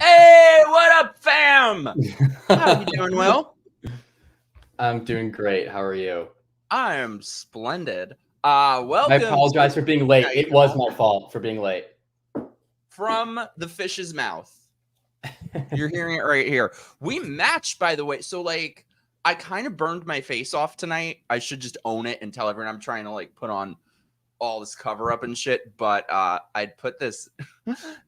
Hey, what up, fam? How you doing, Will? I'm doing great. How are you? I am splendid. I Welcome to apologize for being late. Night It was Owl my fault for being late. from the fish's mouth. You're hearing it right here. We matched, by the way. So, like, I kind of burned my face off tonight. I should just own it and tell everyone I'm trying to like put on all this cover up and shit. But I'd put this,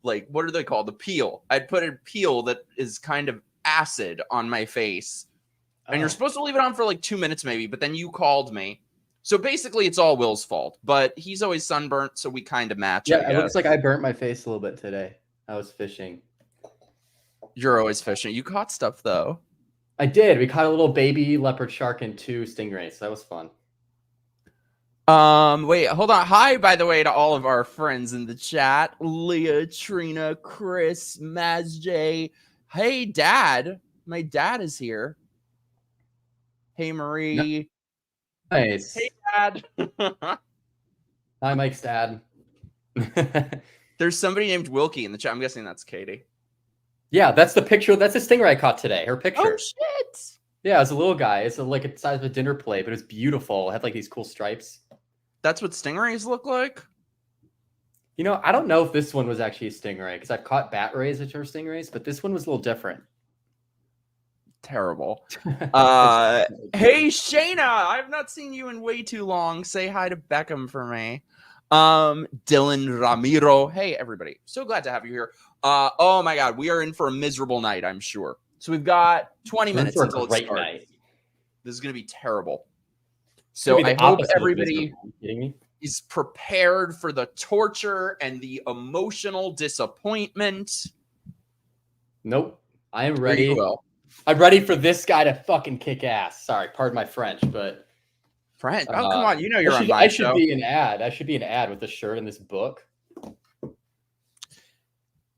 like, what are they called? The peel. I'd put a peel that is kind of acid on my face. And you're supposed to leave it on for like 2 minutes maybe, but then you called me. So basically it's all Will's fault, but he's always sunburnt, so we kind of match, I Yeah, it guess. looks like I burnt my face a little bit today. I was fishing. You're always fishing. You caught stuff though. I did. We caught a little baby leopard shark and 2 stingrays. That was fun. Wait, hold on. Hi, by the way, to all of our friends in the chat. Leah, Trina, Chris, Maz J. Hey, Dad. My dad is here. Hey, Marie. Nice. Hey, Dad. Hi, Mike's dad. There's somebody named Wilkie in the chat. I'm guessing that's Katie. Yeah, that's the picture. That's a stingray I caught today. Her picture. Oh, shit. Yeah, it's a little guy. It's like the size of a dinner plate, but it's beautiful. It had like these cool stripes. That's what stingrays look like? You know, I don't know if this one was actually a stingray because I've caught bat rays which are stingrays, but this one was a little different. Terrible. Hey, Shayna, I've not seen you in way too long. Say hi to Beckham for me. Dylan Ramiro. Hey, everybody. So glad to have you here. Oh my God, we are in for a miserable night, I'm sure. So we've got 20 minutes until it starts. Night. This is going to be terrible. So I hope everybody is prepared for the torture and the emotional disappointment. Nope. I am ready. I'm ready for this guy to fucking kick ass. Sorry, pardon my French, but French. Oh, come on. You know you're on my I show. should be an ad. I should be an ad with the shirt in this book.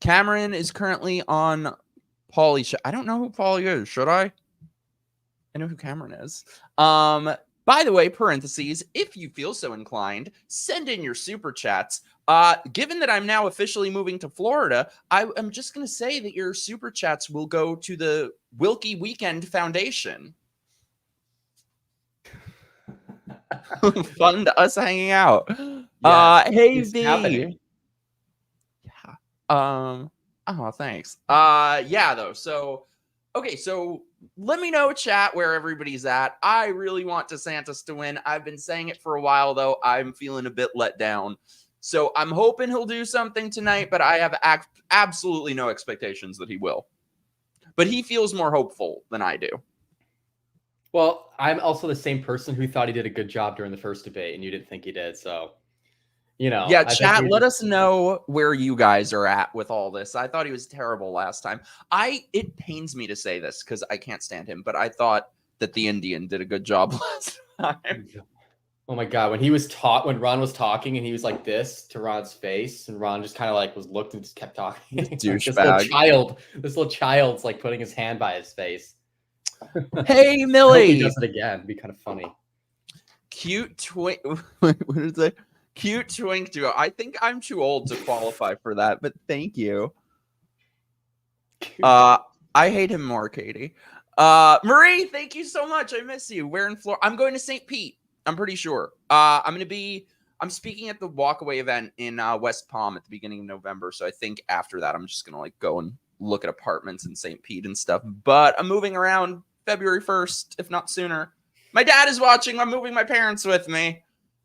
Cameron is currently on Paulie show. I don't know who Paulie is. Should I? I know who Cameron is. By the way, parentheses, if you feel so inclined, send in your super chats. Given that I'm now officially moving to Florida, I'm just going to say that your super chats will go to the Wilkie Weekend Foundation. Fun to us hanging out. Yes, hey, V. Happening. Yeah. Oh, thanks. Yeah, though. So, okay, so let me know, chat, where everybody's at. I really want DeSantis to win. I've been saying it for a while, though. I'm feeling a bit let down. So I'm hoping he'll do something tonight, but I have absolutely no expectations that he will. But he feels more hopeful than I do. Well, I'm also the same person who thought he did a good job during the first debate, and you didn't think he did, so... You know, yeah, chat, let us know where you guys are at with all this. I thought he was terrible last time. It pains me to say this because I can't stand him, but I thought that the Indian did a good job last time. Oh my God, when Ron was talking and he was like this to Ron's face, and Ron just kind of like looked and just kept talking. Douchebag. This little child's like putting his hand by his face. Hey, Millie. I hope he does it again. It'd be kind of funny. Cute twink. What is it? Cute twink duo. I think I'm too old to qualify for that, but thank you. I hate him more, Katie. Marie, thank you so much. I miss you. Where in Florida? I'm going to St. Pete. I'm pretty sure. I'm speaking at the Walkaway event in West Palm at the beginning of November. So I think after that, I'm just going to like go and look at apartments in St. Pete and stuff. But I'm moving around February 1st, if not sooner. My dad is watching. I'm moving my parents with me.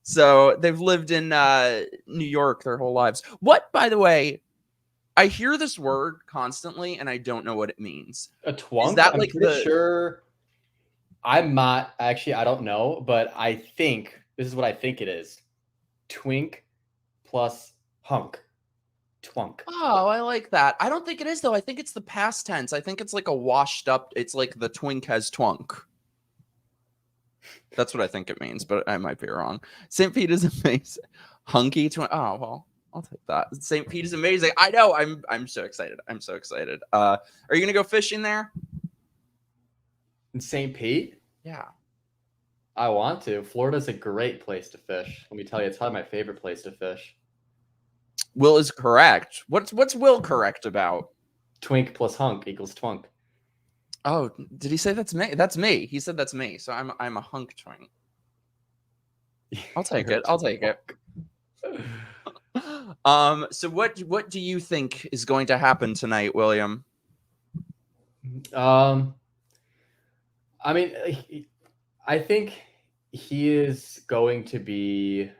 So they've lived in New York their whole lives. What, by the way, I hear this word constantly, and I don't know what it means. A twunk? Is that like sure. I'm not actually. I don't know, but I think this is what I think it is. Twink plus hunk. Twunk. Oh, I like that. I don't think it is though. I think it's the past tense. I think it's like a washed up. It's like the twink has twunk. That's what I think it means, but I might be wrong. St. Pete is amazing. Hunky twink. Oh well. I'll take that. St. Pete is amazing. I know. I'm so excited. I'm so excited. Are you gonna go fishing there? In St. Pete? Yeah. I want to. Florida's a great place to fish. Let me tell you, it's probably my favorite place to fish. Will is correct. What's Will correct about? Twink plus hunk equals twunk. Oh, did he say that's me? That's me. He said that's me. So I'm a hunk twink. I'll take it. I'll take it. So what do you think is going to happen tonight, William? I mean, I think he is going to be.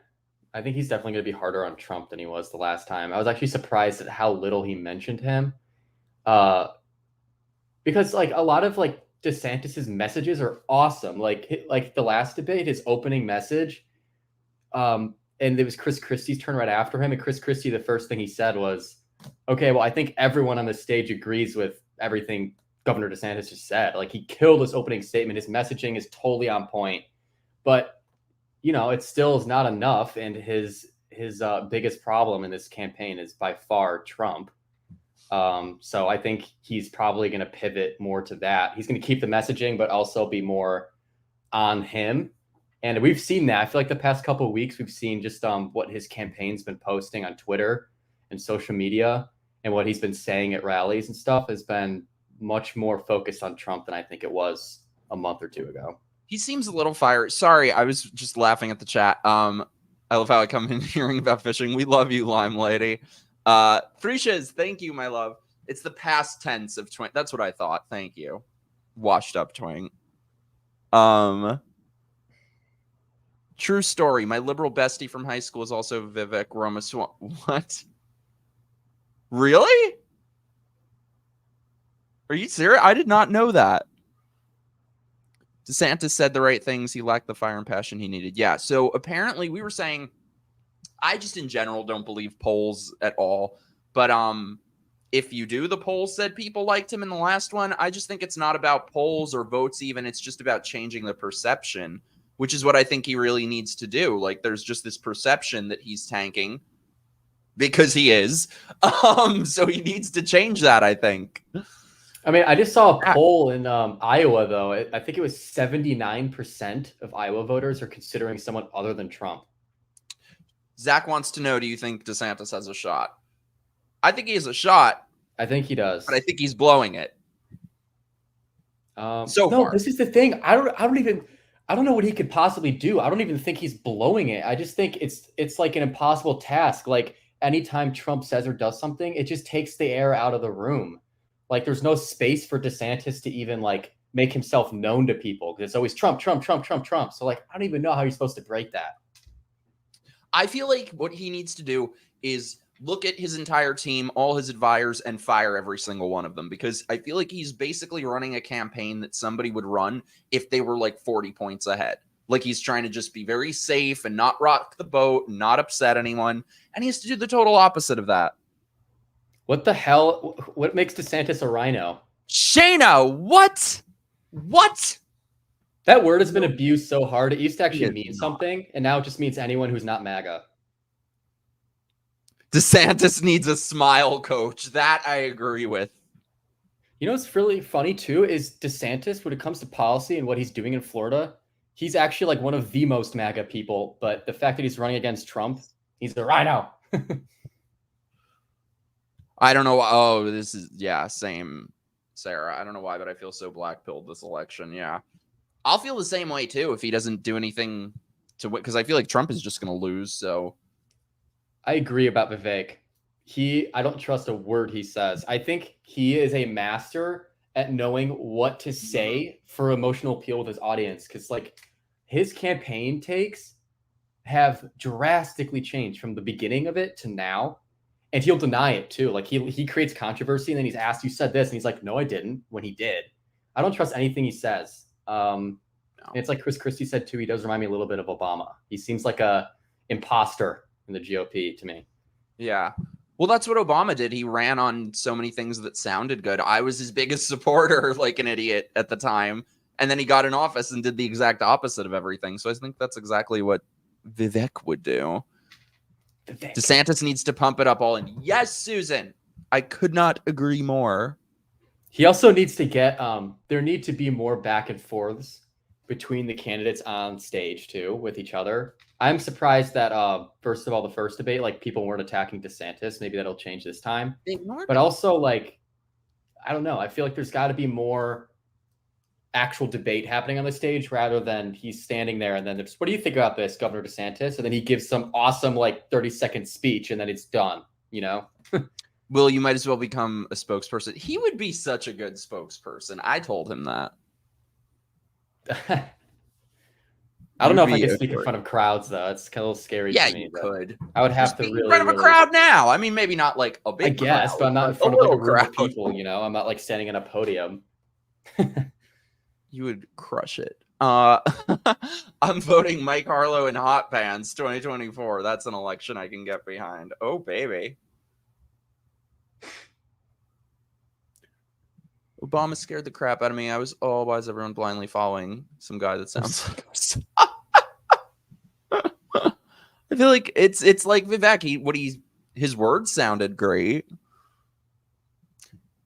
I think he's definitely going to be harder on Trump than he was the last time. I was actually surprised at how little he mentioned him, because like a lot of like DeSantis's messages are awesome. Like the last debate, his opening message, and it was Chris Christie's turn right after him, and Chris Christie, the first thing he said was, "Okay, well, I think everyone on the stage agrees with everything Governor DeSantis just said." Like he killed his opening statement. His messaging is totally on point, but it still is not enough. And his biggest problem in this campaign is by far Trump. So I think he's probably going to pivot more to that. He's going to keep the messaging, but also be more on him. And we've seen that. I feel like the past couple of weeks, we've seen just what his campaign's been posting on Twitter and social media, and what he's been saying at rallies and stuff has been much more focused on Trump than I think it was a month or two ago. He seems a little fiery. Sorry, I was just laughing at the chat. I love how I come in hearing about fishing. We love you, Lime Lady. Frisias, thank you, my love. It's the past tense of twink. That's what I thought. Thank you. Washed up twink. True story. My liberal bestie from high school is also Vivek Ramaswamy. What? Really? Are you serious? I did not know that. DeSantis said the right things. He lacked the fire and passion he needed. Yeah. So apparently we were saying, I just in general don't believe polls at all. But if you do, the polls said people liked him in the last one. I just think it's not about polls or votes even. It's just about changing the perception, which is what I think he really needs to do. Like there's just this perception that he's tanking because he is. So he needs to change that, I think. I mean, I just saw a poll in Iowa, though. I think it was 79% of Iowa voters are considering someone other than Trump. Zach wants to know, do you think DeSantis has a shot? I think he has a shot. I think he does. But I think he's blowing it. No, far. This is the thing. I don't know what he could possibly do. I don't even think he's blowing it. I just think it's like an impossible task. Like anytime Trump says or does something, it just takes the air out of the room. Like there's no space for DeSantis to even like make himself known to people because it's always Trump, Trump, Trump, Trump, Trump. So like, I don't even know how you're supposed to break that. I feel like what he needs to do is look at his entire team, all his advisors, and fire every single one of them, because I feel like he's basically running a campaign that somebody would run if they were like 40 points ahead. Like he's trying to just be very safe and not rock the boat and not upset anyone. And he has to do the total opposite of that. What the hell? What makes DeSantis a rhino? Shayna, what? What? That word has been abused so hard. It used to actually mean something, and now it just means anyone who's not MAGA. DeSantis needs a smile coach. That I agree with. You know what's really funny, too, is DeSantis, when it comes to policy and what he's doing in Florida, he's actually like one of the most MAGA people, but the fact that he's running against Trump, he's a rhino. I don't know. Oh, this is, yeah, same, Sarah. I don't know why, but I feel so black-pilled this election. Yeah. I'll feel the same way, too, if he doesn't do anything to win, because I feel like Trump is just going to lose. So I agree about Vivek. I don't trust a word he says. I think he is a master at knowing what to say for emotional appeal with his audience, because like his campaign takes have drastically changed from the beginning of it to now. And he'll deny it too. Like he creates controversy and then he's asked, you said this, and he's like, no, I didn't, when he did. I don't trust anything he says. No. It's like Chris Christie said too, he does remind me a little bit of Obama. He seems like a imposter in the GOP to me. Yeah. Well, that's what Obama did. He ran on so many things that sounded good. I was his biggest supporter, like an idiot at the time. And then he got in office and did the exact opposite of everything. So I think that's exactly what Vivek would do. DeSantis needs to pump it up all in. Yes, Susan. I could not agree more. He also needs to get there need to be more back and forths between the candidates on stage too with each other. I'm surprised that first of all, the first debate, like people weren't attacking DeSantis. Maybe that'll change this time. But also like I don't know. I feel like there's got to be more actual debate happening on the stage rather than he's standing there and then there's, what do you think about this, Governor DeSantis? And then he gives some awesome like 30-second speech and then it's done, you know? Will, you might as well become a spokesperson. He would be such a good spokesperson. I told him that. I don't know if I can speak in front of crowds though. It's kind of a little scary to me. Yeah, you could. I would have Just to be really in front of a crowd now. I mean, maybe not like a big crowd. I guess, but I'm not in front of like a room of people, you know? I'm not like standing in a podium. You would crush it. I'm voting Mike Harlow in Hot Pants 2024. That's an election I can get behind. Oh, baby. Obama scared the crap out of me. I was, oh, why is everyone blindly following some guy that sounds like us? I feel like it's like Vivek. His words sounded great.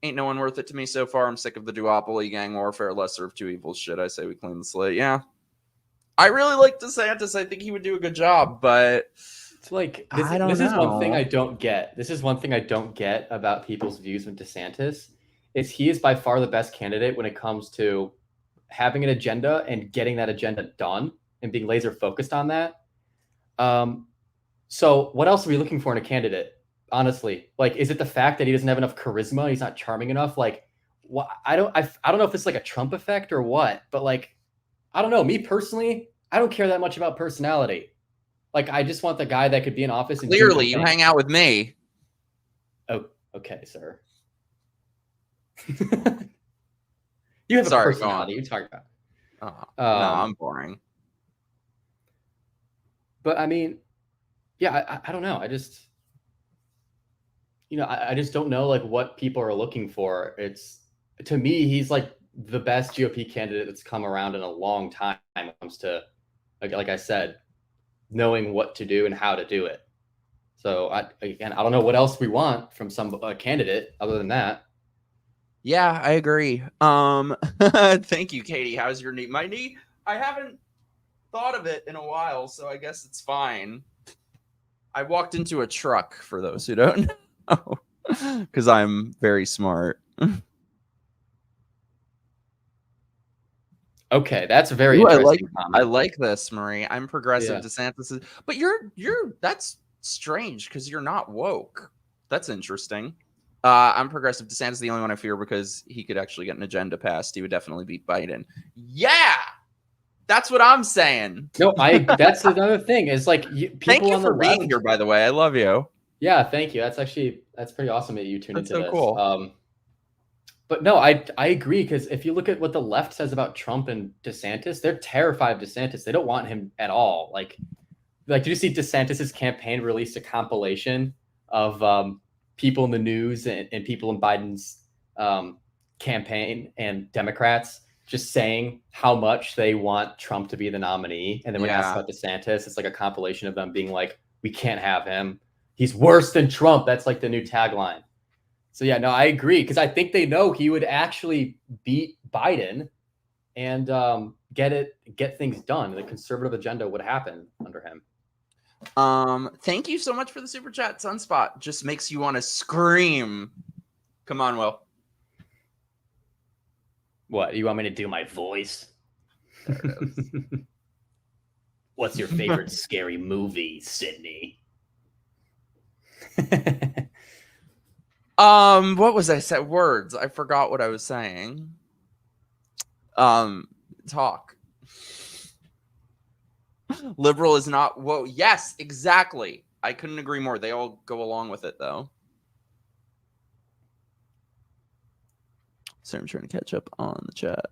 Ain't no one worth it to me so far. I'm sick of the duopoly, gang warfare, lesser of two evils shit. I say we clean the slate. Yeah. I really like DeSantis. I think he would do a good job, but it's like this is one thing I don't get. This is one thing I don't get about people's views with DeSantis is he is by far the best candidate when it comes to having an agenda and getting that agenda done and being laser focused on that. So what else are we looking for in a candidate? Honestly, like, is it the fact that he doesn't have enough charisma? He's not charming enough. Like, what? I don't know if it's like a Trump effect or what, but like, I don't know. Me personally, I don't care that much about personality. Like, I just want the guy that could be in office. And clearly, you hang out with me. Oh, okay, sir. You have a personality. You're talking about. No, I'm boring. But I mean, yeah, I don't know. I just. I just don't know like what people are looking for. It's, to me, he's like the best GOP candidate that's come around in a long time when it comes to, like I said, knowing what to do and how to do it. So I don't know what else we want from some candidate other than that. Yeah, I agree. Thank you, Katie. How's your knee? My knee, I haven't thought of it in a while, so I guess it's fine. I walked into a truck, for those who don't know. Because I'm very smart. Okay, that's very interesting. I like this, Marie. I'm progressive. DeSantis is, but you're that's strange because you're not woke. That's interesting. I'm progressive. DeSantis is the only one I fear because he could actually get an agenda passed. He would definitely beat Biden. Yeah, that's what I'm saying. No, that's another thing. Is like thank you for being here, by the way. I love you. Yeah, thank you. That's pretty awesome that you tuned into this. Cool. But no, I agree, because if you look at what the left says about Trump and DeSantis, they're terrified of DeSantis. They don't want him at all. Like did you see DeSantis's campaign released a compilation of people in the news and people in Biden's campaign and Democrats just saying how much they want Trump to be the nominee. And then when asked about DeSantis, it's like a compilation of them being like, we can't have him. He's worse than Trump. That's like the new tagline. So yeah, no, I agree, because I think they know he would actually beat Biden and get things done. The conservative agenda would happen under him. Thank you so much for the super chat. Sunspot just makes you want to scream. Come on, Will. What, you want me to do my voice? There it is. What's your favorite scary movie, Sydney? What was I said? Words. I forgot what I was saying. Talk. Liberal is not. Whoa. Yes, exactly. I couldn't agree more. They all go along with it, though. So I'm trying to catch up on the chat.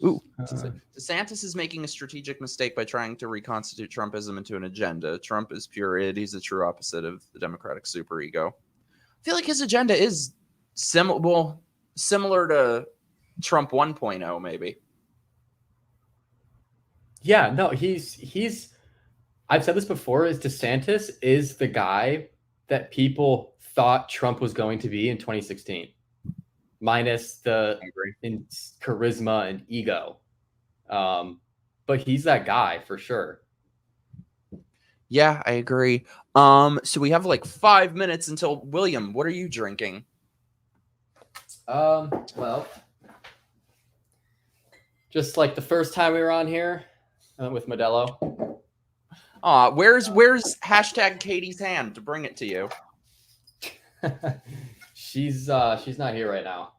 Ooh. DeSantis is making a strategic mistake by trying to reconstitute Trumpism into an agenda. Trump is pure id. He's the true opposite of the Democratic superego. I feel like his agenda is similar to Trump 1.0, maybe. Yeah, no, he's I've said this before, is DeSantis is the guy that people thought Trump was going to be in 2016, minus the charisma and ego. But he's that guy for sure. Yeah, I agree. So we have like 5 minutes until William. What are you drinking? Well, just like the first time we were on here with Modelo. Where's hashtag Katie's hand to bring it to you? She's not here right now.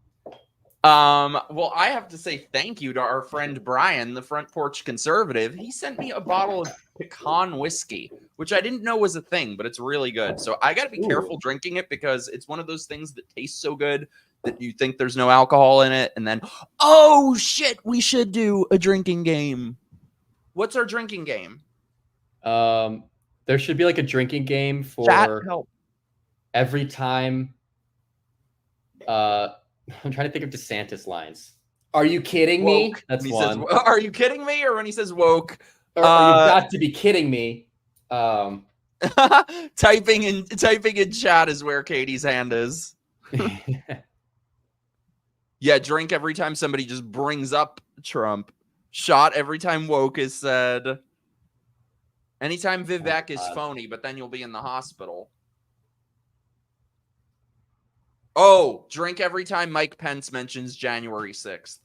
Well, I have to say thank you to our friend Brian, the Front Porch Conservative. He sent me a bottle of pecan whiskey, which I didn't know was a thing, but it's really good. So I got to be careful drinking it because it's one of those things that tastes so good that you think there's no alcohol in it. And then, oh shit, we should do a drinking game. What's our drinking game? There should be like a drinking game for Chat, help. Every time. I'm trying to think of DeSantis lines. Are you kidding me? That's one. Says, are you kidding me? Or when he says woke. Or you've got to be kidding me. Typing in chat is where Katie's hand is. Yeah, drink every time somebody just brings up Trump. Shot every time woke is said. Anytime Vivek is phony, but then you'll be in the hospital. Oh, drink every time Mike Pence mentions January 6th.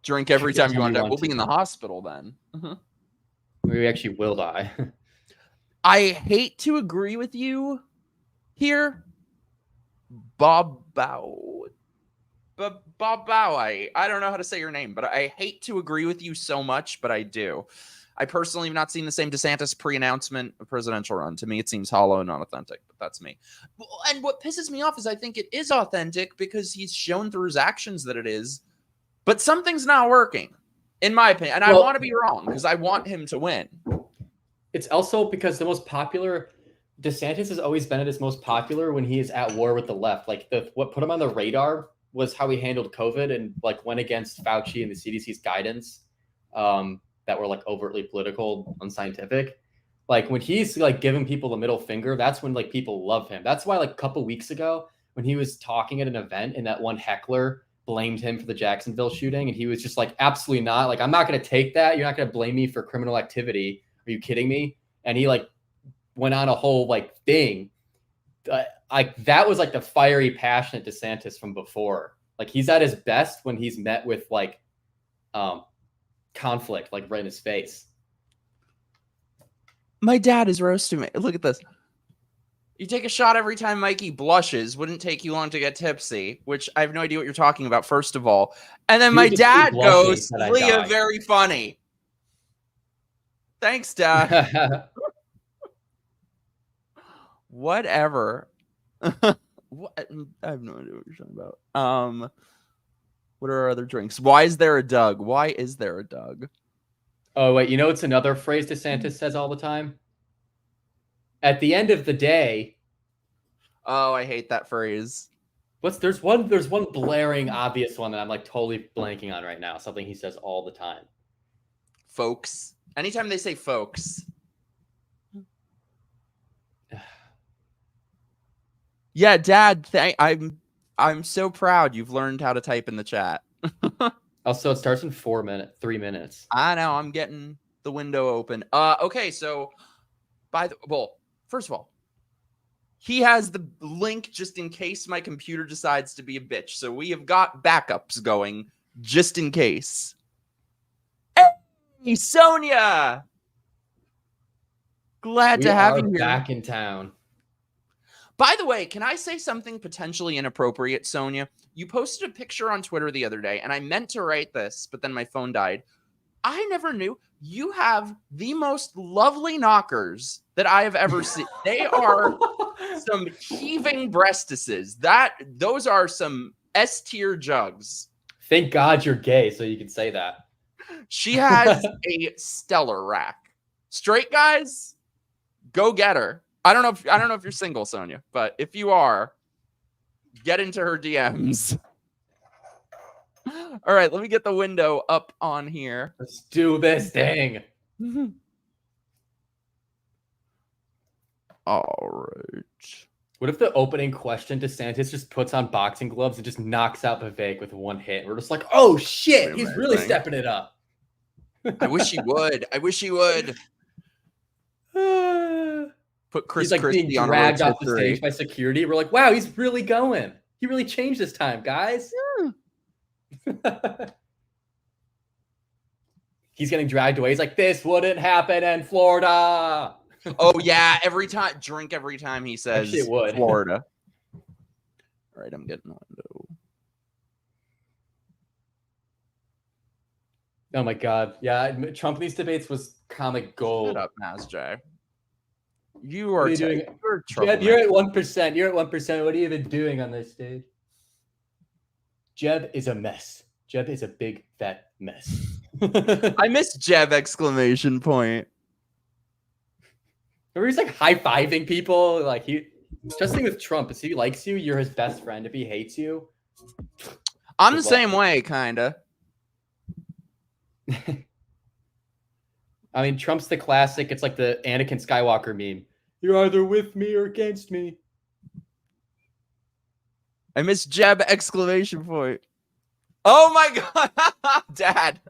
Drink every time you want to. We'll be in the hospital then. We actually will die. I hate to agree with you here, Bob Bow. Bob Bow, I don't know how to say your name, but I hate to agree with you so much, but I do. I personally have not seen the same DeSantis pre-announcement presidential run. To me, it seems hollow and not authentic, but that's me. And what pisses me off is I think it is authentic because he's shown through his actions that it is, but something's not working, in my opinion. And I want to be wrong because I want him to win. It's also because the most popular DeSantis has always been at his most popular when he is at war with the left. Like what put him on the radar was how he handled COVID and like went against Fauci and the CDC's guidance. That were like overtly political, unscientific. Like when he's like giving people the middle finger, that's when like people love him. That's why like a couple weeks ago when he was talking at an event and that one heckler blamed him for the Jacksonville shooting and he was just like, absolutely not. Like, I'm not going to take that. You're not going to blame me for criminal activity. Are you kidding me? And he like went on a whole like thing. That was like the fiery, passionate DeSantis from before. Like he's at his best when he's met with like, conflict like right in his face. My dad is roasting me. Look at this. You take a shot every time Mikey blushes. Wouldn't take you long to get tipsy, which I have no idea what you're talking about, first of all. And then my dad goes, Leah, very funny. Thanks, Dad. Whatever. What? I have no idea what you're talking about. What are our other drinks? Why is there a Doug? Why is there a Doug? Oh, wait. You know what's another phrase DeSantis says all the time? At the end of the day. Oh, I hate that phrase. There's one blaring obvious one that I'm like totally blanking on right now. Something he says all the time. Folks. Anytime they say folks. Yeah, Dad, I'm so proud you've learned how to type in the chat. Also, it starts in 3 minutes. I know, I'm getting the window open. Okay, so first of all, he has the link just in case my computer decides to be a bitch. So we have got backups going just in case. Hey, Sonia! Glad to have you here. Back in town. By the way, can I say something potentially inappropriate, Sonia? You posted a picture on Twitter the other day, and I meant to write this, but then my phone died. I never knew. You have the most lovely knockers that I have ever seen. They are some heaving breastises. Those are some S-tier jugs. Thank God you're gay, so you can say that. She has a stellar rack. Straight guys, go get her. I don't know if you're single, Sonia, but if you are, get into her DMs. All right, let me get the window up on here. Let's do this thing. All right. What if the opening question DeSantis just puts on boxing gloves and just knocks out Vivek with one hit? We're just like, oh shit, he's really stepping it up. I wish he would. I wish he would. Put Chris He's like Christie being on dragged road off to the 3. stage by security. We're like, wow, he's really going. He really changed this time, guys. He's getting dragged away. He's like, this wouldn't happen in Florida. Oh yeah, every time he says Actually, it would. Florida. All right, I'm getting window. Oh my god. Yeah, Trump in these debates was comic gold. Shut up, Masjay. You What are are you doing? You're, Jeb, you're at 1%. You're at 1%. What are you even doing on this stage? Jeb is a mess. Jeb is a big fat mess. I miss Jeb! Exclamation point. Remember he's like high-fiving people. Like just thing with Trump is he likes you, you're his best friend. If he hates you, I'm the same way, kinda. I mean, Trump's the classic. It's like the Anakin Skywalker meme. You're either with me or against me. I miss Jeb! Exclamation point. Oh my god, Dad.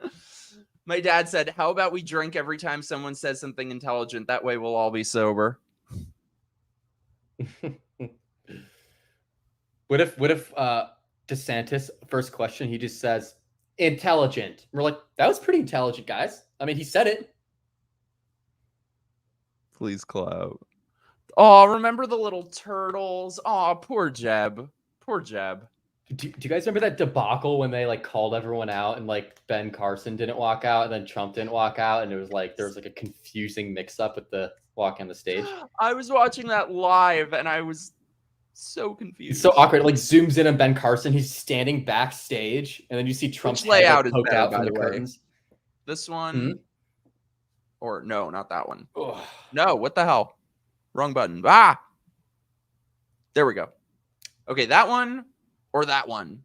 My dad said, "How about we drink every time someone says something intelligent? That way we'll all be sober." What if DeSantis, first question, he just says intelligent. We're like, that was pretty intelligent, guys. I mean, he said it. Please clout. Oh, remember the little turtles? Oh, poor Jeb. Poor Jeb. Do you guys remember that debacle when they like called everyone out and like Ben Carson didn't walk out and then Trump didn't walk out and it was like there was like a confusing mix-up with the walk on the stage? I was watching that live and I was so confused. It's so awkward. It like zooms in on Ben Carson. He's standing backstage and then you see Trump's Which layout head, like, is poked better, out by from the the way? curtains. This one? Hmm? Or no, not that one. Ugh. No, what the hell? Wrong button. Ah! There we go. Okay, that one or that one?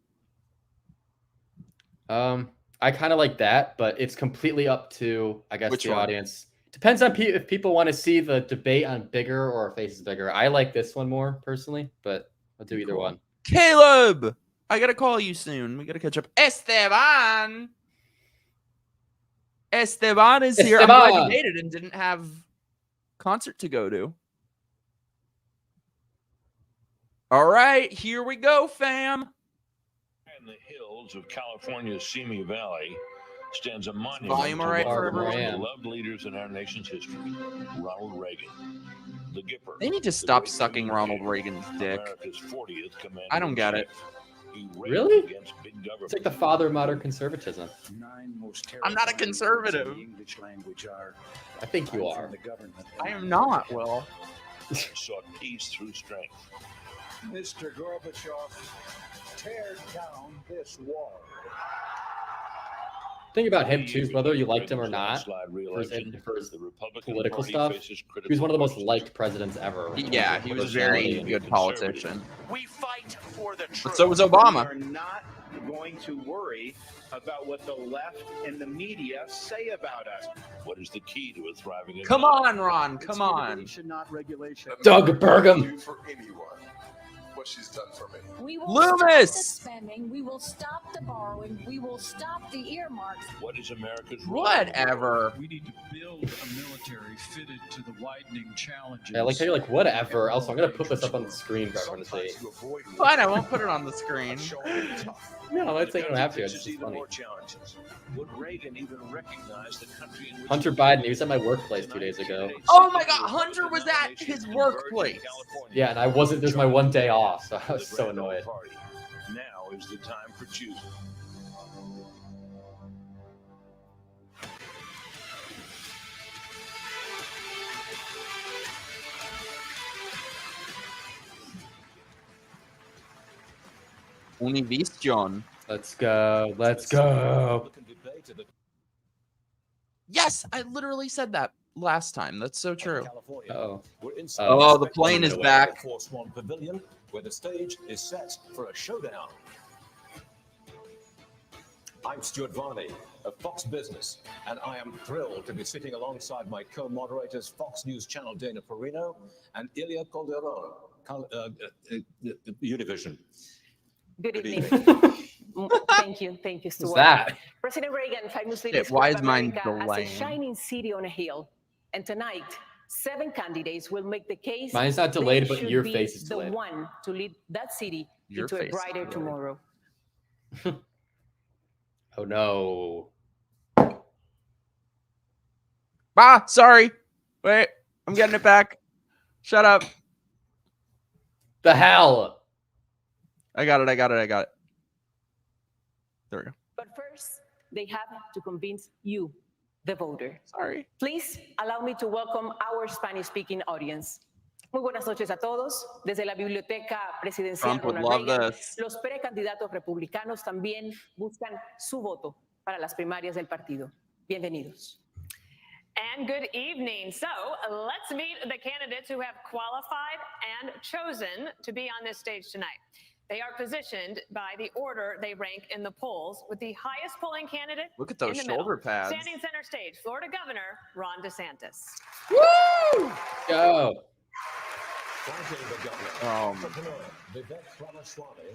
I kind of like that, but it's completely up to, I guess, Which the one? audience. Depends on if people want to see the debate on bigger or face is bigger. I like this one more personally, but I'll do either Cool. one. Caleb! I gotta call you soon. We gotta catch up. Esteban! Esteban is here. I'm glad you made it and didn't have concert to go to. All right, here we go, fam. In the hills of California's Simi Valley stands a monument Volume all right to one for of the most everyone? beloved leaders in our nation's history, Ronald Reagan, the Gipper. They need to the stop great sucking Ronald communicator, Reagan's dick. America's 40th commander I don't get it. in chief. He Really? raged against big government. It's like the father of modern conservatism. I'm not a conservative. I think you are. I am not, Will. Sought peace through strength. Mr. Gorbachev, tear down this wall. Thing about him too, whether you liked him or not, for his the Republican political Party stuff, faces he critical was one of the most questions. liked presidents ever. Yeah, he was a very good politician. We fight for the truth. But so was Obama. We are not going to worry about what the left and the media say about us. What is the key to a thriving Come economy? on, Ron. Come on. Innovation, not regulation. Doug Burgum. For anyone, what she's done for me. We will Loomis! stop the spending. We will stop the borrowing. We will stop the earmarks. What is America's role in the world? Whatever. We need to build a military fitted to the widening challenges. I like how you're like, whatever. Also, I'm gonna put this up on the screen for everyone to see. Sometimes you avoid Fine, I won't put it on the screen. showing you tough. No, I'd say you don't have to. Faces It's just even funny. more challenges. Would Reagan even recognize the country in which Hunter he Biden, lived? he was at my workplace 2 days ago. Oh my God, Hunter was at his workplace. Yeah, and I wasn't. There's my one day off, so I was so annoyed. Now is the time for choosing. Univision. Let's go. Let's go. Yes, I literally said that last time. That's so true. Oh. Oh, the plane is back. Force One Pavilion, where the stage is set for a showdown. I'm Stuart Varney of Fox Business, and I am thrilled to be sitting alongside my co-moderators, Fox News Channel Dana Perino and Ilya Calderon, Univision. Good evening. Thank you, Stuart. What's that? President Reagan famously Shit, why described is mine America as delaying? a shining city on a hill. And tonight, 7 candidates will make the case. Mine's not delayed, they but should your be face is the delayed. one to lead that city Your into a face is brighter delayed. tomorrow. Oh no. Sorry. Wait, I'm getting it back. Shut up. The hell? I got it. There we go. But first, they have to convince you, the voter. Sorry. Please allow me to welcome our Spanish-speaking audience. Muy buenas noches a todos. Desde la Biblioteca Presidencial Trump would Ronald love Reagan, this. los precandidatos republicanos también buscan su voto para las primarias del partido. Bienvenidos. And good evening. So let's meet the candidates who have qualified and chosen to be on this stage tonight. They are positioned by the order they rank in the polls, with the highest polling candidate. Look at those shoulder pads. Standing center stage, Florida Governor Ron DeSantis. Woo! Go. Flanking the governor, entrepreneur Vivek Ramaswamy,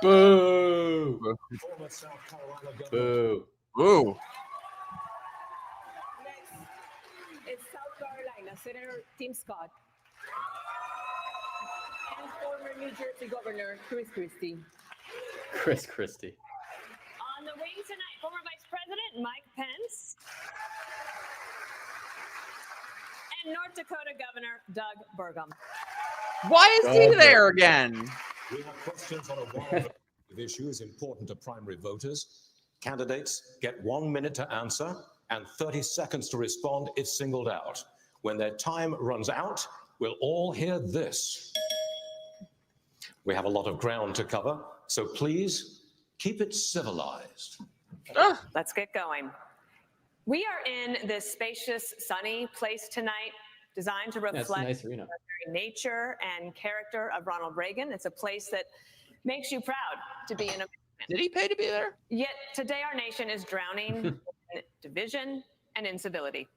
Boo. former South Carolina governor. Boo. Ooh. Next is South Carolina Senator Tim Scott and former New Jersey Governor Chris Christie. Chris Christie. On the wing tonight, former Vice President Mike Pence. And North Dakota Governor Doug Burgum. Why is he there again? We have questions on a wide variety of issues important to primary voters. Candidates get 1 minute to answer and 30 seconds to respond if singled out. When their time runs out, we'll all hear this. We have a lot of ground to cover, so please keep it civilized. Let's get going. We are in this spacious, sunny place tonight, designed to That's a reflect nice arena. the nature and character of Ronald Reagan. It's a place that makes you proud to be an American. Did he pay to be there? Yet today our nation is drowning in division and incivility.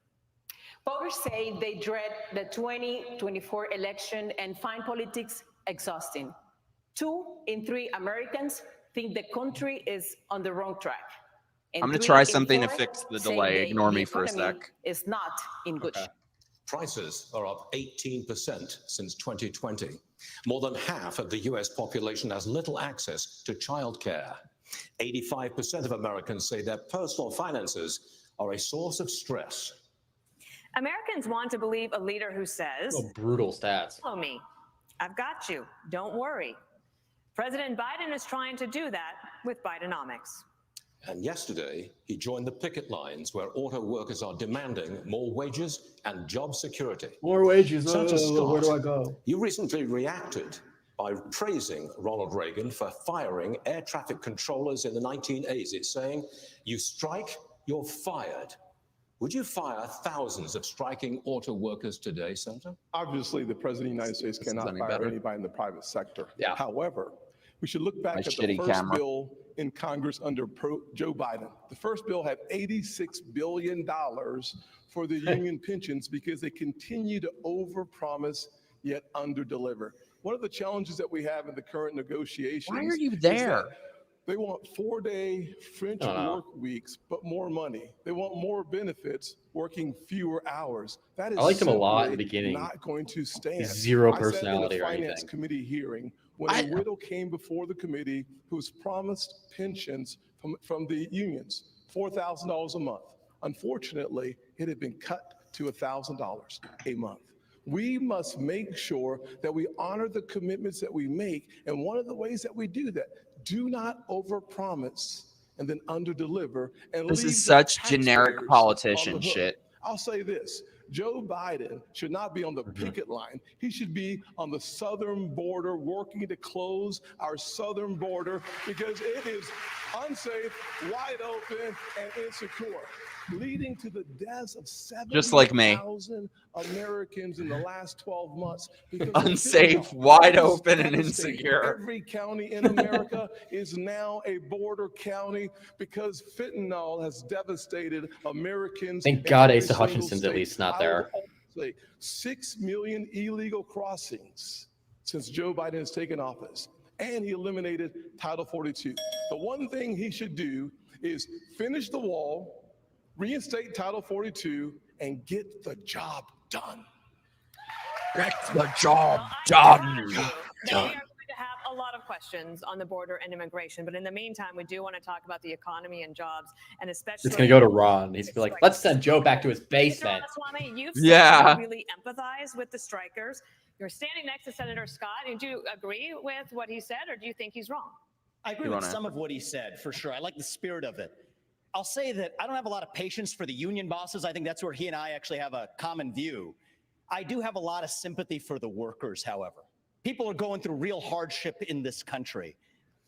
Voters say they dread the 2024 election and find politics exhausting. 2 in 3 Americans think the country is on the wrong track. And I'm going to 3 try in something to 4 fix the say delay. Ignore the me for a economy sec. is not in good shape. Prices are up 18% since 2020. More than half of the US population has little access to childcare. 85% of Americans say their personal finances are a source of stress. Americans want to believe a leader who says, Oh, brutal stats. follow me, I've got you, don't worry. President Biden is trying to do that with Bidenomics. And yesterday, he joined the picket lines where auto workers are demanding more wages and job security. More wages. Senator Scott, Where do I go? You recently reacted by praising Ronald Reagan for firing air traffic controllers in the 1980s, saying, you strike, you're fired. Would you fire thousands of striking auto workers today, Senator? Obviously, the President of the United States cannot any fire better. anybody in the private sector. Yeah. However, we should look back My at the shitty first camera. bill in Congress under Joe Biden. The first bill had $86 billion for the union pensions because they continue to overpromise yet underdeliver. One of the challenges that we have in the current negotiations. Why are you is there? that they want 4-day French work weeks, but more money. They want more benefits, working fewer hours. That is I liked him a lot in the simply beginning. not going to stand. Zero I sat in personality a or finance anything. committee hearing when a widow came before the committee who was promised pensions from the unions, $4,000 a month. Unfortunately, it had been cut to $1,000 a month. We must make sure that we honor the commitments that we make. And one of the ways that we do that, do not overpromise and then underdeliver. And This leave is the such generic taxpayers politician on the hook. shit. I'll say this, Joe Biden should not be on the picket line. He should be on the southern border working to close our southern border because it is unsafe, wide open, and insecure, leading to the deaths of 70,000 Americans in the last 12 months. because of Unsafe, fentanyl. wide That is open, and devastating. insecure. Every county in America is now a border county because fentanyl has devastated Americans. Thank in God every Asa single Hutchinson's at state. least not I there. will say 6 million illegal crossings since Joe Biden has taken office, and he eliminated Title 42. The one thing he should do is finish the wall, reinstate Title 42, and get the job done. Get the job done. We are going to have a lot of questions on the border and immigration, but in the meantime, we do want to talk about the economy and jobs, and especially. It's going to go to Ron. He's going to be like, let's send Joe back to his basement. Ramaswamy, you've really empathize with the strikers. You're standing next to Senator Scott. Do you agree with what he said, or do you think he's wrong? I agree with some of what he said, for sure. I like the spirit of it. I'll say that I don't have a lot of patience for the union bosses. I think that's where he and I actually have a common view. I do have a lot of sympathy for the workers, however. People are going through real hardship in this country.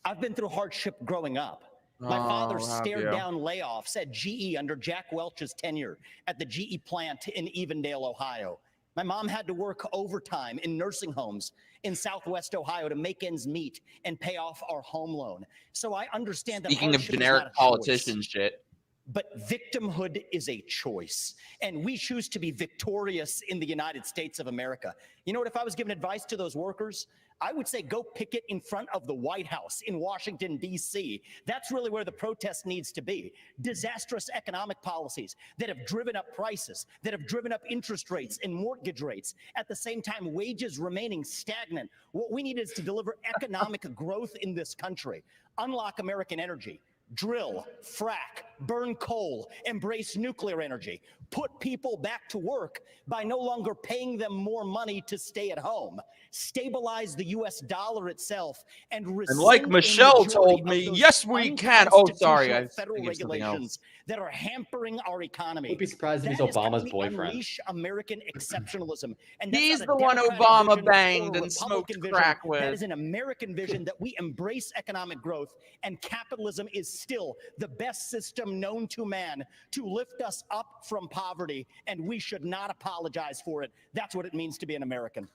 I've been through hardship growing up. My father stared down layoffs at GE under Jack Welch's tenure at the GE plant in Evendale, Ohio. My mom had to work overtime in nursing homes in Southwest Ohio to make ends meet and pay off our home loan. So I understand that. Speaking of generic politician shit. But victimhood is a choice, and we choose to be victorious in the United States of America. You know what? If I was giving advice to those workers, I would say go picket in front of the White House in Washington, D.C. That's really where the protest needs to be. Disastrous economic policies that have driven up prices, that have driven up interest rates and mortgage rates. At the same time, wages remaining stagnant. What we need is to deliver economic growth in this country. Unlock American energy. Drill, frack, burn coal, embrace nuclear energy, put people back to work by no longer paying them more money to stay at home, stabilize the U.S. dollar itself, and like Michelle told me, yes, we can. Oh, sorry, I federal regulations that are hampering our economy. Would be surprised if he's Obama's boyfriend. Unleash American exceptionalism, and he's the one Obama banged and smoked crack with. That is an American vision that we embrace economic growth, and capitalism is still the best system known to man to lift us up from poverty, and we should not apologize for it. That's what it means to be an American.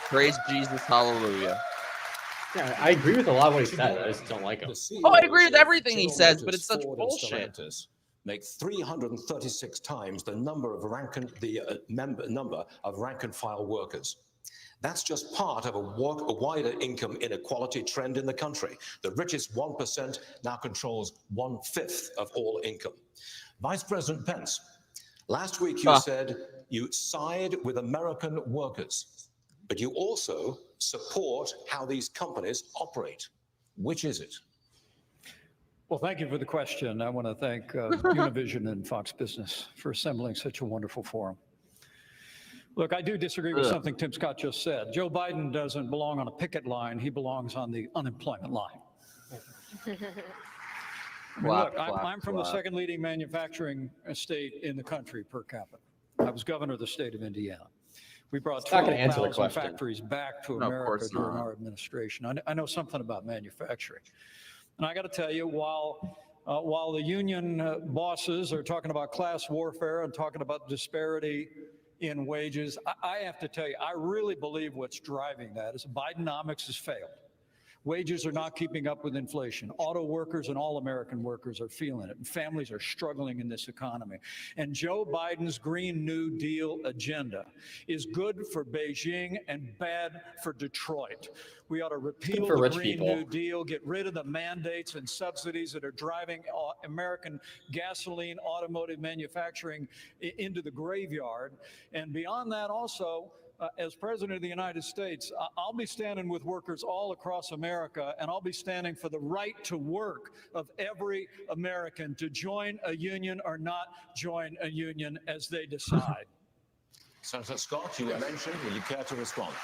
Praise Jesus, hallelujah. Yeah, I agree with a lot of what he said. I just don't like him. Oh, I agree with everything he says, but it's such bullshit. Make 336 times the number of rank and file workers. That's just part of a wider income inequality trend in the country. The richest 1% now controls 1/5 of all income. Vice President Pence, last week you said you side with American workers, but you also support how these companies operate. Which is it? Well, thank you for the question. I want to thank Univision and Fox Business for assembling such a wonderful forum. Look, I do disagree with something Tim Scott just said. Joe Biden doesn't belong on a picket line. He belongs on the unemployment line. I'm from the second leading manufacturing state in the country per capita. I was governor of the state of Indiana. We brought 12,000 factories back to America during our administration. I know something about manufacturing. And I got to tell you, while the union bosses are talking about class warfare and talking about disparity in wages, I have to tell you, I really believe what's driving that is Bidenomics has failed. Wages are not keeping up with inflation. Auto workers and all American workers are feeling it, and families are struggling in this economy. And Joe Biden's Green New Deal agenda is good for Beijing and bad for Detroit. We ought to repeal the Green New Deal, get rid of the mandates and subsidies that are driving American gasoline automotive manufacturing into the graveyard. And beyond that also, as President of the United States, I'll be standing with workers all across America, and I'll be standing for the right to work of every American to join a union or not join a union as they decide. Senator Scott, you were mentioned. Will you care to respond?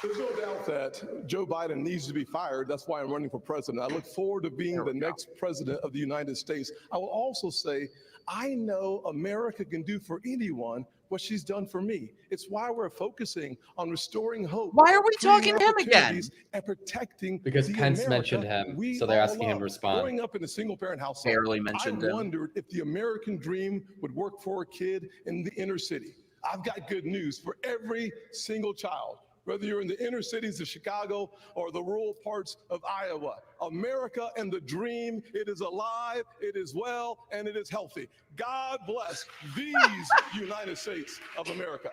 There's no doubt that Joe Biden needs to be fired. That's why I'm running for president. I look forward to being the next president of the United States. I will also say, I know America can do for anyone what she's done for me. It's why we're focusing on restoring hope. Why are we talking to him again? And protecting because Pence mentioned him, so they're asking him to respond. Growing up in a single-parent household, barely mentioned I wondered if the American dream would work for a kid in the inner city. I've got good news for every single child. Whether you're in the inner cities of Chicago or the rural parts of Iowa, America and the dream, it is alive, it is well, and it is healthy. God bless these United States of America.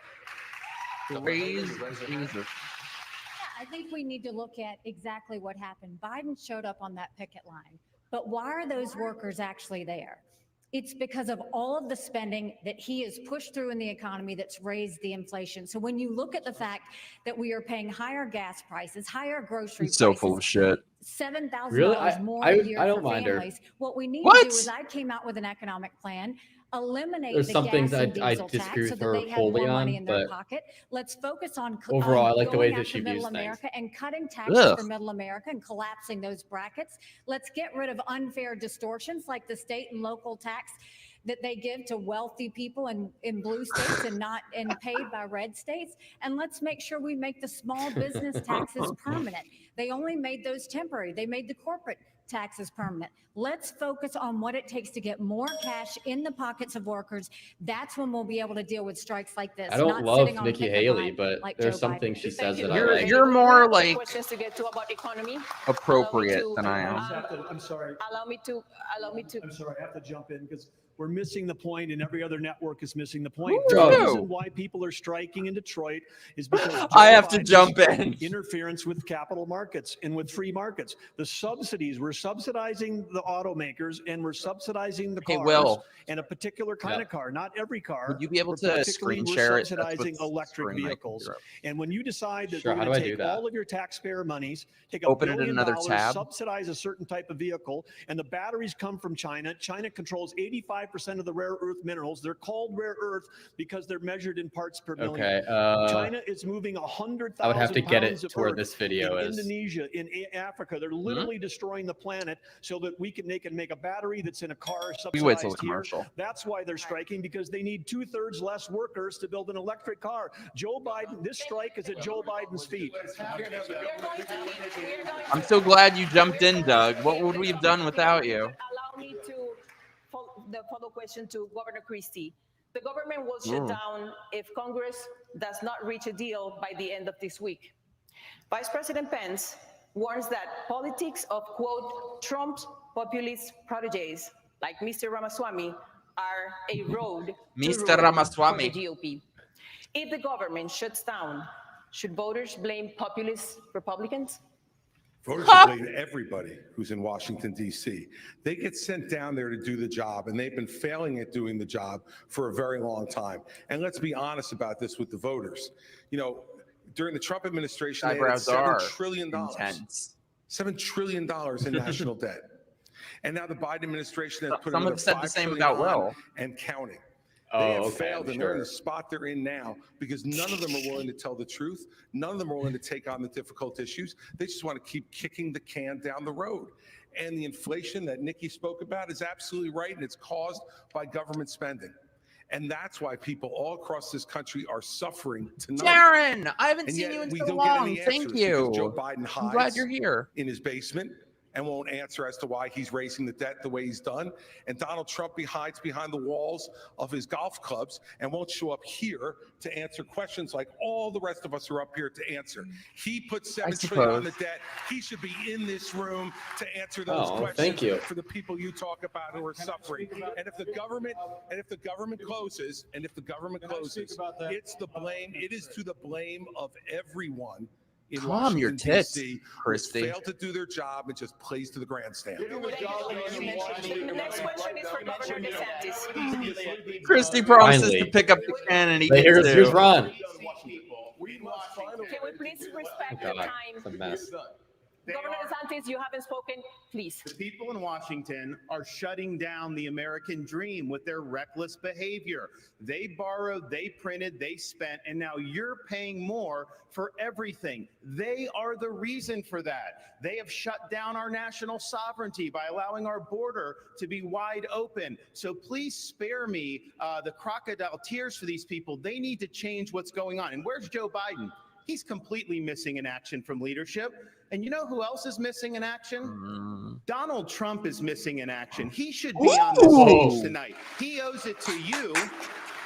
Praise Jesus. Yeah, I think we need to look at exactly what happened. Biden showed up on that picket line, but why are those workers actually there? It's because of all of the spending that he has pushed through in the economy that's raised the inflation. So when you look at the fact that we are paying higher gas prices, higher grocery He's prices, so full of shit. $7,000 more a year for families. What we need to do is I came out with an economic plan. Eliminate There's the some gas things and I diesel disagree tax so with that her they have wholly more money on, in their but pocket. Let's focus on overall, I like the way going that she after views middle things. America and cutting taxes Ugh. for middle America and collapsing those brackets. Let's get rid of unfair distortions like the state and local tax that they give to wealthy people in blue states and not paid by red states. And let's make sure we make the small business taxes permanent. They only made those temporary. They made the corporate taxes permanent. Let's focus on what it takes to get more cash in the pockets of workers. That's when we'll be able to deal with strikes like this. I don't not love sitting on Nikki picket Haley, line but like there's Joe some Biden. things she says that You're- I like. you're more like questions to get to about economy. appropriate than I am. I'm sorry. Allow me to. I'm sorry. I have to jump in because we're missing the point, and every other network is missing the point. Ooh. The reason why people are striking in Detroit is because I have to Biden's jump in. interference with capital markets and with free markets. The subsidies, we're subsidizing the automakers, and we're subsidizing the Hey, cars, Will. and a particular kind of car, not every car. Would you be able but to particularly screen we're share it? That's subsidizing what's electric screwing my vehicles. computer up. And when you decide that Sure, you're how going do to I do take that? all of your taxpayer monies, take Open $1 it in billion, another tab. subsidize a certain type of vehicle, and the batteries come from China. China controls 85% of the rare earth minerals. They're called rare earth because they're measured in parts per million. Okay, China is moving 100,000 I would have to get it pounds of to where earth this video in is. Indonesia, in Africa. They're literally destroying the planet so that they can make a battery that's in a car We wait till the subsidized here. commercial. That's why they're striking, because they need 2/3 less workers to build an electric car. Joe Biden, this strike is at Joe Biden's feet. I'm so glad you jumped in, Doug. What would we have done without you? Allow me to follow question to Governor Christie. The government will shut down if Congress does not reach a deal by the end of this week. Vice President Pence warns that politics of, quote, Trump's populist proteges like Mr. Ramaswamy are a road Mr. to ruin Ramaswamy. for the GOP. If the government shuts down, should voters blame populist Republicans? Voters should blame everybody who's in Washington, D.C. They get sent down there to do the job, and they've been failing at doing the job for a very long time. And let's be honest about this with the voters. You know, during the Trump administration, they had Eyebrows $7 are trillion. intense. $7 trillion in national debt. And now the Biden administration has put Some another have said the $5 same trillion about Will. and counting. Oh, They have okay, failed, I'm and they're in sure. the spot they're in now because none of them are willing to tell the truth. None of them are willing to take on the difficult issues. They just want to keep kicking the can down the road. And the inflation that Nikki spoke about is absolutely right, and it's caused by government spending. And that's why people all across this country are suffering tonight. Darren, I haven't And seen yet you in we so don't get long. any Thank answers you. because Joe Biden hides I'm glad you're here. in his basement and won't answer as to why he's raising the debt the way he's done. And Donald Trump hides behind the walls of his golf clubs and won't show up here to answer questions like all the rest of us are up here to answer. He put $7 trillion on the debt. He should be in this room to answer those questions thank you. for the people you talk about who are suffering. And if the government closes, it's the blame. It is to the blame of everyone in Calm your Washington, tits, D.C., Christy. who failed to do their job and just plays to the grandstand. The next question is for Governor DeSantis. Christy promises Finally. to pick up the can and he Hey, gets here's to. Ron. Can we please respect the God, time? it's a mess. Governor DeSantis, you haven't spoken, please. The people in Washington are shutting down the American dream with their reckless behavior. They borrowed, they printed, they spent, and now you're paying more for everything. They are the reason for that. They have shut down our national sovereignty by allowing our border to be wide open. So please spare me the crocodile tears for these people. They need to change what's going on. And where's Joe Biden? He's completely missing in action from leadership. And you know who else is missing in action? Donald Trump is missing in action. He should be on the stage tonight. He owes it to you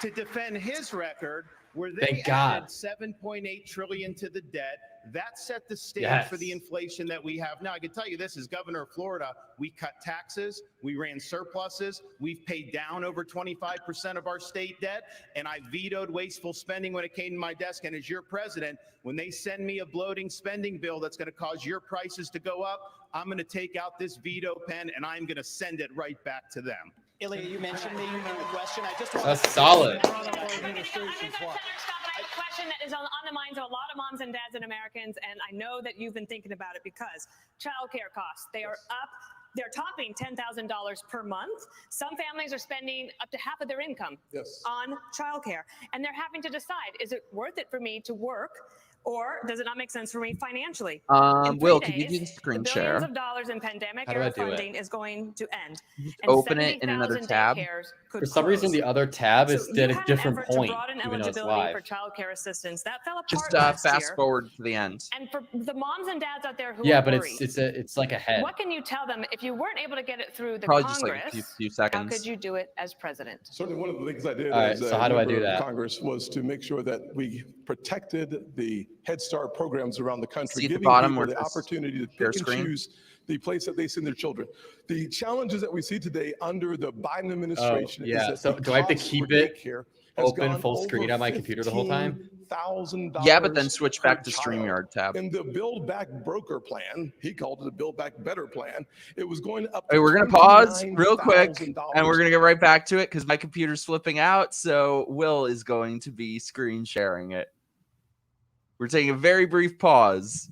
to defend his record where they added $7.8 trillion to the debt. That set the stage for the inflation that we have now. I can tell you this, as governor of Florida, we cut taxes, we ran surpluses, we've paid down over 25% of our state debt, and I vetoed wasteful spending when it came to my desk. And as your president, when they send me a bloating spending bill that's going to cause your prices to go up, I'm going to take out this veto pen and I'm going to send it right back to them. Ilya, you mentioned me in the question. I just That's solid. I have a question that is on the minds of a lot of moms and dads and Americans, and I know that you've been thinking about it because childcare costs, they are up. They're topping $10,000 per month. Some families are spending up to half of their income on childcare, and they're having to decide, is it worth it for me to work, or does it not make sense for me financially? Will, could you do the screen share? Billions of dollars in pandemic How do I era do it? funding is going to end. And Open it in another 70,000 tab. daycares could For some reason, close. the other tab is So at you a had different an effort point, to broaden even though it's eligibility live. for childcare assistance. That fell apart Just last fast year. forward to the end. And for the moms and dads out there who Yeah, are but worried, it's like a head. what can you tell them if you weren't able to get it through the Probably just Congress? like a few How seconds. could you do it as president? Certainly one of the things I did All right, as so a how do I member do of that? Congress was to make sure that we protected the Head Start programs around the country, See at the giving bottom people where the it says opportunity to share pick and screen? choose the place that they send their children. The challenges that we see today under the Biden administration yeah. is that So the do I have to cost keep for it daycare has open gone full screen over on my computer the whole time? $15,000 Yeah, but then switch per back to child. StreamYard tab. In the Build Back Broker plan, he called it a Build Back Better plan, it was going up Hey, to we're gonna pause real quick, $29,000. and we're gonna get right back to it because my computer's flipping out. So Will is going to be screen sharing it. We're taking a very brief pause,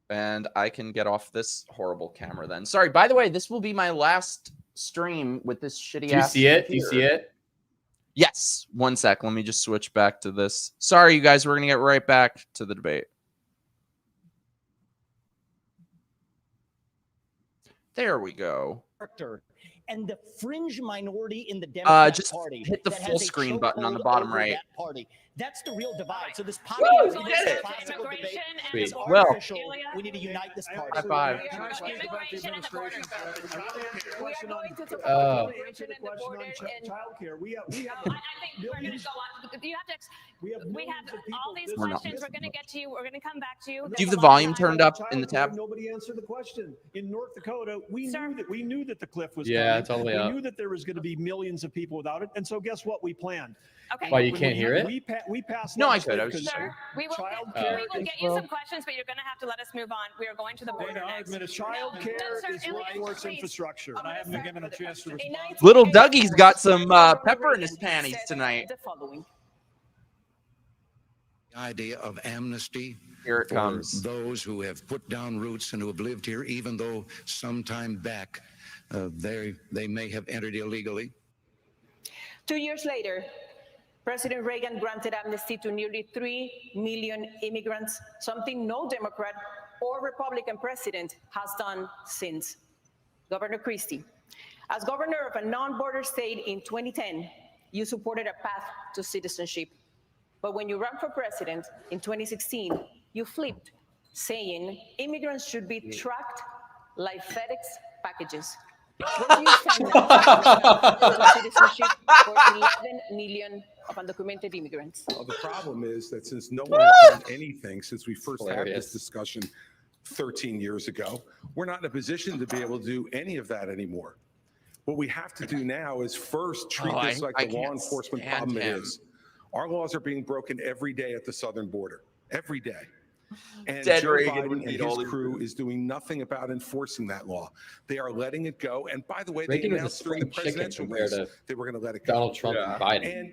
and I can get off this horrible camera then. Sorry. By the way, this will be my last stream with this shitty. Do you see it? Do you see it? Yes. 1 sec. Let me just switch back to this. Sorry, you guys. We're gonna get right back to the debate. There we go. And the fringe minority in the Democrat Just Party hit the that full has a screen button on the chokehold bottom over right. that party. That's the real divide. So this Woo, populism, you this did it. classical debate, Sweet. is Will. artificial. We need to unite this party. High five. Can I speak about the administration? I want to answer the question on childcare. We have millions. We have all these We're not questions. We're going to get to you. We're going to come back to you. Do you have the volume turned up in the tab? Nobody answered the question. In North Dakota, we knew that the cliff was Yeah, coming. it's all the way we up. knew that there was going to be millions of people without it, and so guess what? We planned. Okay. Why, you can't hear it? We passed. No, I could. I was legislation. just- Sir, we will get you some questions, but you're going to have to let us move on. We are going to the border next. Child care is workforce infrastructure. And I haven't been given a chance to respond. Little Dougie's got some pepper in his panties tonight. The following. The idea of amnesty Here it for comes. those who have put down roots and who have lived here, even though sometime back they may have entered illegally. 2 years later, President Reagan granted amnesty to nearly 3 million immigrants, something no Democrat or Republican president has done since. Governor Christie, as governor of a non-border state in 2010, you supported a path to citizenship. But when you ran for president in 2016, you flipped, saying immigrants should be tracked like FedEx packages. Where do you stand now on citizenship for 11 million of undocumented immigrants? Well, the problem is that since no one has done anything since we first had this discussion 13 years ago, we're not in a position to be able to do any of that anymore. What we have to do now is first treat this like the law enforcement problem it is. Our laws are being broken every day at the southern border, every day. And Joe Biden and his crew is doing nothing about enforcing that law. They are letting it go. And by the way, they announced during the presidential race they were going to let it go. Donald Trump and Biden. And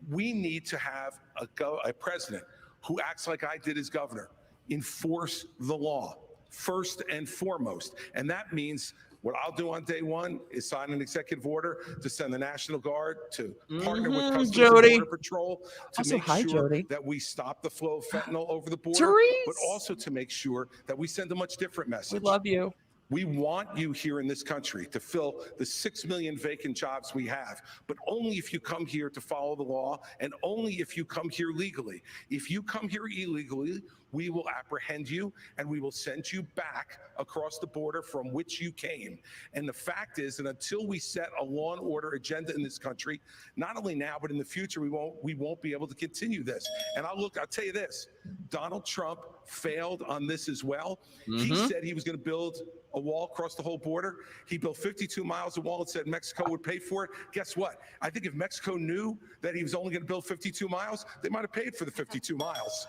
we need to have a president who acts like I did as governor, enforce the law first and foremost. And that means what I'll do on day one is sign an executive order to send the National Guard to partner with Customs and Border Patrol to make sure that we stop the flow of fentanyl over the border, but also to make sure that we send a much different message. We love you. We want you here in this country to fill the 6 million vacant jobs we have, but only if you come here to follow the law and only if you come here legally. If you come here illegally, we will apprehend you and we will send you back across the border from which you came. And the fact is that until we set a law and order agenda in this country, not only now, but in the future, we won't be able to continue this. And I'll tell you this, Donald Trump failed on this as well. He said he was going to build a wall across the whole border. He built 52 miles of wall and said Mexico would pay for it. Guess what? I think if Mexico knew that he was only going to build 52 miles, they might have paid for the 52 miles.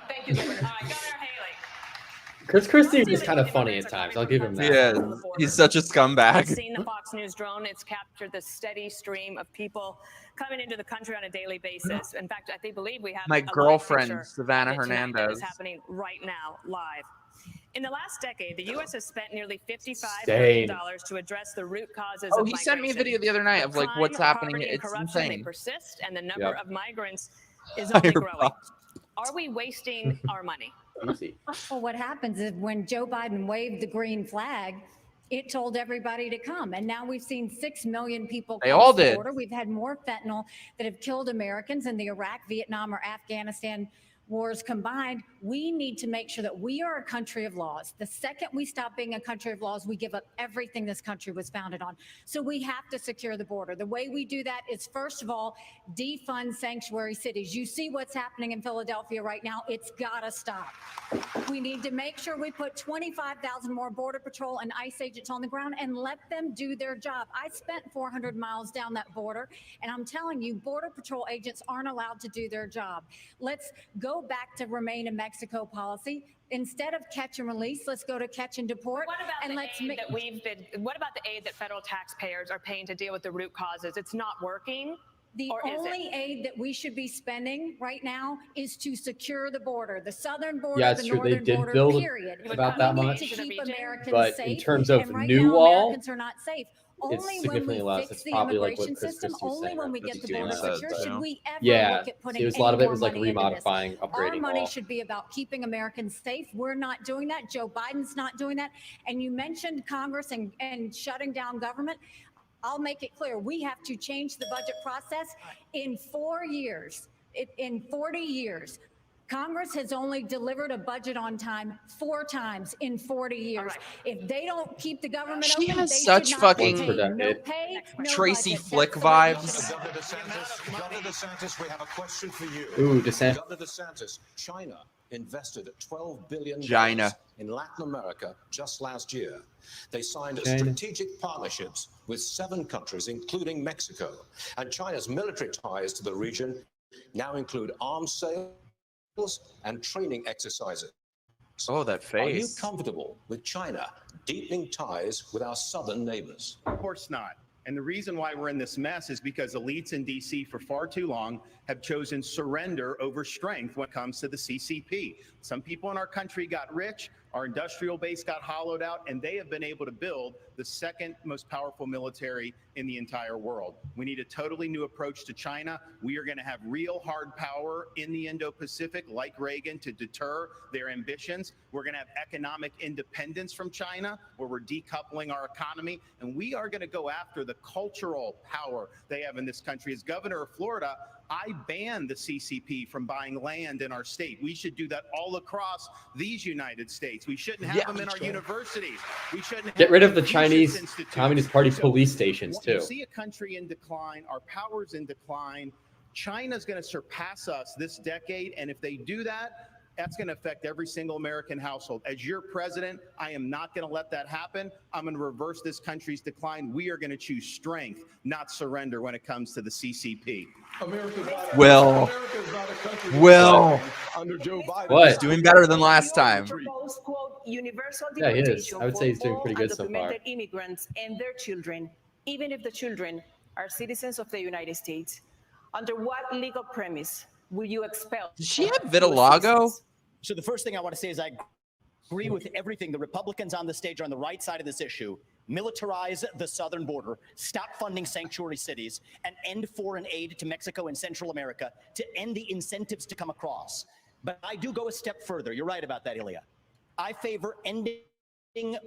Thank you, Governor. Governor Haley. Chris Christie is kind of funny at times. I'll give him that. Yeah, he's such a scumbag. We've seen the Fox News drone. It's captured the steady stream of people coming into the country on a daily basis. In fact, I believe we have My a live girlfriend, picture Savannah of it tonight that Hernandez. is happening right now, live. In the last decade, the U.S. has spent nearly $55 Insane. billion to address the root causes Oh, of he sent me a migration. video the other night of like Crime, what's happening. poverty, and It's corruption, they insane. persist, and the number of migrants is Fire only growing. pop. Are we wasting our money? Easy. Well, what happens is when Joe Biden waved the green flag, it told everybody to come. And now we've seen 6 million people They cross all the did. border. We've had more fentanyl that have killed Americans in the Iraq, Vietnam, or Afghanistan wars combined. We need to make sure that we are a country of laws. The second we stop being a country of laws, we give up everything this country was founded on. So we have to secure the border. The way we do that is, first of all, defund sanctuary cities. You see what's happening in Philadelphia right now. It's got to stop. We need to make sure we put 25,000 more Border Patrol and ICE agents on the ground and let them do their job. I spent 400 miles down that border, and I'm telling you, Border Patrol agents aren't allowed to do their job. Let's go back to remain in Mexico policy. Instead of catch and release, let's go to catch and deport. What about and the let's aid make that what about the aid that federal taxpayers are paying to deal with the root causes? It's not working. The only aid that we should be spending right now is to secure the border, the southern border, Yeah, it's the true. They northern did border, build period. about that We need much. to keep Americans But safe. in terms of and right new now, wall, Americans are not safe. it's Only when significantly we less. fix It's the probably like immigration what Chris system, Christie was only saying, when right? we get the That's border what he secure, said, should so. we ever Yeah, look at putting it was a lot of any it was more like money into this. remodifying, Our upgrading money wall. should be about keeping Americans safe. We're not doing that. Joe Biden's not doing that. And you mentioned Congress and shutting down government. I'll make it clear. We have to change the budget process in 4 years. In 40 years. Congress has only delivered a budget on time 4 times in 40 years. If they don't keep the government She open, has they such should not fucking be paid. No pay, no Tracy budget. Flick That's the way we vibes. should Governor DeSantis, we have a question for you. Ooh, DeSantis. Governor DeSantis, China invested $12 billion China. in Latin America just last year. They signed China. strategic partnerships with 7 countries, including Mexico. And China's military ties to the region now include arms sales and training exercises. Oh, that Are you face. comfortable with China deepening ties with our southern neighbors? Of course not. And the reason why we're in this mess is because elites in DC for far too long have chosen surrender over strength when it comes to the CCP. Some people in our country got rich, our industrial base got hollowed out, and they have been able to build the second most powerful military in the entire world. We need a totally new approach to China. We are going to have real hard power in the Indo-Pacific, like Reagan, to deter their ambitions. We're going to have economic independence from China, where we're decoupling our economy, and we are going to go after the cultural power they have in this country. As governor of Florida, I banned the CCP from buying land in our state. We should do that all across these United States. We shouldn't have them in our universities. We shouldn't Get have rid of the research Chinese institutes. Communist Party So police stations when you too. see a country in decline, our power's in decline. China's going to surpass us this decade, and if they do that, that's going to affect every single American household. As your president, I am not going to let that happen. I'm going to reverse this country's decline. We are going to choose strength, not surrender when it comes to the CCP. Will. Under Joe Biden. What? He's doing better than last time. Proposed, quote, universal Yeah, he is. deportation I would say he's for doing all pretty good so far. undocumented immigrants and their children, even if the children are citizens of the United States. Under what legal premise will you expel? Does she have vitiligo? So the first thing I want to say is I agree with everything. The Republicans on the stage are on the right side of this issue. Militarize the southern border, stop funding sanctuary cities, and end foreign aid to Mexico and Central America to end the incentives to come across. But I do go a step further. You're right about that, Ilya. I favor ending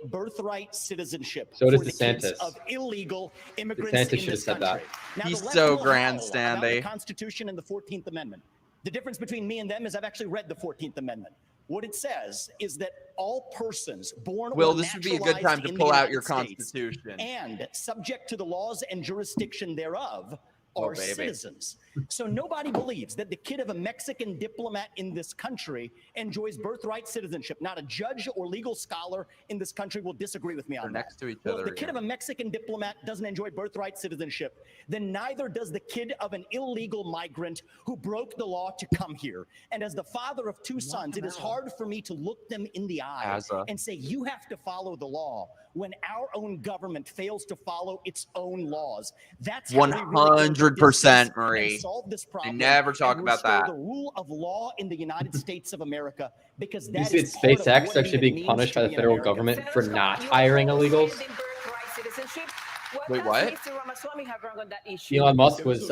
birthright citizenship So does for the kids DeSantis. of illegal immigrants DeSantis in should have this said country. that. Now, He's the left so will howl about grandstandy. the Constitution and the 14th Amendment. The difference between me and them is I've actually read the 14th Amendment. What it says is that all persons born Will, or this would be a good time naturalized to in pull the out your United States Constitution. and subject to the laws and jurisdiction thereof are citizens. So nobody believes that the kid of a Mexican diplomat in this country enjoys birthright citizenship. Not a judge or legal scholar in this country will disagree with me on that. Next to each Well, other if the kid of a Mexican diplomat doesn't enjoy birthright citizenship, then neither does the kid of an illegal migrant who broke the law to come here. And as the father of two sons, it is hard for me to look them in the eye and say, you have to follow the law when our own government fails to follow its own laws. That's how we really 100%, Marie. solve this problem. I never talk and about restore that. the rule of law in the United States of America, because You that see is part of SpaceX what actually it being means punished to by the be an federal American. government for not hiring illegals. Wait, what? Mr. Ramaswamy have wrong on that issue? Elon Musk was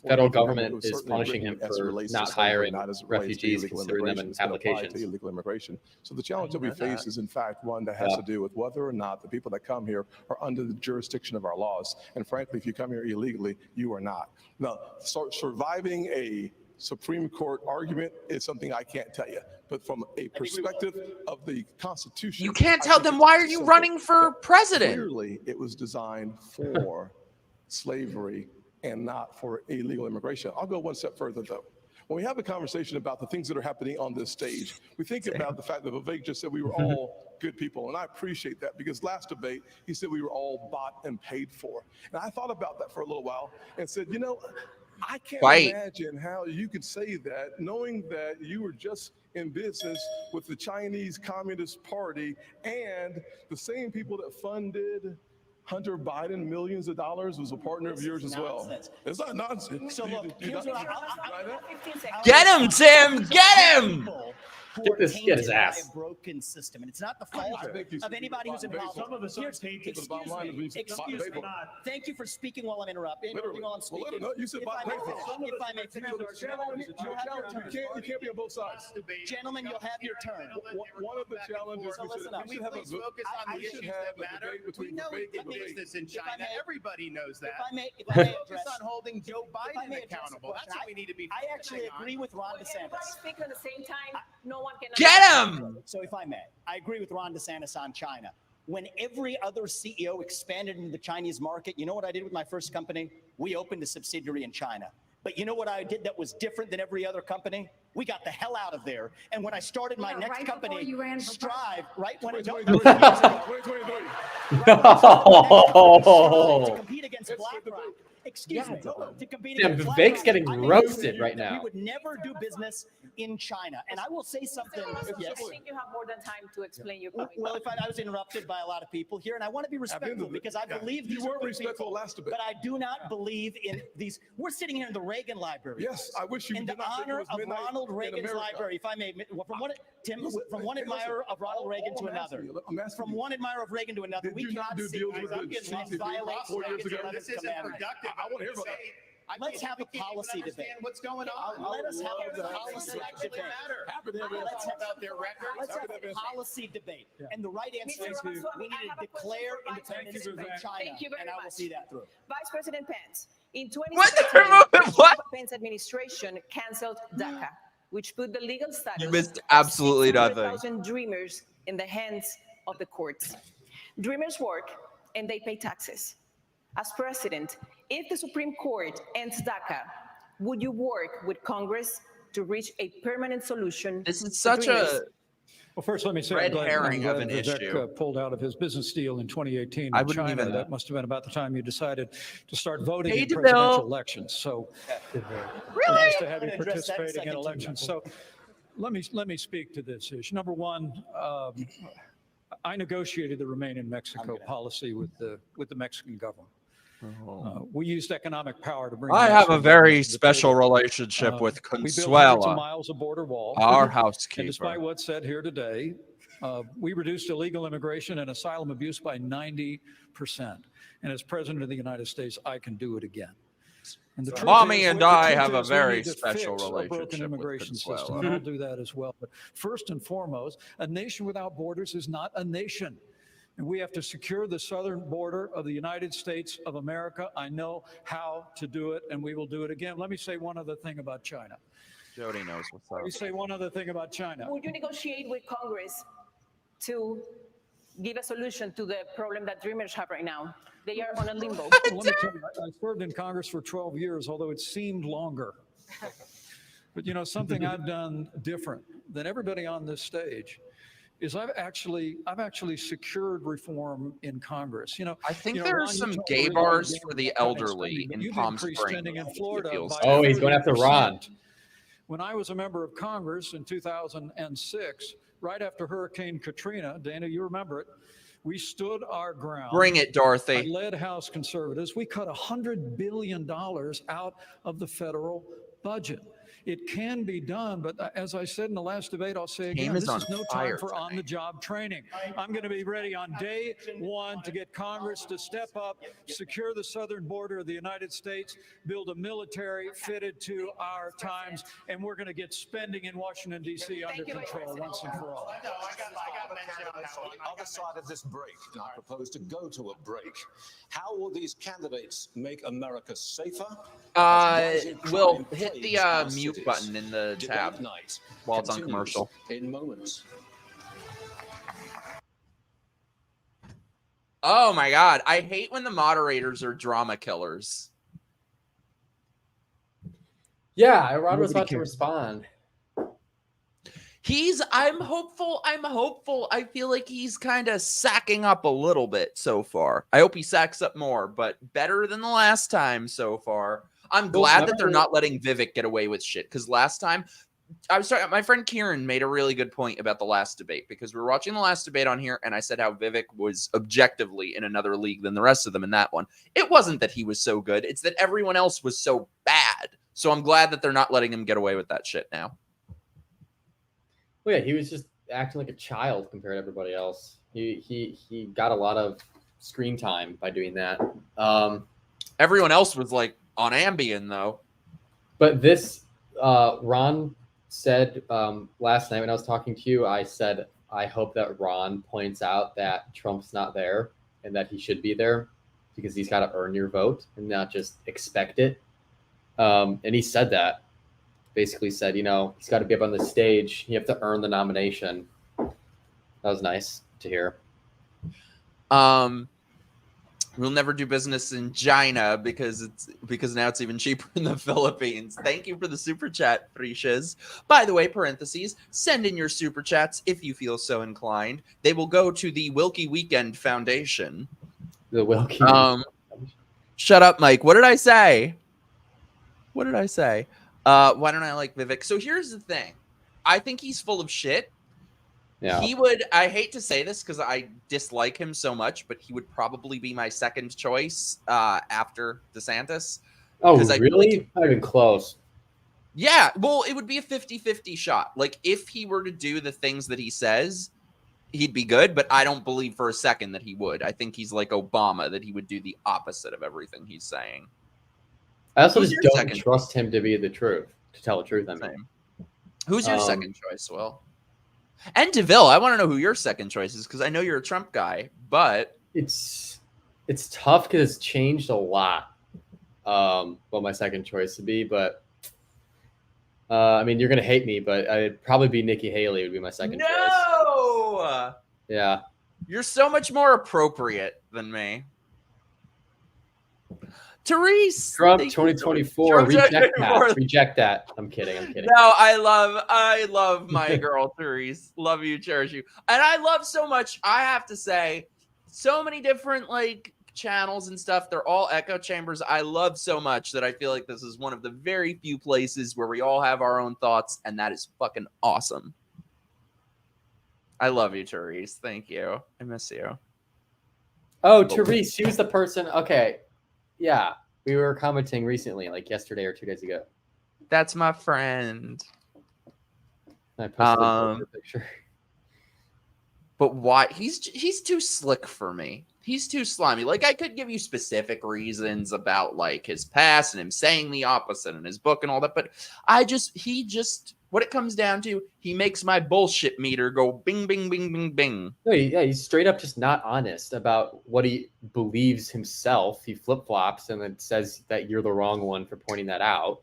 federal government is punishing him for not hiring refugees, considering them in applications. Illegal immigration. So the challenge that we face is in fact one that has to do with whether or not the people that come here are under the jurisdiction of our laws. And frankly, if you come here illegally, you are not. Now, surviving a Supreme Court argument is something I can't tell you. But from a perspective of the Constitution, you can't tell them, why are you running for president? Clearly, it was designed for slavery and not for illegal immigration. I'll go one step further, though. When we have a conversation about the things that are happening on this stage, we think about the fact that Vivek just said we were all good people. And I appreciate that, because last debate, he said we were all bought and paid for. And I thought about that for a little while and said, you know, I can't imagine how you could say that knowing that you were just in business with the Chinese Communist Party and the same people that funded Hunter Biden millions of dollars was a partner of yours as well. It's not nonsense. So look, here's what Get him, Tim! Get him! Get his ass. A broken system, and it's not the fault of anybody who's involved. Some of us are tainted. Excuse me. Thank you for speaking while I'm interrupting. While I'm speaking. You said if I may, you can't be on both sides. Gentlemen, you'll have your turn. One of the challenges we please focus on the issues that matter. We know we did business in China. Everybody knows that. If I may focus on holding Joe Biden accountable. That's what we need to be. I actually agree with Ron DeSantis. Everybody speak at the same time. No one can. Get him! So if I may, I agree with Ron DeSantis on China. When every other CEO expanded into the Chinese market, you know what I did with my first company? We opened a subsidiary in China. But you know what I did that was different than every other company? We got the hell out of there. And when I started my next company, Strive, right when it took 3 years ago, to compete against BlackRock. Excuse me. To compete against BlackRock. Vivek's getting roasted right now. We would never do business in China. And I will say something. Yes. I think you have more than time to explain your point. Well, if I was interrupted by a lot of people here, and I want to be respectful because I believe you weren't respectful last debate. But I do not believe in these. We're sitting here in the Reagan Library. Yes, I wish you in the honor of Ronald Reagan's library. If I may, from one admirer of Ronald Reagan to another. From one admirer of Reagan to another, we cannot do deals with the violate 4 years ago. This isn't productive. I want to hear about that. Let's have a policy debate. What's going on? Let us have a policy debate. Let's talk about their records. Let's have a policy debate. And the right answer is we need to declare independence from China. And I will see that through. Vice President Pence, in 2016, the Pence administration canceled DACA, which put the legal status You missed absolutely nothing. 600,000 dreamers in the hands of the courts. Dreamers work and they pay taxes. As president, if the Supreme Court ends DACA, would you work with Congress to reach a permanent solution? This is such a Well, first, let me say, red I'm glad herring of an Vivek, issue. Pulled out of his business deal in 2018 I in wouldn't China. even- That must have been about the time you decided to start voting Hey, in DeMille. presidential elections. So Really? nice to have you I'm gonna address that participating in second too. elections. So let me speak to this issue. Number one, I negotiated the Remain in Mexico policy with the Mexican government. We used economic power to bring. I the have a Mexican very government to the special table. relationship with We built hundreds of Consuela, miles of border wall. our And housekeeper. despite what's said here today, we reduced illegal immigration and asylum abuse by 90%. And as president of the United States, I can do it again. And the truth Mommy is, and the I truth have a is we very need to special fix a broken relationship with immigration system, Consuela. and I'll do that as well. But first and foremost, a nation without borders is not a nation. And we have to secure the southern border of the United States of America. I know how to do it, and we will do it again. Let me say one other thing about China. Jody knows what's Let me up. say one other thing about China. Would you negotiate with Congress to give a solution to the problem that dreamers have right now. They are on a limbo. Well, let me tell you, I served in Congress for 12 years, although it seemed longer. But you know, something I've done different than everybody on this stage is I've actually secured reform in Congress. You know, I think you there are Ron, you some told gay Marie bars you're for doing the that kind of elderly spending, but in you've Palm increased Springs. spending in it Florida feels by like. Oh, he's going after 30%. Ron. When I was a member of Congress in 2006, right after Hurricane Katrina, Dana, you remember it, we stood our ground. Bring it, Dorothy. I led House conservatives. We cut $100 billion out of the federal budget. It can be done, but as I said in the last debate, I'll say again, this is no time for on-the-job training. I'm going to be ready on day one to get Congress to step up, secure the southern border of the United States, build a military fitted to our times, and we're going to get spending in Washington, D.C. under control once and for all. On the other side of this break, and I propose to go to a break. How will these candidates make America safer? Will hit the mute button in the tab while it's on commercial. In moments. Oh my God. I hate when the moderators are drama killers. Yeah, Rod was about to respond. I'm hopeful. I feel like he's kind of sacking up a little bit so far. I hope he sacks up more, but better than the last time so far. I'm glad that they're not letting Vivek get away with shit, because last time, my friend Kieran made a really good point about the last debate, because we were watching the last debate on here, and I said how Vivek was objectively in another league than the rest of them in that one. It wasn't that he was so good. It's that everyone else was so bad. So I'm glad that they're not letting him get away with that shit now. Well, yeah, he was just acting like a child compared to everybody else. He got a lot of screen time by doing that. Everyone else was like on Ambien though. But this, Ron said last night when I was talking to you, I said, I hope that Ron points out that Trump's not there and that he should be there because he's got to earn your vote and not just expect it. And he said that. Basically said, you know, he's got to be up on the stage. You have to earn the nomination. That was nice to hear. We'll never do business in China because now it's even cheaper in the Philippines. Thank you for the super chat, Prishes. By the way, parentheses, send in your super chats if you feel so inclined. They will go to the Wilkie Weekend Foundation. The Wilkie. Shut up, Mike. What did I say? Why don't I like Vivek? So here's the thing. I think he's full of shit. Yeah. I hate to say this because I dislike him so much, but he would probably be my second choice after DeSantis. Oh, really? Not even close. Yeah. Well, it would be a 50-50 shot. Like, if he were to do the things that he says, he'd be good, but I don't believe for a second that he would. I think he's like Obama, that he would do the opposite of everything he's saying. I also just don't trust him to be the truth, to tell the truth. I mean, who's your second choice, Will? And DeVille, I want to know who your second choice is because I know you're a Trump guy, but it's tough because it's changed a lot. What my second choice would be, but I mean, you're gonna hate me, but I'd probably be Nikki Haley would be my second choice. No, yeah, you're so much more appropriate than me. Therese, Trump 2024. Reject that. I'm kidding. No, I love my girl Therese. Love you, cherish you, and I love so much. I have to say, so many different like channels and stuff. They're all echo chambers. I love so much that I feel like this is one of the very few places where we all have our own thoughts, and that is fucking awesome. I love you, Therese. Thank you. I miss you. Oh, Therese, she was the person. Okay. Yeah, we were commenting recently, like yesterday or 2 days ago. That's my friend. I posted a picture. But why? He's too slick for me. He's too slimy. Like, I could give you specific reasons about like his past and him saying the opposite in his book and all that, but he just what it comes down to, he makes my bullshit meter go bing, bing, bing, bing, bing. No, he's straight up just not honest about what he believes himself. He flip-flops and then says that you're the wrong one for pointing that out.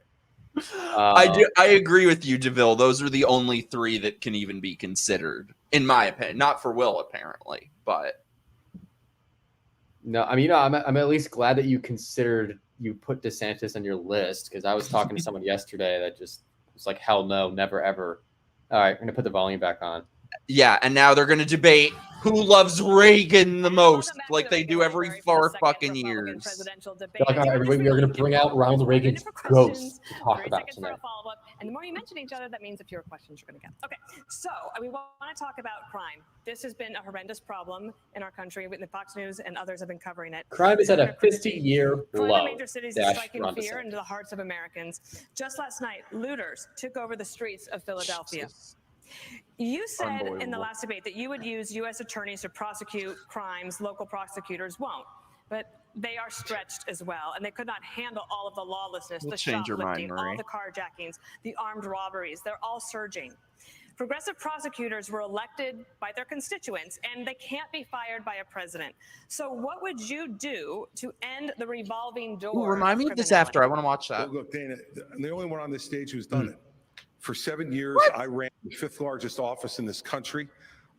I agree with you, DeVille. Those are the only 3 that can even be considered, in my opinion. Not for Will, apparently, but no, I mean, I'm at least glad that you put DeSantis on your list, because I was talking to someone yesterday that just was like, hell no, never ever. All right, I'm gonna put the volume back on. Yeah, and now they're gonna debate who loves Reagan the most, like they do every 4 fucking years. Like, all right, everybody, we are going to bring out Ronald Reagan's ghost to talk about tonight. And the more you mention each other, that means the fewer questions you're going to get. Okay, so we want to talk about crime. This has been a horrendous problem in our country. The Fox News and others have been covering it. Crime is at a 50-year low. Crime in major cities is striking fear into the hearts of Americans. Just last night, looters took over the streets of Philadelphia. You said in the last debate that you would use U.S. attorneys to prosecute crimes local prosecutors won't, but they are stretched as well, and they could not handle all of the lawlessness, the shoplifting, all the carjackings, the armed robberies. They're all surging. Progressive prosecutors were elected by their constituents, and they can't be fired by a president. So what would you do to end the revolving door? Ooh, remind me of this after. I want to watch that. Look, Dana, I'm the only one on this stage who's done it. For 7 years, I ran the 5th largest office in this country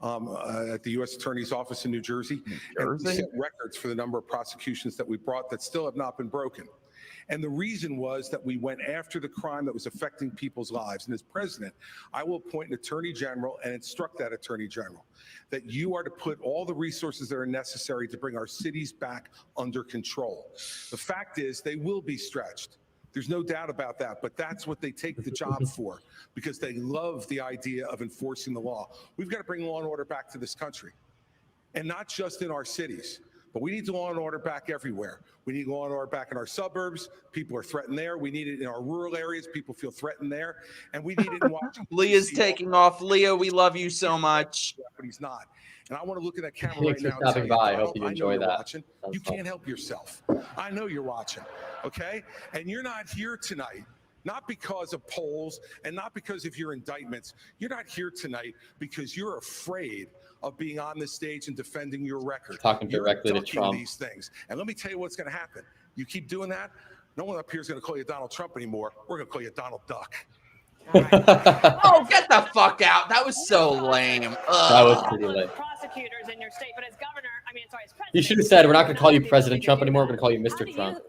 at the U.S. Attorney's Office in New Jersey. And we set records for the number of prosecutions that we brought that still have not been broken. And the reason was that we went after the crime that was affecting people's lives. And as president, I will appoint an attorney general and instruct that attorney general that you are to put all the resources that are necessary to bring our cities back under control. The fact is, they will be stretched. There's no doubt about that, but that's what they take the job for, because they love the idea of enforcing the law. We've got to bring law and order back to this country, and not just in our cities, but we need law and order back everywhere. We need law and order back in our suburbs. People are threatened there. We need it in our rural areas. People feel threatened there, and we need it in Washington. Leah's taking off. Leah, we love you so much. But he's not. And I want to look at that camera right now. Stopping by. I hope you enjoy that. Watching. You can't help yourself. I know you're watching, okay? And you're not here tonight, not because of polls and not because of your indictments. You're not here tonight because you're afraid of being on the stage and defending your record. Talking directly to Trump. These things. And let me tell you what's going to happen. You keep doing that, no one up here is going to call you Donald Trump anymore. We're going to call you Donald Duck. Oh, get the fuck out. That was so lame. That was pretty lame. Prosecutors in your state, but as governor, as president. You should have said, we're not going to call you President Trump anymore. We're going to call you Mr. Trump.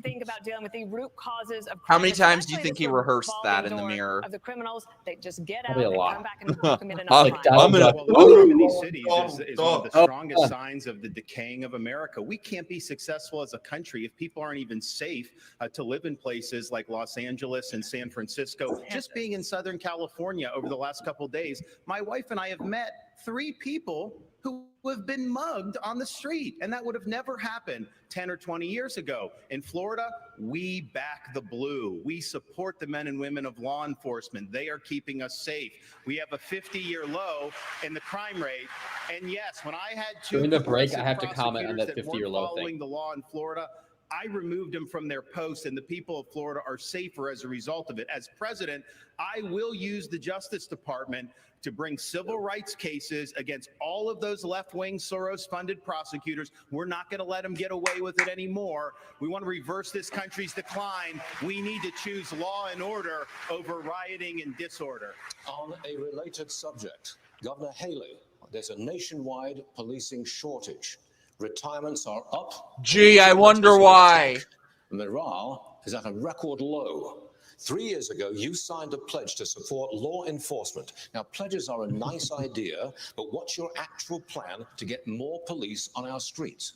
Think about dealing with the root causes of crime. How many times do you think he rehearsed that in the mirror? Of the criminals, they just get out Probably a and lot. come back and commit another crime. The crime in these cities is one of the strongest signs of the decaying of America. We can't be successful as a country if people aren't even safe to live in places like Los Angeles and San Francisco. Just being in Southern California over the last couple of days, my wife and I have met 3 people who have been mugged on the street, and that would have never happened 10 or 20 years ago. In Florida, we back the blue. We support the men and women of law enforcement. They are keeping us safe. We have a 50-year low in the crime rate. And yes, when I had 2 during the break, I have to comment on that 50-year low following thing. the law in Florida, I removed them from their posts, and the people of Florida are safer as a result of it. As president, I will use the Justice Department to bring civil rights cases against all of those left-wing Soros-funded prosecutors. We're not going to let them get away with it anymore. We want to reverse this country's decline. We need to choose law and order over rioting and disorder. On a related subject, Governor Haley, there's a nationwide policing shortage. Retirements are up. Gee, I wonder why. Morale is at a record low. 3 years ago, you signed a pledge to support law enforcement. Now, pledges are a nice idea, but what's your actual plan to get more police on our streets?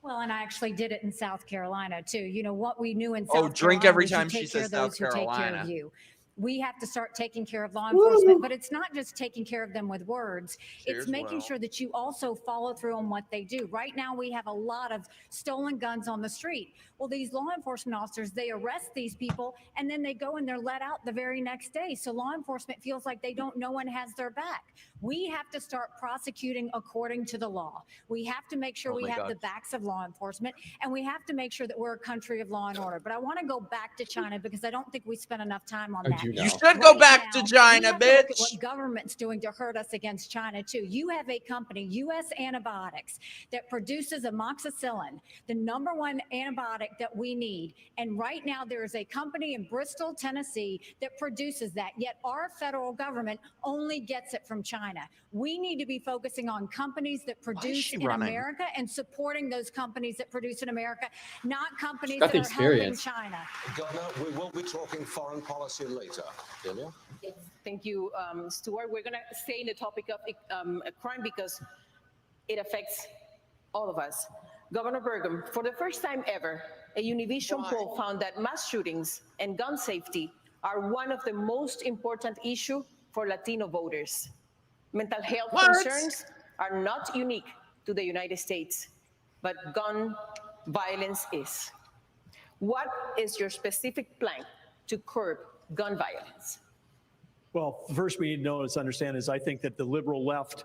Well, and I actually did it in South Carolina, too. You know, what we knew in South Carolina. Oh, drink every was you time take she care says of those South who take care Carolina. of you. We have to start taking care of law enforcement, but it's not just taking care of them with words. It's making sure that you also follow through on what they do. Right now, we have a lot of stolen guns on the street. Well, these law enforcement officers, they arrest these people, and then they go and they're let out the very next day. So law enforcement feels like no one has their back. We have to start prosecuting according to the law. We have to make sure we have the backs of law enforcement, and we have to make sure that we're a country of law and order. But I want to go back to China because I don't think we spent enough time on that. did you know? You should go back to China, we have to look at bitch. what government's doing to hurt us against China too. You have a company, U.S. Antibiotics, that produces amoxicillin, the #1 antibiotic that we need. And right now there is a company in Bristol, Tennessee that produces that. Yet our federal government only gets it from China. We need to be focusing on companies that produce in America and supporting those companies that produce in America, not companies that are helping China. Governor, we will be talking foreign policy later. Delia? Yes, thank you, Stuart. We're going to stay in the topic of crime because it affects all of us. Governor Burgum, for the first time ever, a Univision poll found that mass shootings and gun safety are one of the most important issues for Latino voters. Mental health concerns are not unique to the United States, but gun violence is. What is your specific plan to curb gun violence? Well, first we need to know is understand is I think that the liberal left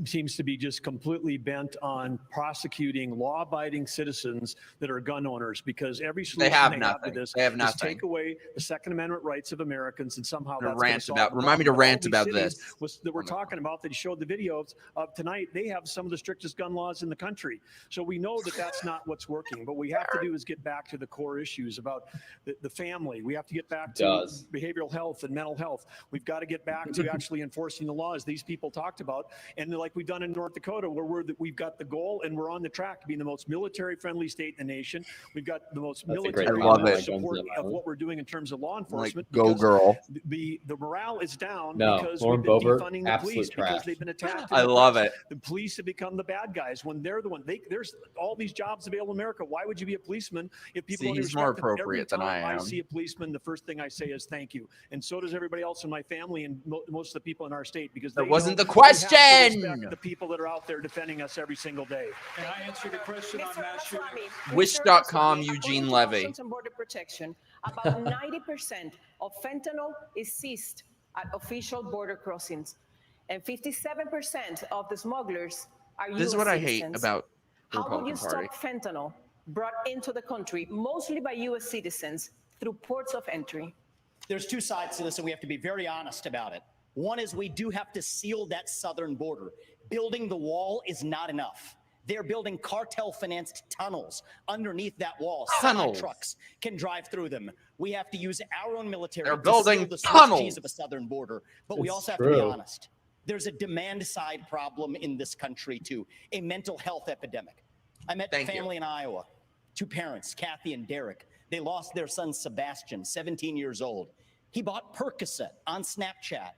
seems to be just completely bent on prosecuting law-abiding citizens that are gun owners because every solution they have to this is take away the Second Amendment rights of Americans and somehow that's remind me to rant about this. That we're talking about that he showed the videos of tonight. They have some of the strictest gun laws in the country. So we know that that's not what's working. But what we have to do is get back to the core issues about the family. We have to get back to behavioral health and mental health. We've got to get back to actually enforcing the laws these people talked about. And like we've done in North Dakota, where we've got the goal and we're on the track to being the most military-friendly state in the nation. We've got the most military support of what we're doing in terms of law enforcement. Like, go girl. The morale is down because Lauren we've been Boebert, defunding the police because they've been attacked. I love it. The police have become the bad guys when they're the one. There's all these jobs available in America. Why would you be a policeman if people don't he's more respect them? appropriate than I am. I see a policeman, the first thing I say is thank you. And so does everybody else in my family and most of the people in our state because that wasn't the question. The people that are out there defending us every single day. Can I answer the question on mass shooting? Wish.com, Eugene Levy. Customs and Border Protection, about 90% of fentanyl is seized at official border crossings, and 57% of the smugglers are U.S. This is what citizens. I hate about the How would you Republican Party. stop fentanyl brought into the country, mostly by U.S. citizens, through ports of entry? There's two sides to this, and we have to be very honest about it. One is we do have to seal that southern border. Building the wall is not enough. They're building cartel-financed tunnels underneath that wall. Semi-trucks can drive through them. We have to use our own military to seal the tunnels of a southern border. But we also have to be honest. There's a demand-side problem in this country, too, a mental health epidemic. I met a family in Iowa, two parents, Kathy and Derek. They lost their son, Sebastian, 17 years old. He bought Percocet on Snapchat,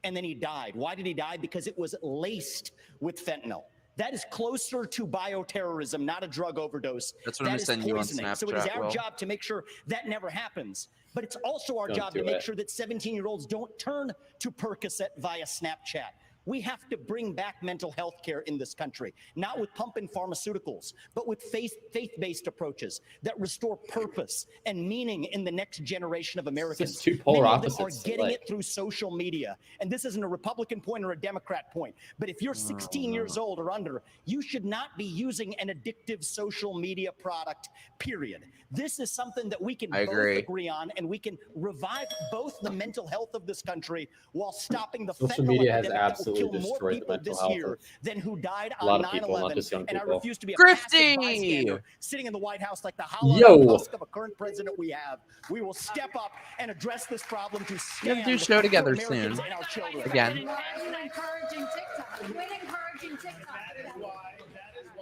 and then he died. Why did he die? Because it was laced with fentanyl. That is closer to bioterrorism, not a drug overdose. That's what I'm sending you on Snapchat. So it is our job to make sure that never happens. But it's also our job to make sure that 17-year-olds don't turn to Percocet via Snapchat. We have to bring back mental health care in this country, not with pumping pharmaceuticals, but with faith-based approaches that restore purpose and meaning in the next generation of Americans. It's two polar Many of them opposites. are getting it through social media. And this isn't a Republican point or a Democrat point, but if you're 16 years old or under, you should not be using an addictive social media product, period. This is something that we can both agree on, and we can revive both the mental health of this country while stopping the social media has absolutely destroyed the mental health of than who died a lot on of people, not just young 9/11, and I people. refuse to be a passive bystander sitting in the White House like the hollow husk of a current president we have. We will step up and address this problem to stand We have to do a show together for soon. Americans and our children. Again. Quit encouraging TikTok. Quit encouraging TikTok.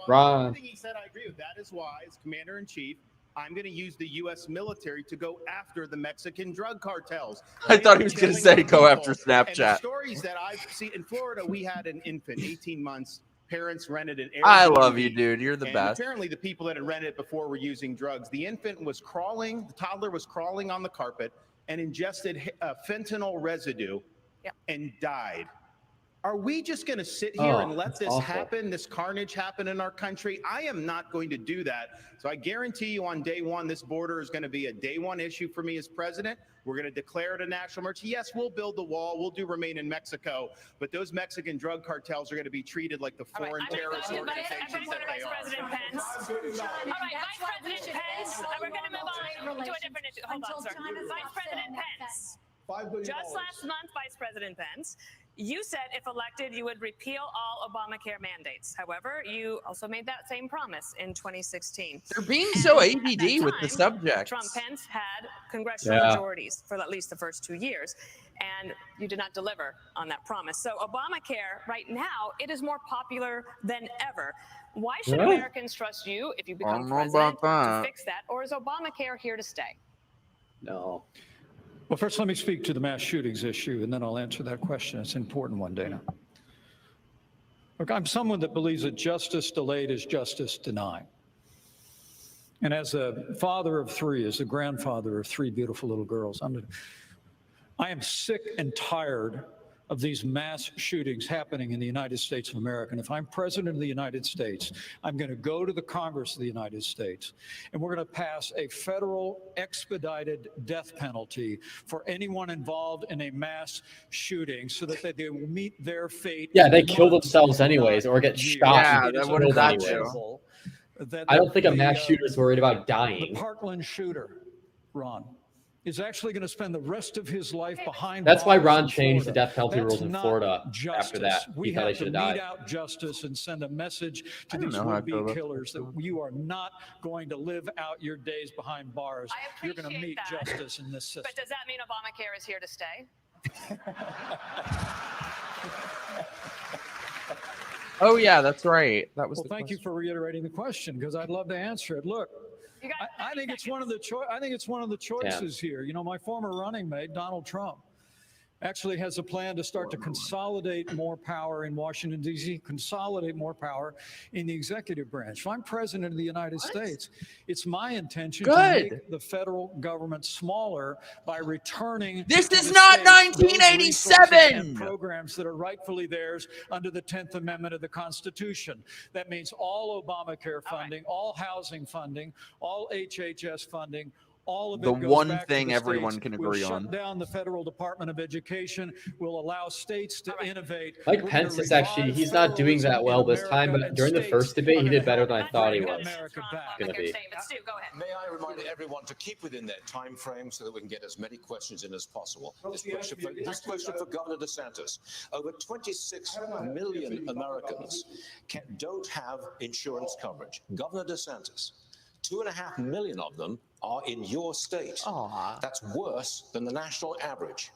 Ron. Everything he said, I agree with. That is why, as Commander-in-Chief, I'm going to use the U.S. military to go after the Mexican drug cartels. I thought he was going to say go after And the Snapchat. stories that I've seen in Florida, we had an infant, 18 months. Parents rented an Airbnb. I love you, dude. You're the And best. apparently, the people that had rented it before were using drugs. The infant was crawling, the toddler was crawling on the carpet and ingested fentanyl residue and died. Are we just going to sit here and let this happen, this carnage happen in our country? I am not going to do that. So I guarantee you on day one, this border is going to be a day one issue for me as president. We're going to declare it a national emergency. Yes, we'll build the wall. We'll do remain in Mexico. But those Mexican drug cartels are going to be treated like the foreign terrorist organizations that they are. President Pence. All right, Vice President Pence. We're going to move on to a different issue. Hold on, sir. Vice President Pence. $5 billion. Just last month, Vice President Pence, you said if elected, you would repeal all Obamacare mandates. However, you also made that same promise in 2016. They're being so ADD with the subject. Trump-Pence had congressional majorities for at least the first 2 years, and you did not deliver on that promise. So Obamacare, right now, it is more popular than ever. Why should Americans trust you if you become president to fix that, or is Obamacare here to stay? No. Well, first, let me speak to the mass shootings issue, and then I'll answer that question. It's an important one, Dana. Look, I'm someone that believes that justice delayed is justice denied. And as a father of three, as a grandfather of three beautiful little girls, I am sick and tired of these mass shootings happening in the United States of America. And if I'm president of the United States, I'm going to go to the Congress of the United States, and we're going to pass a federal expedited death penalty for anyone involved in a mass shooting so that they will meet their fate. Yeah, they kill themselves anyways or get shot. Yeah, what does that do? I don't think a mass shooter is worried about dying. The Parkland shooter, Ron, is actually going to spend the rest of his life behind. That's why Ron changed the death penalty rules in Florida after that. We have to mete out justice and send a message to these would-be killers that you are not going to live out your days behind bars. You're going to meet justice in this system. But does that mean Obamacare is here to stay? Oh yeah, that's right. That was. Well, thank you for reiterating the question because I'd love to answer it. Look, I think it's one of the choices here. You know, my former running mate, Donald Trump, actually has a plan to start to consolidate more power in Washington, D.C., consolidate more power in the executive branch. If I'm president of the United States, it's my intention to make the federal government smaller by returning. This is not 1987. Programs that are rightfully theirs under the 10th Amendment of the Constitution. That means all Obamacare funding, all housing funding, all HHS funding, all of it the one thing everyone can agree on. Shut down the federal Department of Education. Will allow states to innovate. Mike Pence is actually, he's not doing that well this time, but during the first debate, he did better than I thought he was going to be. May I remind everyone to keep within their time frame so that we can get as many questions in as possible. This question for Governor DeSantis. Over 26 million Americans don't have insurance coverage. Governor DeSantis, 2.5 million of them are in your state. That's worse than the national average.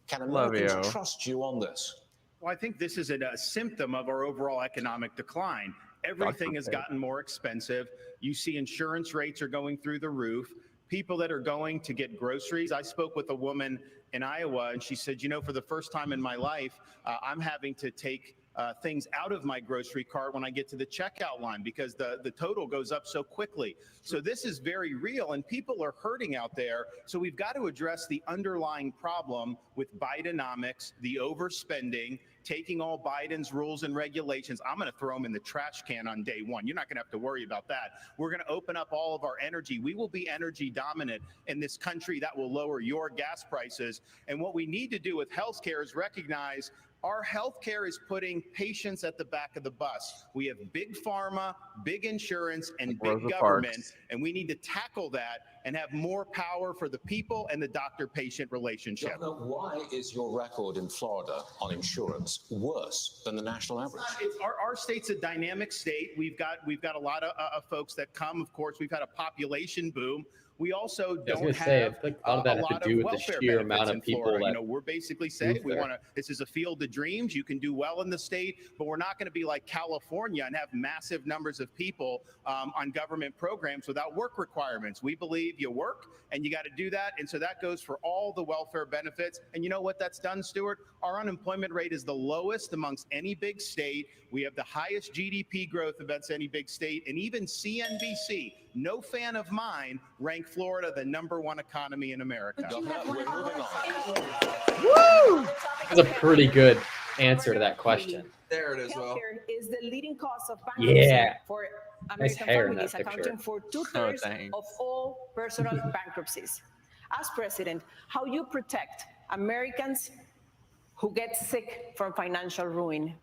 Can Americans trust you on this? Well, I think this is a symptom of our overall economic decline. Everything has gotten more expensive. You see insurance rates are going through the roof. People that are going to get groceries. I spoke with a woman in Iowa, and she said, you know, for the first time in my life, I'm having to take things out of my grocery cart when I get to the checkout line because the total goes up so quickly. So this is very real, and people are hurting out there. So we've got to address the underlying problem with Bidenomics, the overspending, taking all Biden's rules and regulations. I'm going to throw them in the trash can on day one. You're not going to have to worry about that. We're going to open up all of our energy. We will be energy dominant in this country. That will lower your gas prices. And what we need to do with healthcare is recognize our healthcare is putting patients at the back of the bus. We have big pharma, big insurance, and big government, and we need to tackle that and have more power for the people and the doctor-patient relationship. Governor, why is your record in Florida on insurance worse than the national average? Our state's a dynamic state. We've got a lot of folks that come. Of course, we've had a population boom. We also don't have a lot of to do with the sheer amount of people that, you know, we're basically saying we want to. This is a field of dreams. You can do well in the state, but we're not going to be like California and have massive numbers of people on government programs without work requirements. We believe you work and you got to do that, and so that goes for all the welfare benefits. And you know what that's done, Stuart? Our unemployment rate is the lowest amongst any big state. We have the highest GDP growth amongst any big state, and even CNBC, no fan of mine, ranked Florida the #1 economy in America. Woo! That's a pretty good answer to that question. There it is. Healthcare is the leading cause of bankruptcy for Nice American hair in families, that picture. accounting for 2/3 of all personal bankruptcies. As president, how you protect Americans who get sick from financial ruin?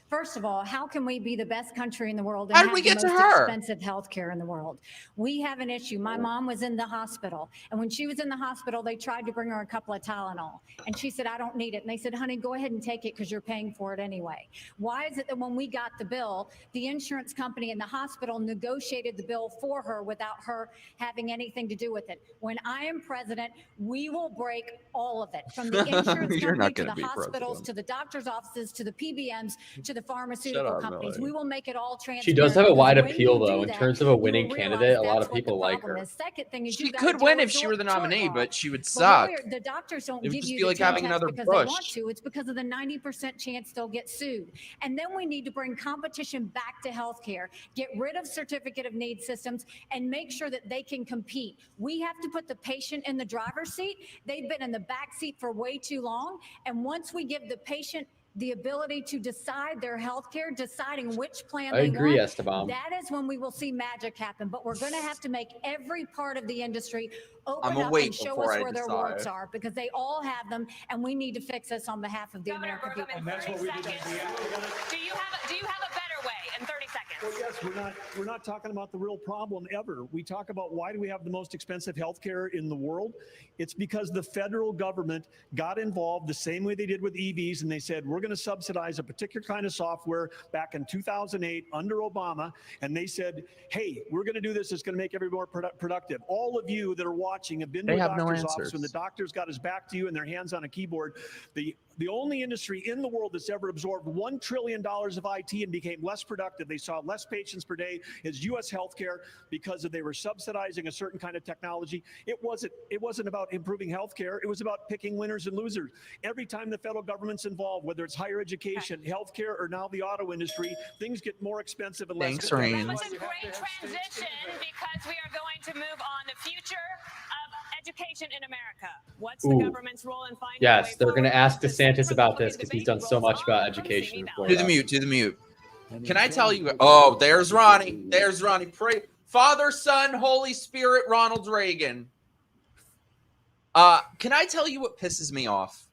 First of all, how can we be the best country in the world and How did have we get the to most her? expensive health care in the world? We have an issue. My mom was in the hospital, and when she was in the hospital, they tried to bring her a couple of Tylenol, and she said, I don't need it. And they said, honey, go ahead and take it because you're paying for it anyway. Why is it that when we got the bill, the insurance company in the hospital negotiated the bill for her without her having anything to do with it? When I am president, we will break all of it, from the insurance You're company not to gonna the be hospitals, president. to the doctor's offices, to the PBMs, to the pharmaceutical up, companies. Millie. We will make it all transparent. She does have a because wide when appeal, you though. do In that, terms of a you will winning realize candidate, a lot that's of what the people like problem her. is. Second thing is She you've got could a win Joe if she were the Short nominee, law. but she would But suck. the doctors don't It would give just you be the like T having test another because they want Bush. to. It's because of the 90% chance they'll get sued. And then we need to bring competition back to healthcare, get rid of certificate of need systems, and make sure that they can compete. We have to put the patient in the driver's seat. They've been in the back seat for way too long. And once we give the patient the ability to decide their health care, deciding which plan I they agree, want, Esteban. that is when we will see magic happen. But we're going to have to make every part of the industry open I'ma up wait and show before us I where their warts decide. are, because they all have them, and we need to fix this on behalf of the American people. And that's what we did. Do you have a better way in 30 seconds? Well, yes, we're not talking about the real problem ever. We talk about why do we have the most expensive health care in the world? It's because the federal government got involved the same way they did with EVs, and they said, we're going to subsidize a particular kind of software back in 2008 under Obama, and they said, hey, we're going to do this. It's going to make everyone more productive. All of you that are watching have been to They a have no doctor's office answers. when the doctor's got his back to you and their hands on a keyboard. The only industry in the world that's ever absorbed $1 trillion of IT and became less productive, they saw less patients per day, is U.S. healthcare, because they were subsidizing a certain kind of technology. It wasn't about improving healthcare. It was about picking winners and losers. Every time the federal government's involved, whether it's higher education, healthcare, or now the auto industry, things get more expensive and less. Thanks, competitive. Rain. That was a great transition, because we are going to move on the future of education in America. What's the government's role in finding a way Yes, they're going to forward? ask DeSantis about this because he's done so much about education in Florida. To the mute. Can I tell you? Oh, there's Ronnie. There's Ronnie. Pray, Father, Son, Holy Spirit, Ronald Reagan. Can I tell you what pisses me off?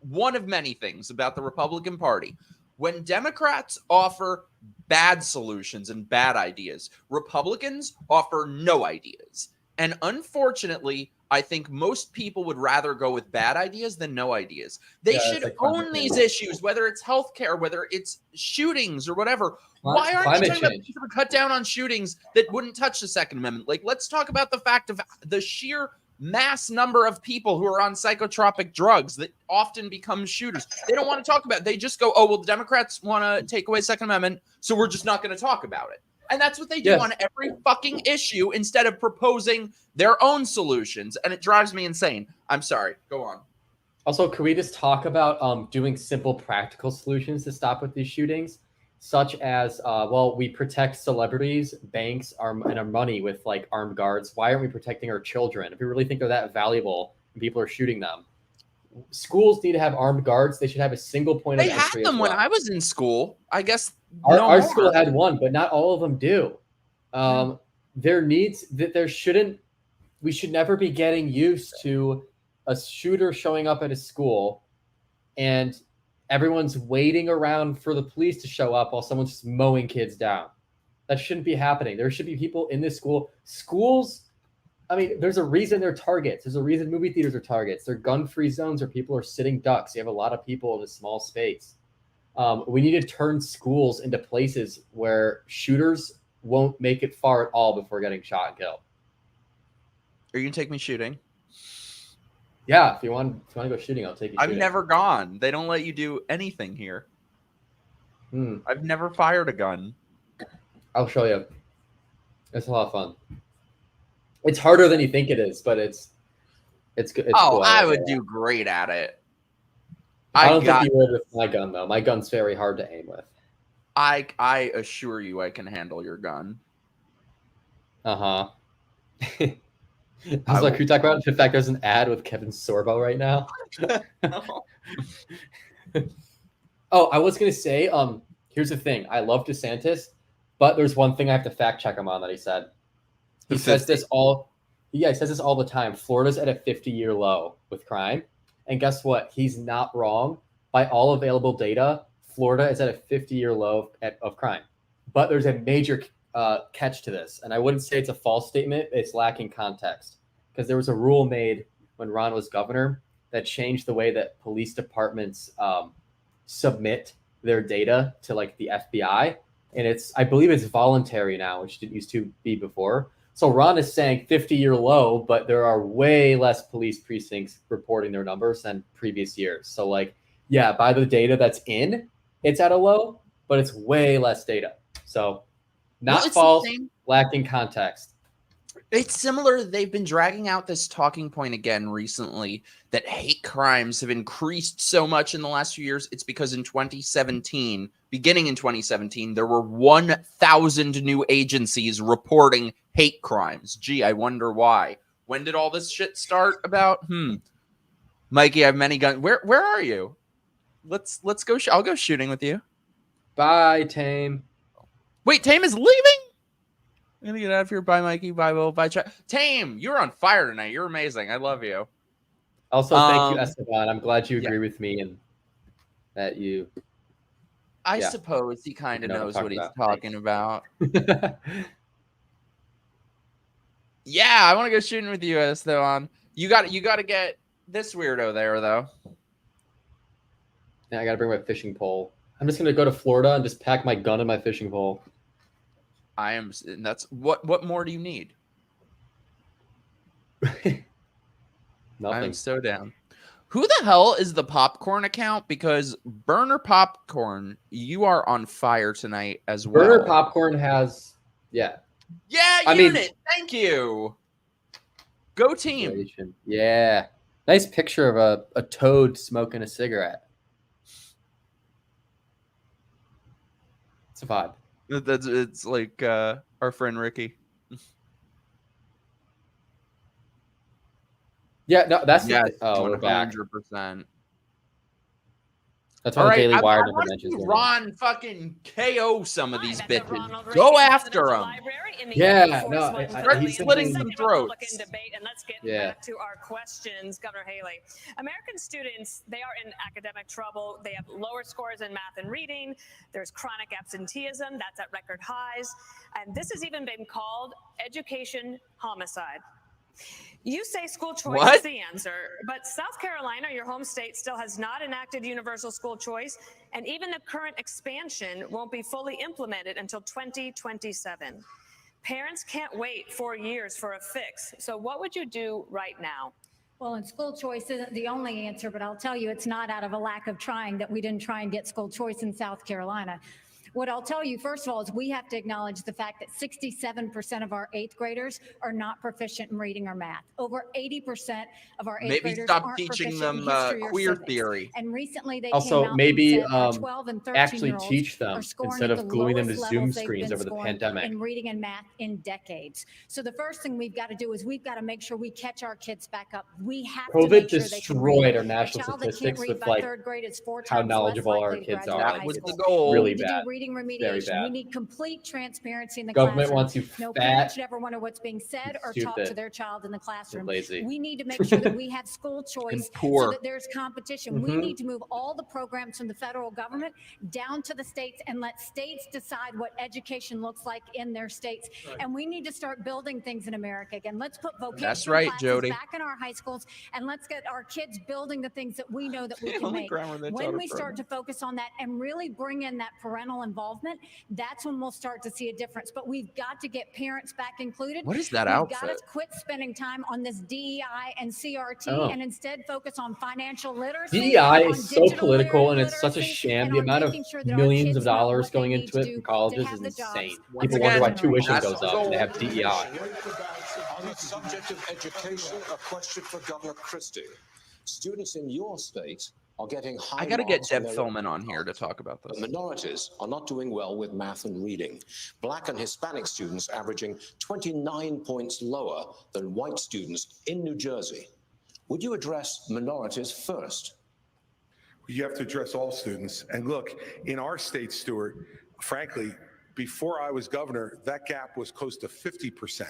One of many things about the Republican Party. When Democrats offer bad solutions and bad ideas, Republicans offer no ideas. And unfortunately, I think most people would rather go with bad ideas than no ideas. They should own these issues, whether it's healthcare, whether it's shootings or whatever. Why aren't they talking about cut down on shootings that wouldn't touch the Second Amendment? Like, let's talk about the fact of the sheer mass number of people who are on psychotropic drugs that often become shooters. They don't want to talk about it. They just go, oh, well, the Democrats want to take away Second Amendment, so we're just not going to talk about it. And that's what they do on every fucking issue instead of proposing their own solutions. And it drives me insane. I'm sorry. Go on. Also, could we just talk about doing simple practical solutions to stop with these shootings? Such as, well, we protect celebrities, banks, and our money with like armed guards. Why aren't we protecting our children? If we really think they're that valuable and people are shooting them. Schools need to have armed guards. They should have a single point of entry. They had them when I was in school. I guess our school had one, but not all of them do. We should never be getting used to a shooter showing up at a school and everyone's waiting around for the police to show up while someone's just mowing kids down. That shouldn't be happening. There should be people in this school. Schools, I mean, there's a reason they're targets. There's a reason movie theaters are targets. They're gun-free zones where people are sitting ducks. You have a lot of people in a small space. We need to turn schools into places where shooters won't make it far at all before getting shot and killed. Are you going to take me shooting? Yeah, if you want to go shooting, I'll take you shooting. I've never gone. They don't let you do anything here. I've never fired a gun. I'll show you. It's a lot of fun. It's harder than you think it is, but it's good. It's cool. I would do great at it. I don't think you would with my gun, though. My gun's very hard to aim with. I assure you I can handle your gun. Uh-huh. I was like, who talk about the fact there's an ad with Kevin Sorbo right now? Oh, I was going to say, here's the thing. I love DeSantis, but there's one thing I have to fact check him on that he said. He says this all the time. Florida's at a 50-year low with crime. And guess what? He's not wrong. By all available data, Florida is at a 50-year low of crime. But there's a major catch to this. And I wouldn't say it's a false statement. It's lacking context. Because there was a rule made when Ron was governor that changed the way that police departments submit their data to like the FBI. And I believe it's voluntary now, which didn't used to be before. So Ron is saying 50-year low, but there are way less police precincts reporting their numbers than previous years. So like, yeah, by the data that's in, it's at a low, but it's way less data. So not false, lacking context. It's similar. They've been dragging out this talking point again recently that hate crimes have increased so much in the last few years. It's because in 2017, beginning in 2017, there were 1,000 new agencies reporting hate crimes. Gee, I wonder why. When did all this shit start about? Mikey, I have many guns. Where are you? Let's go. I'll go shooting with you. Bye, Tame. Wait, Tame is leaving? I'm gonna get out of here. Bye, Mikey. Bye, Will. Bye, Chuck. Tame, you're on fire tonight. You're amazing. I love you. Also, thank you, Esteban. I'm glad you agree with me and that you. I suppose he kind of knows what he's talking about. Yeah, I want to go shooting with you, Esteban. You got to get this weirdo there, though. Yeah, I got to bring my fishing pole. I'm just gonna go to Florida and just pack my gun and my fishing pole. That's what more do you need? Nothing. I'm so down. Who the hell is the popcorn account? Because Burner Popcorn, you are on fire tonight as well. Burner Popcorn has, Yeah, unit. Thank you. Go team. Yeah. Nice picture of a toad smoking a cigarette. It's a vibe. It's like our friend Ricky. Yeah, no, that's 100%. That's why the Daily Wire never mentions it. Ron fucking KO some of these bitches. Go after them. Yeah, no, he's splitting some throats. Debate, and let's get back to our questions, Governor Haley. American students, they are in academic trouble. They have lower scores in math and reading. There's chronic absenteeism. That's at record highs. And this has even been called education homicide. You say school choice is the answer, but South Carolina, your home state, still has not enacted universal school choice, and even the current expansion won't be fully implemented until 2027. Parents can't wait 4 years for a fix. So what would you do right now? Well, and school choice isn't the only answer, but I'll tell you it's not out of a lack of trying that we didn't try and get school choice in South Carolina. What I'll tell you, first of all, is we have to acknowledge the fact that 67% of our 8th graders are not proficient in reading or math. Over 80% of our 8th graders aren't teaching proficient them in history or queer civics. theory. And recently they also came out maybe and said 12 and 13 actually teach them instead of gluing them to Zoom screens over the pandemic. In reading and math in decades. So the first thing we've got to do is we've got to make sure we catch our kids back up. We have to make sure destroyed our national statistics with like how knowledgeable our kids are. That was the goal. Really bad. Reading remediation. Very bad. We need complete transparency in the Government classroom. wants you No fat, parent should ever wonder what's being said or taught to their child in the classroom. Lazy. We need to make sure that we have school choice so that there's competition. We need to move all the programs from the federal government down to the states and let states decide what education looks like in their states. And we need to start building things in America again. Let's put vocational classes back in our high schools, and let's get our kids building the things that we know that we can make. When we start to focus on that and really bring in that parental involvement, that's when we'll start to see a difference. But we've got to get parents back included. What is that We've got to quit spending time on this DEI and CRT and instead focus on financial literacy. DEI is so political and it's such a sham. The amount of millions of dollars going into it from colleges is insane. People wonder why tuition goes up and they have DEI. On the subject of education, a question for Governor Christie. Students in your state are getting high. I got to get Deb Philman on here to talk about this. Minorities are not doing well with math and reading. Black and Hispanic students averaging 29 points lower than white students in New Jersey. Would you address minorities first? You have to address all students. And look, in our state, Stuart, frankly, before I was governor, that gap was close to 50%.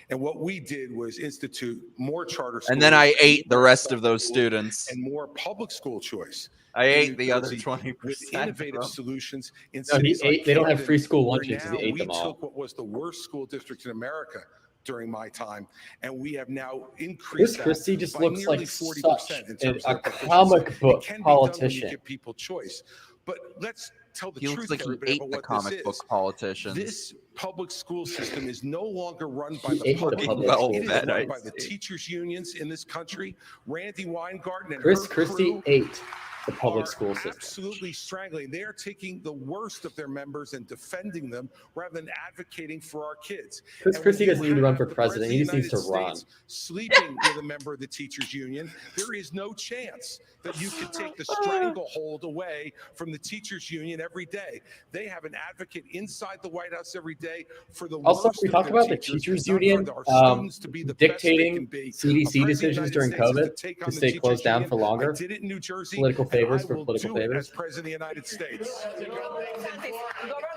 And what we did was institute more charter schools. And then I ate the rest of those students. And more public school choice. I ate the other 20%. With innovative solutions in No, he cities ate. like They don't have Camden, free school where lunches. He now ate we them all. took what was the worst school district in America during my time, and we have now Chris increased Christie that just by looks nearly like 40% such in terms of a their proficiency. comic book It can be done when you politician. give people choice. But let's tell the He truth looks like to he everybody ate about the what comic this book is. politicians. This public school system is no longer run by He the ate the public. public It is fed, run I by the see. teachers' unions in this country. Randy Weingarten and Chris her Christie crew ate the public are school system. absolutely strangling. They are taking the worst of their members and defending them rather than advocating for our kids. Chris And Christie when you doesn't need to run have for the president. He just needs to President of the run. United States sleeping with a member of the teachers union, there is no chance that you can take the stranglehold away from the teachers union every day. They have an advocate inside the White House every day for the Also, worst we of talked their about the teachers, teachers not for union our students to be the best they dictating can be. CDC A president of the decisions during United States is COVID take to on the stay teachers closed down union. for longer. I did it in New Jersey. Political and favors I for will political do it favors. as president of the United States. Governor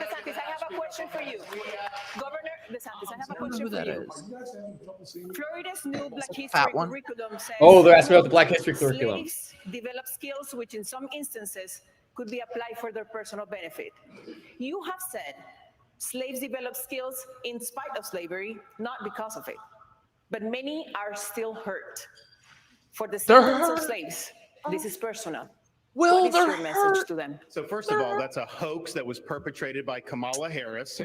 DeSantis, I have a question for you. Governor DeSantis, I have a question who for that you. is. Florida's new Black History fat one. curriculum says Oh, they're asking about the Black History curriculum. slaves develop skills which in some instances could be applied for their personal benefit. You have said slaves develop skills in spite of slavery, not because of it. But many are still hurt. For the descendants of slaves, this is personal. Will What is they're your message hurt. to them? So first of all, that's a hoax that was perpetrated by Kamala Harris.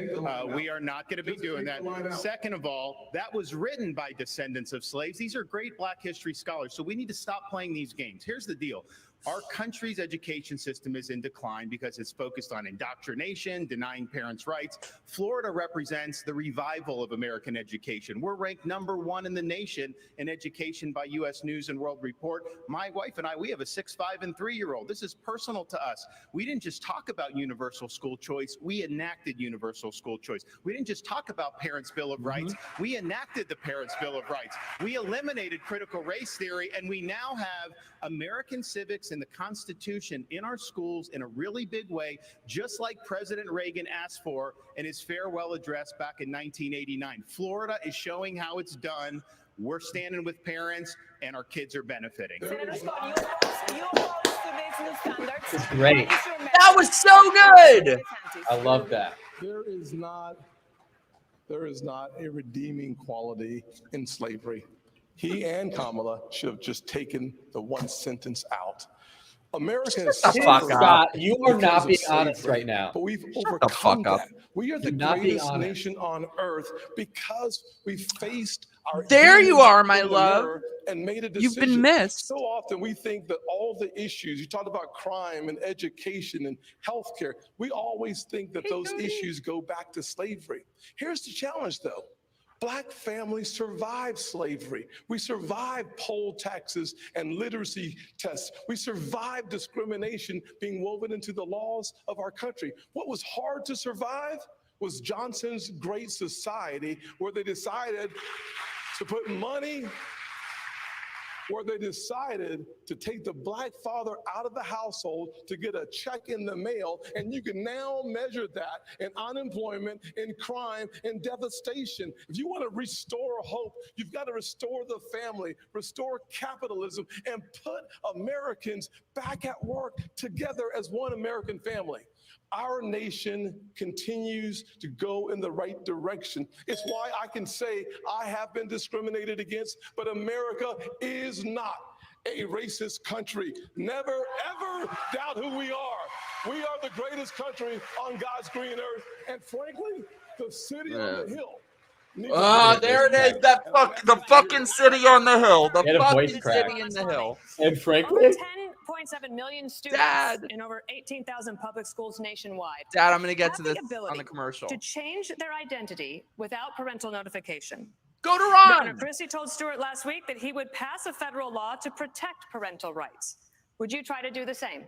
We are not going to be doing that. Second of all, that was written by descendants of slaves. These are great Black history scholars. So we need to stop playing these games. Here's the deal. Our country's education system is in decline because it's focused on indoctrination, denying parents' rights. Florida represents the revival of American education. We're ranked #1 in the nation in education by U.S. News and World Report. My wife and I, we have a 6, 5, and 3-year-old. This is personal to us. We didn't just talk about universal school choice. We enacted universal school choice. We didn't just talk about Parents' Bill of Rights. We enacted the Parents' Bill of Rights. We eliminated critical race theory, and we now have American civics and the Constitution in our schools in a really big way, just like President Reagan asked for in his farewell address back in 1989. Florida is showing how it's done. We're standing with parents, and our kids are benefiting. Senator Scott, you opposed to these new standards. It's great. What is your That was message? so good. I love that. There is not a redeeming quality in slavery. He and Kamala should have just taken the one sentence out. America has Shut the fuck suffered up. Scott, you are because not of being honest slavery, right now. But we've the overcome fuck up. that. We are the You're not being greatest honest. nation on earth because we faced our There you demons are, my in the love. mirror and made a You've decision. been missed. So often we think that all the issues, you talked about crime and education and healthcare, we always think that those issues go back to slavery. Here's the challenge though. Black families survived slavery. We survived poll taxes and literacy tests. We survived discrimination being woven into the laws of our country. What was hard to survive was Johnson's Great Society, where they decided to put money, where they decided to take the black father out of the household to get a check in the mail. And you can now measure that in unemployment, in crime, in devastation. If you want to restore hope, you've got to restore the family, restore capitalism, and put Americans back at work together as one American family. Our nation continues to go in the right direction. It's why I can say I have been discriminated against, but America is not a racist country. Never, ever doubt who we are. We are the greatest country on God's green earth. And frankly, the city on the hill. There it is. The fucking city on the hill. The Get a voice fucking crack. city in the hill. And frankly, Over 10.7 million students Dad. in over 18,000 public schools nationwide. Dad, I'm gonna get have to the this ability on the commercial. to change their identity without parental notification. Go to Governor Ron. Christie told Stewart last week that he would pass a federal law to protect parental rights. Would you try to do the same?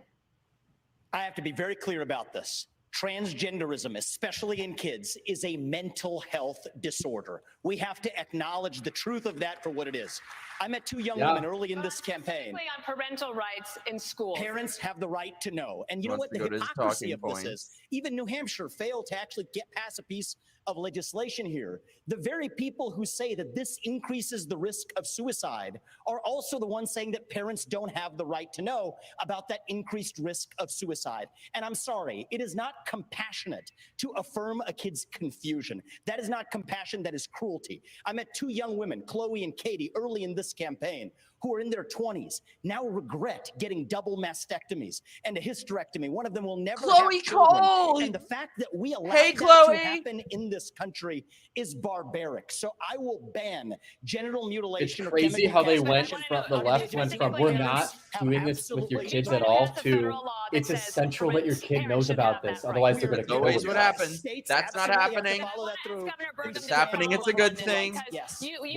I have to be very clear about this. Transgenderism, especially in kids, is a mental health disorder. We have to acknowledge the truth of that for what it is. I met two young women early in this campaign. Specifically on parental rights in schools. Parents have the right to know. And you know Wants what to the go to his hypocrisy talking of this points. is? Even New Hampshire failed to actually get past a piece of legislation here. The very people who say that this increases the risk of suicide are also the ones saying that parents don't have the right to know about that increased risk of suicide. And I'm sorry, it is not compassionate to affirm a kid's confusion. That is not compassion, that is cruelty. I met two young women, Chloe and Katie, early in this campaign, who are in their 20s, now regret getting double mastectomies and a hysterectomy. One of them will never have children. And the fact that we allow that to happen in this country is barbaric. So I will ban genital mutilation. It's crazy how they went from the left went from we're not doing this with your kids at all to it's essential that your kid knows about this. Otherwise, they're going to kill you. Always what happens. That's not happening. It's happening. It's a good thing.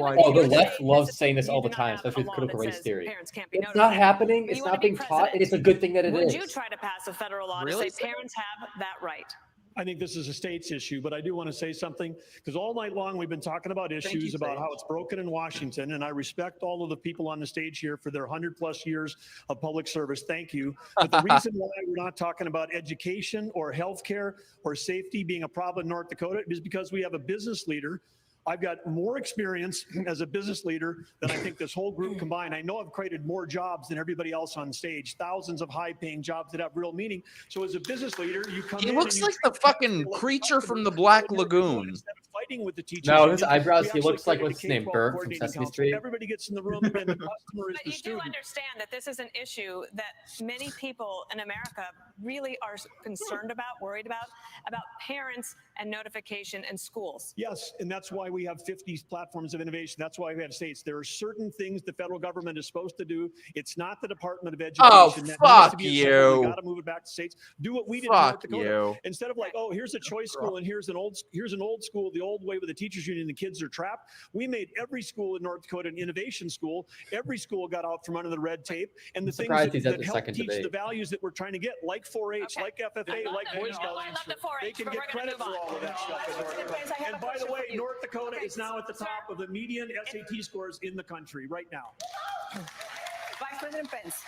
Oh, the left loves saying this all the time, especially with critical race theory. It's not happening. It's not being taught, and it's a good thing that it is. Would you try to pass a federal law to say parents have that right? I think this is a state's issue, but I do want to say something because all night long we've been talking about issues about how it's broken in Washington, and I respect all of the people on the stage here for their 100+ years of public service. Thank you. But the reason why we're not talking about education or healthcare or safety being a problem in North Dakota is because we have a business leader. I've got more experience as a business leader than I think this whole group combined. I know I've created more jobs than everybody else on stage, thousands of high-paying jobs that have real meaning. So as a business leader, you come in. He looks like the fucking creature from the Black Lagoon. Fighting with the teachers. No, his eyebrows. He looks like what's his name, Bert from Sesame Street. Everybody gets in the room, and the customer is But the you do student. understand that this is an issue that many people in America really are concerned about, worried about parents and notification in schools. Yes, and that's why we have 50 platforms of innovation. That's why we have states. There are certain things the federal government is supposed to do. It's not the Department of Education. Oh, that needs to fuck be assembled. We you. got to move it back to states. Do what we did in North Fuck Dakota. you. Instead of like, oh, here's a choice school and here's an old school, the old way with the teachers union, the kids are trapped. We made every school in North Dakota an innovation school. Every school got out from under the red tape. And the things that help teach the values that we're trying to get, like 4-H, like FFA, like Boy Scouts, they can get credit for all of that stuff in North Dakota. And by the way, North Dakota is now at the top of the median SAT scores in the country right now. Vice President Pence,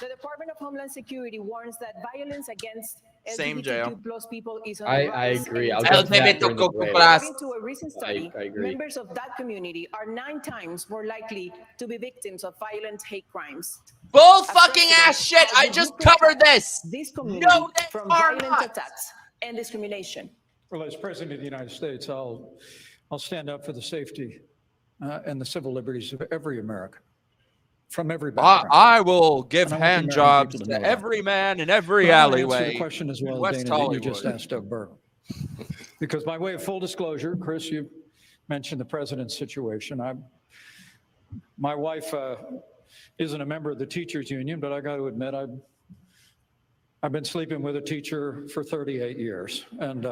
the Department of Homeland Security warns that violence against Same jail. LGBTQ+ people is on I the rise agree. in I'll Texas. get that during the break. According to a recent study, I agree. members of that community are 9 times more likely to be victims of violent hate crimes. Bull fucking ass shit. I just covered this. This community No, they from are violent not. attacks and discrimination. Well, as President of the United States, I'll stand up for the safety and the civil liberties of every American, from every background. I will give And I want the hand American jobs people to to know that. every man in every But I wanna answer alleyway. the question as in well, West Dana, that you just Hollywood. asked Doug Burgum. Because by way of full disclosure, Chris, you mentioned the president's situation. My wife isn't a member of the teachers union, but I got to admit, I've been sleeping with a teacher for 38 years. And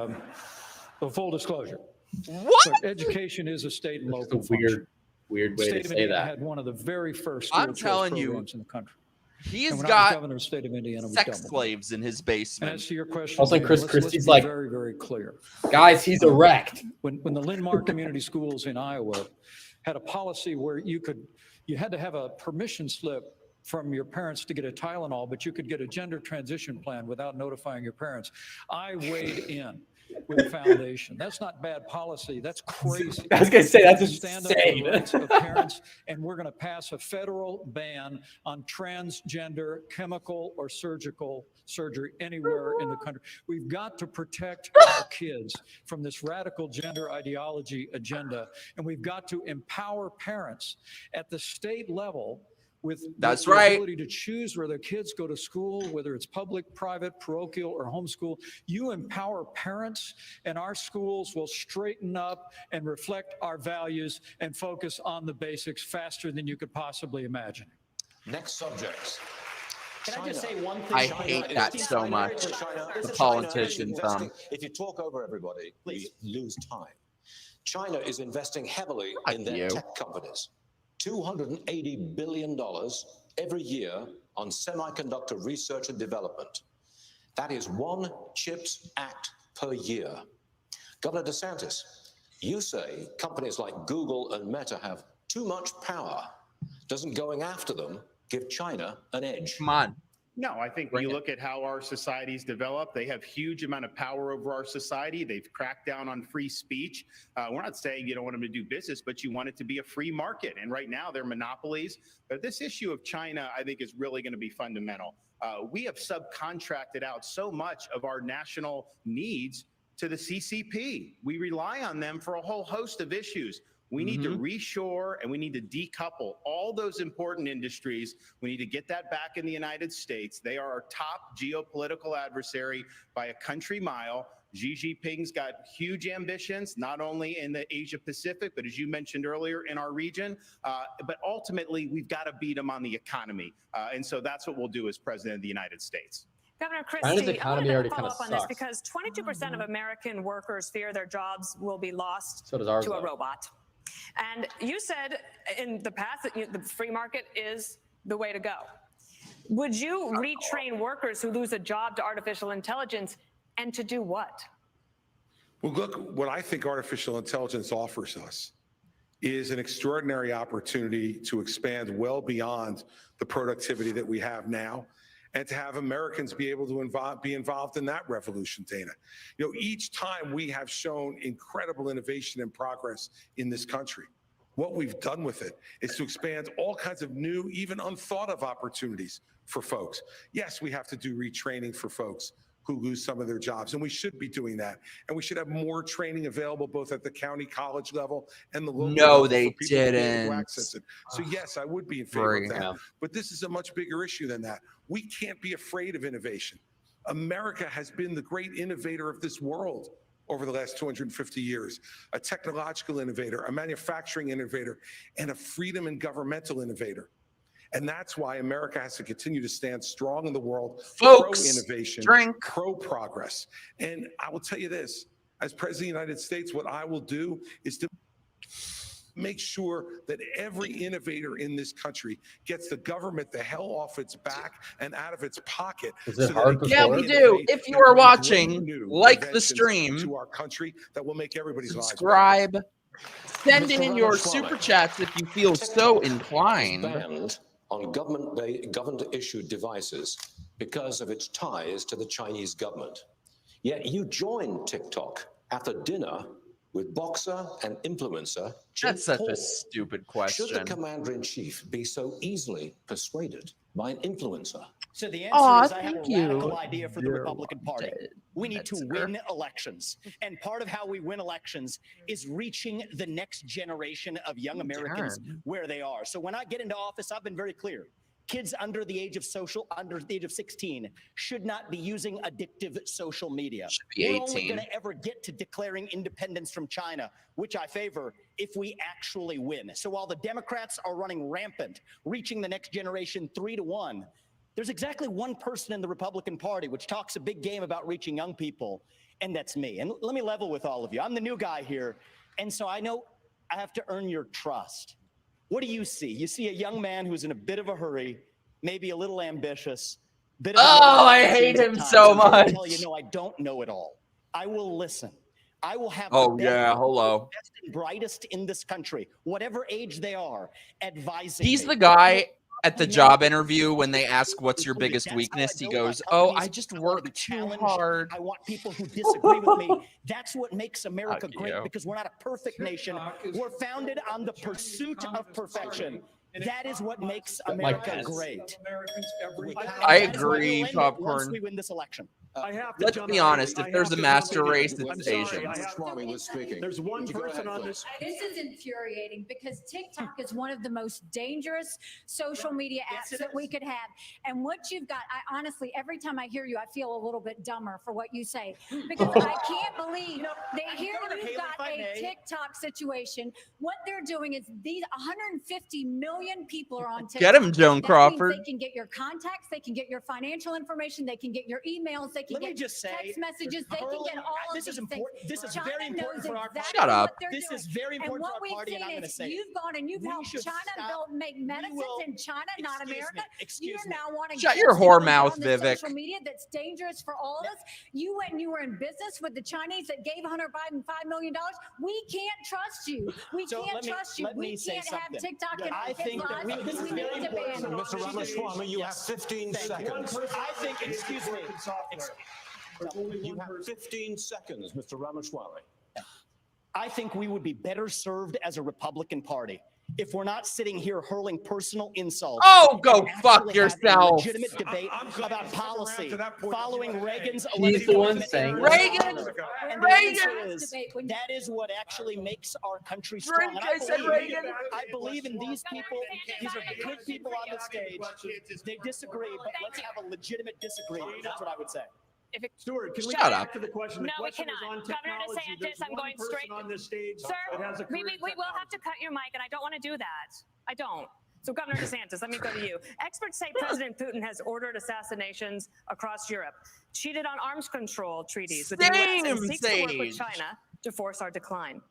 full disclosure. What? But education is a state and local function. Weird way State to of say Indiana that. had one of the very first I'm school telling choice you, programs in the country. He's And when I was got governor of the state of Indiana, we sex doubled it. slaves in his basement. And as to your question, Also, Dana, Chris let's Christie's be like, very, very clear. Guys, he's erect. When the Linn-Mar Community Schools in Iowa had a policy where you had to have a permission slip from your parents to get a Tylenol, but you could get a gender transition plan without notifying your parents. I weighed in with the foundation. That's not bad policy. That's crazy. I was gonna say, that's Stand up for the insane. rights of parents, and we're going to pass a federal ban on transgender chemical or surgical surgery anywhere in the country. We've got to protect our kids from this radical gender ideology agenda, and we've got to empower parents at the state level with That's the right. ability to choose where their kids go to school, whether it's public, private, parochial, or homeschool. You empower parents, and our schools will straighten up and reflect our values and focus on the basics faster than you could possibly imagine. Next subject. Can I just say one thing? I hate that so much. The politician thumb. If you talk over everybody, you lose time. China is investing heavily in their you. tech companies. $280 billion every year on semiconductor research and development. That is one CHIPS Act per year. Governor DeSantis, you say companies like Google and Meta have too much power. Doesn't going after them give China an edge? Come on. No, I think you look at how our societies develop. They have huge amount of power over our society. They've cracked down on free speech. We're not saying you don't want them to do business, but you want it to be a free market. And right now they're monopolies. But this issue of China, I think, is really going to be fundamental. We have subcontracted out so much of our national needs to the CCP. We rely on them for a whole host of issues. We need to reshore and we need to decouple all those important industries. We need to get that back in the United States. They are our top geopolitical adversary by a country mile. Xi Jinping's got huge ambitions, not only in the Asia Pacific, but as you mentioned earlier, in our region. But ultimately, we've got to beat him on the economy. And so that's what we'll do as president of the United States. Governor Christie, I wanted to follow up on this because 22% of American workers fear their jobs will be lost to a robot. And you said in the past that the free market is the way to go. Would you retrain workers who lose a job to artificial intelligence, and to do what? Well, look, what I think artificial intelligence offers us is an extraordinary opportunity to expand well beyond the productivity that we have now, and to have Americans be able to be involved in that revolution, Dana. You know, each time we have shown incredible innovation and progress in this country. What we've done with it is to expand all kinds of new, even unthought of opportunities for folks. Yes, we have to do retraining for folks who lose some of their jobs, and we should be doing that. And we should have more training available both at the county college level and the local level. No, they didn't. So yes, I would be in favor of that. But this is a much bigger issue than that. We can't be afraid of innovation. America has been the great innovator of this world over the last 250 years, a technological innovator, a manufacturing innovator, and a freedom and governmental innovator. And that's why America has to continue to stand strong in the world, pro-innovation, pro-progress. And I will tell you this, as President of the United States, what I will do is to make sure that every innovator in this country gets the government the hell off its back and out of its pocket. Yeah, we do. If you are watching, like the stream, to our country that will make everybody's lives subscribe, send in your super chats if you feel so inclined. Banned on government-issued devices because of its ties to the Chinese government. Yet you joined TikTok after dinner with boxer and influencer Jake That's such Paul. a stupid question. Should the commander-in-chief be so easily persuaded by an influencer? So the answer is I have a radical idea for the Republican Party. We need to win elections. And part of how we win elections is reaching the next generation of young Americans where they are. So when I get into office, I've been very clear. Kids under the age of 16 should not be using addictive social media. Be We're only 18. going to ever get to declaring independence from China, which I favor, if we actually win. So while the Democrats are running rampant, reaching the next generation 3-1, there's exactly one person in the Republican Party which talks a big game about reaching young people, and that's me. And let me level with all of you. I'm the new guy here, and so I know I have to earn your trust. What do you see? You see a young man who's in a bit of a hurry, maybe a little ambitious. I hate him so much. I tell you, no, I don't know it all. I will listen. I will have Oh, the yeah, hello. best and brightest in this country, whatever age they are, advising He's me. the guy at the job interview when they ask what's your biggest weakness. He goes, "Oh, I just work too hard." I want people who disagree with me. That's what makes America great, because we're not a perfect nation. We're founded on the pursuit of perfection. That is what makes America great. I agree, Popcorn. Once we win this election. Let's be honest. If there's a master race, it's Asians. There's one person on this. This is infuriating because TikTok is one of the most dangerous social media apps that we could have. And what you've got, I honestly, every time I hear you, I feel a little bit dumber for what you say, because I can't believe here you've got a TikTok situation. What they're doing is these 150 million people are on TikTok. Get him, Joan That Crawford. means they can get your contacts, they can get your financial information, they can get your emails, they can Let me get just say, text messages, they can get all of this these is important. things. This is China very important knows for our exactly party. Shut up. what they're This doing. is very And important what for our we've party, and seen I'm going to is say you've gone and you've helped should China stop. make medicines in China, not America. You're now wanting Shut to your get whore on mouth, this Vivek. social media that's dangerous for all of us. You went and you were in business with the Chinese that gave Hunter Biden $5 million. We can't trust you. We So can't trust you. let me We say can't have something. TikTok and I think that lives. this is We very need to ban important. Mr. Ramaswamy, you have 15 seconds. I think, excuse me. You have 15 seconds, Mr. Ramaswamy. I think we would be better served as a Republican Party if we're not sitting here hurling personal insults. Oh, go and fuck actually yourself. having a legitimate debate about policy following Reagan's He's the one saying Reagan. And the answer is, that is what actually makes our country strong. And I believe in these people. These are good people on the stage. They disagree, but let's have a legitimate disagreement. That's what I would say. Stuart, can we Shut get up. back to the question? No, The we question is cannot. on Governor technology. DeSantis, There's I'm one going straight. person on this stage Sir, that has a we career in will have to cut your mic, and I don't want to do that. I don't. So, Governor DeSantis, let me go to you. Experts say President Putin has ordered assassinations across Europe, cheated on arms control treaties with the U.S., and seeks to work with China to force our decline.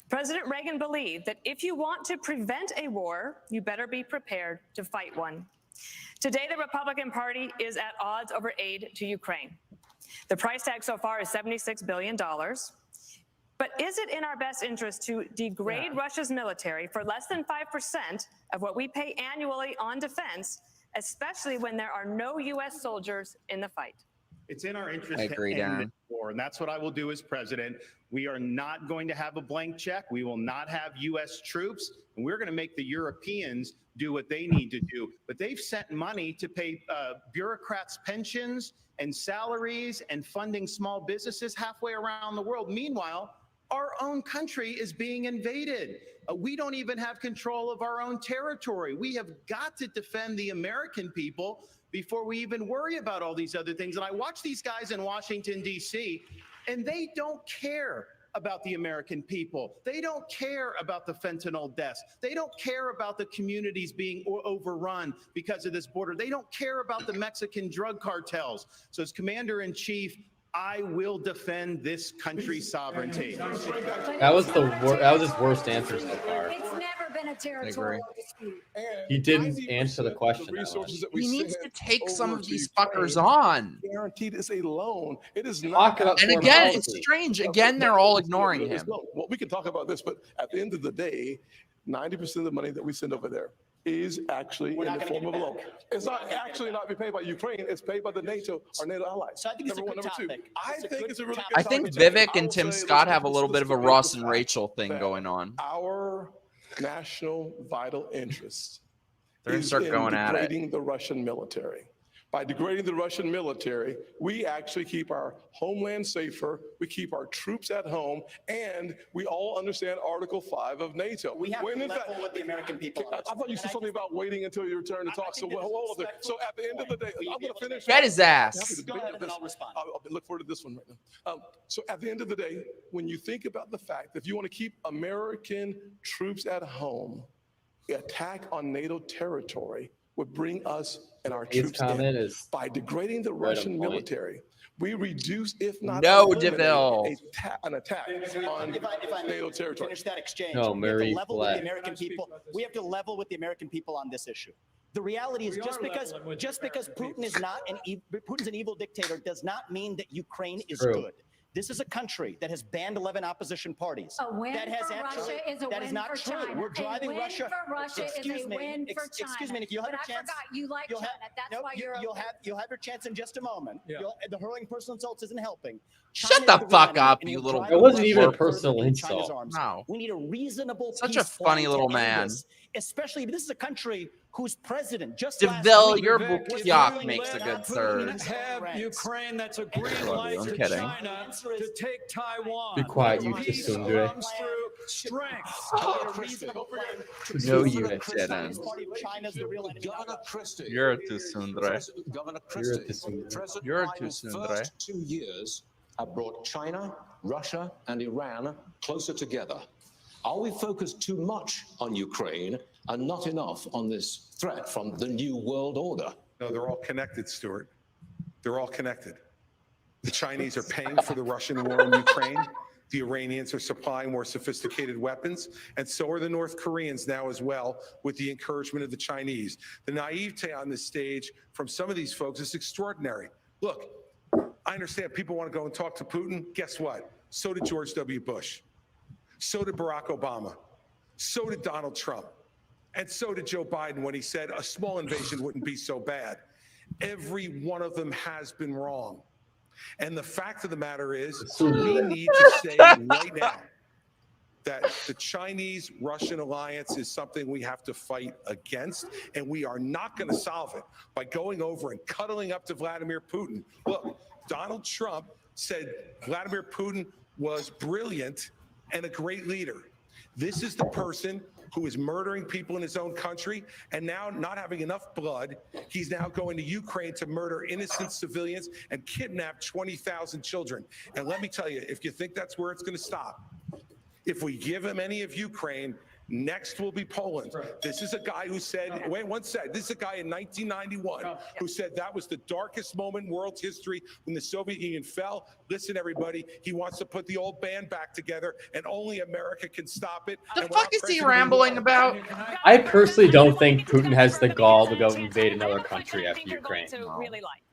President Reagan believed that if you want to prevent a war, you better be prepared to fight one. Today, the Republican Party is at odds over aid to Ukraine. The price tag so far is $76 billion. But is it in our best interest to degrade Russia's military for less than 5% of what we pay annually on defense, especially when there are no U.S. soldiers in the fight? It's in our interest I agree, to end Darren. this war, and that's what I will do as president. We are not going to have a blank check. We will not have U.S. troops, and we're going to make the Europeans do what they need to do. But they've sent money to pay bureaucrats' pensions and salaries and funding small businesses halfway around the world. Meanwhile, our own country is being invaded. We don't even have control of our own territory. We have got to defend the American people before we even worry about all these other things. And I watch these guys in Washington, D.C., and they don't care about the American people. They don't care about the fentanyl deaths. They don't care about the communities being overrun because of this border. They don't care about the Mexican drug cartels. So as Commander-in-Chief, I will defend this country's sovereignty. That was his worst answer so far. It's never been a territorial dispute. He didn't answer the question. He needs to take some of these fuckers on. Guaranteed is a loan. It is not. And again, it's strange. Again, they're all ignoring him. Well, we can talk about this, but at the end of the day, 90% of the money that we send over there is actually in the form of a loan. It's not actually not be paid by Ukraine. It's paid by the NATO, our NATO allies. So I think it's a good topic. I think it's a really good I think topic. Vivek and Tim Scott have a little bit of a Ross and Rachel thing going on. Our national vital interest They're going to start going at it. degrading the Russian military. By degrading the Russian military, we actually keep our homeland safer, we keep our troops at home, and we all understand Article 5 of NATO. We have to level with the American people. I thought you said something about waiting until your turn to talk. So hold on. So at the end of the day, I'm going to finish. Get his ass. Go ahead and then I'll respond. I'll look forward to this one right now. So at the end of the day, when you think about the fact that if you want to keep American troops at home, the attack on NATO territory would bring us and our troops in. By degrading the Russian military, we reduce, if not eliminate, an attack on NATO territory. Finish that exchange. No, Mary we have to level with the American people on this issue. The reality is just because Putin is not Putin's an evil dictator does not mean that Ukraine is good. This is a country that has banned 11 opposition parties. A win that has for actually, Russia is a that win is not for true. China. We're driving a win Russia. For Russia excuse is a me. win for China. Excuse me. If you have but a chance, I forgot you like China. That's why you'll have your chance in just a moment. Yeah. The hurling personal insults isn't helping. Shut the fuck up, you little. It wasn't even a personal insult. No. We need a reasonable. Such a funny little man. Especially this is a country whose president just DeVille, last your week Bukyok makes a good third. Have Ukraine, that's a green light to China to take Taiwan. Be quiet, you Peace Tsundere. comes through strength. No, you didn't. Governor Christie. You're a Tsundere. Governor Christie. You're a Biden's Tsundere. first 2 years have brought China, Russia, and Iran closer together. Are we focused too much on Ukraine and not enough on this threat from the new world order? No, they're all connected, Stuart. They're all connected. The Chinese are paying for the Russian war in Ukraine. The Iranians are supplying more sophisticated weapons, and so are the North Koreans now as well, with the encouragement of the Chinese. The naivete on this stage from some of these folks is extraordinary. Look, I understand people want to go and talk to Putin. Guess what? So did George W. Bush. So did Barack Obama. So did Donald Trump. And so did Joe Biden when he said a small invasion wouldn't be so bad. Every one of them has been wrong. And the fact of the matter is, we need to say right now that the Chinese-Russian alliance is something we have to fight against, and we are not going to solve it by going over and cuddling up to Vladimir Putin. Look, Donald Trump said Vladimir Putin was brilliant and a great leader. This is the person who is murdering people in his own country, and now not having enough blood, he's now going to Ukraine to murder innocent civilians and kidnap 20,000 children. And let me tell you, if you think that's where it's going to stop, if we give him any of Ukraine, next will be Poland. This is a guy who said, this is a guy in 1991 who said that was the darkest moment in world history when the Soviet Union fell. Listen, everybody, he wants to put the old band back together, and only America can stop it. The fuck is he rambling about? I personally don't think Putin has the gall to go invade another country after Ukraine. Really like.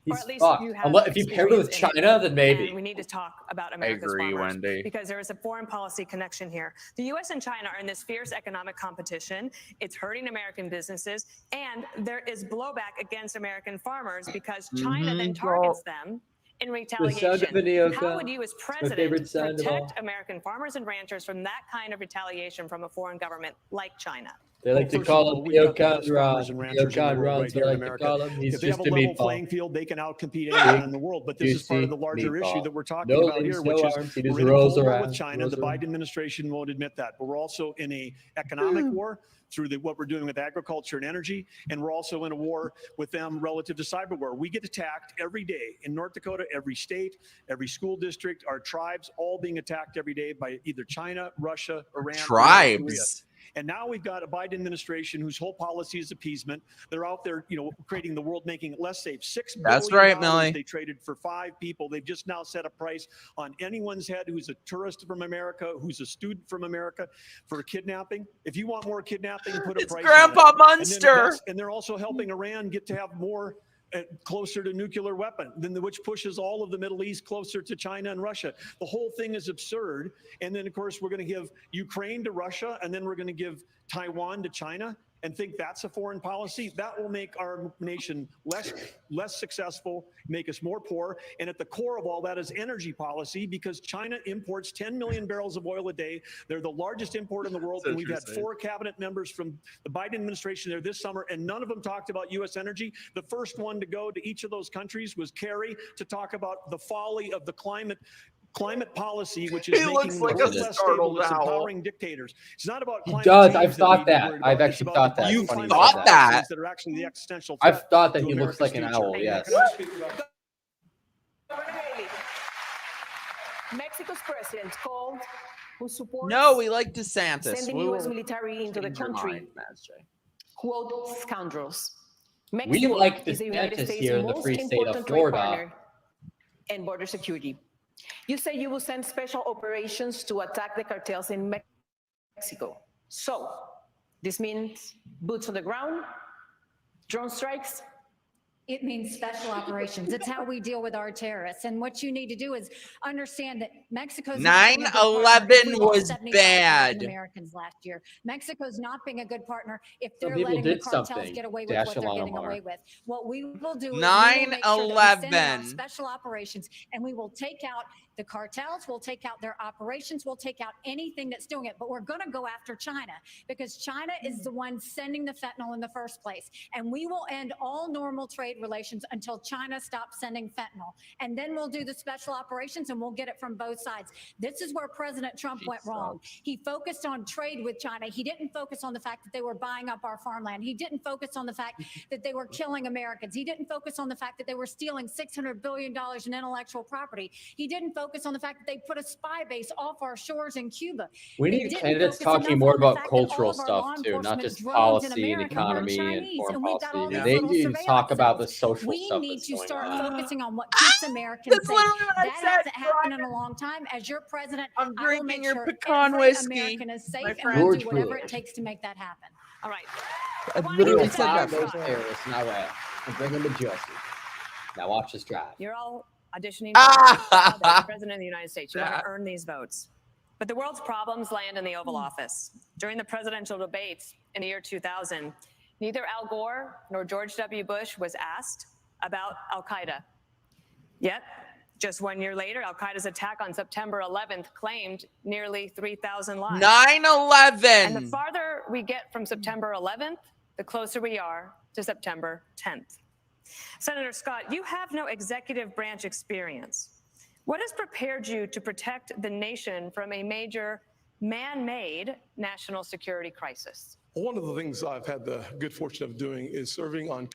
He's fucked. If you pair it with China, then maybe. And we need to talk about America's farmers, because there is a foreign policy connection here. The U.S. and China are in this fierce economic competition. It's hurting American businesses, and there is blowback against American farmers because China then targets them in retaliation. How would you as president protect American farmers and ranchers from that kind of retaliation from a foreign government like China? They like to call him Neocon Ron. Neocon Ron's what I like to call him. He's if they just have a a level meatball. playing field, they can outcompete anyone in the world. But this is part of the larger issue that we're talking about here, which is we're in a cold war with China. The Biden administration won't admit that. But we're also in a economic war through what we're doing with agriculture and energy. And we're also in a war with them relative to cyber war. We get attacked every day in North Dakota, every state, every school district, our tribes, all being attacked every day by either China, Russia, Iran, Tribes. And now we've got a Biden administration whose whole policy is appeasement. They're out there, creating the world, making it less safe. $6 billion That's right, Millie. They traded for 5 people. They've just now set a price on anyone's head who's a tourist from America, who's a student from America, for kidnapping. If you want more kidnapping, put a price Grandpa on it. Munster. And they're also helping Iran get to have more closer to nuclear weapon, which pushes all of the Middle East closer to China and Russia. The whole thing is absurd. And then, of course, we're going to give Ukraine to Russia, and then we're going to give Taiwan to China, and think that's a foreign policy. That will make our nation less successful, make us more poor. And at the core of all that is energy policy, because China imports 10 million barrels of oil a day. They're the largest importer in the world. And we've had 4 cabinet members from the Biden administration there this summer, and none of them talked about U.S. energy. The first one to go to each of those countries was Kerry, to talk about the folly of the climate policy, which is making like the world less stable, it's empowering dictators. It's not about climate does. change I've thought that. about. I've actually thought that. You Funny thought that? That are actually the existential I've thought that to he looks America's like an future. owl. Yes. Mexico's president called who supports No, we like DeSantis. sending U.S. military into the country, quote, scoundrels. Mexico like is the United DeSantis States' here in the most free state of important trade Florida. partner and border security. You say you will send special operations to attack the cartels in Mexico. So this means boots on the ground, drone strikes? It means special operations. It's how we deal with our terrorists. And what you need to do is understand that Mexico's 9/11 was bad. Americans last year. Mexico's not being a good partner if Some they're people letting the did cartels something. get away with Dash what they're Alana getting Mar. away with. What we will do is we will make sure that we send out 9/11. special operations, and we will take out the cartels, we'll take out their operations, we'll take out anything that's doing it. But we're going to go after China, because China is the one sending the fentanyl in the first place. And we will end all normal trade relations until China stops sending fentanyl. And then we'll do the special operations, and we'll get it from both sides. This is where President Trump went wrong. He focused on trade with China. He didn't focus on the fact that they were buying up our farmland. He didn't focus on the fact that they were killing Americans. He didn't focus on the fact that they were stealing $600 billion in intellectual property. He didn't focus on the fact that they put a spy base off our shores in Cuba. We need candidates talking more about cultural stuff too, not just policy and economy and foreign policy. They need to talk about the social stuff. We need to start focusing on what keeps Americans safe. That hasn't happened in a long time. As your president, I'm I will drinking make your sure pecan every whiskey, American is safe, my and friend. we'll do whatever it takes to make that happen. All right. I literally said that those terrorists. Now what? I'm bringing the justice. Now watch this drive. You're all auditioning for the president of the United States. You want to earn these votes. But the world's problems land in the Oval Office. During the presidential debates, in the year 2000, neither Al Gore nor George W. Bush was asked about Al-Qaeda. Yet, just 1 year later, Al-Qaeda's attack on September 11th claimed nearly 3,000 lives. 9/11. And the farther we get from September 11th, the closer we are to September 10th. Senator Scott, you have no executive branch experience. What has prepared you to protect the nation from a major man-made national security crisis? One of the things I've had the good fortune of doing is serving on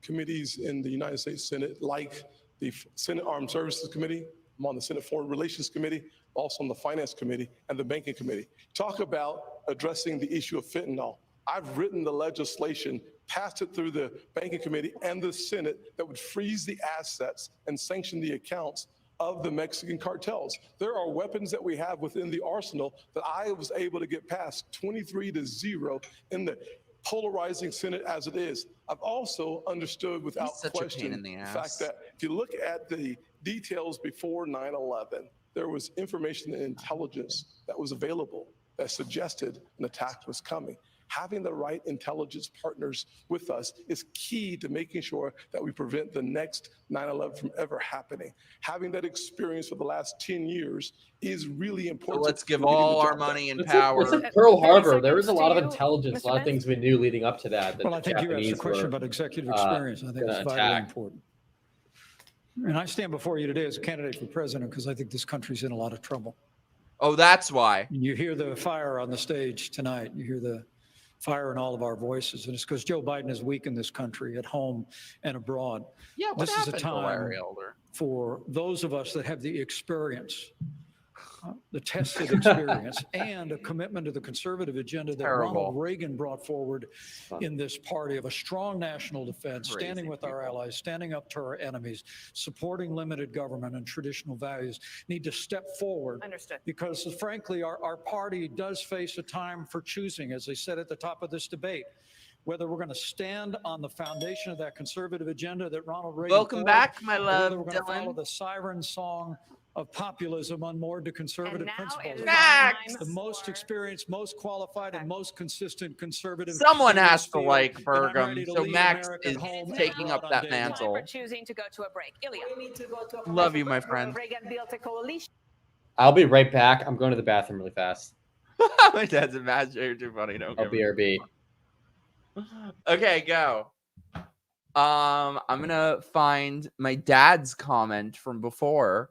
committees in the United States Senate, like the Senate Armed Services Committee. I'm on the Senate Foreign Relations Committee, also on the Finance Committee and the Banking Committee. Talk about addressing the issue of fentanyl. I've written the legislation, passed it through the Banking Committee and the Senate that would freeze the assets and sanction the accounts of the Mexican cartels. There are weapons that we have within the arsenal that I was able to get past 23-0 in the polarizing Senate as it is. I've also understood without question the fact that if you look at the details before 9/11, there was information and intelligence that was available that suggested an attack was coming. Having the right intelligence partners with us is key to making sure that we prevent the next 9/11 from ever happening. Having that experience for the last 10 years is really important. So let's give all our money and power. It's like Pearl Harbor. There was a lot of intelligence, a lot of things we knew leading up to that. Well, I think you asked a question about executive experience. I think it's vitally important. And I stand before you today as a candidate for president because I think this country's in a lot of trouble. Oh, that's why. You hear the fire on the stage tonight. You hear the fire in all of our voices. And it's because Joe Biden has weakened this country at home and abroad. Yeah, what this is a happened to time Larry Elder? for those of us that have the experience, the tested experience, and a commitment to the conservative agenda that Ronald Reagan brought forward in this party of a strong national defense, standing with our allies, standing up to our enemies, supporting limited government and traditional values, need to step forward. Understood. Because frankly, our party does face a time for choosing, as I said at the top of this debate, whether we're going to stand on the foundation of that conservative agenda that Ronald Reagan Welcome back, my love, whether we're going to follow Dylan. the siren song of populism unmoored to conservative principles. The most experienced, most qualified, and most consistent conservative. Someone has to like Bergam, so Max is taking up that mantle. For choosing to go to a break. Ilya. Love you, my friend. Reagan built a coalition. I'll be right back. I'm going to the bathroom really fast. My dad's imaginary. You're too funny. Don't I'll BRB. Okay, go. I'm gonna find my dad's comment from before.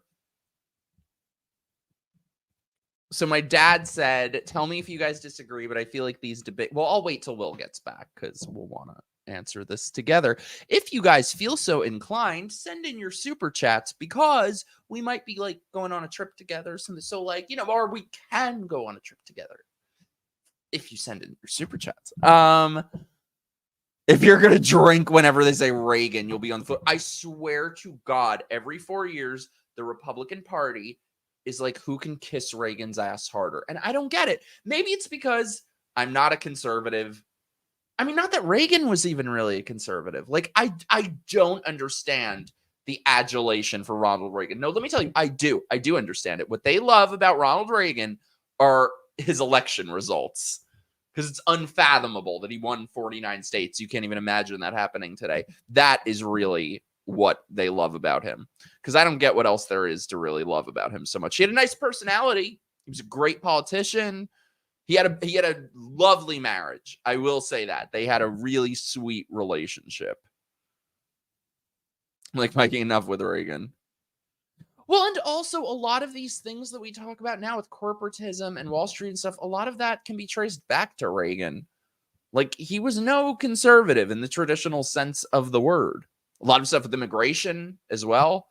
So my dad said, tell me if you guys disagree, but I feel like these debate. Well, I'll wait till Will gets back because we'll want to answer this together. If you guys feel so inclined, send in your super chats because we might be like going on a trip together. So like, you know, or we can go on a trip together if you send in your super chats. If you're going to drink whenever they say Reagan, you'll be on the floor. I swear to God, every 4 years, the Republican Party is like, who can kiss Reagan's ass harder? And I don't get it. Maybe it's because I'm not a conservative. I mean, not that Reagan was even really a conservative. Like, I don't understand the adulation for Ronald Reagan. No, let me tell you, I do understand it. What they love about Ronald Reagan are his election results. Because it's unfathomable that he won 49 states. You can't even imagine that happening today. That is really what they love about him. Because I don't get what else there is to really love about him so much. He had a nice personality. He was a great politician. He had a lovely marriage. I will say that. They had a really sweet relationship. Like making enough with Reagan. Well, and also a lot of these things that we talk about now with corporatism and Wall Street and stuff, a lot of that can be traced back to Reagan. Like, he was no conservative in the traditional sense of the word. A lot of stuff with immigration as well.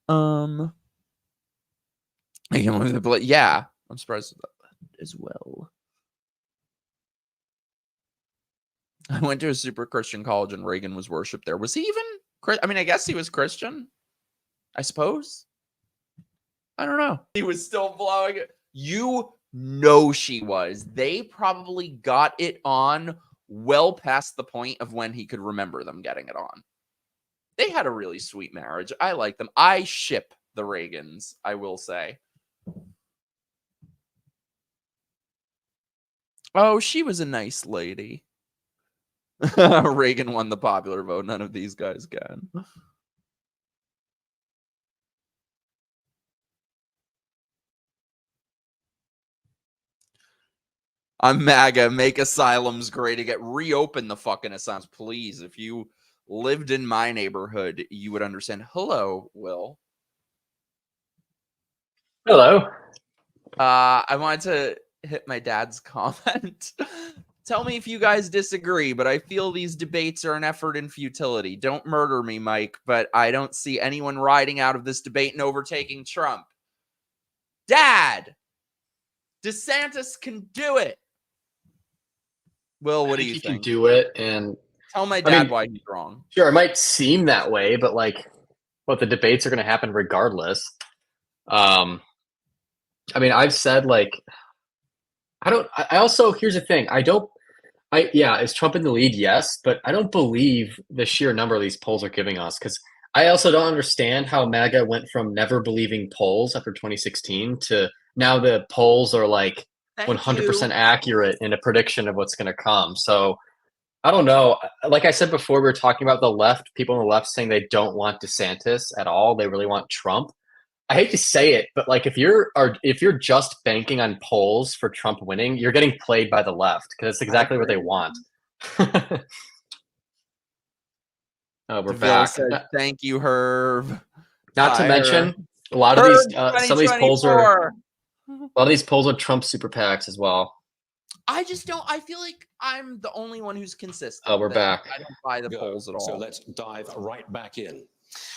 Yeah, I'm surprised about that as well. I went to a super Christian college and Reagan was worshipped there. Was he even? I mean, I guess he was Christian. I suppose. I don't know. He was still blowing it. You know she was. They probably got it on well past the point of when he could remember them getting it on. They had a really sweet marriage. I like them. I ship the Reagans, I will say. Oh, she was a nice lady. Reagan won the popular vote. None of these guys can. I'm MAGA. Make asylums great again. Reopen the fucking asylums, please. If you lived in my neighborhood, you would understand. Hello, Will. Hello. I wanted to hit my dad's comment. Tell me if you guys disagree, but I feel these debates are an effort in futility. Don't murder me, Mike, but I don't see anyone riding out of this debate and overtaking Trump. Dad! DeSantis can do it. Will, what do you think? He can do it, and tell my dad why he's wrong. Sure, it might seem that way, but like, what, the debates are going to happen regardless. I mean, I've said like, I also, here's the thing. Yeah, is Trump in the lead? Yes, but I don't believe the sheer number of these polls are giving us, because I also don't understand how MAGA went from never believing polls after 2016 to now the polls are like 100% accurate in a prediction of what's going to come. So I don't know. Like I said before, we were talking about the left, people on the left saying they don't want DeSantis at all. They really want Trump. I hate to say it, but like if you're just banking on polls for Trump winning, you're getting played by the left, because it's exactly what they want. Oh, we're back. Said, thank you, Herb. Not to mention, a lot of these some of these polls are Trump super PACs as well. I just don't. I feel like I'm the only one who's consistent. Oh, we're back. I don't buy the polls at all. So let's dive right back in.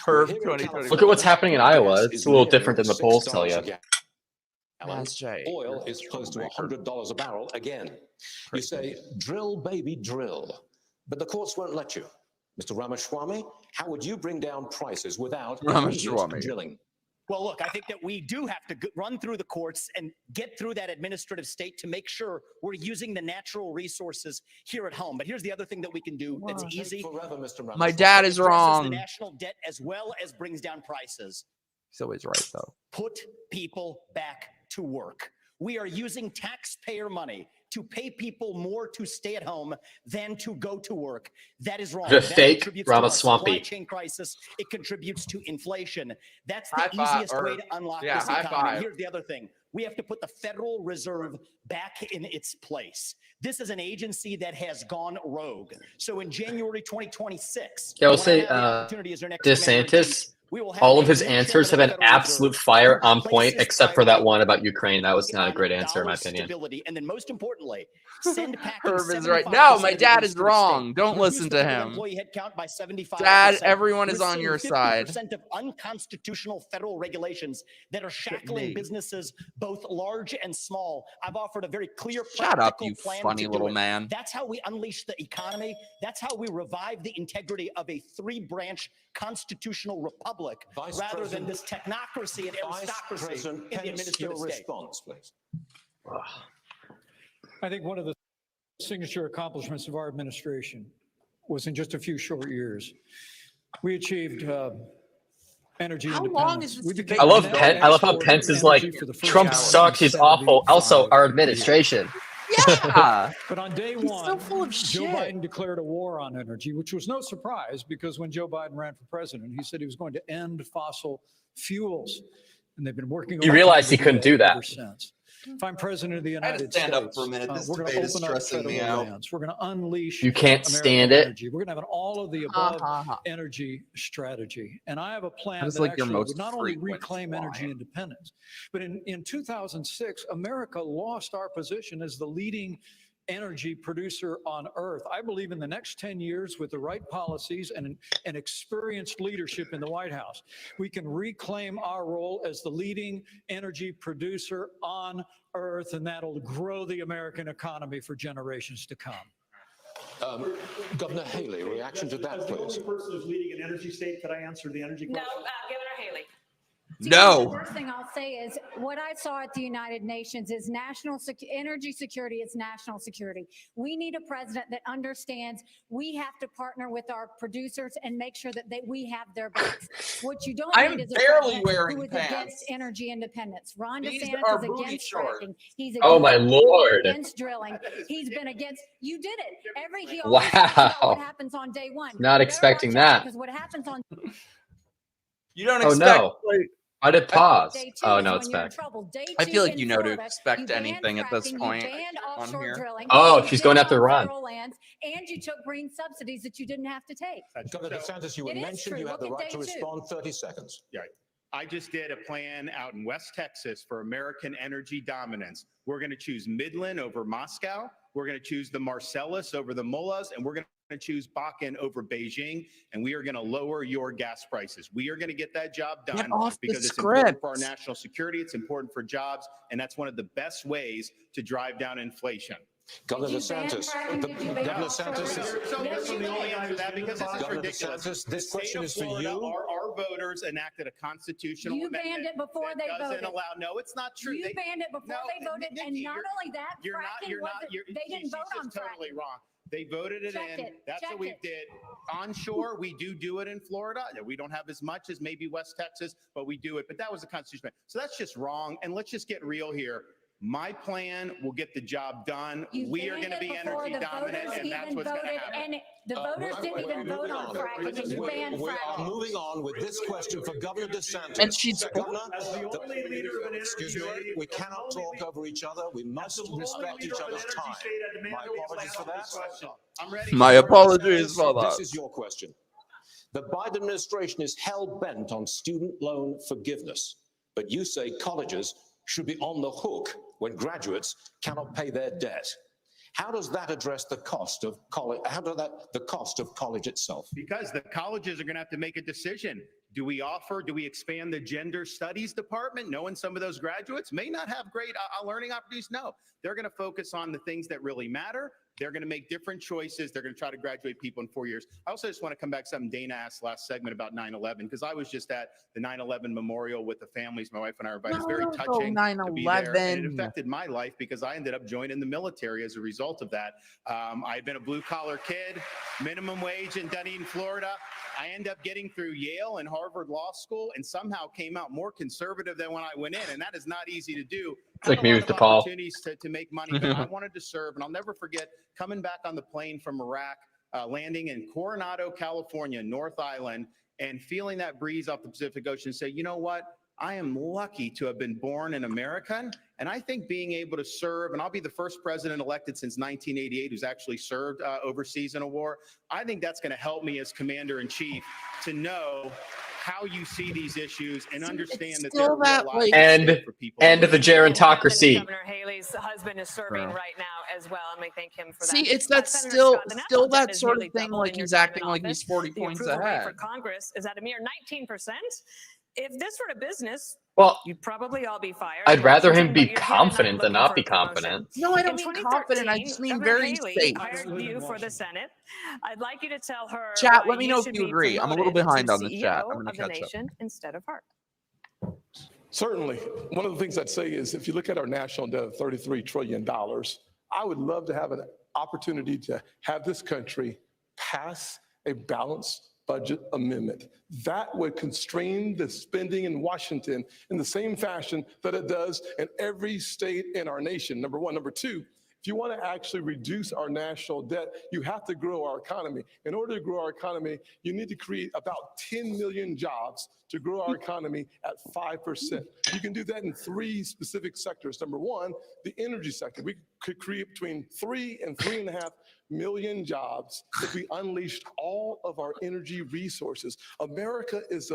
Herb 2020. Look at what's happening in Iowa. It's a little different than the polls tell you. Oil is close to $100 a barrel again. You say, drill, baby, drill. But the courts won't let you. Mr. Ramaswamy, how would you bring down prices without drilling? Well, look, I think that we do have to run through the courts and get through that administrative state to make sure we're using the natural resources here at home. But here's the other thing that we can do that's easy. My dad is wrong. The national debt as well as brings down prices. He's always right, though. Put people back to work. We are using taxpayer money to pay people more to stay at home than to go to work. That is wrong. The fake Ramaswamy Supply chain crisis. It contributes to inflation. That's the easiest way to unlock this economy. Here's the other thing. We have to put the Federal Reserve back in its place. This is an agency that has gone rogue. So in January 2026, I will say DeSantis, all of his answers have been absolute fire on point, except for that one about Ukraine. That was not a great answer, in my opinion. And then most importantly, send Herb is right. No, my dad is wrong. Don't listen to him. Dad, everyone is on your side. 50% of unconstitutional federal regulations that are shackling businesses, both large and small. I've offered a very clear, shut up, you funny little man. That's how we unleash the economy. That's how we revive the integrity of a three-branch constitutional republic, rather than this technocracy and aristocracy in the administrative state. Response, please. I think one of the signature accomplishments of our administration was in just a few short years, we achieved energy independence. How long is this debate? I love how Pence is like, Trump sucks, he's awful. Also, our administration. Yeah. But on day one, so full of Joe Biden declared a war on energy, which was no surprise, because when Joe Biden ran for president, he said he was going to end fossil fuels. And they've been working on he realized he couldn't do that. Ever since. If I'm president of the United States, up for a minute. This we're going to open up federal lands. We're going to unleash. You can't stand it. Energy. We're going to have an all of the above energy strategy, and I have a plan that like actually would not only reclaim energy independence, but in 2006, America lost our position as the leading energy producer on earth. I believe in the next 10 years, with the right policies and experienced leadership in the White House, we can reclaim our role as the leading energy producer on earth, and that'll grow the American economy for generations to come. Governor Haley, reaction to that, please. As the only person who's leading an energy state, could I answer the energy question? No, Governor Haley. No. The first thing I'll say is what I saw at the United Nations is energy security is national security. We need a president that understands we have to partner with our producers and make sure that we have their backs. What you don't I'm need is a barely president wearing who is pants. against energy independence. Ron These DeSantis are is booty against shorts. fracking. He's Oh, my Lord. against drilling. He's been against. You did it. He Wow. always talks about what happens on day one. Not expecting that. Because what happens on You don't Oh, expect. no. I did pause. day two Oh, is no, when it's you're in back. trouble. Day I feel two like you in know to Florida, expect you banned anything at this fracking, point You banned on offshore here. drilling. Oh, you she's did going it after on Ron. federal lands, and you took green subsidies that you didn't have to take. Governor DeSantis, you were It is mentioned. true. You have Look the at right to day two. respond. 30 seconds. Yeah. I just did a plan out in West Texas for American energy dominance. We're going to choose Midland over Moscow. We're going to choose the Marcellus over the Mullahs, and we're going to choose Bakken over Beijing, and we are going to lower your gas prices. We are going to get that job done because it's important for our national security. It's important for jobs, and that's one of the best ways to drive down inflation. Governor DeSantis, Governor DeSantis, Governor DeSantis, this question is for you. Our voters enacted a constitutional amendment. You banned it before they voted. No, it's not true. You banned it before they voted, and not only that, they didn't vote on fracking. Totally wrong. They voted it in. That's what we did. Onshore, we do it in Florida. We don't have as much as maybe West Texas, but we do it. But that was a constitutional. So that's just wrong. And let's just get real here. My plan will get the job done. We are going to be energy dominant, and that's what's going to happen. And the voters didn't even vote on fracking, and you banned We are fracking. moving on with this question for Governor DeSantis. And she's Governor, excuse me, we cannot talk over each other. We must respect each other's time. My apologies for that. My apologies for that. This is your question. The Biden administration is hell-bent on student loan forgiveness, but you say colleges should be on the hook when graduates cannot pay their debt. How does that address the cost of college? The cost of college itself? Because the colleges are going to have to make a decision. Do we expand the gender studies department, knowing some of those graduates may not have great learning opportunities? No, they're going to focus on the things that really matter. They're going to make different choices. They're going to try to graduate people in 4 years. I also just want to come back to something Dana asked last segment about 9/11, because I was just at the 9/11 memorial with the families. My wife and I were invited. It's very touching to be there. And it affected my life because I ended up joining the military as a result of that. I had been a blue-collar kid, minimum wage in Dunedin, Florida. I ended up getting through Yale and Harvard Law School and somehow came out more conservative than when I went in. And that is not easy to do. It's like me with DePaul. Opportunities to make money, but I wanted to serve. And I'll never forget coming back on the plane from Iraq, landing in Coronado, California, North Island, and feeling that breeze off the Pacific Ocean and say, you know what? I am lucky to have been born an American. And I think being able to serve, and I'll be the first president elected since 1988 who's actually served overseas in a war. I think that's going to help me as commander in chief to know how you see these issues and understand that there are like, and the gerontocracy. Governor Haley's husband is serving right now as well, and we thank him for that. See, it's that still that sort of thing. Like he's acting like he's 40 points ahead. For Congress is at a mere 19%. If this were a business, well, you'd probably all be fired. I'd rather him be confident than not be confident. No, I don't mean confident. I just mean very safe. Hired you for the Senate. I'd like you to tell her. Chat, let me know if you agree. I'm a little behind on the chat. I'm going to catch up. Instead of her. Certainly. One of the things I'd say is if you look at our national debt of $33 trillion, I would love to have an opportunity to have this country pass a balanced budget amendment. That would constrain the spending in Washington in the same fashion that it does in every state in our nation, number one. Number two, if you want to actually reduce our national debt, you have to grow our economy. In order to grow our economy, you need to create about 10 million jobs to grow our economy at 5%. You can do that in three specific sectors. Number one, the energy sector. We could create between 3 and 3.5 million jobs if we unleashed all of our energy resources. America is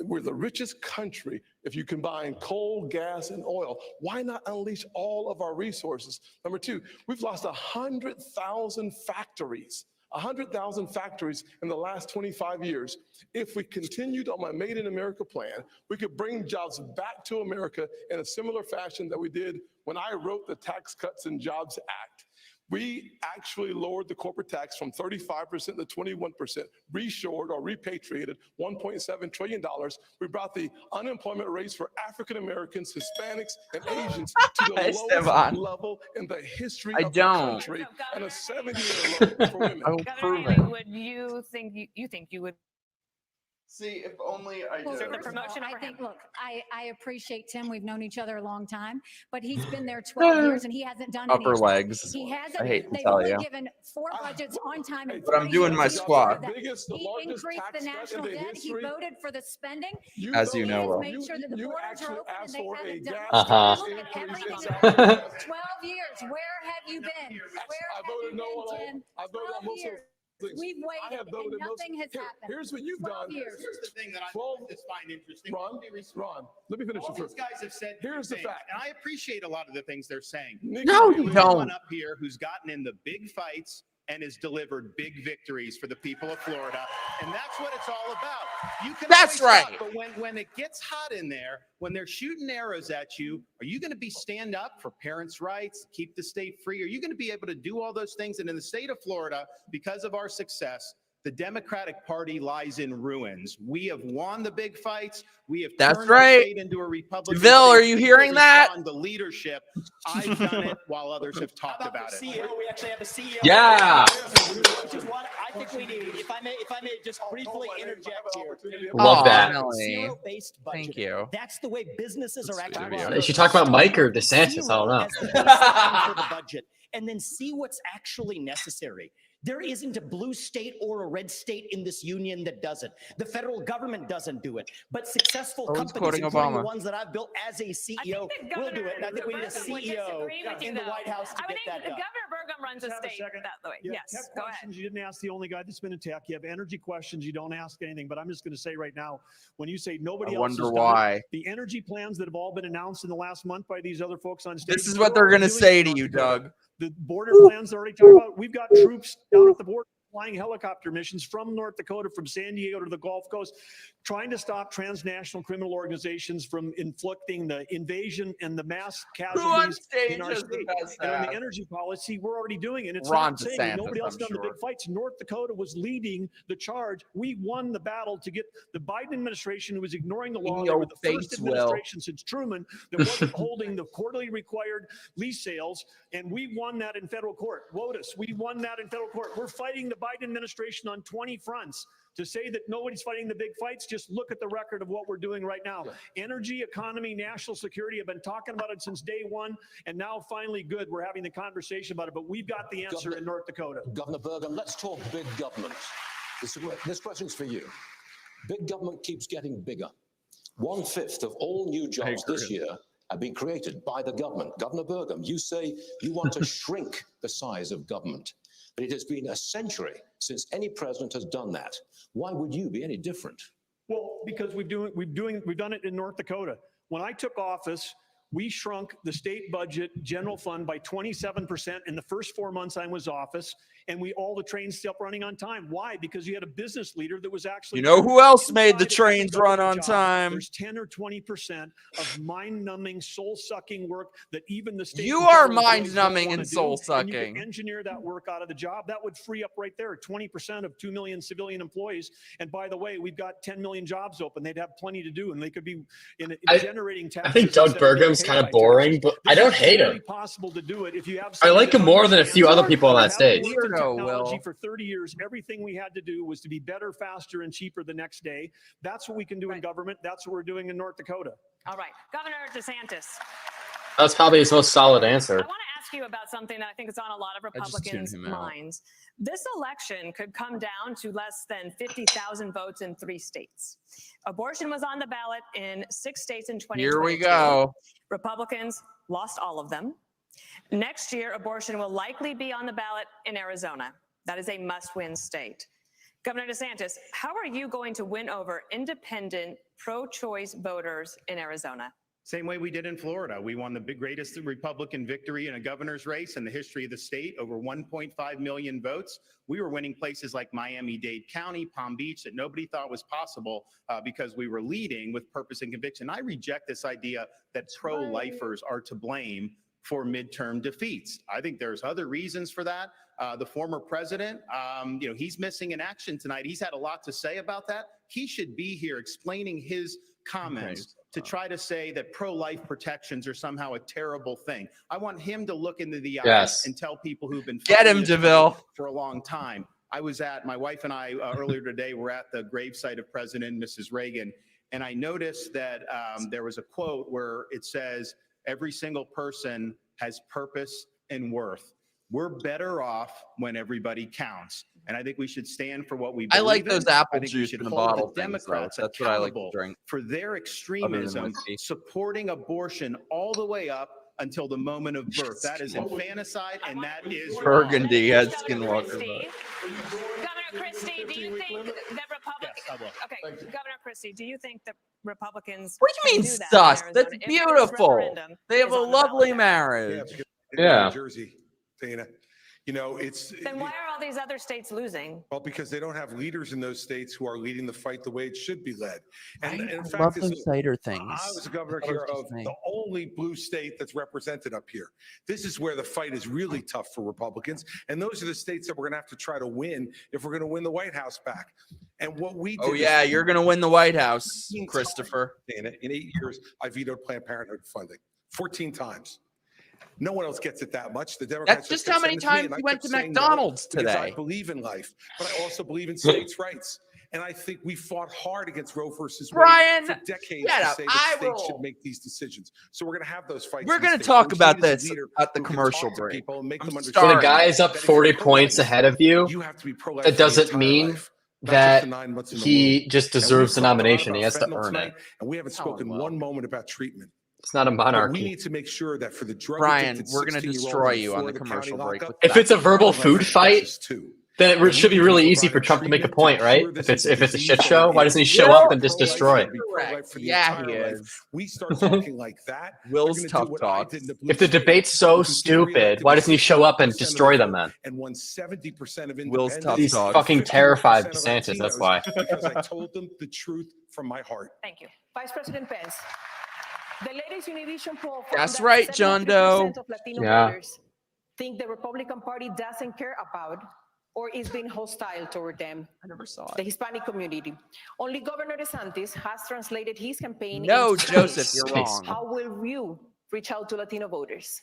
we're the richest country if you combine coal, gas, and oil. Why not unleash all of our resources? Number two, we've lost 100,000 factories. 100,000 factories in the last 25 years. If we continued on my Made in America plan, we could bring jobs back to America in a similar fashion that we did when I wrote the Tax Cuts and Jobs Act. We actually lowered the corporate tax from 35% to 21%, reshored or repatriated $1.7 trillion. We brought the unemployment rates for African Americans, Hispanics, and Asians to the lowest level in the history of the country, and a 7-year low for women. Governor Haley, would you think you would? See, if only I Well, did. first of all, I think, look, I appreciate Tim. We've known each other a long time, but he's been there 12 years and he hasn't done Upper anything. legs. He hasn't. I hate to They've tell only you. given 4 budgets on time. But I'm doing my squat. He increased the national debt. He voted for the spending. As you know, Will. Made sure that the borders are open and they haven't done Uh-huh. Look at everything in 12 years. Where have you been? Where have you been, Tim? 12 years. We've waited and nothing has happened. Here's what you've done. Here's the thing that I just find interesting. Ron, let me finish All it these first. guys have said Here's the things, fact. and I appreciate a lot of the things they're saying. No, you don't. Someone up here who's gotten in the big fights and has delivered big victories for the people of Florida, and that's what it's all about. You can That's always right. talk, but when it gets hot in there, when they're shooting arrows at you, are you going to be stand up for parents' rights, keep the state free? Are you going to be able to do all those things? And in the state of Florida, because of our success, the Democratic Party lies in ruins. We have won the big fights. We have That's turned our right. state into a Republican Bill, state. are you hearing that? On the leadership, I've done it while others have talked about it. CEO, we actually have a CEO. Yeah. Which is what I think we need. If I may just briefly interject here. Love that. Zero-based budget. Thank you. That's the way businesses are actually. They should talk about Mike or DeSantis. I don't know. As the baseline for the budget, and then see what's actually necessary. There isn't a blue state or a red state in this union that does it. The federal government doesn't do it. But successful companies, quoting including the Obama. ones that I've built as a CEO, will do it. And I think we need a CEO in the White House to get that done. Governor Burgum runs a state that way. You have Yes, tech go ahead. questions, you didn't ask the only guy that's been in tech. You have energy questions, you don't ask anything. But I'm just going to say right now, when you say nobody else has wonder done why. it, the energy plans that have all been announced in the last month by these other folks on stage. This is what they're going to say to you, Doug. The border plans already talked about. We've got troops down at the border flying helicopter missions from North Dakota, from San Diego to the Gulf Coast, trying to stop transnational criminal organizations from inflicting the invasion and the mass casualties in our state. And on the energy policy, we're already doing it. It's Ron not saying DeSantis, nobody else I'm done the sure. big fights. North Dakota was leading the charge. We won the battle to get the Biden administration, who was ignoring the law. They your were the first face, Will. administration since Truman that wasn't holding the quarterly required lease sales, and we won that in federal court. WOTUS, we won that in federal court. We're fighting the Biden administration on 20 fronts. To say that nobody's fighting the big fights, just look at the record of what we're doing right now. Energy, economy, national security, I've been talking about it since day one, and now finally good, we're having the conversation about it, but we've got the answer in North Dakota. Governor Burgum, let's talk big government. This question's for you. Big government keeps getting bigger. 1/5 of all new jobs this year have been created by the government. Governor Burgum, you say you want to shrink the size of government, but it has been a century since any president has done that. Why would you be any different? Well, because we've done it in North Dakota. When I took office, we shrunk the state budget general fund by 27% in the first 4 months I was office, and all the trains still running on time. Why? Because you had a business leader that was actually. You know who else made the trains run on time? There's 10 or 20% of mind-numbing, soul-sucking work that even the state. You and are federal employees don't mind-numbing wanna and do, soul-sucking. And you can engineer that work out of the job. That would free up right there 20% of 2 million civilian employees. And by the way, we've got 10 million jobs open. They'd have plenty to do, and they could be generating taxes. I think Doug Burgum's kind of boring, but I don't hate him. Possible to do it if you have. I like him more than a few other people on that stage. Technology for 30 years, everything we had to do was to be better, faster, and cheaper the next day. That's what we can do in government. That's what we're doing in North Dakota. All right, Governor DeSantis. That's probably his most solid answer. I want to ask you about something that I think is on a lot of Republicans' minds. This election could come down to less than 50,000 votes in 3 states. Abortion was on the ballot in 6 states in 2022. Here we go. Republicans lost all of them. Next year, abortion will likely be on the ballot in Arizona. That is a must-win state. Governor DeSantis, how are you going to win over independent, pro-choice voters in Arizona? Same way we did in Florida. We won the greatest Republican victory in a governor's race in the history of the state, over 1.5 million votes. We were winning places like Miami-Dade County, Palm Beach, that nobody thought was possible because we were leading with purpose and conviction. I reject this idea that pro-lifers are to blame for midterm defeats. I think there's other reasons for that. The former president, he's missing in action tonight. He's had a lot to say about that. He should be here explaining his comments to try to say that pro-life protections are somehow a terrible thing. I want him to look into the eyes and tell people who've been get him, DeVille, for a long time. My wife and I earlier today were at the gravesite of President and Mrs. Reagan, and I noticed that there was a quote where it says, "Every single person has purpose and worth." We're better off when everybody counts. And I think we should stand for what we believe in. I like those apple I think juice we should in the hold bottle the things, though. Democrats That's what I like to accountable drink. for their extremism, supporting abortion all the way up until the moment of birth. That is infanticide, and that is Burgundy has Skinwalker. Governor Christie, do you think that Republicans? Yes, I will. Okay, Governor Christie, do you think that Republicans? What do you mean sus? That's beautiful. They have a lovely marriage. New Jersey, Dana. It's then why are all these other states losing? Well, because they don't have leaders in those states who are leading the fight the way it should be led. And in I fact, love those cider things. I was the governor here of the only blue state that's represented up here. This is where the fight is really tough for Republicans, and those are the states that we're going to have to try to win if we're going to win the White House back. And what we did you're going to win the White House, Christopher. Dana, in 8 years, I vetoed Planned Parenthood funding 14 times. No one else gets it that much. The Democrats. That's just how many times you went to McDonald's today. I believe in life, but I also believe in states' rights. And I think we fought hard against Roe versus Wade for decades to say that states should make these decisions. So we're going to have those fights. We're going to talk about this at the commercial break. So the guy's up 40 points ahead of you. That doesn't mean that he just deserves the nomination. He has to earn it. And we haven't spoken one moment about treatment. It's not a monarchy. We need to make sure that for the drug Brian, we're going to destroy you on the commercial break. If it's a verbal food fight, then it should be really easy for Trump to make a point, right? If it's a shit show, why doesn't he show up and just destroy it? Yeah, he is. We start talking like that. Will's tough talk. If the debate's so stupid, why doesn't he show up and destroy them then? And won 70% of Will's tough He's talk. fucking terrified of DeSantis. That's why. Because I told them the truth from my heart. Thank you. Vice President Pence. The latest Univision poll That's right, John Doe. of Latino voters think the Republican Party doesn't care about or is being hostile toward them. I never saw it. The Hispanic community. Only Governor DeSantis has translated his campaign. No, into Joseph, Spanish. you're wrong. How will you reach out to Latino voters?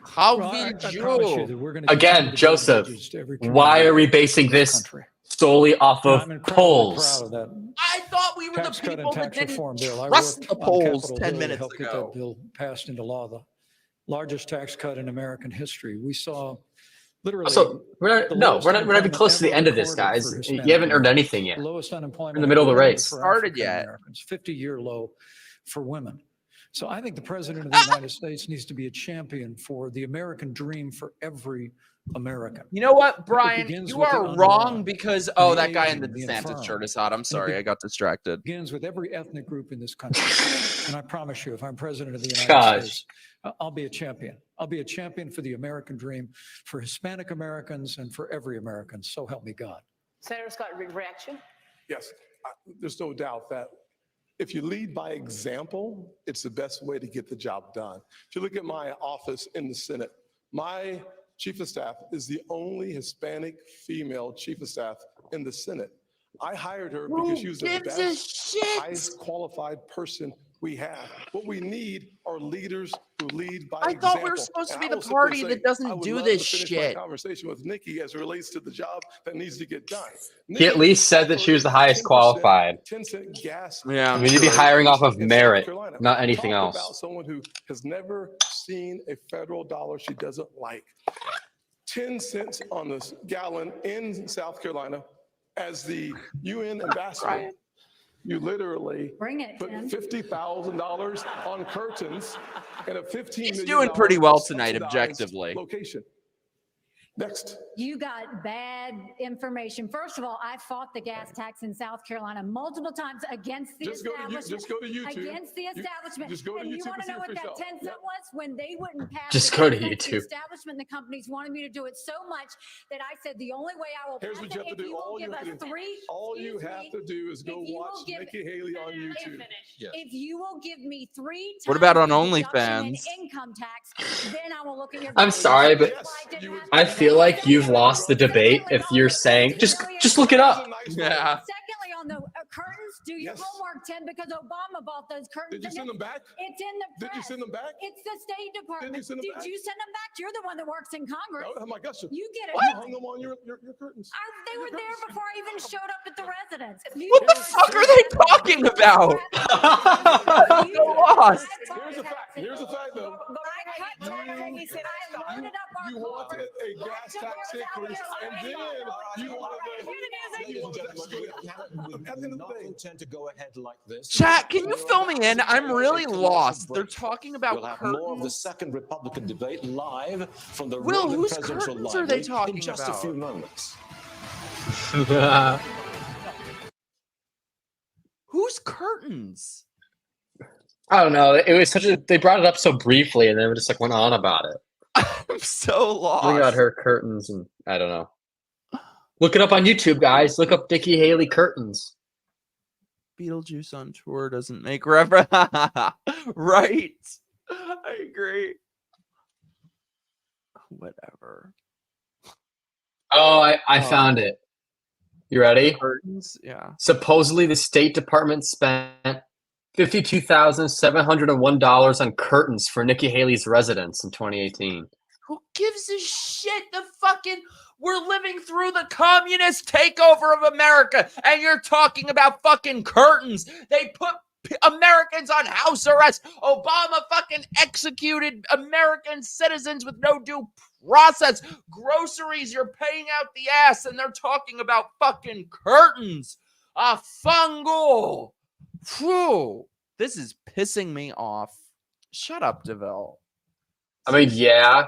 How Well, I did promise you? that we're gonna Again, continue to Joseph, give messages to every why community are we basing in the this country. solely off of I'm incredibly polls? proud of that I thought we were the tax cut people and that tax didn't reform bill. I trust worked the on polls Capitol 10 Hill to minutes help get ago. that bill passed into law, the largest tax cut in American history. We saw literally. So we're not even close to the end of this, guys. You haven't earned anything yet. Lowest unemployment in the middle of the ever race. for Started African yet. Americans, 50-year low for women. So I think the president of the United States needs to be a champion for the American dream for every American. You know what, Brian? begins You with the are wrong unborn, because the that guy in the aging, the DeSantis infirm. shirt is hot. I'm sorry, I got distracted. Begins with every ethnic group in this country. And I promise you, if I'm president of the United Gosh. States, I'll be a champion. I'll be a champion for the American dream, for Hispanic Americans, and for every American. So help me God. Senator Scott, reaction? Yes, there's no doubt that if you lead by example, it's the best way to get the job done. If you look at my office in the Senate, my chief of staff is the only Hispanic female chief of staff in the Senate. I hired her because she was the best, highest qualified person we have. What we need are leaders who lead by example. I thought we were supposed to be the party that doesn't do this shit. Conversation with Nikki as it relates to the job that needs to get done. He at least said that she was the highest qualified. 10-cent gas. Yeah, we need to be hiring off of merit, not anything Talk else. About someone who has never seen a federal dollar she doesn't like. 10 cents on the gallon in South Carolina as the UN ambassador. You literally put $50,000 on curtains and a $15 million He's doing pretty well tonight, objectively. location. Next. You got bad information. First of all, I fought the gas tax in South Carolina multiple times against the establishment. Just go to YouTube. Against the establishment. Just go to and YouTube you want to know what that 10 cent was? When they wouldn't pass Just the go to gas tax, YouTube. The establishment and the companies wanted me to do it so much that I said the only way I will Here's pass what you it have to if do. you will All you give have to us do. three. All you excuse have me, to do is go if you will watch give- Nikki Haley on YouTube. Yes. If you will give me 3 times What about on the deduction in OnlyFans? income tax, then I will look at your. I'm sorry, but I feel like you've lost the debate if you're saying just look it up. Yeah. Secondly, on the curtains, do your homework, Tim, because Obama bought those curtains. Did you send them back? It's in the press. Did you send them back? It's the State Department. Did you send them back? you send them back? You're the one that works in Congress. Oh my gosh. You get it. You hung them on your curtains. They were there before I even showed up at the residence. What the fuck are they talking about? I'm so lost. Here's the fact, though. I loaded up our You wanted a gas tax increase, and then you wanted not intend to go ahead like this. Chat, can you fill me in? I'm really lost. They're talking about We'll have curtains. more of the second Republican debate live from the Will, Reagan whose Presidential curtains are they Library talking in just about? a few moments. Whose curtains? I don't know. It was such a. They brought it up so briefly, and then we just like went on about it. I'm so lost. We got her curtains, and I don't know. Look it up on YouTube, guys. Look up Nikki Haley curtains. Beetlejuice on tour doesn't make reference. Right. I agree. Whatever. Oh, I found it. You ready? Curtains? Yeah. Supposedly, the State Department spent $52,701 on curtains for Nikki Haley's residence in 2018. Who gives a shit? We're living through the communist takeover of America, and you're talking about fucking curtains. They put Americans on house arrest. Obama fucking executed American citizens with no due process. Groceries, you're paying out the ass, and they're talking about fucking curtains. Fungal. Phew. This is pissing me off. Shut up, DeVille. I mean, yeah,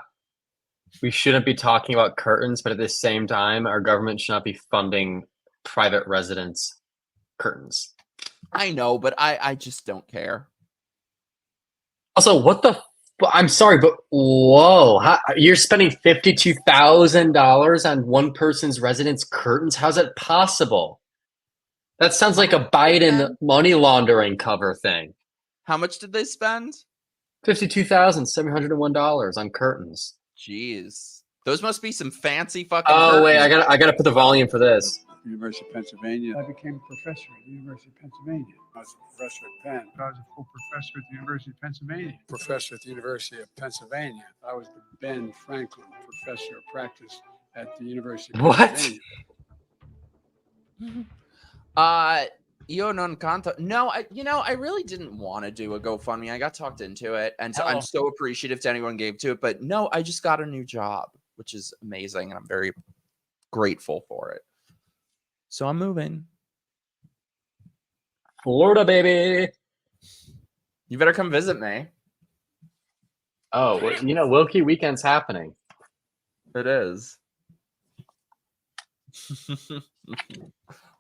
we shouldn't be talking about curtains, but at the same time, our government should not be funding private residence curtains. I know, but I just don't care. Also, what the? I'm sorry, but whoa! You're spending $52,000 on one person's residence curtains? How's that possible? That sounds like a Biden money laundering cover thing. How much did they spend? $52,701 on curtains. Jeez, those must be some fancy fucking. Oh curtains. wait, I gotta put the volume for this. University of Pennsylvania. I became a professor at the University of Pennsylvania. I was a professor at Penn. I was a full professor at the University of Pennsylvania. Professor at the University of Pennsylvania. I was the Ben Franklin Professor of Practice at the University of Pennsylvania. Io non canto. No, I really didn't want to do a GoFundMe. I got talked into it, and so I'm so appreciative to anyone who gave to it. But no, I just got a new job, which is amazing, and I'm very grateful for it. So I'm moving. Florida, baby. You better come visit me. Oh, well, Wilkie Weekend's happening. It is.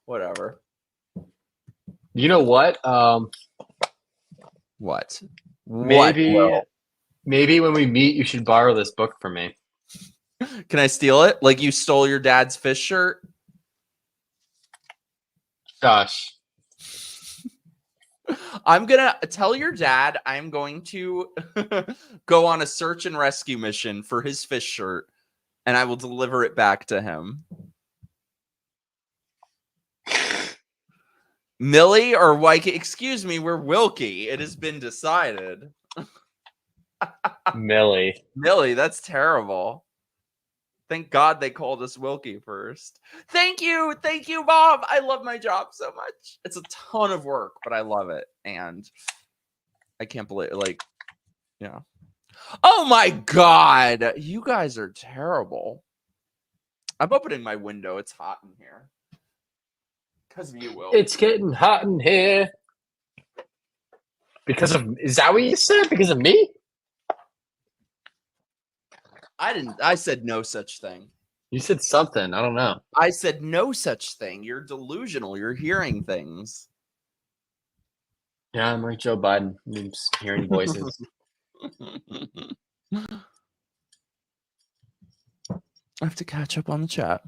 Whatever. You know what? What? Maybe when we meet, you should borrow this book from me. Can I steal it? Like you stole your dad's fish shirt? Gosh. I'm gonna tell your dad I'm going to go on a search and rescue mission for his fish shirt, and I will deliver it back to him. Millie or Wyke? Excuse me, we're Wilkie. It has been decided. Millie. Millie, that's terrible. Thank God they called us Wilkie first. Thank you, Bob. I love my job so much. It's a ton of work, but I love it, and I can't believe yeah. Oh my God, you guys are terrible. I'm opening my window. It's hot in here. Because of you, Will. It's getting hot in here. Is that what you said? Because of me? I said no such thing. You said something. I don't know. I said no such thing. You're delusional. You're hearing things. Yeah, I'm like Joe Biden. I'm just hearing voices. I have to catch up on the chat.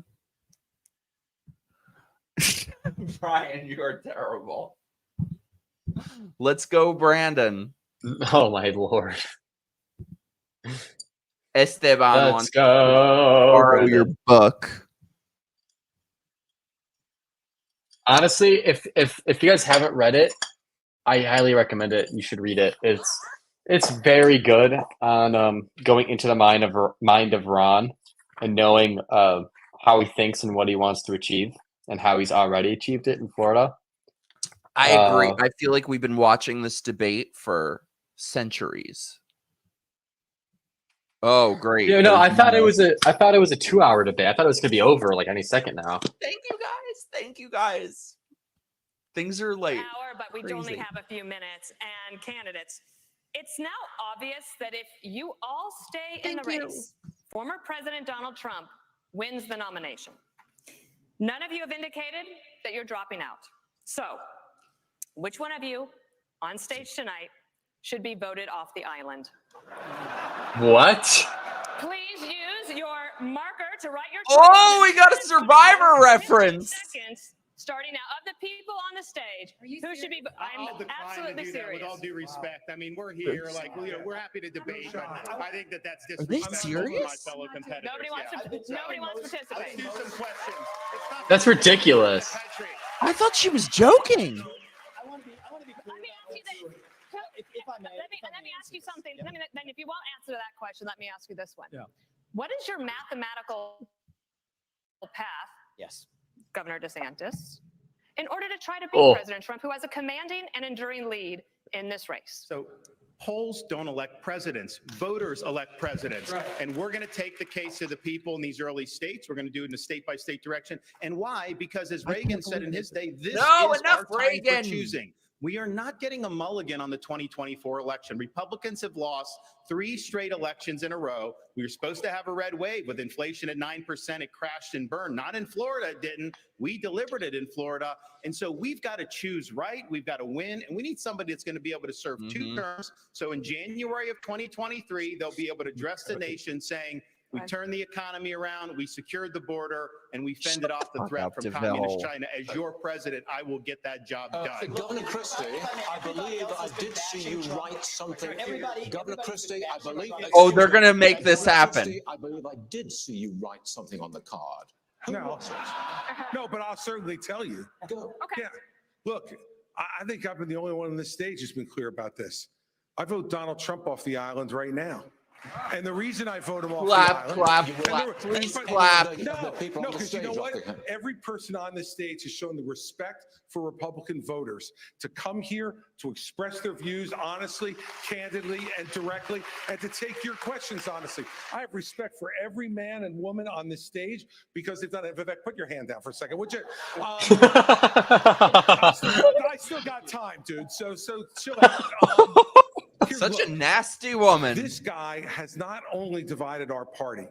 Brian, you are terrible. Let's go, Brandon. Oh my lord. Esteban, Let's go. Borrow your book. Honestly, if you guys haven't read it, I highly recommend it. You should read it. It's very good on going into the mind of Ron and knowing how he thinks and what he wants to achieve and how he's already achieved it in Florida. I agree. I feel like we've been watching this debate for centuries. Oh, great. Yeah, no, I thought it was a 2-hour debate. I thought it was gonna be over like any second now. Thank you guys. Thank you guys. Things are late. But we only have a few minutes. And candidates, it's now obvious that if you all stay in the race, former President Donald Trump wins the nomination. None of you have indicated that you're dropping out. So, which one of you on stage tonight should be voted off the island? What? Please use your marker to write your. Oh, we got a Survivor reference. Seconds, starting now. Of the people on the stage, who should be? I'm absolutely serious. With all due respect, I mean, we're here, like, we're happy to debate, but I think that's Are they disrespectful serious? to my fellow competitors. Nobody wants to participate. Let's do some questions. That's ridiculous. I thought she was joking. Let me ask you something. Then if you won't answer that question, let me ask you this one. Yeah. What is your mathematical path, Yes, Governor DeSantis, in order to try to beat President Trump, who has a commanding and enduring lead in this race? So polls don't elect presidents. Voters elect presidents. Right. And we're going to take the case of the people in these early states. We're going to do it in a state-by-state direction. And why? Because as Reagan said in his day, this is our time for choosing. We are not getting a mulligan on the 2024 election. Republicans have lost 3 straight elections in a row. We were supposed to have a red wave with inflation at 9%. It crashed and burned. Not in Florida, it didn't. We delivered it in Florida. And so we've got to choose right. We've got to win. And we need somebody that's going to be able to serve 2 terms. So in January of 2023, they'll be able to address the nation saying, we turned the economy around, we secured the border, and we fended off the threat from communist China. As your president, I will get that job done. Governor Christie, I believe I did see you write something. Governor Christie, I believe. Oh, they're going to make this happen. I believe I did see you write something on the card. No, but I'll certainly tell you. Go. Okay. Yeah. Look, I think I've been the only one on this stage who's been clear about this. I vote Donald Trump off the island right now. And the reason I vote him off the island, please clap. No, because you know what? Every person on this stage has shown the respect for Republican voters to come here to express their views honestly, candidly, and directly, and to take your questions honestly. I have respect for every man and woman on this stage because they've done it. Vivek, put your hand down for a second, would you? I still got time, dude. So chill out. Such a nasty woman. This guy has not only divided our party,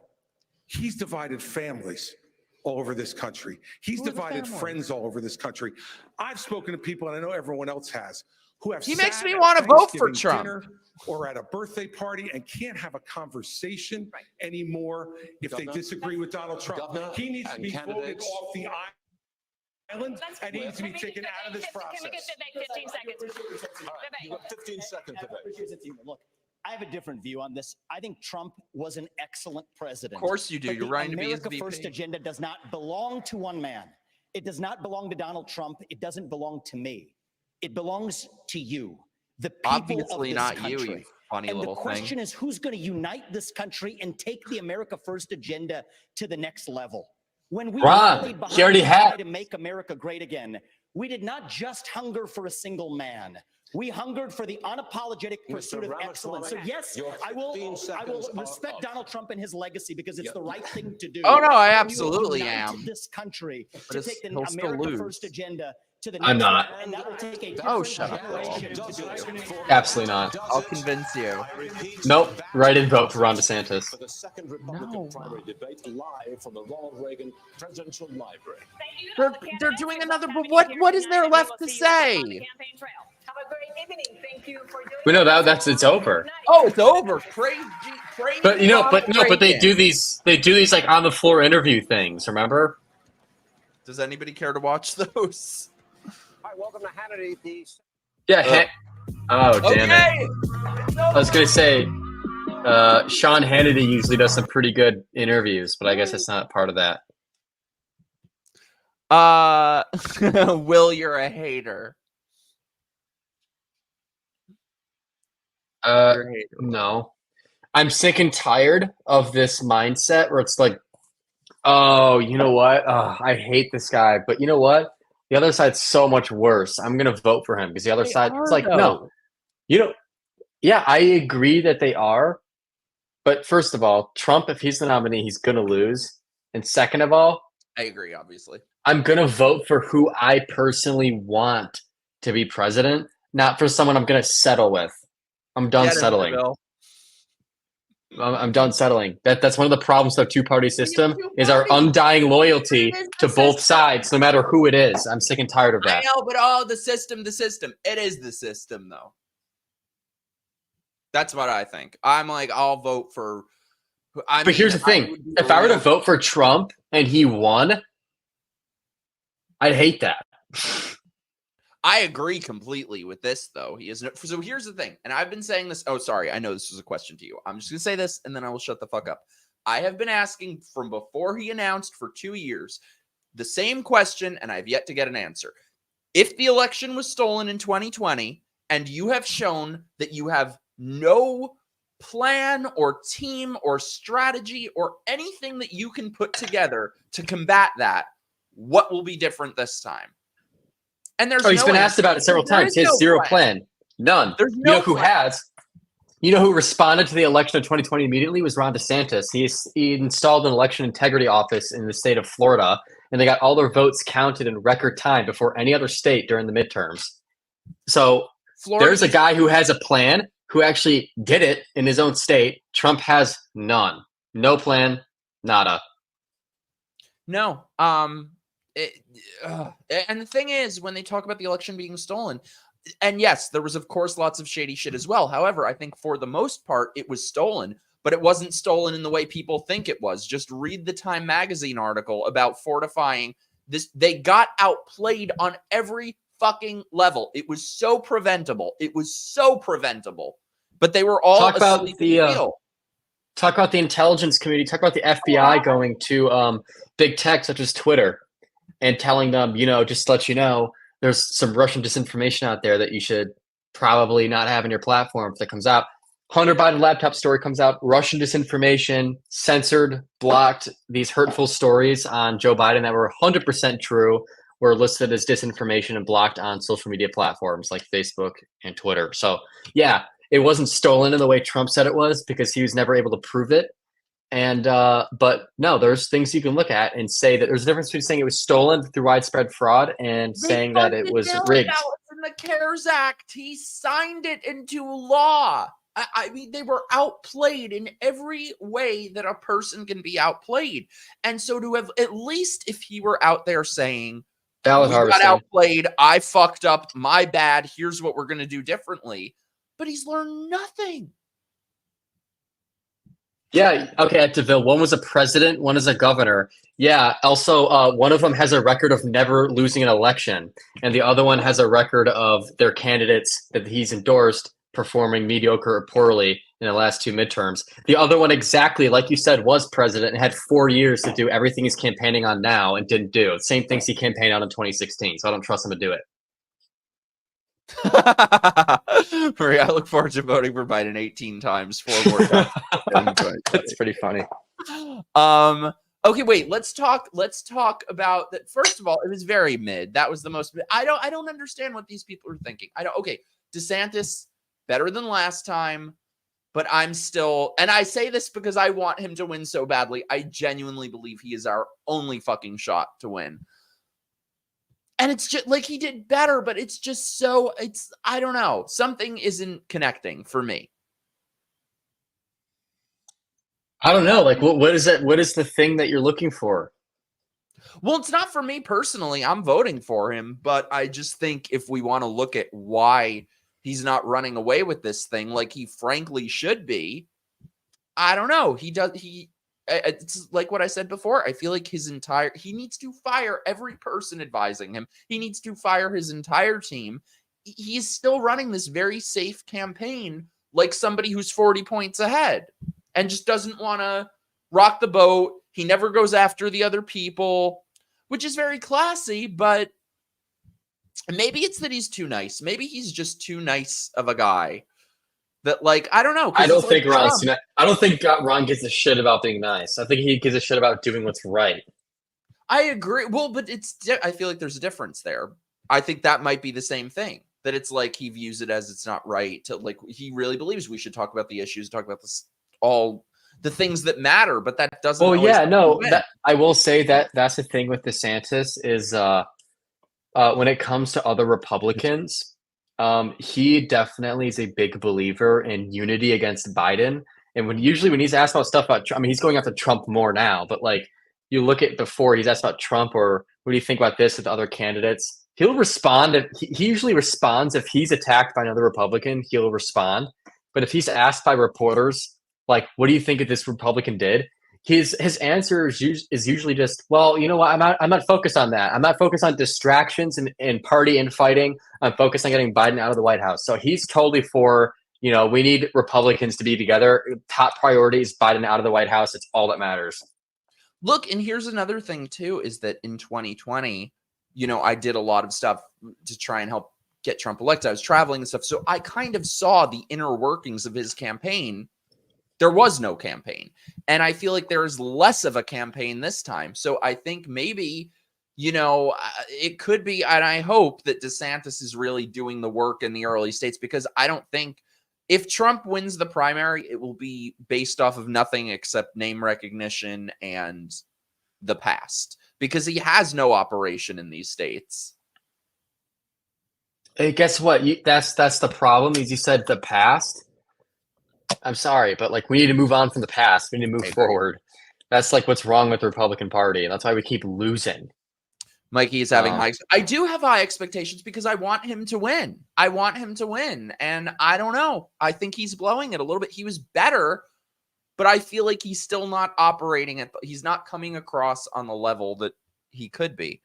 he's divided families all over this country. He's divided friends all over this country. I've spoken to people, and I know everyone else has, who have He makes me want to vote for Trump. Or at a birthday party and can't have a conversation anymore if they disagree with Donald Trump. He needs to be voted off the island, and he needs to be taken out of this process. Can we get 15 seconds? You got 15 seconds, Look, I have a different view on this. I think Trump was an excellent president. Of course you do. You're running to be his America VP. First agenda does not belong to one man. It does not belong to Donald Trump. It doesn't belong to me. It belongs to you, the people Obviously of this not country. you funny and little the thing. question is, who's going to unite this country and take the America First agenda to the next level? When we rallied behind to make America great again, we did not just hunger for a single man. We hungered for the unapologetic pursuit of excellence. So yes, I will respect Donald Trump and his legacy because it's the right thing to do. Oh no, I absolutely am. This country But to take the he'll still America lose. First agenda to the I'm next not. round, and that will take a Oh, different shut up. generation to do it. Absolutely not. I'll convince you. Nope. Write-in vote for Ron DeSantis. For the second Republican primary debate live from the Ronald Reagan Presidential Library. They're doing another. But what is there left to say? We know that's it's over. Oh, it's over. Praise. But but they do these like on the floor interview things. Remember? Does anybody care to watch those? Hi, welcome to Hannity. Yeah. Oh, damn it. I was gonna say, Sean Hannity usually does some pretty good interviews, but I guess it's not part of that. Will, you're a hater. No. I'm sick and tired of this mindset where it's like, oh, you know what? I hate this guy, but you know what? The other side's so much worse. I'm gonna vote for him because the other side it's like, no. Yeah, I agree that they are. But first of all, Trump, if he's the nominee, he's gonna lose. And second of all, I agree, obviously. I'm gonna vote for who I personally want to be president, not for someone I'm gonna settle with. I'm done settling. I'm done settling. That's one of the problems with the two-party system is our undying loyalty to both sides, no matter who it is. I'm sick and tired of that. I know, but the system. It is the system, though. That's what I think. I'm like, I'll vote for. But here's the thing: if I were to vote for Trump and he won, I'd hate that. I agree completely with this, though. He isn't. So here's the thing, and I've been saying this. Oh, sorry. I know this was a question to you. I'm just gonna say this, and then I will shut the fuck up. I have been asking from before he announced for 2 years the same question, and I've yet to get an answer. If the election was stolen in 2020, and you have shown that you have no plan or team or strategy or anything that you can put together to combat that, what will be different this time? And there's he's been asked about it several times. He has zero plan. None. You know who has? You know who responded to the election of 2020 immediately was Ron DeSantis. He installed an election integrity office in the state of Florida, and they got all their votes counted in record time before any other state during the midterms. So there's a guy who has a plan, who actually did it in his own state. Trump has none. No plan, nada. No. And the thing is, when they talk about the election being stolen, and yes, there was, of course, lots of shady shit as well. However, I think for the most part, it was stolen, but it wasn't stolen in the way people think it was. Just read the Time magazine article about fortifying this. They got outplayed on every fucking level. It was so preventable. But they were all talk about the intelligence community. Talk about the FBI going to big tech such as Twitter and telling them, just to let you know, there's some Russian disinformation out there that you should probably not have in your platform if that comes out. Hunter Biden laptop story comes out. Russian disinformation, censored, blocked. These hurtful stories on Joe Biden that were 100% true were listed as disinformation and blocked on social media platforms like Facebook and Twitter. So, yeah, it wasn't stolen in the way Trump said it was because he was never able to prove it. And but no, there's things you can look at and say that there's a difference between saying it was stolen through widespread fraud and saying that it was rigged. That was in the CARES Act. He signed it into law. I mean, they were outplayed in every way that a person can be outplayed. And so to have, at least if he were out there saying, we got outplayed, I fucked up, my bad, here's what we're going to do differently. But he's learned nothing. Yeah, okay, at DeVille, one was a president, one is a governor. Yeah, also, one of them has a record of never losing an election, and the other one has a record of their candidates that he's endorsed performing mediocre or poorly in the last 2 midterms. The other one, exactly like you said, was president and had 4 years to do everything he's campaigning on now and didn't do. Same things he campaigned on in 2016, so I don't trust him to do it. Maria, I look forward to voting for Biden 18 times, 4 more times. That's pretty funny. Okay, wait. Let's talk about that. First of all, it was very mid. That was the most. I don't understand what these people are thinking. Okay, DeSantis better than last time, but I'm still. And I say this because I want him to win so badly. I genuinely believe he is our only fucking shot to win. And it's just like he did better, but it's just so I don't know. Something isn't connecting for me. I don't know. Like, what is that? What is the thing that you're looking for? Well, it's not for me personally. I'm voting for him, but I just think if we want to look at why he's not running away with this thing like he frankly should be, I don't know. It's like what I said before. I feel like he needs to fire every person advising him. He needs to fire his entire team. He's still running this very safe campaign like somebody who's 40 points ahead and just doesn't want to rock the boat. He never goes after the other people, which is very classy, but maybe it's that he's too nice. Maybe he's just too nice of a guy. That, like, I don't know. I don't think Ron's too nice. I don't think Ron gives a shit about being nice. I think he gives a shit about doing what's right. I agree. Well, but I feel like there's a difference there. I think that might be the same thing. That it's like he views it as it's not right. To like he really believes we should talk about the issues, talk about all the things that matter. But that doesn't. Well, yeah, no. I will say that that's the thing with DeSantis is when it comes to other Republicans. He definitely is a big believer in unity against Biden. And when he's asked about stuff about Trump, I mean, he's going after Trump more now, but like you look at before he's asked about Trump or what do you think about this with other candidates? He'll respond. He usually responds if he's attacked by another Republican, he'll respond. But if he's asked by reporters, like, what do you think of this Republican did? His answer is usually just, well, you know what? I'm not focused on that. I'm not focused on distractions and party infighting. I'm focused on getting Biden out of the White House. So he's totally for, we need Republicans to be together. Top priority is Biden out of the White House. It's all that matters. Look, and here's another thing too, is that in 2020, I did a lot of stuff to try and help get Trump elected. I was traveling and stuff. So I kind of saw the inner workings of his campaign. There was no campaign. And I feel like there is less of a campaign this time. So I think maybe, it could be, and I hope that DeSantis is really doing the work in the early states, because I don't think if Trump wins the primary, it will be based off of nothing except name recognition and the past, because he has no operation in these states. Hey, guess what? That's the problem. Is you said the past. I'm sorry, but like we need to move on from the past. We need to move forward. That's like what's wrong with the Republican Party, and that's why we keep losing. Mikey is having high. I do have high expectations because I want him to win. And I don't know. I think he's blowing it a little bit. He was better, but I feel like he's still not operating he's not coming across on the level that he could be.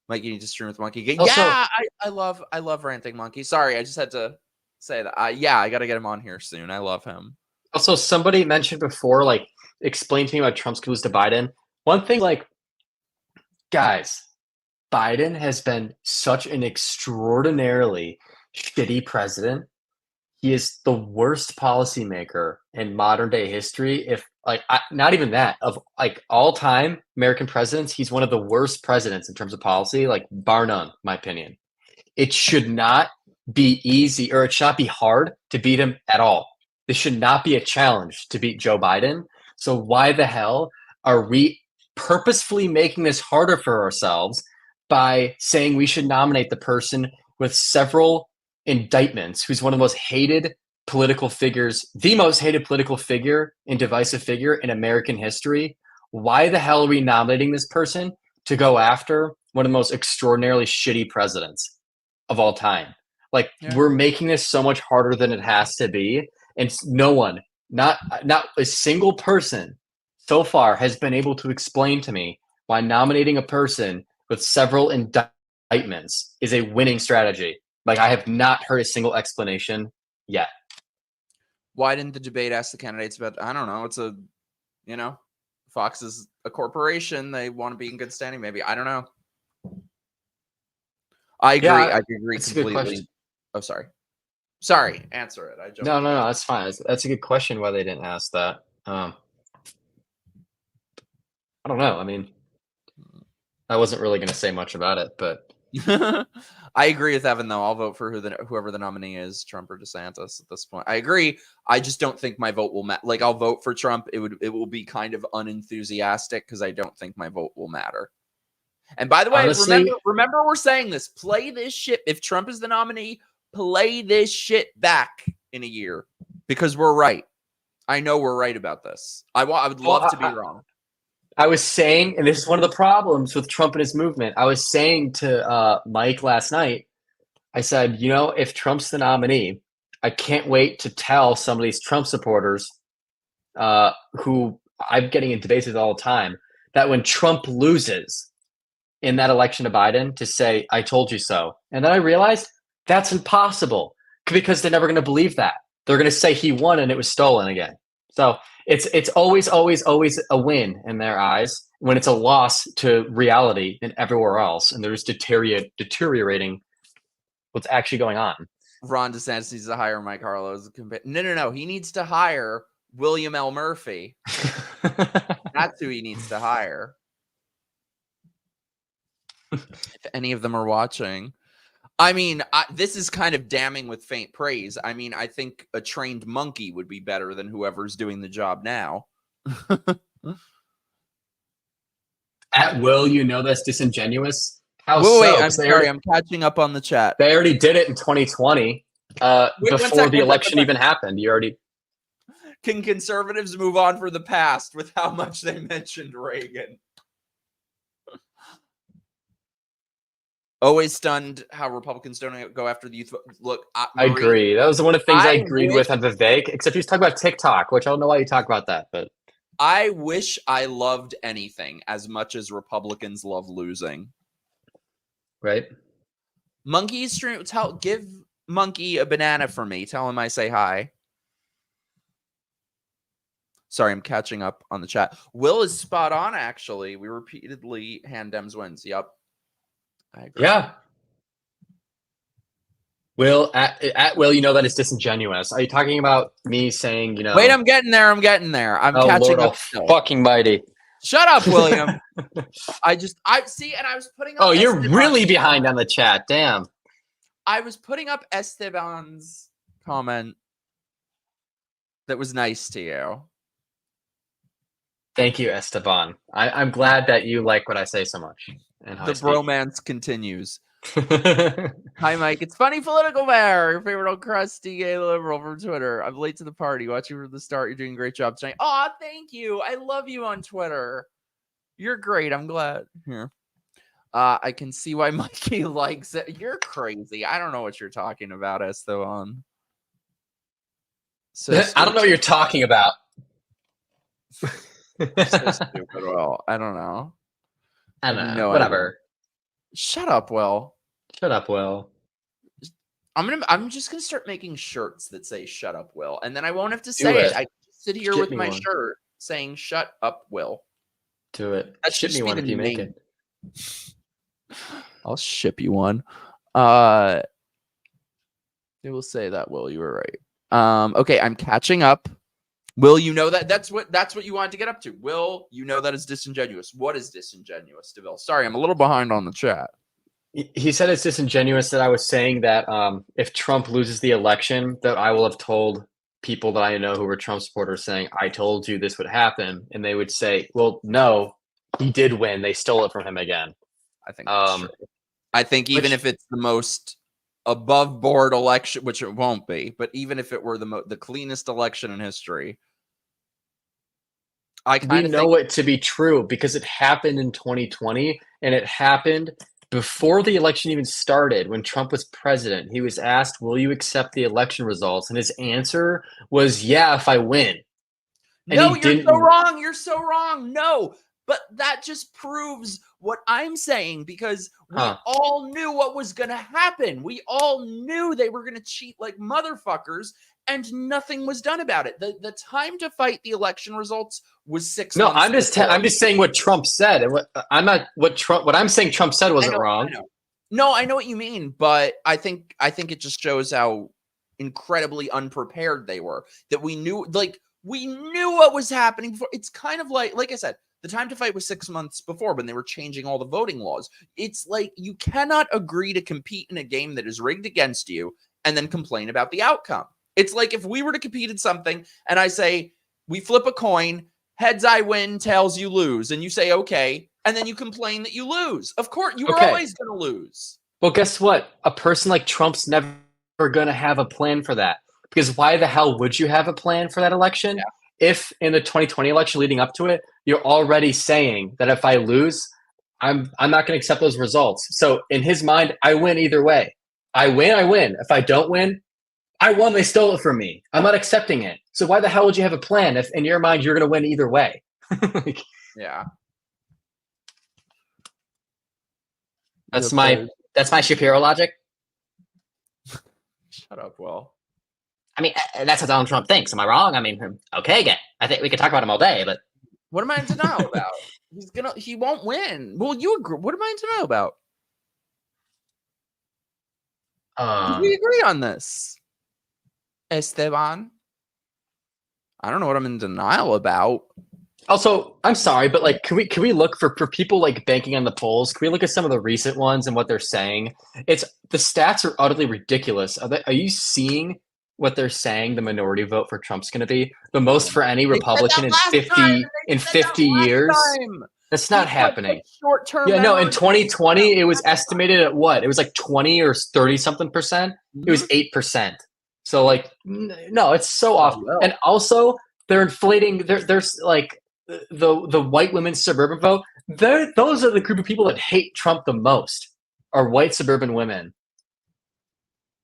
Mikey, you need to stream with Monkey. Also, yeah, I love Ranting Monkey. Sorry, I just had to say that. I got to get him on here soon. I love him. Also, somebody mentioned before, like, explain to me about Trump's goes to Biden. One thing, like, guys, Biden has been such an extraordinarily shitty president. He is the worst policymaker in modern day history. If like not even that, of like all time American presidents, he's one of the worst presidents in terms of policy, like bar none, my opinion. It should not be easy, or it should not be hard to beat him at all. This should not be a challenge to beat Joe Biden. So why the hell are we purposefully making this harder for ourselves by saying we should nominate the person with several indictments, who's one of the most hated political figures, the most hated political figure and divisive figure in American history? Why the hell are we nominating this person to go after one of the most extraordinarily shitty presidents of all time? Like, we're making this so much harder than it has to be. And no one, not a single person so far has been able to explain to me why nominating a person with several indictments is a winning strategy. Like, I have not heard a single explanation yet. Why didn't the debate ask the candidates about, I don't know, it's Fox is a corporation. They want to be in good standing, maybe. I don't know. I agree. I agree completely. Oh, sorry. Answer it. No, that's fine. That's a good question why they didn't ask that. I don't know. I mean, I wasn't really going to say much about it, but I agree with Evan, though. I'll vote for whoever the nominee is, Trump or DeSantis at this point. I agree. I just don't think my vote will matter. Like, I'll vote for Trump. It will be kind of unenthusiastic because I don't think my vote will matter. And by the way, Honestly, remember we're saying this. Play this shit. If Trump is the nominee, play this shit back in a year because we're right. I know we're right about this. I would love to be wrong. I was saying, and this is one of the problems with Trump and his movement. I was saying to Mike last night, I said, you know, if Trump's the nominee, I can't wait to tell some of these Trump supporters who I'm getting in debates with all the time that when Trump loses in that election to Biden to say, I told you so. And then I realized that's impossible because they're never going to believe that. They're going to say he won and it was stolen again. So it's always a win in their eyes when it's a loss to reality and everywhere else. And they're just deteriorating what's actually going on. Ron DeSantis needs to hire Mike Harlow as a No. He needs to hire William L. Murphy. That's who he needs to hire. If any of them are watching. I mean, this is kind of damning with faint praise. I mean, I think a trained monkey would be better than whoever's doing the job now. At will, you know that's disingenuous. How wait, so? I'm sorry. I'm catching up on the chat. They already did it in 2020 before the election even happened. You already. Can conservatives move on for the past with how much they mentioned Reagan? Always stunned how Republicans don't go after the youth. Look, I agree. That was one of the things I agreed with on Vivek, except he was talking about TikTok, which I don't know why you talk about that, but I wish I loved anything as much as Republicans love losing. Right? Monkey stream. Give Monkey a banana for me. Tell him I say hi. Sorry, I'm catching up on the chat. Will is spot on, actually. We repeatedly hand Dems wins. Yep. I agree. Yeah. Will, at Will, you know that it's disingenuous. Are you talking about me saying, you know... Wait, I'm getting there. I'm catching Lord up. Fucking mighty. Shut up, William. I see, and I was putting up... Oh, you're really behind on the chat. Damn. I was putting up Esteban's comment that was nice to you. Thank you, Esteban. I'm glad that you like what I say so much. And the bromance continues. Hi, Mike. It's funny political matter. Your favorite old crusty gay liberal from Twitter. I'm late to the party. Watch you from the start. You're doing a great job tonight. Oh, thank you. I love you on Twitter. You're great. I'm glad. Here. I can see why Mikey likes it. You're crazy. I don't know what you're talking about, Esteban. So I don't know what you're talking about. So stupid. Well, I don't know. I don't know. Whatever. Shut up, Will. Shut up, Will. I'm just gonna start making shirts that say "Shut up, Will," and then I won't have to say it. I just sit here with my shirt saying "Shut up, Will." Do it. That ship me one if you make it. I'll ship you one. It will say that, Will. You were right. Okay, I'm catching up. Will, you know that that's what you wanted to get up to. Will, you know that is disingenuous. What is disingenuous, DeVille? Sorry, I'm a little behind on the chat. He said it's disingenuous that I was saying that if Trump loses the election, that I will have told people that I know who were Trump supporters saying, I told you this would happen. And they would say, well, no, he did win. They stole it from him again. I think that's true. I think even if it's the most above board election, which it won't be, but even if it were the cleanest election in history, we know it to be true because it happened in 2020 and it happened before the election even started. When Trump was president, he was asked, will you accept the election results? And his answer was, yeah, if I win. And no, you're so wrong. You're so wrong. No, but that just proves what I'm saying because we all knew what was going to happen. We all knew they were going to cheat like motherfuckers and nothing was done about it. The time to fight the election results was 6 months. No, I'm just saying what Trump said. And what I'm saying Trump said wasn't wrong. No, I know what you mean, but I think it just shows how incredibly unprepared they were. That we knew what was happening before. It's kind of like I said, the time to fight was 6 months before when they were changing all the voting laws. It's like you cannot agree to compete in a game that is rigged against you and then complain about the outcome. It's like if we were to compete in something and I say, we flip a coin, heads I win, tails you lose. And you say, okay, and then you complain that you lose. Of course, you were Okay. always going to lose. Well, guess what? A person like Trump's never going to have a plan for that. Because why the hell would you have a plan for that election if in the 2020 election leading up to it, you're already saying that if I lose, I'm not going to accept those results. So in his mind, I win either way. I win. If I don't win, I won. They stole it from me. I'm not accepting it. So why the hell would you have a plan if in your mind you're going to win either way? Yeah. That's my Shapiro logic. Shut up, Will. I mean, that's what Donald Trump thinks. Am I wrong? I mean, okay, again. I think we could talk about him all day, but What am I in denial about? He won't win. Well, you agree. What am I in denial about? We agree on this, Esteban. I don't know what I'm in denial about. Also, I'm sorry, but like, can we look for people like banking on the polls? Can we look at some of the recent ones and what they're saying? The stats are utterly ridiculous. Are you seeing what they're saying? The minority vote for Trump's going to be the most for any Republican in 50 years. That's not happening. Short-term. Yeah, no. In 2020, it was estimated at what? It was like 20 or 30 something percent. It was 8%. So like, no, it's so off. And also, they're inflating. There's like the white women's suburban vote. Those are the group of people that hate Trump the most. Are white suburban women.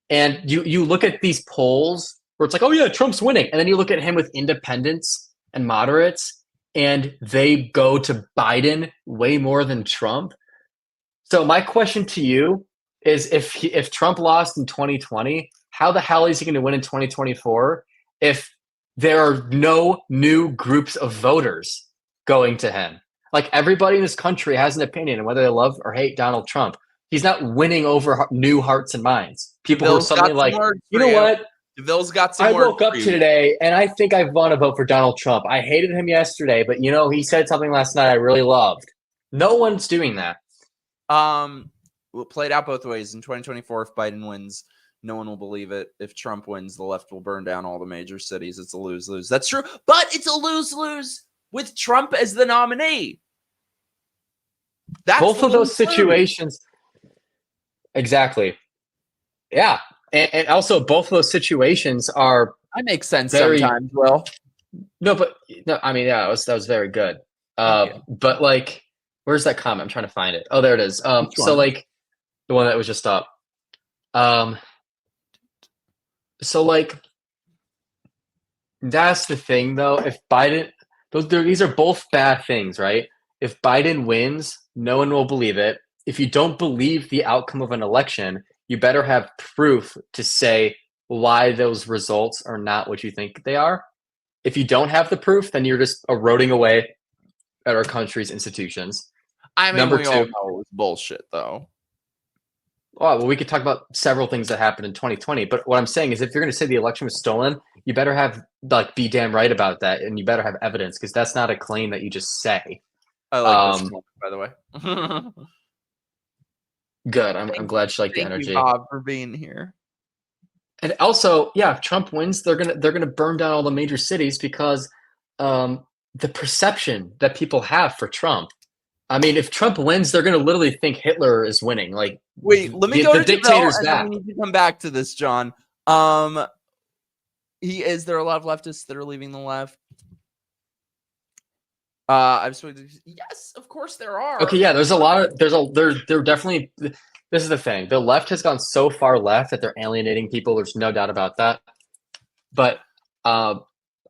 And you look at these polls where it's like, oh yeah, Trump's winning, and then you look at him with independents and moderates, and they go to Biden way more than Trump. So my question to you is, if Trump lost in 2020, how the hell is he going to win in 2024 if there are no new groups of voters going to him? Like, everybody in this country has an opinion, and whether they love or hate Donald Trump, he's not winning over new hearts and minds. People who are suddenly like, you know what? DeVille's got some I work woke up for you. today and I think I want to vote for Donald Trump. I hated him yesterday, but you know, he said something last night I really loved. No one's doing that. Well, played out both ways. In 2024, if Biden wins, no one will believe it. If Trump wins, the left will burn down all the major cities. It's a lose-lose. That's true, but it's a lose-lose with Trump as the nominee. That's both of those situations. Exactly. Yeah. And also, both of those situations are. That makes sense sometimes, Will. No, I mean, yeah, that was very good. But like, where's that comment? I'm trying to find it. Oh, there it is. So like, the one that was just up. So like, that's the thing, though. If Biden, these are both bad things, right? If Biden wins, no one will believe it. If you don't believe the outcome of an election, you better have proof to say why those results are not what you think they are. If you don't have the proof, then you're just eroding away at our country's institutions. I mean, Number we two, all know it was bullshit, though. Oh, well, we could talk about several things that happened in 2020. But what I'm saying is, if you're going to say the election was stolen, you better be damn right about that, and you better have evidence, because that's not a claim that you just say. I like this one, by the way. Good. I'm glad you like the energy. Thank you, Bob, for being here. And also, yeah, if Trump wins, they're gonna burn down all the major cities because the perception that people have for Trump. I mean, if Trump wins, they're gonna literally think Hitler is winning. Like, wait, let me go to dictator's DeVille, and then we need to come back to this, John. Is there a lot of leftists that are leaving the left? Yes, of course there are. Okay, yeah, there definitely. This is the thing. The left has gone so far left that they're alienating people. There's no doubt about that. But I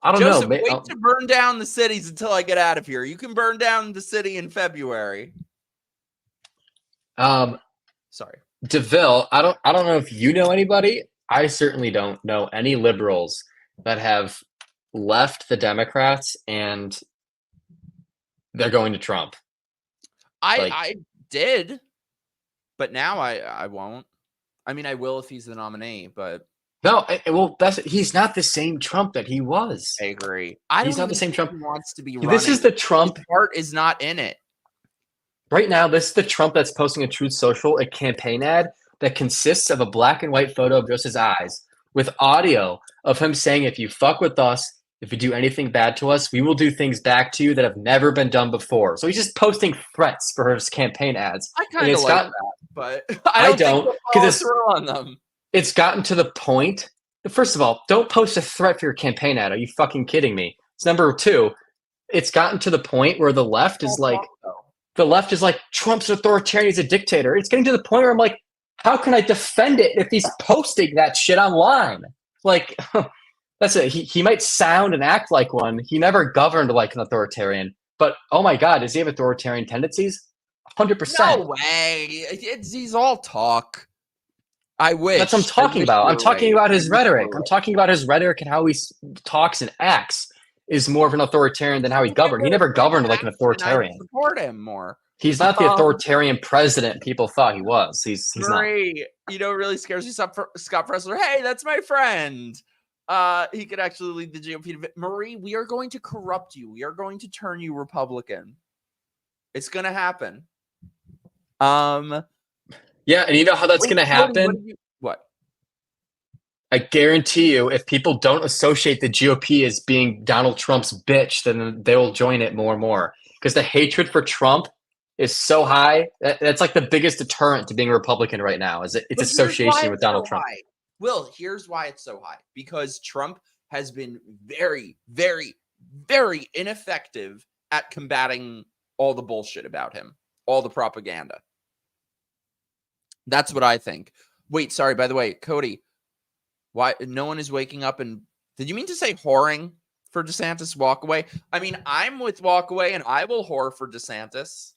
don't Joseph, know. Wait to burn down the cities until I get out of here. You can burn down the city in February. Sorry, DeVille. I don't know if you know anybody. I certainly don't know any liberals that have left the Democrats and they're going to Trump. I did, but now I won't. I mean, I will if he's the nominee, but no. He's not the same Trump that he was. I agree. He's not the same Trump. He wants to be. This is the Trump. His heart is not in it right now. This is the Trump that's posting a Truth Social, a campaign ad that consists of a black and white photo of just his eyes with audio of him saying, "If you fuck with us, if you do anything bad to us, we will do things back to you that have never been done before. So he's just posting threats for his campaign ads. I kind of like that, but I don't think don't, he'll follow because through on them. it's gotten to the point. First of all, don't post a threat for your campaign ad. Are you fucking kidding me? It's number 2. It's gotten to the point where the left is like, Trump's authoritarian, he's a dictator. It's getting to the point where I'm like, how can I defend it if he's posting that shit online? Like, that's it. He might sound and act like one. He never governed like an authoritarian. But oh my God, does he have authoritarian tendencies? 100%. No way. He's all talk. I wish. That's what I'm talking about. I'm talking about his rhetoric. I'm talking about his rhetoric and how he talks and acts is more of an authoritarian than how he governed. He never governed like an authoritarian. Support him more. He's not the authoritarian president people thought he was. He's Marie, not. You know what really scares me? Scott Presler. Hey, that's my friend. He could actually lead the GOP. Marie, we are going to corrupt you. We are going to turn you Republican. It's going to happen. Yeah, and you know how that's going to happen? What? I guarantee you, if people don't associate the GOP as being Donald Trump's bitch, then they will join it more and more. Because the hatred for Trump is so high. That's like the biggest deterrent to being a Republican right now, is its association with Donald Trump. High. Will, here's why it's so high. Because Trump has been very, very, very ineffective at combating all the bullshit about him, all the propaganda. That's what I think. Wait, sorry, by the way, Cody, why no one is waking up and did you mean to say whoring for DeSantis walk away? I mean, I'm with walk away and I will whore for DeSantis.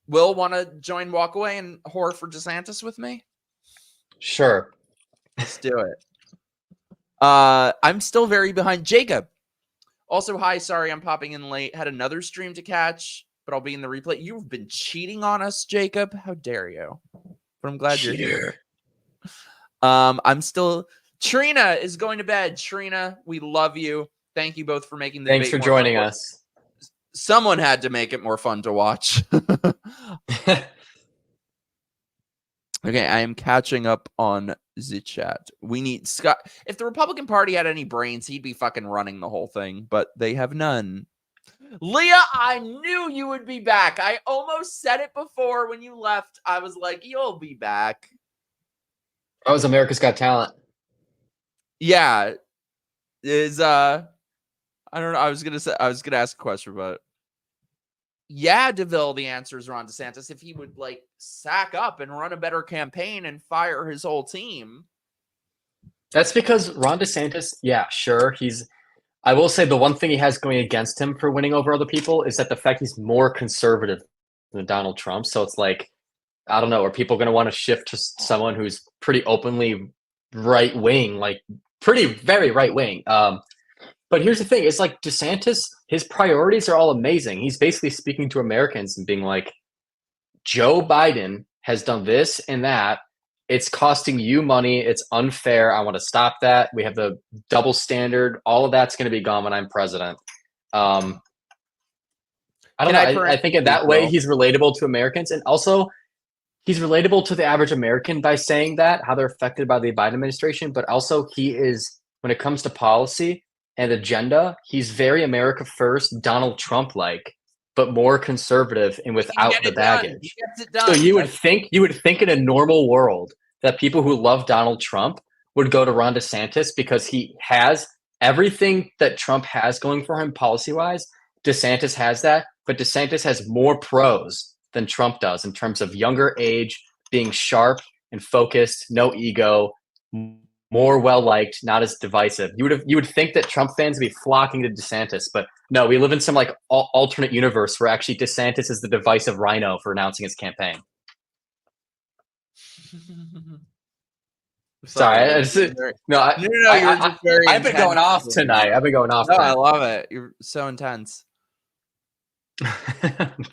Will want to join walk away and whore for DeSantis with me? Sure. Let's do it. I'm still very behind Jacob. Also, hi, sorry I'm popping in late. Had another stream to catch, but I'll be in the replay. You've been cheating on us, Jacob. How dare you? But I'm glad you're here. I'm still... Trina is going to bed. Trina, we love you. Thank you both for making the Thanks for joining us. Someone had to make it more fun to watch. Okay, I am catching up on the chat. We need Scott. If the Republican Party had any brains, he'd be fucking running the whole thing, but they have none. Leah, I knew you would be back. I almost said it before when you left. I was like, you'll be back. That was America's Got Talent. Yeah. I don't know. I was gonna ask a question, but yeah, DeVille, the answer is Ron DeSantis. If he would like sack up and run a better campaign and fire his whole team. That's because Ron DeSantis, yeah, sure. I will say the one thing he has going against him for winning over other people is that the fact he's more conservative than Donald Trump. So it's like, I don't know, are people going to want to shift to someone who's pretty openly right wing, like very right wing? But here's the thing. It's like DeSantis, his priorities are all amazing. He's basically speaking to Americans and being like, Joe Biden has done this and that. It's costing you money. It's unfair. I want to stop that. We have the double standard. All of that's going to be gone when I'm president. I don't know. I think in that way, he's relatable to Americans. And also, he's relatable to the average American by saying that, how they're affected by the Biden administration. But also, he is, when it comes to policy and agenda, he's very America first, Donald Trump-like, but more conservative and without the baggage. So you would think in a normal world that people who love Donald Trump would go to Ron DeSantis because he has everything that Trump has going for him policy-wise. DeSantis has that, but DeSantis has more pros than Trump does in terms of younger age, being sharp and focused, no ego, more well-liked, not as divisive. You would think that Trump fans would be flocking to DeSantis, but no, we live in some like alternate universe where actually DeSantis is the divisive rhino for announcing his campaign. Sorry, you're just very I've been going off tonight. I've been going off. No, I love it. You're so intense.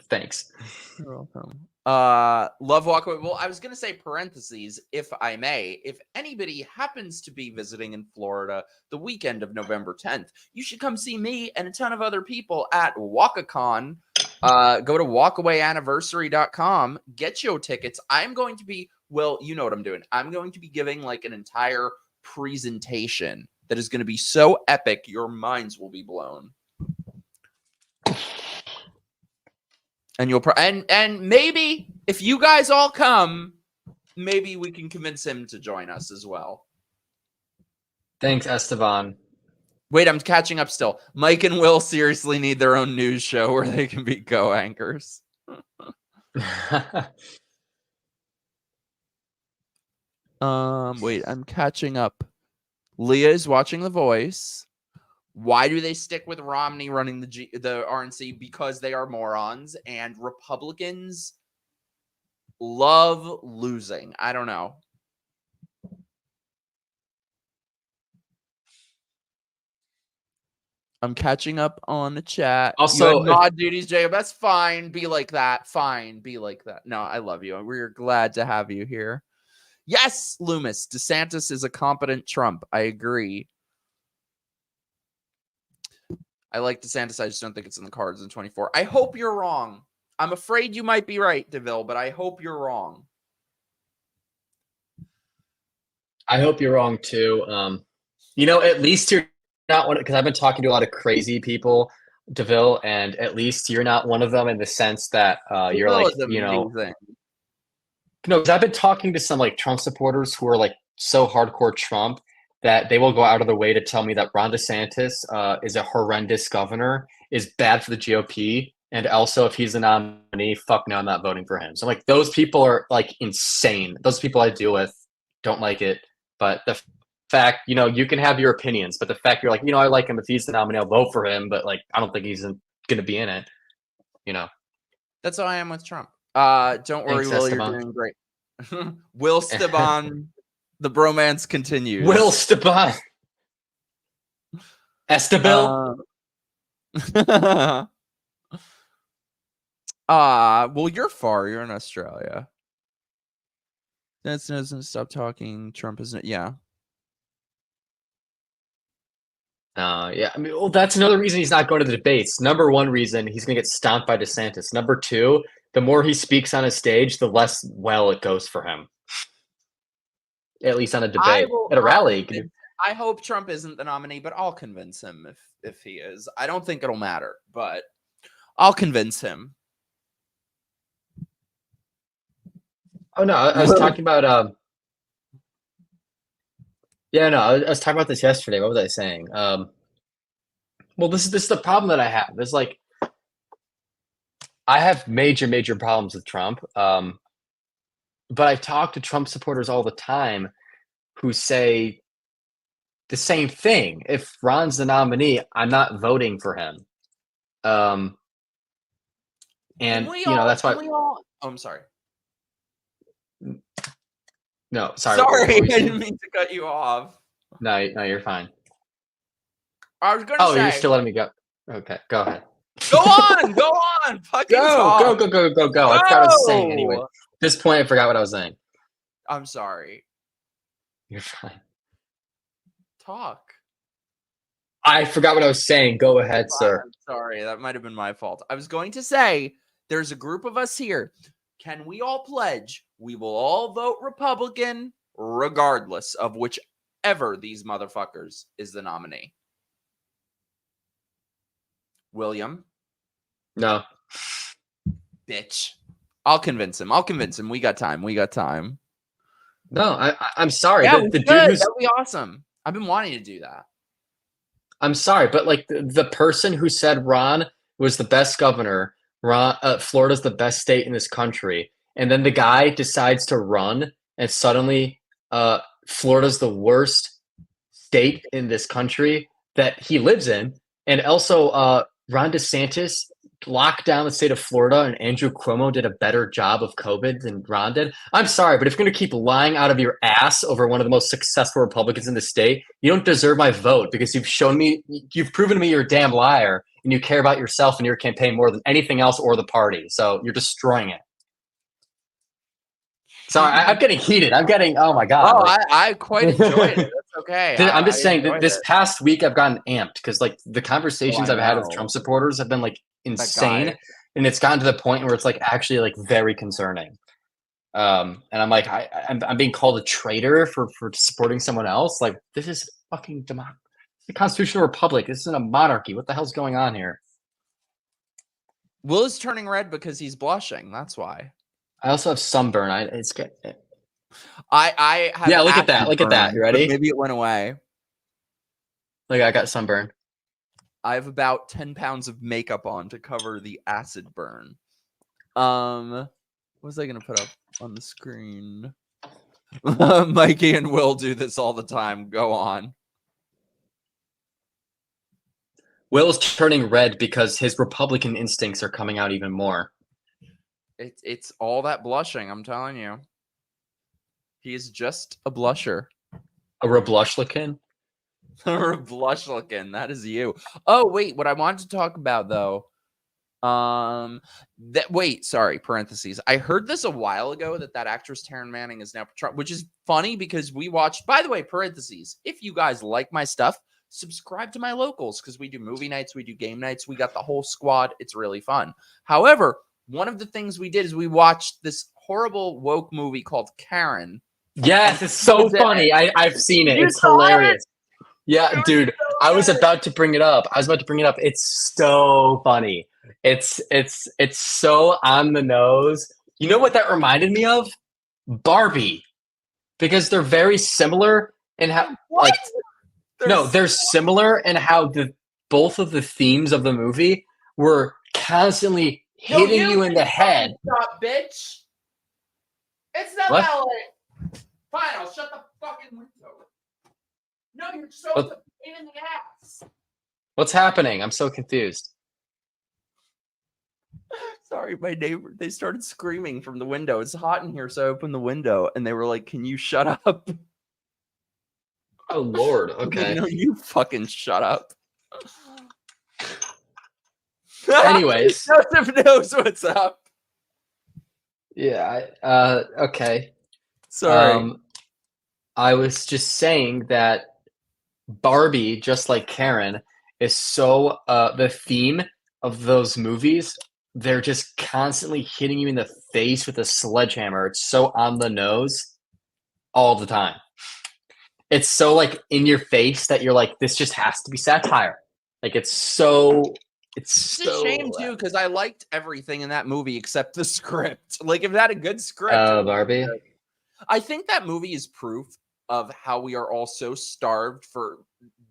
Thanks. You're welcome. Love Walkway. Well, I was going to say parentheses, if I may. If anybody happens to be visiting in Florida the weekend of November 10th, you should come see me and a ton of other people at WalkaCon. Go to walkawayanniversary.com. Get your tickets. I'm going to be, well, you know what I'm doing. I'm going to be giving like an entire presentation that is going to be so epic, your minds will be blown. And you'll and maybe if you guys all come, maybe we can convince him to join us as well. Thanks, Esteban. Wait, I'm catching up still. Mike and Will seriously need their own news show where they can be co-anchors. Wait, I'm catching up. Leah is watching The Voice. Why do they stick with Romney running the RNC? Because they are morons, and Republicans love losing. I don't know. I'm catching up on the chat. Also, nod duties, Jacob. That's fine. Be like that. Fine. Be like that. No, I love you. We're glad to have you here. Yes, Loomis. DeSantis is a competent Trump. I agree. I like DeSantis. I just don't think it's in the cards in 24. I hope you're wrong. I'm afraid you might be right, DeVille, but I hope you're wrong. I hope you're wrong too. At least you're not one, because I've been talking to a lot of crazy people, DeVille, and at least you're not one of them in the sense that you're like, no, because I've been talking to some like Trump supporters who are like so hardcore Trump that they will go out of their way to tell me that Ron DeSantis is a horrendous governor, is bad for the GOP, and also if he's a nominee, fuck no, I'm not voting for him. So I'm like, those people are like insane. Those people I deal with don't like it, but the fact, you can have your opinions, but the fact you're like, I like him, if he's the nominee, I'll vote for him, but like, I don't think he's going to be in it, That's how I am with Trump. Don't worry, Thanks, Will, Esteban. you're doing great. Will Esteban, the bromance continues. Will Esteban. Estebil. Well, you're far. You're in Australia. That doesn't stop talking. Trump isn't. Yeah. Yeah. I mean, well, that's another reason he's not going to the debates. Number one reason, he's going to get stomped by DeSantis. Number two, the more he speaks on a stage, the less well it goes for him. At least on a debate. At a rally. I hope Trump isn't the nominee, but I'll convince him if he is. I don't think it'll matter, but I'll convince him. Oh no, I was talking about I was talking about this yesterday. What was I saying? Well, this is the problem that I have. There's like, I have major problems with Trump. But I talk to Trump supporters all the time who say the same thing. If Ron's the nominee, I'm not voting for him. And that's why. Oh, I'm sorry. No, sorry. Sorry, I didn't mean to cut you off. No, you're fine. I was going to say. Oh, you're still letting me go. Okay, go ahead. Go on. Fucking talk. Go. I forgot what I was saying anyway. At this point, I forgot what I was saying. I'm sorry. You're fine. Talk. I forgot what I was saying. Go ahead, sir. I'm sorry. That might have been my fault. I was going to say, there's a group of us here. Can we all pledge we will all vote Republican regardless of whichever these motherfuckers is the nominee? William? No. Bitch. I'll convince him. We got time. No, I'm sorry. Yeah, the dude who's... That'd be awesome. I've been wanting to do that. I'm sorry, but like the person who said Ron was the best governor, Florida's the best state in this country, and then the guy decides to run, and suddenly Florida's the worst state in this country that he lives in, and also Ron DeSantis locked down the state of Florida, and Andrew Cuomo did a better job of COVID than Ron did. I'm sorry, but if you're going to keep lying out of your ass over one of the most successful Republicans in the state, you don't deserve my vote, because you've proven to me you're a damn liar, and you care about yourself and your campaign more than anything else or the party. So you're destroying it. Sorry, I'm getting heated. Oh my God. Oh, I quite enjoyed it. That's okay. I'm just saying that this past week I've gotten amped because like the conversations I've had with Trump supporters have been like insane, and it's gotten to the point where it's like actually like very concerning. And I'm like, I'm being called a traitor for supporting someone else. Like this is fucking democracy. It's a constitutional republic. This isn't a monarchy. What the hell's going on here? Will is turning red because he's blushing. That's why. I also have sunburn. It's good. I have Yeah, look at that. Look at that. You ready? Maybe it went away. Look, I got sunburn. I have about 10 pounds of makeup on to cover the acid burn. What was I going to put up on the screen? Mikey and Will do this all the time. Go on. Will's turning red because his Republican instincts are coming out even more. It's all that blushing, I'm telling you. He is just a blusher. A reblushlican? A reblushlican. That is you. Oh, wait. What I wanted to talk about, though. Sorry, parentheses. I heard this a while ago that actress Taryn Manning is now Trump, which is funny because we watched, by the way, parentheses. If you guys like my stuff, subscribe to my locals because we do movie nights, we do game nights, we got the whole squad. It's really fun. However, one of the things we did is we watched this horrible woke movie called Karen. Yes, it's so funny. I've seen it. It's hilarious. Yeah, dude. I was about to bring it up. It's so funny. It's so on the nose. You know what that reminded me of? Barbie. Because they're very similar in how they're similar in how both of the themes of the movie were constantly hitting you in the head. Stop, bitch. It's not What? valid. Fine, I'll shut the fucking window. No, you're so a pain in the ass. What's happening? I'm so confused. Sorry, my neighbor, they started screaming from the window. It's hot in here, so I opened the window and they were like, "Can you shut up?" Oh Lord, okay. No, you fucking shut up. Anyways. Joseph knows what's up. Yeah, okay. Sorry. I was just saying that Barbie, just like Karen, is so the theme of those movies, they're just constantly hitting you in the face with a sledgehammer. It's so on the nose all the time. It's so like in your face that you're like, this just has to be satire. Like it's a shame too, because I liked everything in that movie except the script. Like if it had a good script. Barbie. I think that movie is proof of how we are all so starved for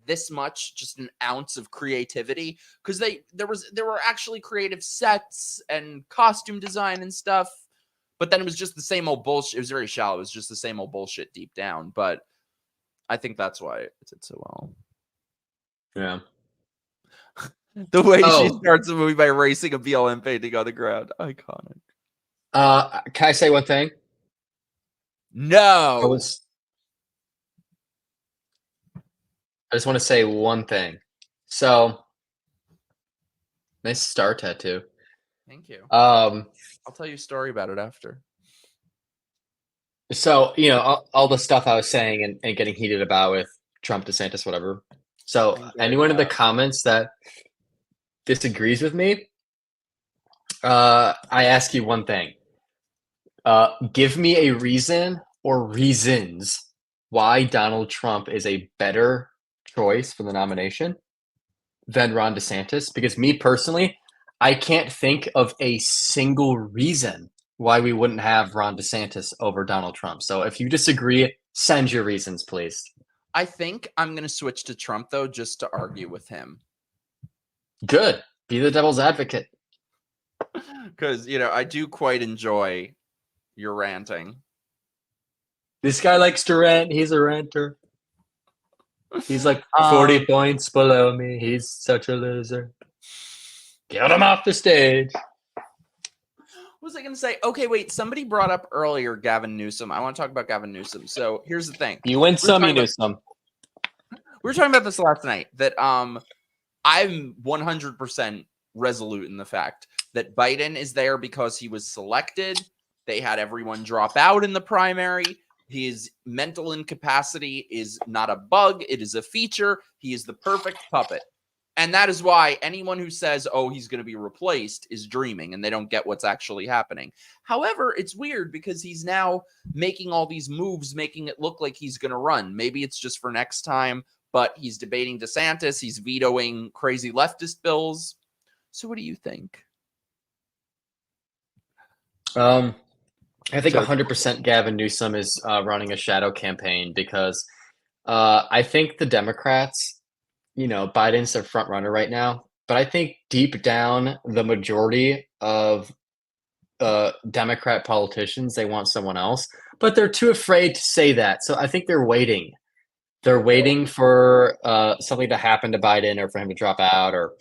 this much, just an ounce of creativity. Because there were actually creative sets and costume design and stuff, but then it was just the same old bullshit. It was very shallow. It was just the same old bullshit deep down. But I think that's why it did so well. Yeah. The way she starts the movie by erasing a BLM painting on the ground. Iconic. Can I say one thing? No. I just want to say one thing. So, nice star tattoo. Thank you. I'll tell you a story about it after. So, all the stuff I was saying and getting heated about with Trump, DeSantis, whatever. So, anyone in the comments that disagrees with me, I ask you one thing. Give me a reason or reasons why Donald Trump is a better choice for the nomination than Ron DeSantis. Because me personally, I can't think of a single reason why we wouldn't have Ron DeSantis over Donald Trump. So if you disagree, send your reasons, please. I think I'm going to switch to Trump, though, just to argue with him. Good. Be the devil's advocate. Because, I do quite enjoy your ranting. This guy likes to rant. He's a ranter. He's like 40 points below me. He's such a loser. Get him off the stage. What was I going to say? Okay, wait. Somebody brought up earlier Gavin Newsom. I want to talk about Gavin Newsom. So here's the thing. You win some, you lose some. We were talking about this last night, that I'm 100% resolute in the fact that Biden is there because he was selected. They had everyone drop out in the primary. His mental incapacity is not a bug. It is a feature. He is the perfect puppet. And that is why anyone who says, oh, he's going to be replaced is dreaming and they don't get what's actually happening. However, it's weird because he's now making all these moves, making it look like he's going to run. Maybe it's just for next time, but he's debating DeSantis. He's vetoing crazy leftist bills. So what do you think? I think 100% Gavin Newsom is running a shadow campaign because I think the Democrats, Biden's their front runner right now, but I think deep down the majority of Democrat politicians, they want someone else, but they're too afraid to say that. So I think they're waiting. They're waiting for something to happen to Biden or for him to drop out, or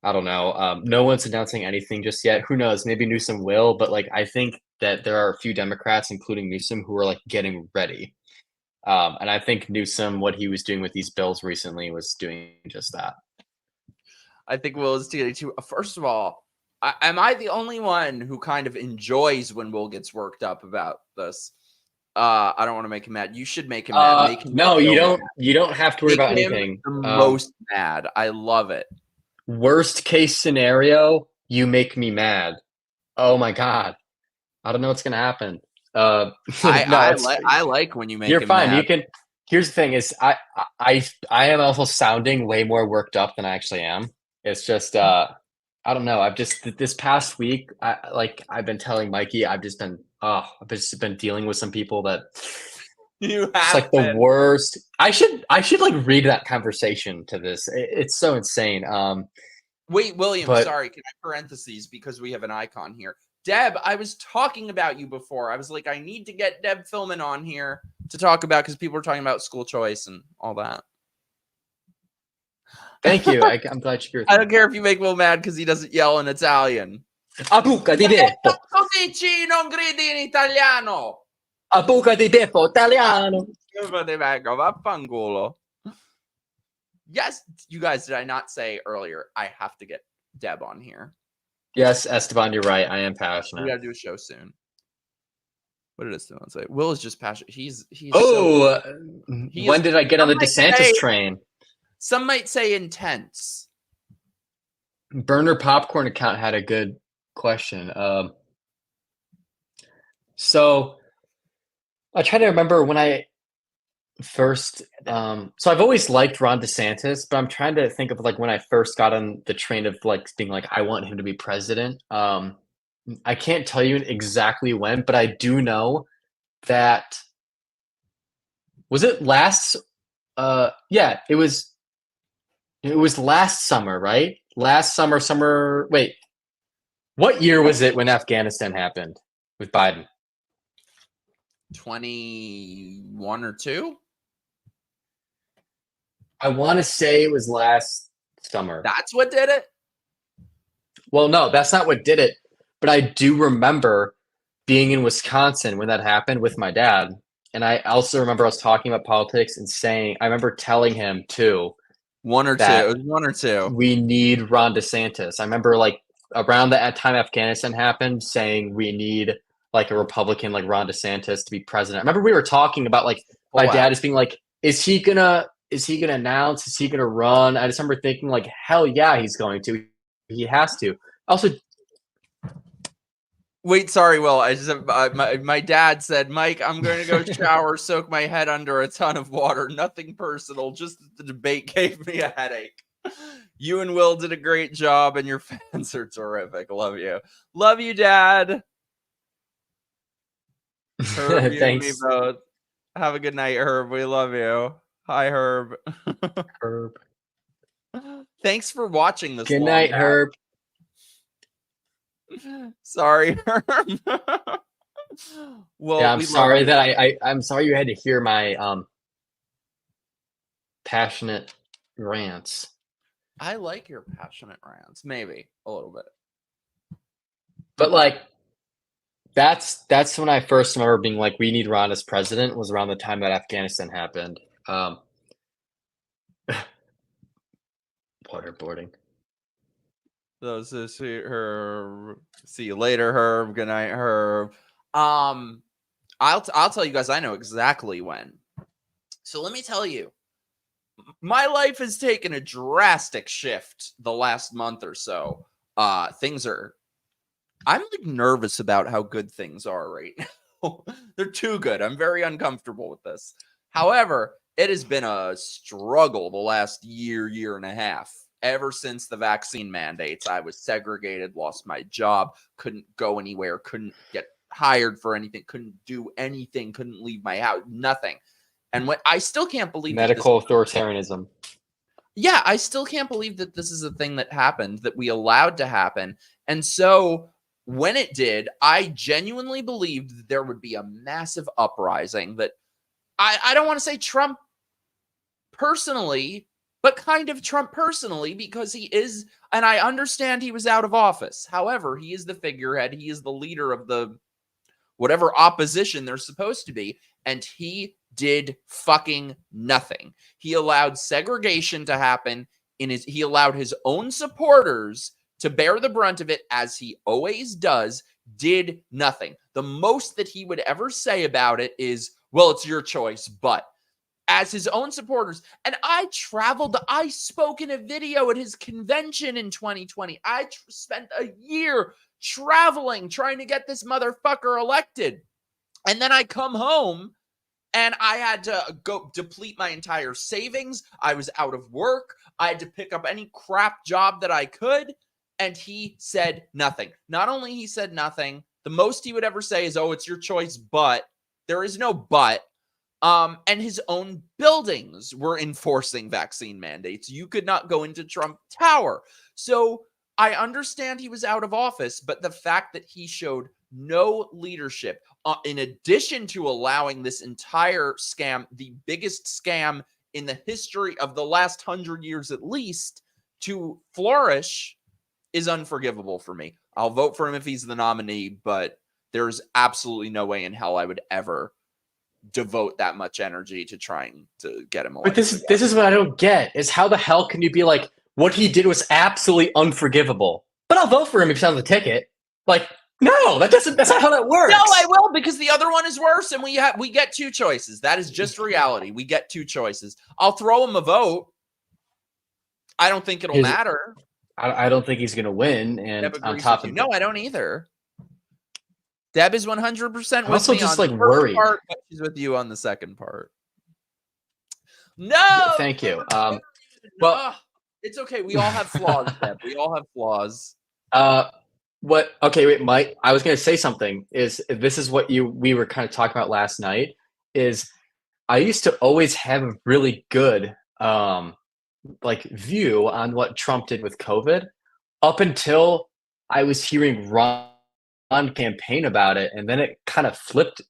I don't know. No one's announcing anything just yet. Who knows? Maybe Newsom will, but I think that there are a few Democrats, including Newsom, who are getting ready. And I think Newsom, what he was doing with these bills recently, was doing just that. I think Will is getting too. First of all, am I the only one who kind of enjoys when Will gets worked up about this? I don't want to make him mad. You should make him mad. Make him no, you don't. Mad. You don't have to worry about him anything. The most mad. I love it. Worst case scenario, you make me mad. Oh my god, I don't know what's gonna happen. I like when you make. You're him fine. Mad. You can. Here's the thing: is I am also sounding way more worked up than I actually am. It's just I don't know. I've just this past week, I've been telling Mikey, I've just been dealing with some people that you have it's the worst. I should read that conversation to this. It's so insane. Wait, William, sorry, can I parentheses because we have an icon here. Deb, I was talking about you before. I was like, I need to get Deb Philman on here to talk about because people are talking about school choice and all that. Thank you. I'm glad you're here. I don't care if you make Will mad because he doesn't yell in Italian. A buca di beppo. Dici non gridi in italiano. A buca di beppo italiano. Vaffanculo. Yes, you guys, did I not say earlier? I have to get Deb on here. Yes, Esteban, you're right. I am passionate. We gotta do a show soon. What did Esteban say? Will is just passionate. He's when did I get on the DeSantis train? Some might say intense. Burner Popcorn account had a good question. So I try to remember when I first so I've always liked Ron DeSantis, but I'm trying to think of when I first got on the train of being I want him to be president. I can't tell you exactly when, but I do know that was it last it was last summer, right? Last summer. Wait, what year was it when Afghanistan happened with Biden? 21 or 2? I want to say it was last summer. That's what did it? Well, no, that's not what did it. But I do remember being in Wisconsin when that happened with my dad. And I also remember us talking about politics and I remember telling him too. One or two. We need Ron DeSantis. I remember around that time Afghanistan happened saying we need a Republican like Ron DeSantis to be president. I remember we were talking about my dad is being is he gonna announce? Is he gonna run? I just remember thinking hell yeah, he's going to. He has to. Also, wait, sorry, Will. I just my dad said, Mike, I'm going to go shower, soak my head under a ton of water. Nothing personal. Just the debate gave me a headache. You and Will did a great job, and your fans are terrific. Love you. Love you, Dad. Herb, thanks. you and me both. Have a good night, Herb. We love you. Hi, Herb. Herb. Thanks for watching this. Good night, Herb. Sorry, Herb. Well, yeah, I'm sorry that I'm sorry you had to hear my passionate rants. I like your passionate rants, maybe a little bit. But that's when I first remember being we need Ron as president. Was around the time that Afghanistan happened. Waterboarding. So see Herb. See you later, Herb. Good night, Herb. I'll tell you guys. I know exactly when. So let me tell you, my life has taken a drastic shift the last month or so. Things are. I'm nervous about how good things are right now. They're too good. I'm very uncomfortable with this. However, it has been a struggle the last year and a half. Ever since the vaccine mandates, I was segregated, lost my job, couldn't go anywhere, couldn't get hired for anything, couldn't do anything, couldn't leave my house, nothing. And what I still can't believe medical authoritarianism. Yeah, I still can't believe that this is a thing that happened, that we allowed to happen. And so when it did, I genuinely believed that there would be a massive uprising, that I don't want to say Trump personally, but kind of Trump personally, because he is, and I understand he was out of office. However, he is the figurehead. He is the leader of the whatever opposition there's supposed to be, and he did fucking nothing. He allowed segregation to happen he allowed his own supporters to bear the brunt of it, as he always does, did nothing. The most that he would ever say about it is, well, it's your choice, but as his own supporters. And I spoke in a video at his convention in 2020. I spent a year traveling, trying to get this motherfucker elected. And then I come home and I had to go deplete my entire savings. I was out of work. I had to pick up any crap job that I could. And he said nothing. Not only he said nothing, the most he would ever say is, oh, it's your choice, but there is no but. And his own buildings were enforcing vaccine mandates. You could not go into Trump Tower. So I understand he was out of office, but the fact that he showed no leadership, in addition to allowing this entire scam, the biggest scam in the history of the last 100 years at least, to flourish, is unforgivable for me. I'll vote for him if he's the nominee, but there's absolutely no way in hell I would ever devote that much energy to trying to get him elected. But this is what I don't get, is how the hell can you be like, what he did was absolutely unforgivable, but I'll vote for him if he's on the ticket? Like, no, that's not how that works. No, I will, because the other one is worse, and we get two choices. That is just reality. We get two choices. I'll throw him a vote. I don't think it'll matter. I don't think he's going to win. And on top of no, I don't either. Deb is 100% with I'm also me just on like the first worried. part, but she's with you on the second part. No, thank you. Well, it's okay. We all have flaws, Deb. We all have flaws. Okay, wait, Mike. I was going to say something. This is what we were kind of talking about last night. Is I used to always have a really good view on what Trump did with COVID, up until I was hearing Ron campaign about it, and then it kind of flipped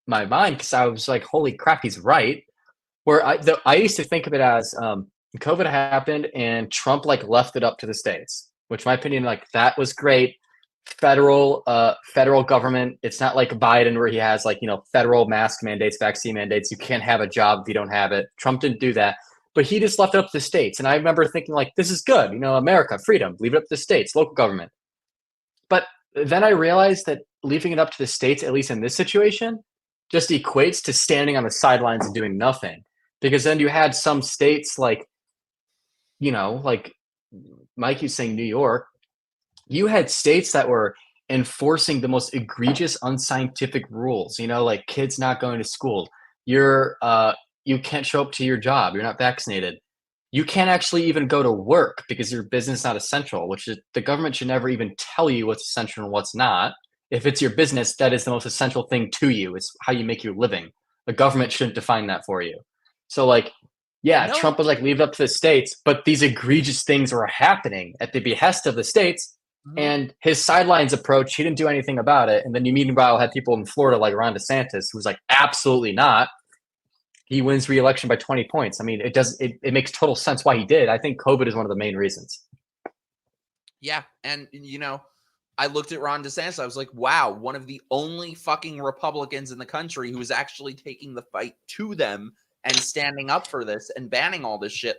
my mind, because I was like, holy crap, he's right. Where I used to think of it as COVID happened and Trump left it up to the states, which in my opinion, that was great. Federal government. It's not like Biden where he has federal mask mandates, vaccine mandates. You can't have a job if you don't have it. Trump didn't do that, but he just left it up to the states. And I remember thinking this is good, America, freedom, leave it up to the states, local government. But then I realized that leaving it up to the states, at least in this situation, just equates to standing on the sidelines and doing nothing. Because then you had some states like Mikey's saying New York, you had states that were enforcing the most egregious unscientific rules, like kids not going to school. You can't show up to your job. You're not vaccinated. You can't actually even go to work because your business is not essential, which is the government should never even tell you what's essential and what's not. If it's your business, that is the most essential thing to you. It's how you make your living. The government shouldn't define that for you. So Trump was leave it up to the states, but these egregious things were happening at the behest of the states. Mm-hmm. And his sidelines approach, he didn't do anything about it. And then you meanwhile had people in Florida like Ron DeSantis, who's absolutely not. He wins re-election by 20 points. I mean, it makes total sense why he did. I think COVID is one of the main reasons. Yeah. And, I looked at Ron DeSantis. I was like, wow, one of the only fucking Republicans in the country who is actually taking the fight to them and standing up for this and banning all this shit.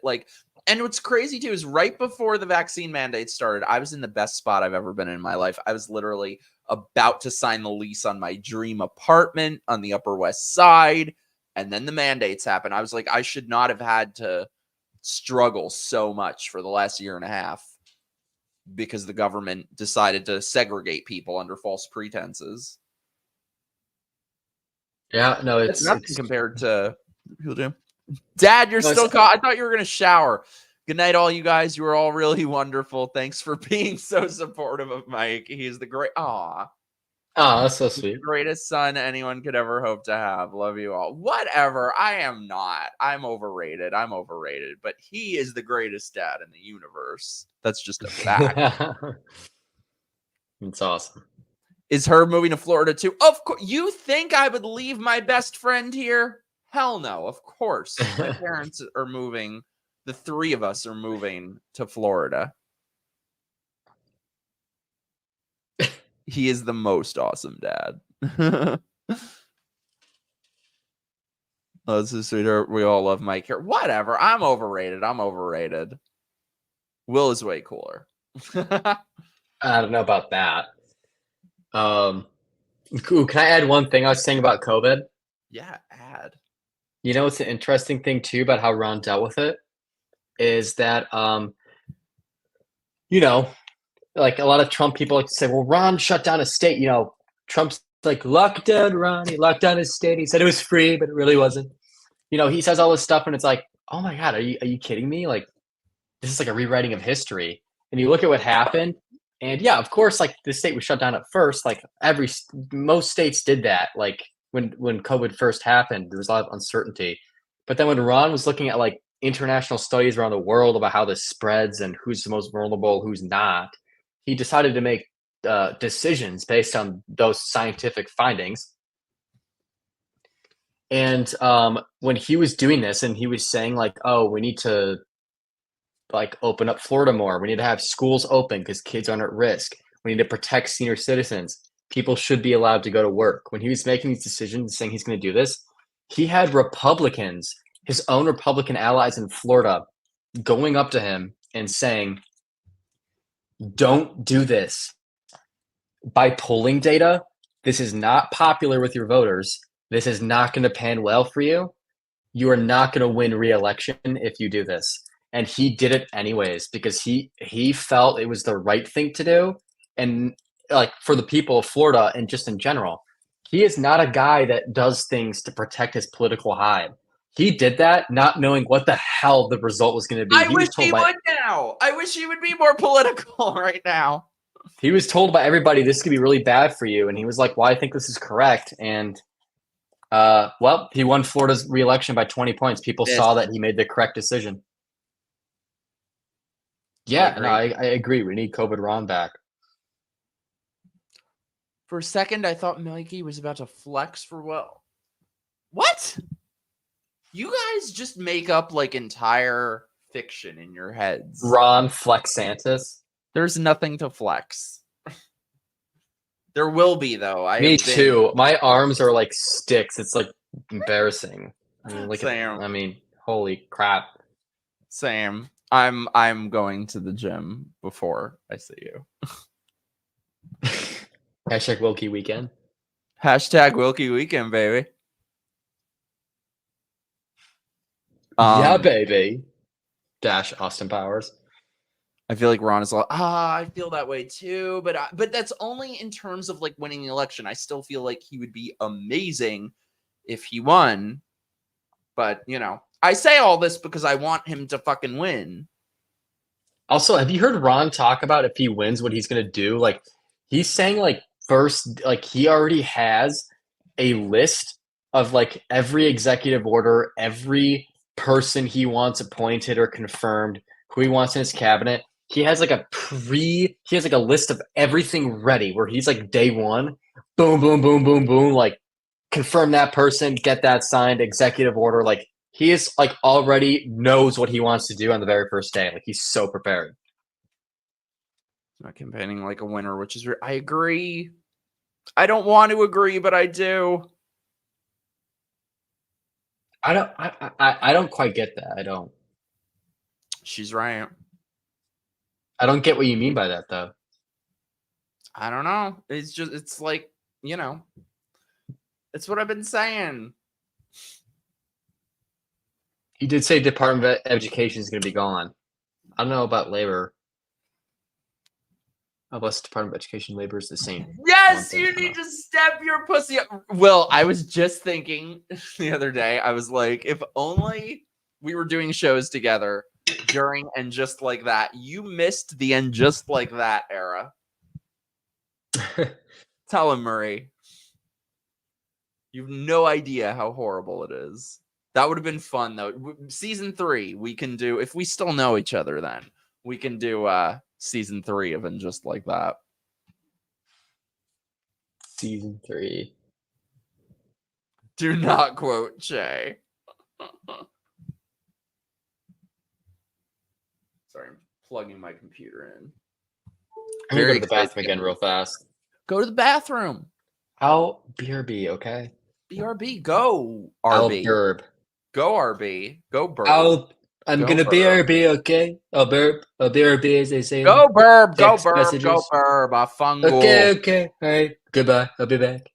And what's crazy too is right before the vaccine mandate started, I was in the best spot I've ever been in my life. I was literally about to sign the lease on my dream apartment on the Upper West Side. And then the mandates happened. I was like, I should not have had to struggle so much for the last year and a half because the government decided to segregate people under false pretenses. Yeah, no, it's nothing compared to people do. Dad, you're still caught. I thought you were going to shower. Good night, all you guys. You were all really wonderful. Thanks for being so supportive of Mike. He's the great. Aw. Oh, that's so sweet. The greatest son anyone could ever hope to have. Love you all. Whatever. I am not. I'm overrated. But he is the greatest dad in the universe. That's just a fact. It's awesome. Is Herb moving to Florida too? Of course. You think I would leave my best friend here? Hell no. Of course. My parents are moving. The three of us are moving to Florida. He is the most awesome dad. Oh, this is sweetheart. We all love Mike here. Whatever. I'm overrated. Will is way cooler. I don't know about that. Ooh, can I add one thing I was saying about COVID? Yeah, add. You know, it's an interesting thing too about how Ron dealt with it is that, you know, like a lot of Trump people like to say, well, Ron shut down a state. You know, Trump's like, locked down Ron. He locked down his state. He said it was free, but it really wasn't. You know, he says all this stuff and it's like, oh my God, are you kidding me? Like, this is like a rewriting of history. And you look at what happened. And yeah, of course, like the state was shut down at first. Like most states did that. Like when COVID first happened, there was a lot of uncertainty. But then when Ron was looking at like international studies around the world about how this spreads and who's the most vulnerable, who's not, he decided to make decisions based on those scientific findings. And when he was doing this and he was saying like, oh, we need to like open up Florida more. We need to have schools open because kids aren't at risk. We need to protect senior citizens. People should be allowed to go to work. When he was making these decisions saying he's going to do this, he had Republicans, his own Republican allies in Florida, going up to him and saying, don't do this. By polling data, this is not popular with your voters. This is not going to pan well for you. You are not going to win re-election if you do this. And he did it anyways because he felt it was the right thing to do. And like for the people of Florida and just in general, he is not a guy that does things to protect his political hide. He did that not knowing what the hell the result was going to be. I wish he would now. I wish he would be more political right now. He was told by everybody this could be really bad for you. And he was like, well, I think this is correct. And well, he won Florida's re-election by 20 points. People saw that he made the correct decision. Yeah, I agree. We need COVID Ron back. For a second, I thought Mikey was about to flex for what? You guys just make up like entire fiction in your heads. Ron Flex Santis. There's nothing to flex. There will be though. Me too. My arms are like sticks. It's like embarrassing. I mean, holy crap. Same. I'm going to the gym before I see you. Hashtag Wilkie weekend. Hashtag Wilkie weekend, baby. Yeah, baby. Dash Austin Powers. I feel like Ron is like, I feel that way too, but that's only in terms of like winning the election. I still feel like he would be amazing if he won. But, you know, I say all this because I want him to fucking win. Also, have you heard Ron talk about if he wins what he's going to do? Like, he's saying, like, first, like, he already has a list of, like, every executive order, every person he wants appointed or confirmed, who he wants in his cabinet. He has, like, he has, like, a list of everything ready where he's, like, day one, boom, boom, boom, boom, boom, like, confirm that person, get that signed, executive order, like, he is like already knows what he wants to do on the very first day. Like he's so prepared. Not campaigning like a winner, which is I agree. I don't want to agree, but I do. I don't quite get that. I don't. She's right. I don't get what you mean by that though. I don't know. It's like, you know, it's what I've been saying. He did say Department of Education is going to be gone. I don't know about labor. Unless Department of Education labor is the same. Yes, you need to step your pussy up. Will, I was just thinking the other day, I was like, if only we were doing shows together during And Just Like That. You missed the And Just Like That era. Tell him, Murray. You've no idea how horrible it is. That would have been fun, though. Season 3, we can do, if we still know each other then, we can do season 3 of And Just Like That. Season 3. Do not quote Che. Sorry, I'm plugging my computer in. I'm gonna go to the bathroom again real fast. Go to the bathroom. I'll BRB, okay? BRB, go RB. I'll burb. Go RB. Go burb. I'm Go gonna burb. BRB, okay? I'll burb. I'll BRB as they say. Go burb. Go Text burb. messages. Go burb. A fungal. Okay. All right. Goodbye. I'll be back.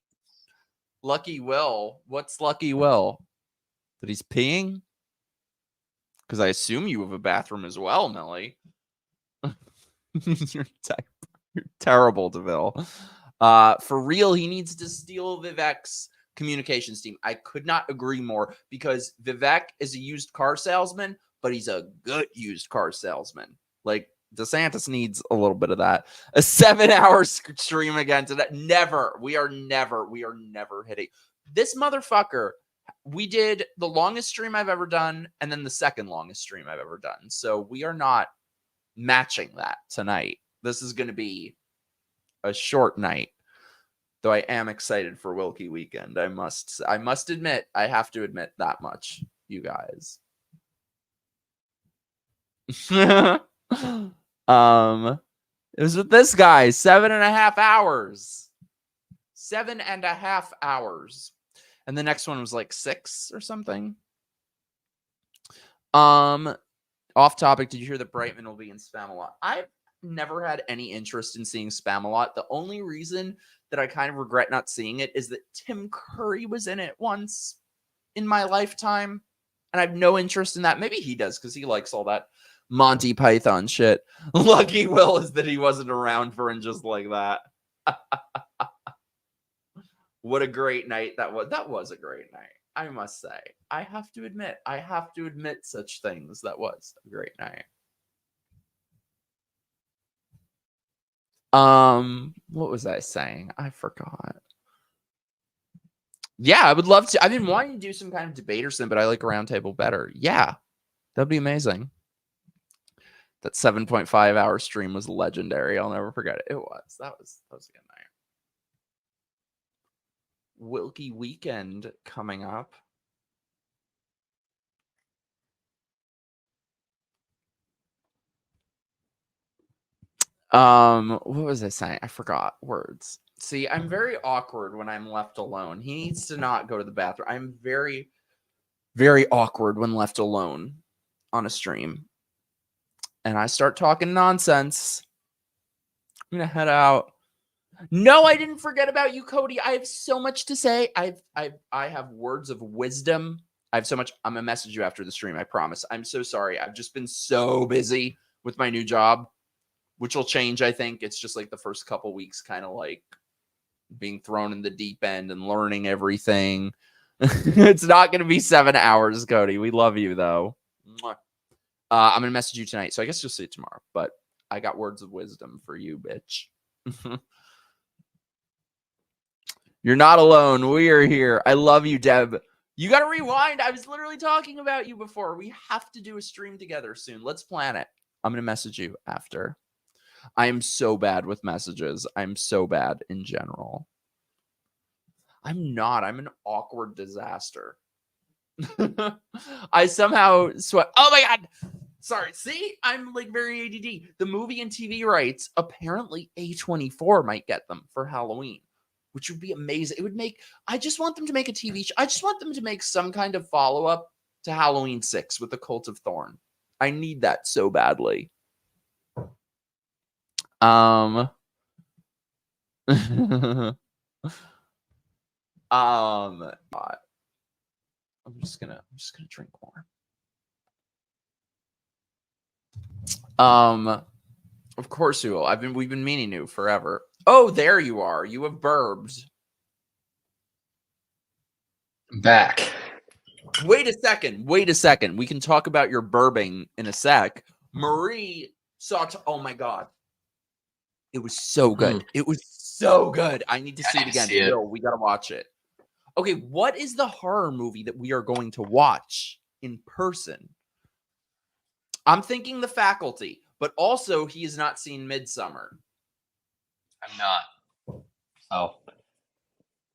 Lucky Will. What's Lucky Will? That he's peeing? Because I assume you have a bathroom as well, Millie. You're terrible, DeVille. For real, he needs to steal Vivek's communications team. I could not agree more, because Vivek is a used car salesman, but he's a good used car salesman. Like, DeSantis needs a little bit of that. A 7-hour stream again today. We are never hitting. This motherfucker, we did the longest stream I've ever done, and then the second longest stream I've ever done. So we are not matching that tonight. This is going to be a short night. Though I am excited for Wilkie Weekend. I must admit, I have to admit that much, you guys. It was with this guy, 7.5 hours. 7.5 hours. And the next one was like 6 or something. Off topic, did you hear that Brightman will be in Spamalot? I've never had any interest in seeing Spamalot. The only reason that I kind of regret not seeing it is that Tim Curry was in it once in my lifetime, and I have no interest in that. Maybe he does, because he likes all that Monty Python shit. Lucky Will is that he wasn't around for And Just Like That. What a great night that was. That was a great night, I must say. I have to admit such things. That was a great night. What was I saying? I forgot. Yeah, I would love to. I've been wanting to do some kind of debate or something, but I like a roundtable better. Yeah, that'd be amazing. That 7.5 hour stream was legendary. I'll never forget it. It was. That was a good night. Wilkie Weekend coming up. What was I saying? I forgot words. See, I'm very awkward when I'm left alone. He needs to not go to the bathroom. I'm very, very awkward when left alone on a stream. And I start talking nonsense. I'm gonna head out. No, I didn't forget about you, Cody. I have so much to say. I have words of wisdom. I have so much. I'm gonna message you after the stream, I promise. I'm so sorry. I've just been so busy with my new job, which will change, I think. It's just like the first couple weeks, kind of like being thrown in the deep end and learning everything. It's not going to be 7 hours, Cody. We love you, though. I'm going to message you tonight, so I guess you'll see it tomorrow. But I got words of wisdom for you, bitch. You're not alone. We are here. I love you, Deb. You got to rewind. I was literally talking about you before. We have to do a stream together soon. Let's plan it. I'm going to message you after. I am so bad with messages. I'm so bad in general. I'm not. I'm an awkward disaster. I somehow sweat. Oh my God. Sorry. See, I'm like very ADD. The movie and TV rights, apparently A24 might get them for Halloween, which would be amazing. It would make, I just want them to make a TV show. I just want them to make some kind of follow-up to Halloween 6 with the Cult of Thorn. I need that so badly. I'm just gonna drink more. Of course you will. We've been meaning to forever. Oh, there you are. You have burbs. Back. Wait a second. Wait a second. We can talk about your burbing in a sec. Marie saw. Oh my god, it was so good. It was so good. I need to see it again. Bill, we gotta watch it. Okay, what is the horror movie that we are going to watch in person? I'm thinking The Faculty, but also he has not seen Midsummer. I'm not. Oh,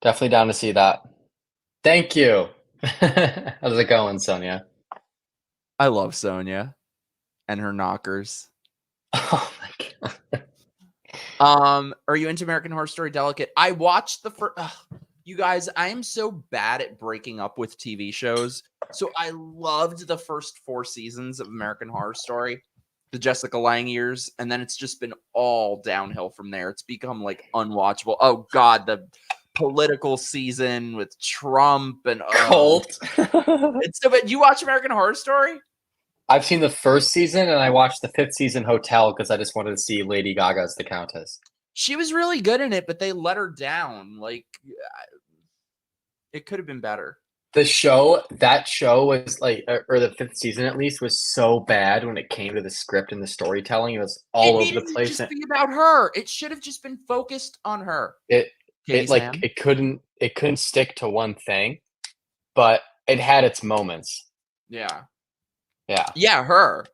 definitely down to see that. Thank you. How's it going, Sonia? I love Sonia and her knockers. Oh my god. Are you into American Horror Story Delicate? I watched the first. You guys, I am so bad at breaking up with TV shows. So I loved the first 4 seasons of American Horror Story, the Jessica Lange years, and then it's just been all downhill from there. It's become like unwatchable. Oh god, the political season with Trump and Cult. It's so bad. You watch American Horror Story? I've seen the first season and I watched the 5th season Hotel because I just wanted to see Lady Gaga as the Countess. She was really good in it, but they let her down. Like, it could have been better. That show was like, or the 5th season at least, was so bad when it came to the script and the storytelling. It was all over the place. It should be about her. It should have just been focused on her. It couldn't stick to one thing, but it had its moments. Yeah. Yeah, her.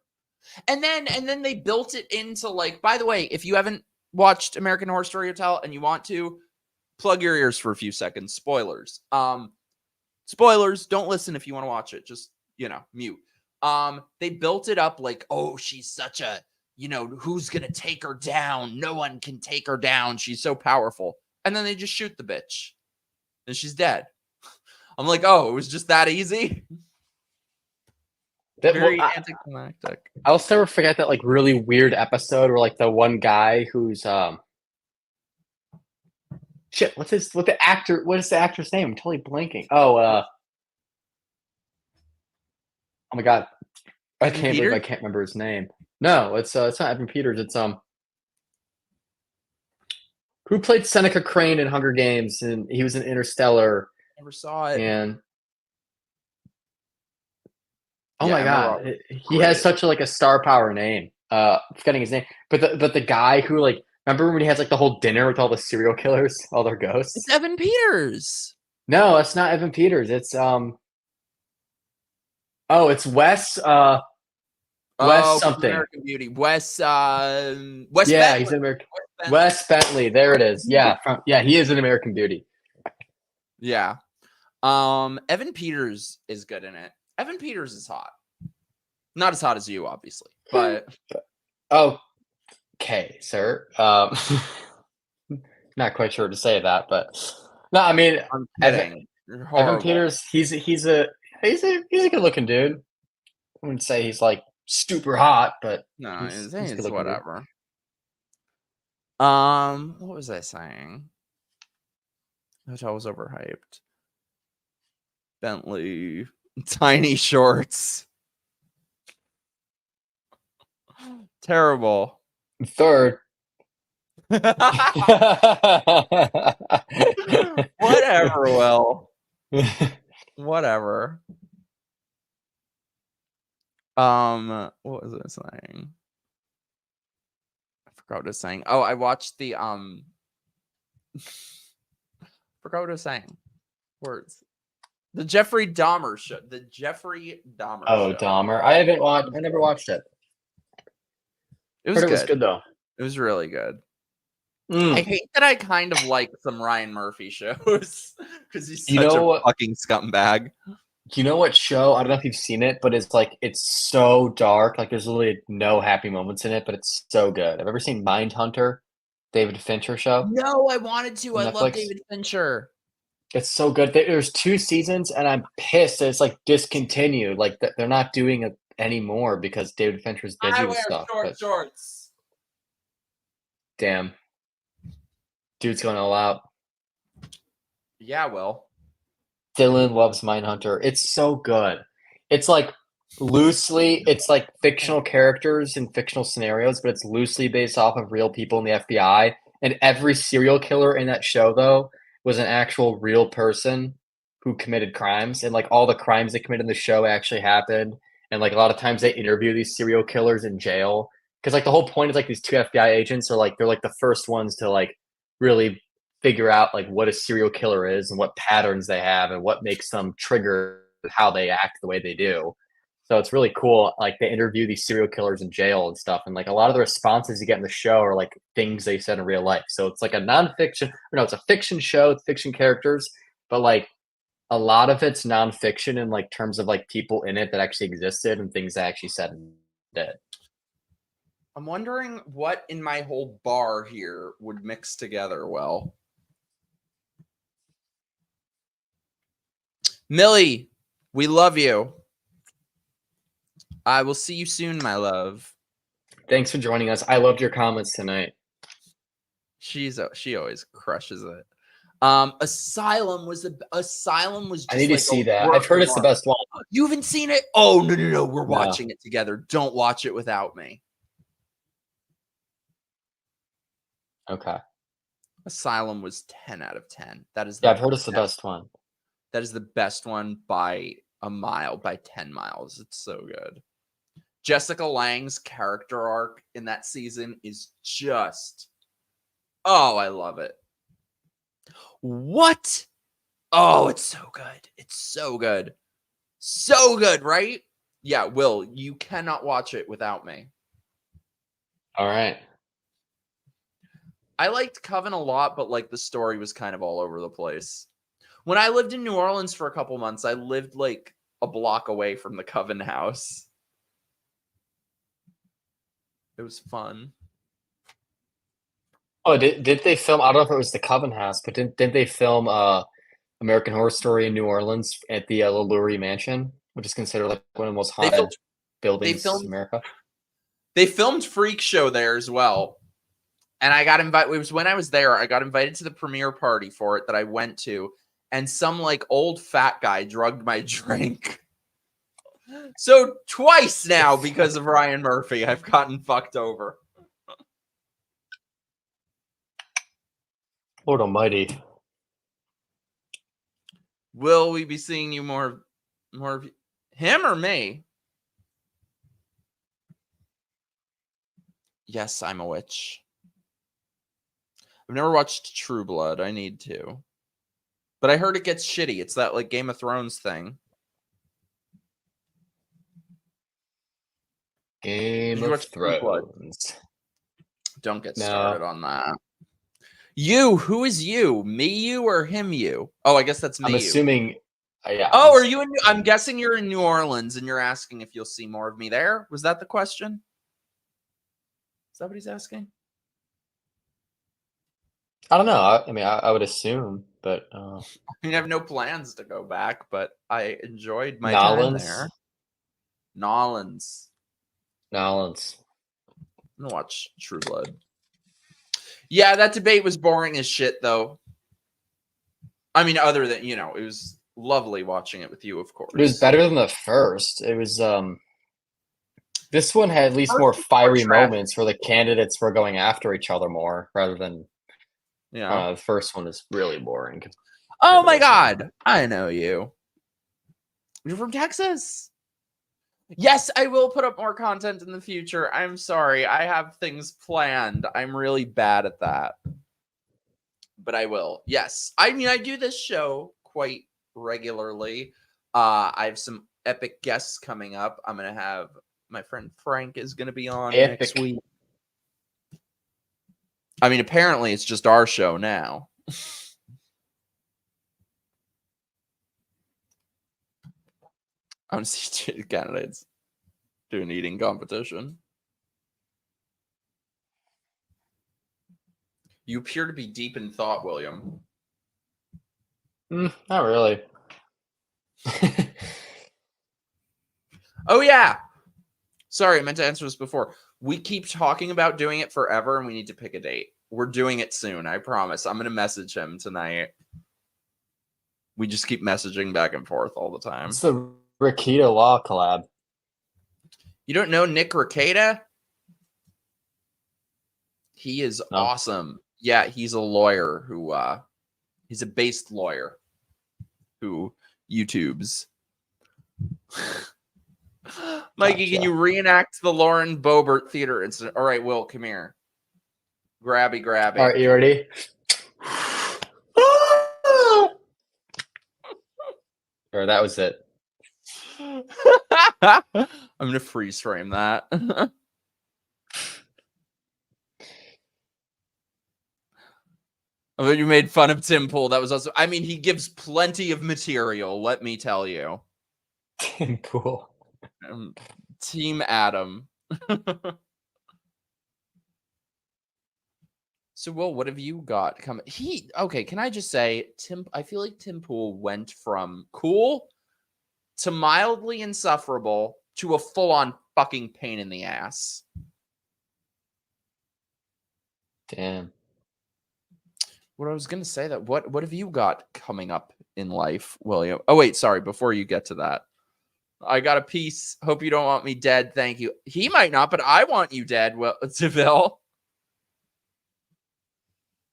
And then they built it into like, by the way, if you haven't watched American Horror Story Hotel and you want to, plug your ears for a few seconds. Spoilers. Spoilers, don't listen if you want to watch it. Just, mute. They built it up like, oh, she's such a, who's going to take her down? No one can take her down. She's so powerful. And then they just shoot the bitch. And she's dead. I'm like, oh, it was just that easy? Very anticlimactic. I'll never forget that like really weird episode where like the one guy who's shit, what is the actor's name? I'm totally blanking. Oh my god. I can't believe I can't remember his name. No, it's not Evan Peters, it's who played Seneca Crane in Hunger Games, and he was in Interstellar. Never saw it. And oh my god, he has such a star power name. Forgetting his name, but the guy who like, remember when he has like the whole dinner with all the serial killers, all their ghosts? It's Evan Peters. No, it's not Evan Peters. It's it's Wes. Wes something. American Beauty. Wes. Yeah, Bentley. he's in American. Wes Bentley. There it is. Yeah, he is an American Beauty. Yeah. Evan Peters is good in it. Evan Peters is hot. Not as hot as you, obviously, but okay, sir. Not quite sure to say that, but no, I mean, I'm kidding. Evan Peters, he's a good looking dude. I wouldn't say he's like super hot, but no, he's it's whatever. What was I saying? Hotel was overhyped. Bentley, tiny shorts. Terrible. Third. Whatever, Will. Whatever. What was I saying? I forgot what I was saying. Oh, I watched the forgot what I was saying. Words. The Jeffrey Dahmer show. The Jeffrey Dahmer show. Dahmer. I never watched it. It was good. It was good though. It was really good. I hate that I kind of like some Ryan Murphy shows because he's such a fucking scumbag. You know what show? I don't know if you've seen it, but it's so dark. Like there's literally no happy moments in it, but it's so good. Have you ever seen Mindhunter? David Fincher show? No, I wanted to. I love David Fincher. It's so good. There's 2 seasons, and I'm pissed that it's like discontinued. Like they're not doing it anymore because David Fincher's busy with stuff. I wear shorts. Damn. Dude's going all out. Yeah, Will. Dylan loves Mindhunter. It's so good. It's like loosely, it's like fictional characters and fictional scenarios, but it's loosely based off of real people in the FBI. And every serial killer in that show, though, was an actual real person who committed crimes. And like all the crimes they committed in the show actually happened. And like a lot of times they interview these serial killers in jail. Because like the whole point is like these two FBI agents are like, they're like the first ones to like really figure out like what a serial killer is and what patterns they have and what makes them trigger how they act the way they do. So it's really cool. Like they interview these serial killers in jail and stuff, and like a lot of the responses you get in the show are like things they said in real life. So it's like a nonfiction, or no, it's a fiction show with fiction characters, but like a lot of it's nonfiction in like terms of like people in it that actually existed and things they actually said and did. I'm wondering what in my whole bar here would mix together well. Millie, we love you. I will see you soon, my love. Thanks for joining us. I loved your comments tonight. She always crushes it. Asylum was just I need to like see that. I've heard it's the best one. You haven't seen it? Oh no. We're watching it together. Don't watch it without me. Okay. Asylum was 10 out of 10. That is I've heard it's the best one. That is the best one by a mile, by 10 miles. It's so good. Jessica Lange's character arc in that season is just, oh, I love it. What? Oh, it's so good. It's so good. So good, right? Yeah, Will, you cannot watch it without me. All right. I liked Coven a lot, but like the story was kind of all over the place. When I lived in New Orleans for a couple months, I lived like a block away from the Coven house. It was fun. Oh, did they film? I don't know if it was the Coven house, but didn't they film American Horror Story in New Orleans at the LaLaurie Mansion, which is considered like one of the most haunted buildings in America? They filmed Freak Show there as well. And I got invited. It was when I was there. I got invited to the premiere party for it that I went to. And some like old fat guy drugged my drink. So twice now, because of Ryan Murphy, I've gotten fucked over. Lord Almighty. Will we be seeing you more of him or me? Yes, I'm a witch. I've never watched True Blood. I need to. But I heard it gets shitty. It's that like Game of Thrones thing. Game of Thrones. Don't get started on that. You, who is you? Me, you, or him, you? Oh, I guess that's me. I'm assuming. Yeah. Oh, are you in? I'm guessing you're in New Orleans, and you're asking if you'll see more of me there. Was that the question? Is that what he's asking? I don't know. I mean, I would assume, but I mean, I have no plans to go back, but I enjoyed my time there. Nolans. I'm gonna watch True Blood. Yeah, that debate was boring as shit, though. I mean, other than, you know, it was lovely watching it with you, of course. It was better than the first. It was this one had at least more fiery moments where the candidates were going after each other more rather than the first one is really boring. Oh my god, I know you. You're from Texas. Yes, I will put up more content in the future. I'm sorry. I have things planned. I'm really bad at that. But I will. Yes. I mean, I do this show quite regularly. I have some epic guests coming up. I'm going to have my friend Frank is going to be on next week. I mean, apparently it's just our show now. I want to see two candidates do an eating competition. You appear to be deep in thought, William. Not really. Oh, yeah. Sorry, I meant to answer this before. We keep talking about doing it forever, and we need to pick a date. We're doing it soon, I promise. I'm going to message him tonight. We just keep messaging back and forth all the time. It's the Rakita Law collab. You don't know Nick Rekieta? He is awesome. Yeah, he's a lawyer who he's a based lawyer who YouTubes. Mikey, can you reenact the Lauren Boebert theater incident? All right, Will, come here. Grabby. All right, you ready? Or that was it. I'm going to freeze frame that. Oh, you made fun of Tim Pool. That was also, I mean, he gives plenty of material, let me tell you. Tim Pool. Team Adam. So, Will, what have you got coming? Okay, can I just say, I feel like Tim Pool went from cool to mildly insufferable to a full-on fucking pain in the ass. Damn. What I was going to say that, what have you got coming up in life, William? Oh, wait, sorry, before you get to that. I got a piece. Hope you don't want me dead. Thank you. He might not, but I want you dead, Deville.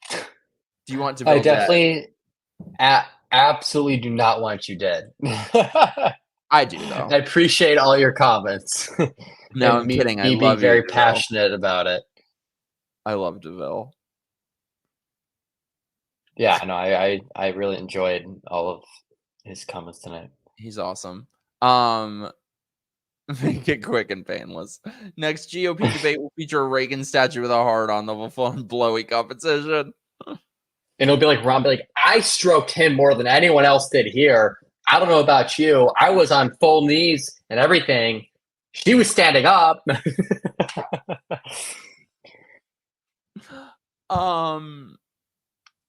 Do you want Deville I definitely absolutely do not want you dead. I do, though. I appreciate all your comments. No, I'm kidding. I Me love being very you, passionate about it. I love Deville. Yeah, no, I really enjoyed all of his comments tonight. He's awesome. Make it quick and painless. Next GOP debate will feature a Reagan statue with a heart on the phone blowy competition. And it'll be like Ron, I stroked him more than anyone else did here. I don't know about you. I was on full knees and everything. She was standing up.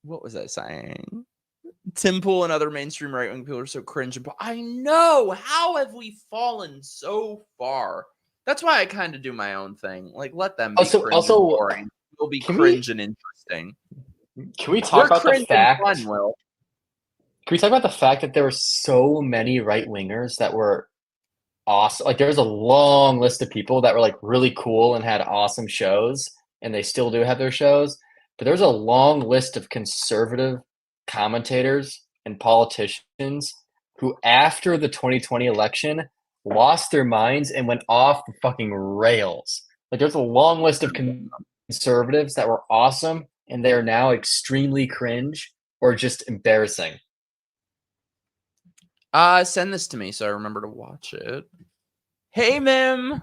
What was I saying? Tim Pool and other mainstream right-wing people are so cringe. I know. How have we fallen so far? That's why I kind of do my own thing. Like, let them be cringe and boring. We'll be cringe and interesting. Can we talk about the fact? Fun, Will. Can we talk about the fact that there were so many right-wingers that were awesome? Like, there's a long list of people that were like really cool and had awesome shows, and they still do have their shows. But there's a long list of conservative commentators and politicians who, after the 2020 election, lost their minds and went off the fucking rails. Like, there's a long list of conservatives that were awesome, and they are now extremely cringe or just embarrassing. Send this to me so I remember to watch it. Hey, Mim.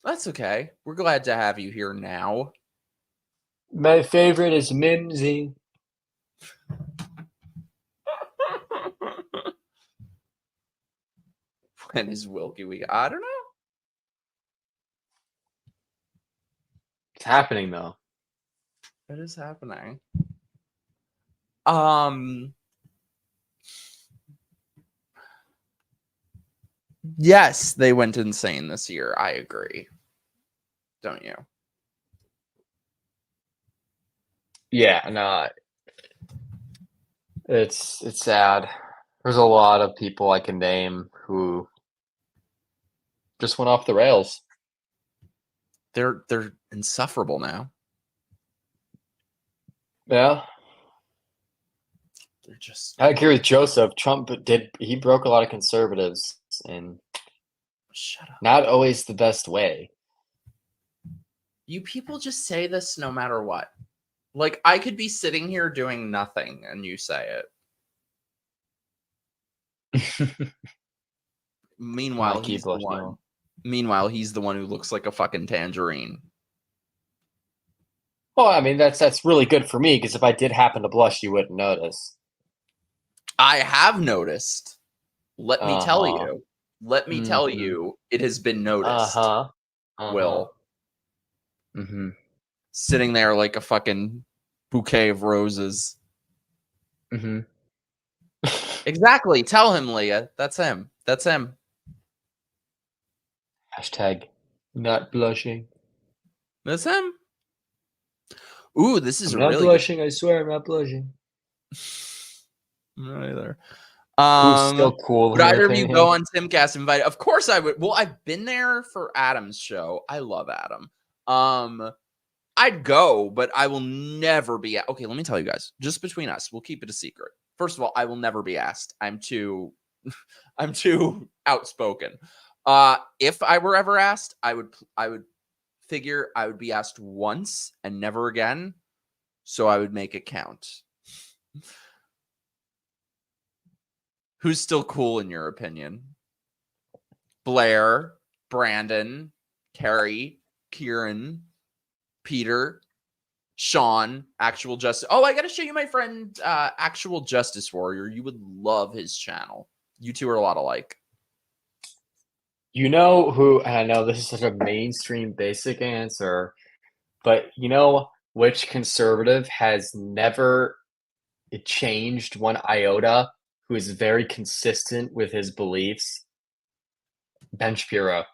That's okay. We're glad to have you here now. My favorite is Mimsy. When is Wilkie week? I don't know. It's happening though. It is happening. Yes, they went insane this year. I agree. Don't you? Yeah, no. It's sad. There's a lot of people I can name who just went off the rails. They're insufferable now. Yeah. They're just I agree with Joseph. Trump he broke a lot of conservatives and shut up. Not always the best way. You people just say this no matter what. Like, I could be sitting here doing nothing and you say it. Meanwhile, he's the one. Meanwhile, he's the one who looks like a fucking tangerine. Well, I mean, that's really good for me, because if I did happen to blush, you wouldn't notice. I have noticed. Let me tell you. Let me tell you, it has been noticed. Will. Sitting there like a fucking bouquet of roses. Exactly. Tell him, Leah. That's him. That's him. Hashtag not blushing. That's him. Ooh, this is I'm really not blushing. I swear I'm not blushing. I'm not either. Who's still cool? Would either of you go on Timcast invite? Of course I would. Well, I've been there for Adam's show. I love Adam. I'd go, but I will never be. Okay, let me tell you guys. Just between us, we'll keep it a secret. First of all, I will never be asked. I'm too outspoken. If I were ever asked, I would figure I would be asked once and never again. So I would make it count. Who's still cool in your opinion? Blair, Brandon, Carrie, Kieran, Peter, Sean, Actual Justice. Oh, I got to show you my friend, Actual Justice Warrior. You would love his channel. You two are a lot alike. You know who, and I know this is such a mainstream basic answer, but you know which conservative has never changed one iota, who is very consistent with his beliefs? Ben Shapiro.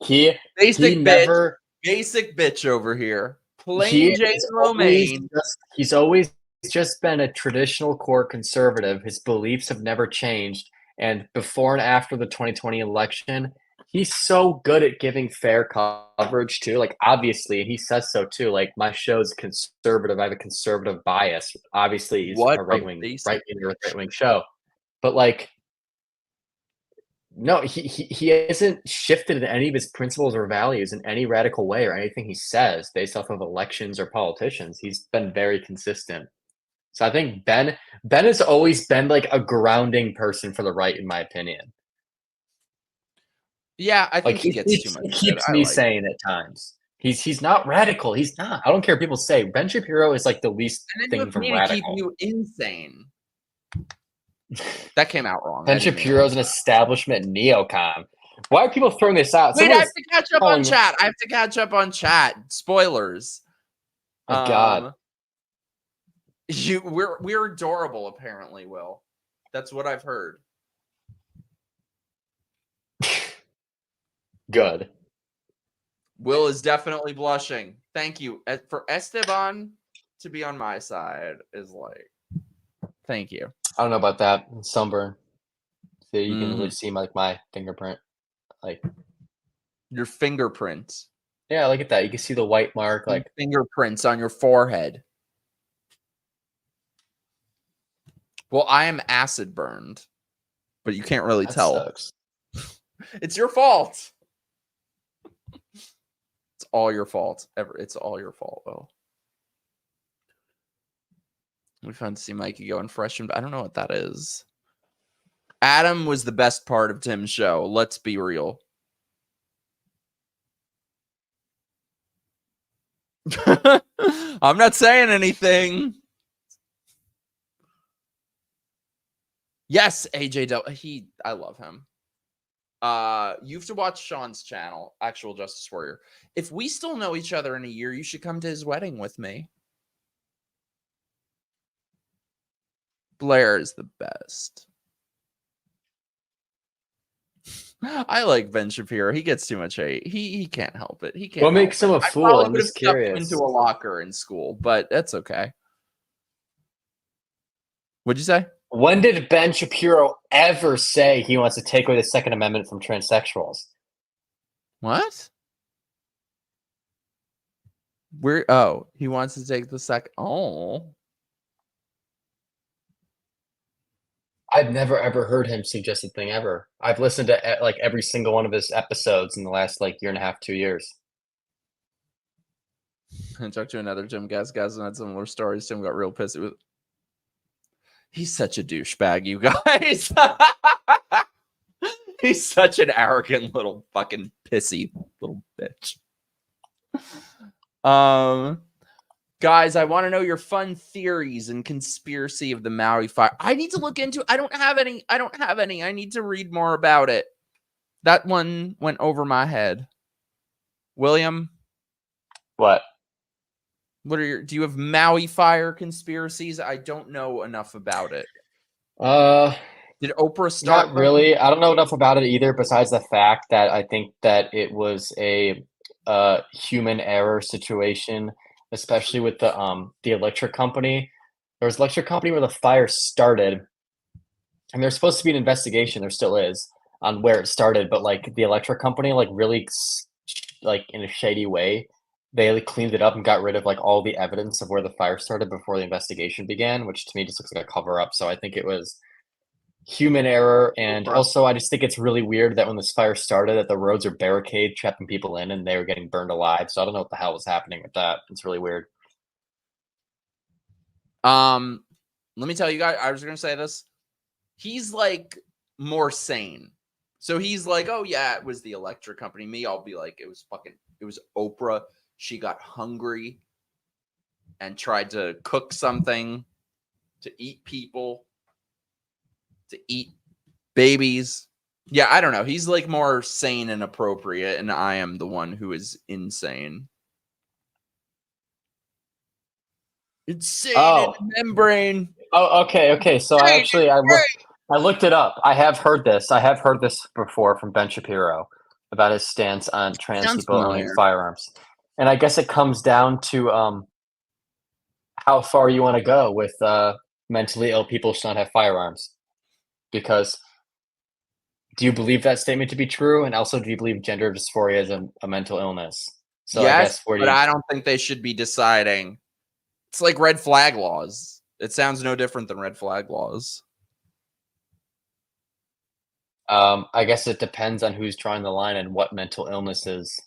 He never... Basic bitch over here. Plain Jane Romaine. He's always just been a traditional core conservative. His beliefs have never changed. And before and after the 2020 election, he's so good at giving fair coverage too. Like, obviously, he says so too. Like, my show's conservative. I have a conservative bias. Obviously, he's a right-wing show. But like, no, he hasn't shifted in any of his principles or values in any radical way or anything he says based off of elections or politicians. He's been very consistent. So I think Ben has always been like a grounding person for the right, in my opinion. Yeah, I think like, he gets too much. He keeps me sane at times. He's not radical. He's not. I don't care what people say. Ben Shapiro is like the least thing from radical. Keep you insane. That came out wrong. Ben Shapiro's an establishment neocon. Why are people throwing this out? Wait, I have to catch up on chat. I have to catch up on chat. Spoilers. Oh God. We're adorable, apparently, Will. That's what I've heard. Good. Will is definitely blushing. Thank you. For Esteban to be on my side is like, thank you. I don't know about that. Sunburn. See, you can really see my fingerprint. Like your fingerprint. Yeah, look at that. You can see the white mark, like fingerprints on your forehead. Well, I am acid burned, but you can't really tell. Sucks. It's your fault. It's all your fault. It's all your fault, Will. We fun to see Mikey going fresh, and I don't know what that is. Adam was the best part of Tim's show. Let's be real. I'm not saying anything. Yes, AJ. I love him. You have to watch Sean's channel, Actual Justice Warrior. If we still know each other in a year, you should come to his wedding with me. Blair is the best. I like Ben Shapiro. He gets too much hate. He can't help it. He can't. What makes him a fool? I'm just curious. Into a locker in school, but that's okay. What'd you say? When did Ben Shapiro ever say he wants to take away the Second Amendment from transsexuals? What? He wants to take the second. Oh. I've never ever heard him suggest a thing ever. I've listened to like every single one of his episodes in the last like year and a half, 2 years. I talked to another Jim Gas and had similar stories. Tim got real pissed. He's such a douchebag, you guys. He's such an arrogant little fucking pissy little bitch. Guys, I want to know your fun theories and conspiracy of the Maui fire. I need to look into. I don't have any. I need to read more about it. That one went over my head. William, what? What are your? Do you have Maui fire conspiracies? I don't know enough about it. Did Oprah start? Not really. I don't know enough about it either. Besides the fact that I think that it was a human error situation, especially with the electric company. There was an electric company where the fire started, And there's supposed to be an investigation, there still is, on where it started, but like the electric company, like really like in a shady way, they like, cleaned it up and got rid of like all the evidence of where the fire started before the investigation began, which to me just looks like a cover up. So I think it was human error. And also I just think it's really weird that when this fire started that the roads are barricaded, trapping people in, and they were getting burned alive. So I don't know what the hell was happening with that. It's really weird. Let me tell you guys, I was gonna say this. He's like more sane. So he's like, oh yeah, it was the electric company. Me, I'll be like, it was Oprah. She got hungry and tried to cook something to eat people, to eat babies. Yeah, I don't know. He's like more sane and appropriate, and I am the one who is insane. Insane in the membrane. Oh, okay. So I looked it up. I have heard this before from Ben Shapiro about his stance on trans people owning firearms. And I guess it comes down to how far you want to go with mentally ill people should not have firearms. Because do you believe that statement to be true? And also, do you believe gender dysphoria is a mental illness? So yes, I guess but I don't think they should be deciding. It's like red flag laws. It sounds no different than red flag laws. I guess it depends on who's drawing the line and what mental illnesses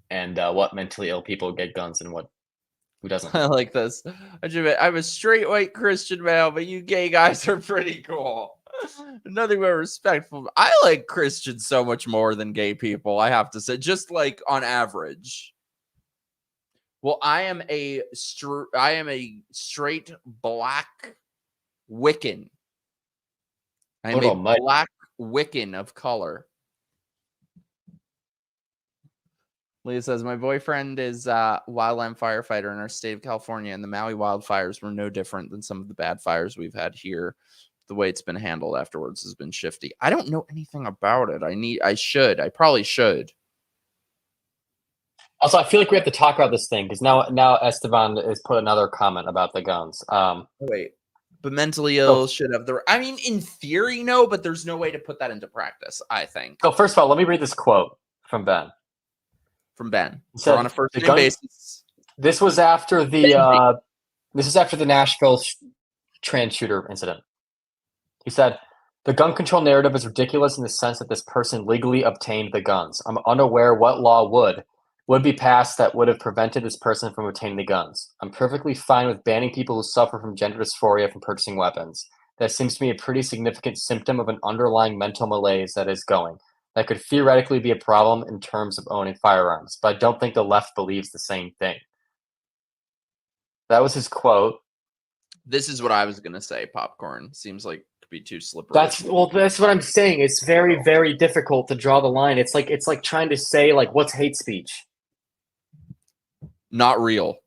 and what mentally ill people get guns and who doesn't. I like this. I'm a straight white Christian male, but you gay guys are pretty cool. Nothing but respectful. I like Christians so much more than gay people, I have to say, just like on average. Well, I am a straight black Wiccan. I'm a black Wiccan of color. Leah says, my boyfriend is a wildland firefighter in our state of California, and the Maui wildfires were no different than some of the bad fires we've had here. The way it's been handled afterwards has been shifty. I don't know anything about it. I probably should. Also, I feel like we have to talk about this thing because now Esteban has put another comment about the guns. Wait, but mentally ill should have the. I mean, in theory, no, but there's no way to put that into practice, I think. So first of all, let me read this quote from Ben. So on a first name basis. This was after the Nashville trans shooter incident. He said, "The gun control narrative is ridiculous in the sense that this person legally obtained the guns. I'm unaware what law would be passed that would have prevented this person from obtaining the guns. I'm perfectly fine with banning people who suffer from gender dysphoria from purchasing weapons. That seems to me a pretty significant symptom of an underlying mental malaise that is going. That could theoretically be a problem in terms of owning firearms, but I don't think the left believes the same thing." That was his quote. This is what I was going to say, Popcorn. Seems like it could be too slippery. That's what I'm saying. It's very, very difficult to draw the line. It's like trying to say like what's hate speech. Not real.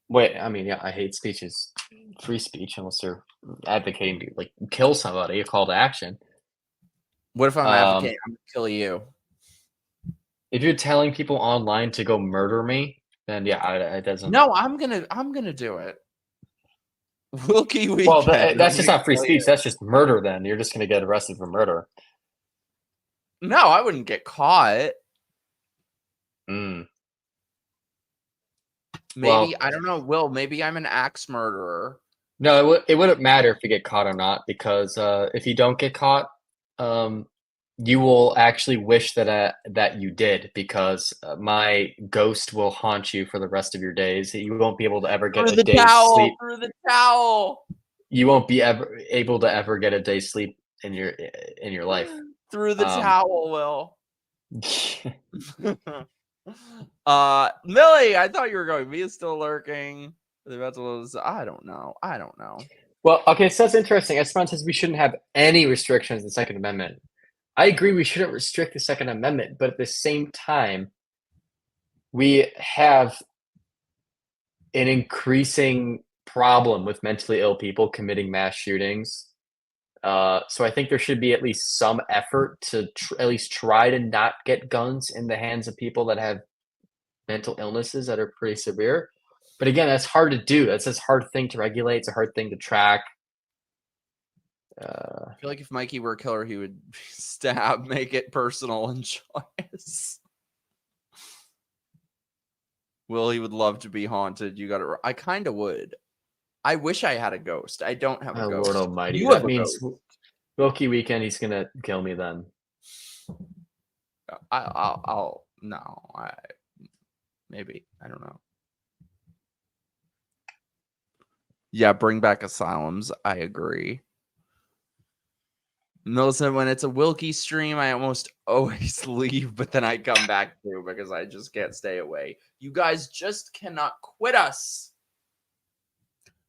Wait, I mean, yeah, hate speech is free speech unless they're advocating to like kill somebody, a call to action. What if I'm advocating? I'm gonna kill you. If you're telling people online to go murder me, then yeah, it doesn't. No, I'm gonna do it. Wilkie weekend. Well, that's just not free speech. That's just murder. Then you're just gonna get arrested for murder. No, I wouldn't get caught. Maybe, I don't know, Will, maybe I'm an axe murderer. No, it wouldn't matter if you get caught or not, because if you don't get caught, you will actually wish that you did, because my ghost will haunt you for the rest of your days. You won't be able to ever get a day's sleep. Through the towel. You won't be able to ever get a day's sleep in your life. Through the towel, Will. Millie, I thought you were going. Mia's still lurking. I don't know. Well, okay, so that's interesting. Esteban says we shouldn't have any restrictions in the Second Amendment. I agree we shouldn't restrict the Second Amendment, but at the same time, we have an increasing problem with mentally ill people committing mass shootings. So I think there should be at least some effort to at least try to not get guns in the hands of people that have mental illnesses that are pretty severe. But again, that's hard to do. That's a hard thing to regulate. It's a hard thing to track. I feel like if Mikey were a killer, he would stab, make it personal, and joyous. Will, he would love to be haunted. You got it. I kind of would. I wish I had a ghost. I don't have a Oh, ghost. Lord Almighty! You That have a means ghost. Wilkie weekend. He's gonna kill me then. I'll no. Maybe I don't know. Yeah, bring back asylums. I agree. Millicent, when it's a Wilkie stream, I almost always leave, but then I come back too because I just can't stay away. You guys just cannot quit us.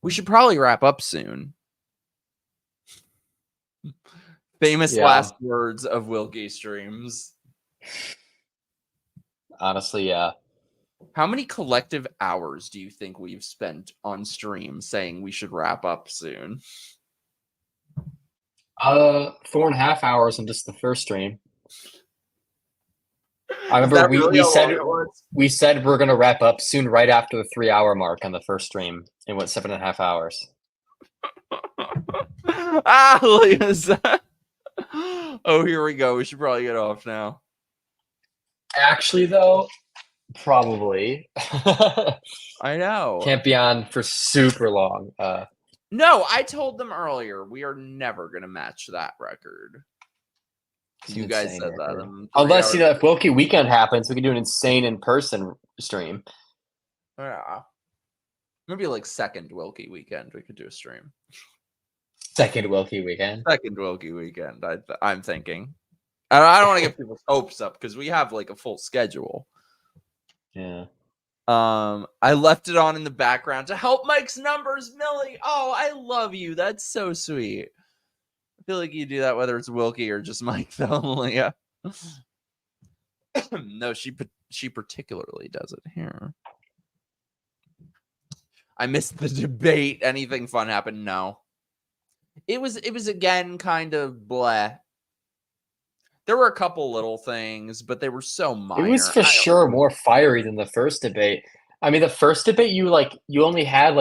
We should probably wrap up soon. Famous last words of Wilkie streams. Honestly, yeah. How many collective hours do you think we've spent on stream saying we should wrap up soon? 4.5 hours on just the first stream. I remember we said we're gonna wrap up soon, right after the 3-hour mark on the first stream. It went 7.5 hours. Look at that. Oh, here we go. We should probably get off now. Actually, though, probably. I know. Can't be on for super long. No, I told them earlier we are never gonna match that record. You guys said that. Unless if Wilkie weekend happens, we can do an insane in-person stream. Yeah. Maybe like second Wilkie weekend we could do a stream. Second Wilkie weekend. Second Wilkie weekend. I'm thinking. I don't want to get people's hopes up because we have like a full schedule. Yeah. I left it on in the background to help Mike's numbers, Millie. Oh, I love you. That's so sweet. I feel like you do that whether it's Wilkie or just Mike, though, Leah. No, she particularly does it here. I missed the debate. Anything fun happened? No. It was again kind of bleh. There were a couple little things, but they were so minor. It was for sure more fiery than the first debate. I mean, the first debate you only had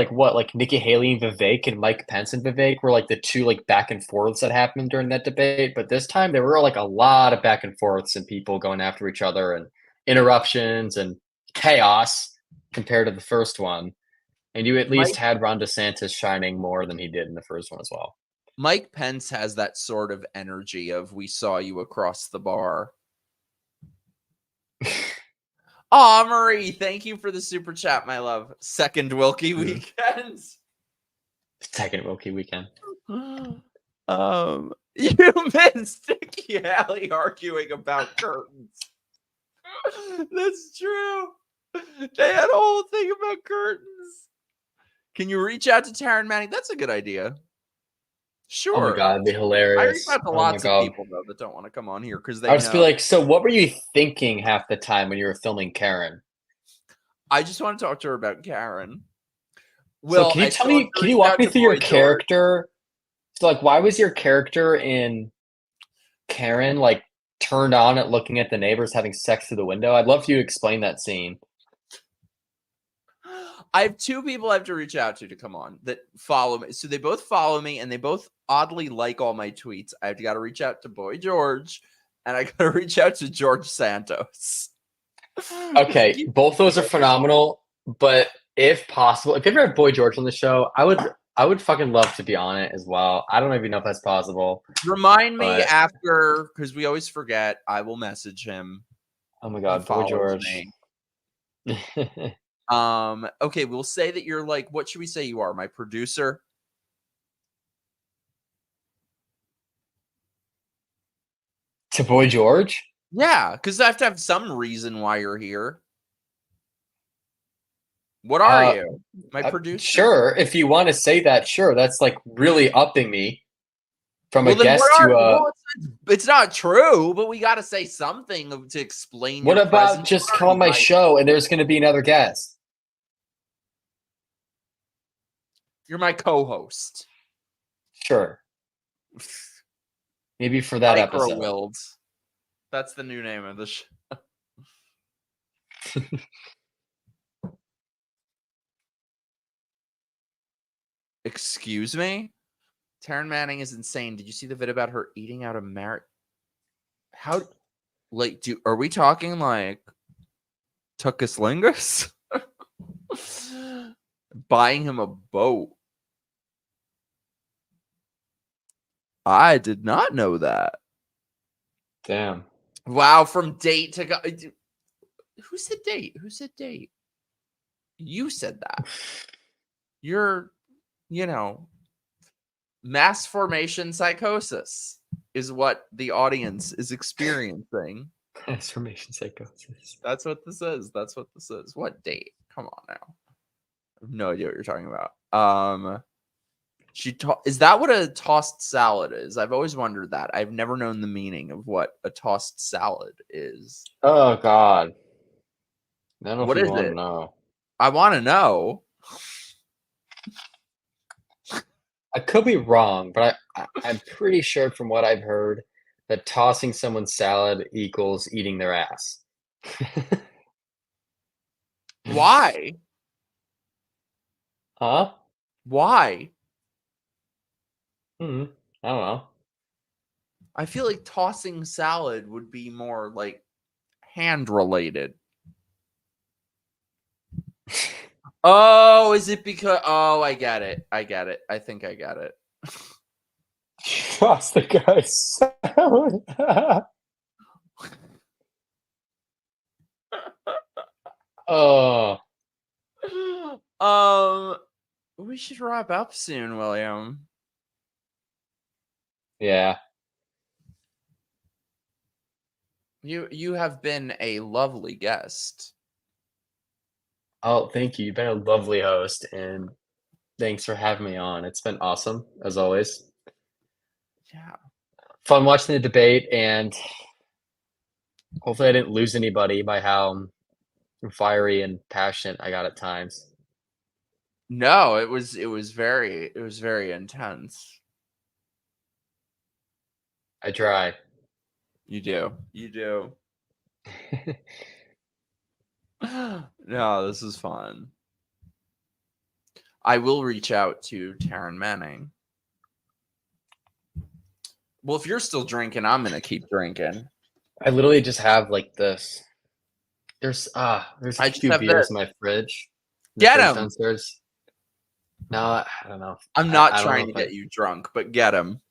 Nikki Haley and Vivek, and Mike Pence and Vivek were like the two like back and forths that happened during that debate. But this time there were like a lot of back and forths and people going after each other and interruptions and chaos compared to the first one. And you at least had Ron DeSantis shining more than he did in the first one as well. Mike Pence has that sort of energy of "we saw you across the bar." Aw, Marie, thank you for the super chat, my love. Second Wilkie weekend. Second Wilkie weekend. You missed Nikki Haley arguing about curtains. That's true. They had a whole thing about curtains. Can you reach out to Taryn Manning? That's a good idea. Sure. Oh my god, it'd be hilarious. I reach out to lots of people though that don't want to come on here because they I'll just be like, so what were you thinking half the time when you were filming Karen? I just want to talk to her about Karen. Will, so can you walk me through your character? So like, why was your character in Karen like turned on at looking at the neighbors having sex through the window? I'd love for you to explain that scene. I have two people I have to reach out to come on that follow me. So they both follow me and they both oddly like all my tweets. I've got to reach out to Boy George and I got to reach out to George Santos. Okay, both those are phenomenal, but if possible, if you ever have Boy George on the show, I would fucking love to be on it as well. I don't even know if that's possible. Remind me after, because we always forget. I will message him. Oh my god, Boy George. Okay, we'll say that you're like, what should we say you are? My producer? To Boy George? Yeah, because I have to have some reason why you're here. What are you? My producer? Sure, if you want to say that, sure. That's like really upping me from a guest to it's not true, but we got to say something to explain. What about just come on my show and there's going to be another guest? You're my co-host. Sure. Maybe for that episode. MIKEroaggress'd. That's the new name of the show. Excuse me? Taryn Manning is insane. Did you see the vid about her eating out of How, like, are we talking like Tuckus buying him a boat? I did not know that. Damn. Wow, from date to go. Who said date? Who said date? You said that. You're, mass formation psychosis is what the audience is experiencing. Mass formation psychosis. That's what this is. That's what this is. What date? Come on now. I have no idea what you're talking about. Is that what a tossed salad is? I've always wondered that. I've never known the meaning of what a tossed salad is. Oh God. I don't know What if you is want to it? know. I want to know. I could be wrong, but I'm pretty sure from what I've heard that tossing someone's salad equals eating their ass. Why? Huh? Why? I don't know. I feel like tossing salad would be more like hand related. Oh, is it because? Oh, I get it. I get it. I think I get it. Toss the guy's salad. Oh. We should wrap up soon, William. Yeah. You have been a lovely guest. Oh, thank you. You've been a lovely host, and thanks for having me on. It's been awesome, as always. Yeah. Fun watching the debate, and hopefully I didn't lose anybody by how fiery and passionate I got at times. No, it was very intense. I try. You do. You do. No, this is fun. I will reach out to Taryn Manning. Well, if you're still drinking, I'm gonna keep drinking. I literally just have like this. There's a few beers in my fridge. Get 'em! Downstairs. No, I don't know. I'm not I don't trying know to get you drunk, but get him.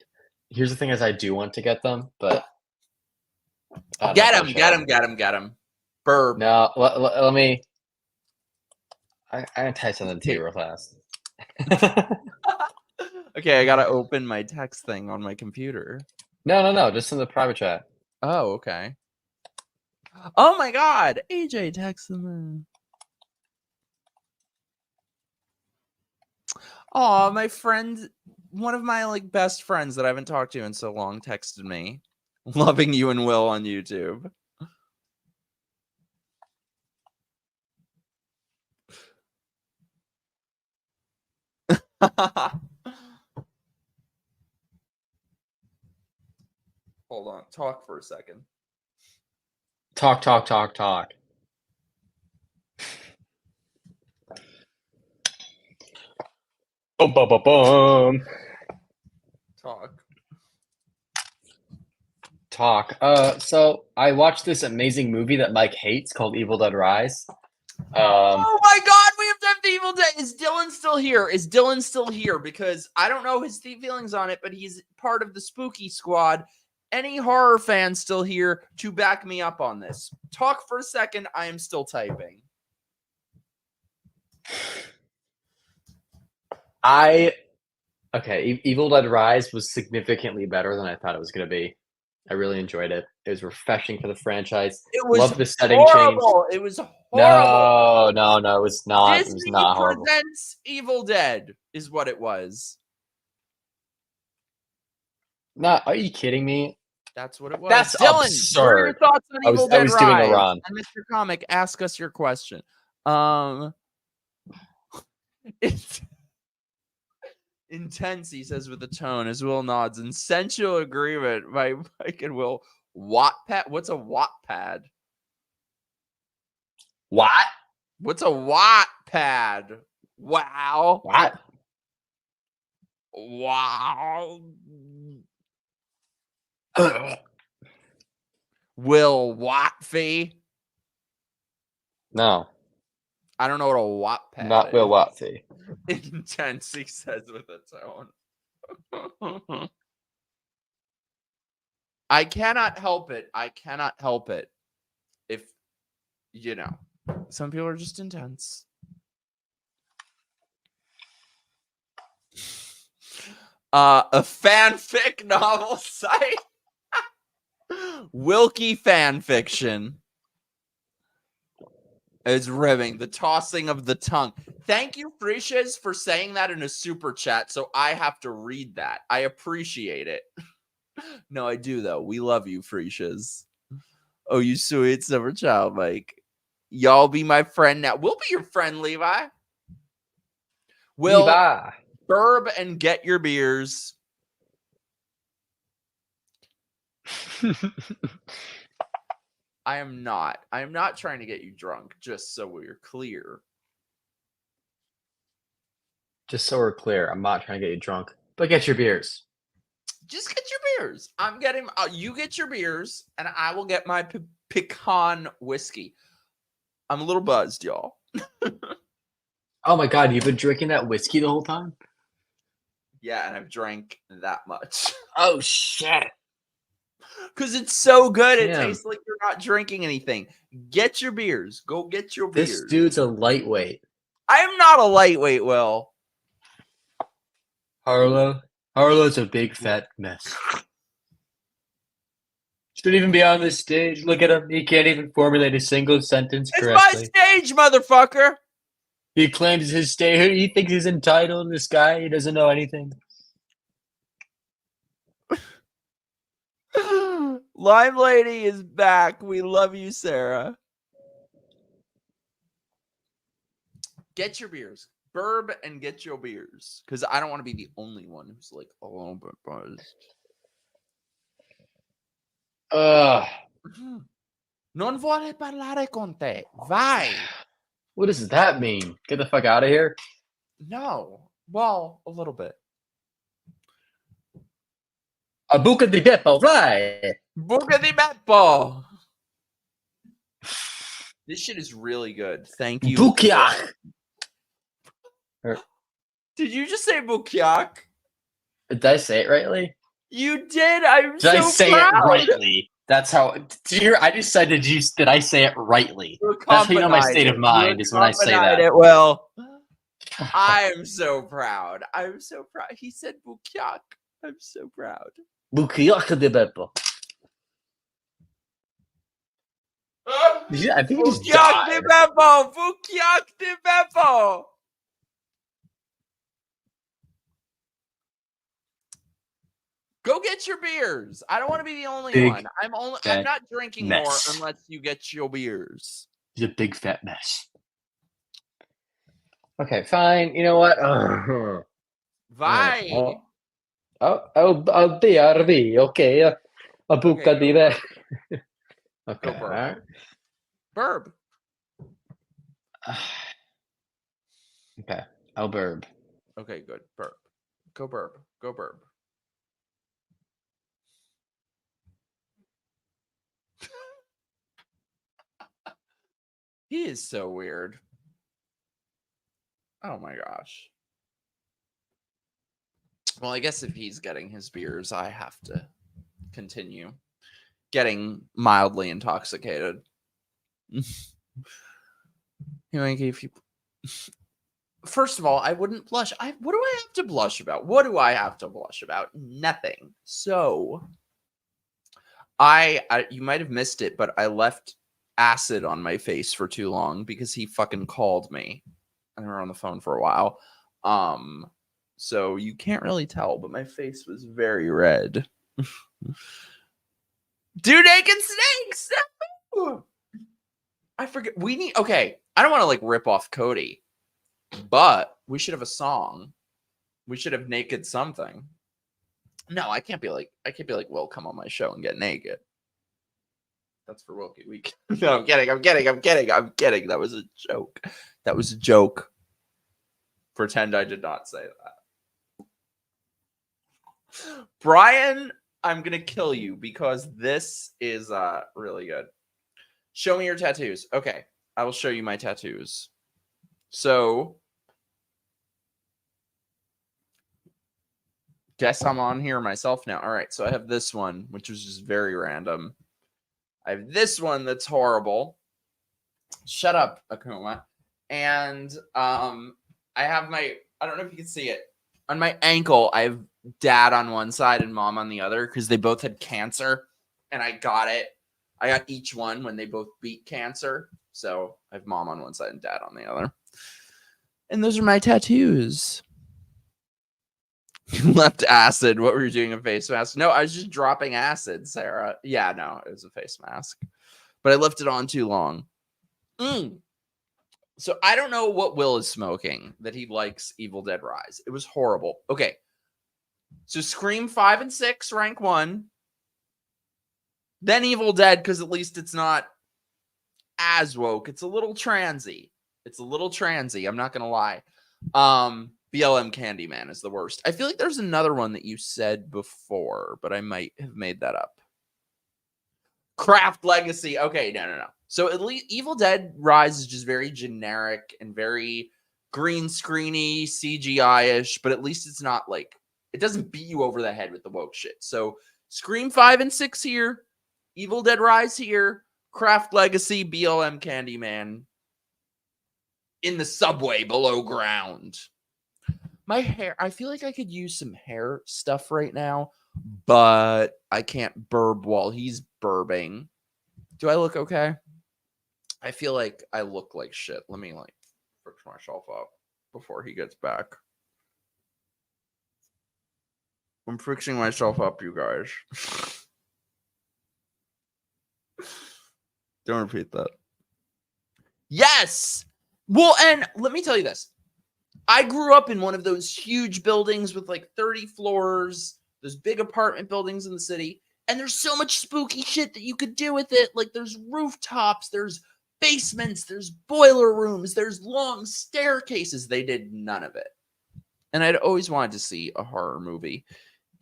Here's the thing: is I do want to get them, but get him. Burp. No, let me. I gotta type something to you real fast. Okay, I gotta open my text thing on my computer. No, just in the private chat. Oh, okay. Oh my God, AJ texted me. Oh, my friend, one of my best friends that I haven't talked to in so long texted me. Loving you and Will on YouTube. Hold on. Talk for a second. Talk. Boom. Talk. So I watched this amazing movie that Mike hates called Evil Dead Rise. Oh my God, we have to have the Evil Dead. Is Dylan still here? Because I don't know his feelings on it, but he's part of the spooky squad. Any horror fans still here to back me up on this? Talk for a second. I am still typing. Evil Dead Rise was significantly better than I thought it was going to be. I really enjoyed it. It was refreshing for the franchise. It was Love the setting horrible. change. It was horrible. No, it was not. Disney it was not horrible. presents Evil Dead is what it was. No, are you kidding me? That's what it was. That's Dylan, absurd. what are your thoughts on Evil Dead I was Rise? doing a run. And Mr. Comic, ask us your question. It's intense, he says with a tone, as Will nods. In sensual agreement by Mike and Will. Wattpad? What's a Wattpad? What? What's a Wattpad? Wow. What? Wow. Will Watfee? No. I don't know what a Wattpad Not Will Watfee. Intense, he says with a tone. I cannot help it. I cannot help it. If, you know, some people are just intense. A fanfic novel site. Wilkie fanfiction. It's ribbing. The tossing of the tongue. Thank you, Frishas, for saying that in a super chat, so I have to read that. I appreciate it. No, I do, though. We love you, Frishas. Oh, you sweet summer child, Mike. Y'all be my friend now. We'll be your friend, Levi. Will Levi. Burb and get your beers. I am not trying to get you drunk, just so we're clear. Just so we're clear, I'm not trying to get you drunk, but get your beers. Just get your beers. I'm getting, you get your beers, and I will get my pecan whiskey. I'm a little buzzed, y'all. Oh my God, you've been drinking that whiskey the whole time? Yeah, and I've drank that much. Oh, shit. Because it's so good. It Damn. tastes like you're not drinking anything. Get your beers. Go get your beers. This dude's a lightweight. I am not a lightweight, Will. Harlow's a big fat mess. Shouldn't even be on this stage. Look at him. He can't even formulate a single sentence correctly. It's my stage, motherfucker. He claims his stage. He thinks he's entitled. This guy, he doesn't know anything. Lime Lady is back. We love you, Sarah. Get your beers. Burb and get your beers. Because I don't want to be the only one who's like a little bit buzzed. Non vuole parlare con te. Vai. What does that mean? Get the fuck out of here. No. Well, a little bit. A buca di beppo, vai. Buca di beppo. This shit is really good. Thank you. Bukiak. Did you just say bukiak? Did I say it rightly? You did. I'm did so I say proud. it rightly? That's how. Did you hear? I just said, did I say it rightly? That's how you know my state of mind is when I say that. It well. I am so proud. I'm so proud. He said bukiak. I'm so proud. Bukiak de beppo. Yeah, I think he just Bukiak de died. beppo. Bukiak de beppo. Go get your beers. I don't want to be the only one. I'm not drinking more unless you get your beers. He's a big fat mess. Okay, fine. You know what? Vai. I'll be okay. A buca di beppo. Okay. Go burb. Burb. Okay. I'll burb. Okay, good. Burb. Go burb. Go burb. He is so weird. Oh my gosh. Well, I guess if he's getting his beers, I have to continue getting mildly intoxicated. First of all, I wouldn't blush. What do I have to blush about? What do I have to blush about? Nothing. So, you might have missed it, but I left acid on my face for too long because he fucking called me. And we were on the phone for a while. So you can't really tell, but my face was very red. Do naked snakes! No! I forget. Okay, I don't want to like rip off Cody, but we should have a song. We should have naked something. No, I can't be like, Will, come on my show and get naked. That's for Wilkie Week. No, I'm kidding. That was a joke. Pretend I did not say that. Brian, I'm going to kill you because this is really good. Show me your tattoos. Okay, I will show you my tattoos. So, guess I'm on here myself now. All right, so I have this one, which was just very random. I have this one that's horrible. Shut up, Akuma. And I have my, I don't know if you can see it. On my ankle, I have dad on one side and mom on the other because they both had cancer. And I got it. I got each one when they both beat cancer. So I have mom on one side and dad on the other. And those are my tattoos. You left acid. What were you doing? A face mask? No, I was just dropping acid, Sarah. Yeah, no, it was a face mask. But I left it on too long. So I don't know what Will is smoking that he likes Evil Dead Rise. It was horrible. Okay. So Scream 5 and 6, rank 1. Then Evil Dead, because at least it's not as woke. It's a little transy. I'm not going to lie. BLM Candyman is the worst. I feel like there's another one that you said before, but I might have made that up. Craft Legacy. Okay, no. So at least Evil Dead Rise is just very generic and very green screeny, CGI-ish, but at least it's not like, it doesn't beat you over the head with the woke shit. So Scream 5 and 6 here, Evil Dead Rise here, Craft Legacy, BLM Candyman in the subway below ground. My hair, I feel like I could use some hair stuff right now, but I can't burb while he's burbing. Do I look okay? I feel like I look like shit. Let me like fix myself up before he gets back. I'm fixing myself up, you guys. Don't repeat that. Yes! Well, and let me tell you this. I grew up in one of those huge buildings with like 30 floors, those big apartment buildings in the city, and there's so much spooky shit that you could do with it. Like there's rooftops, there's basements, there's boiler rooms, there's long staircases. They did none of it. And I'd always wanted to see a horror movie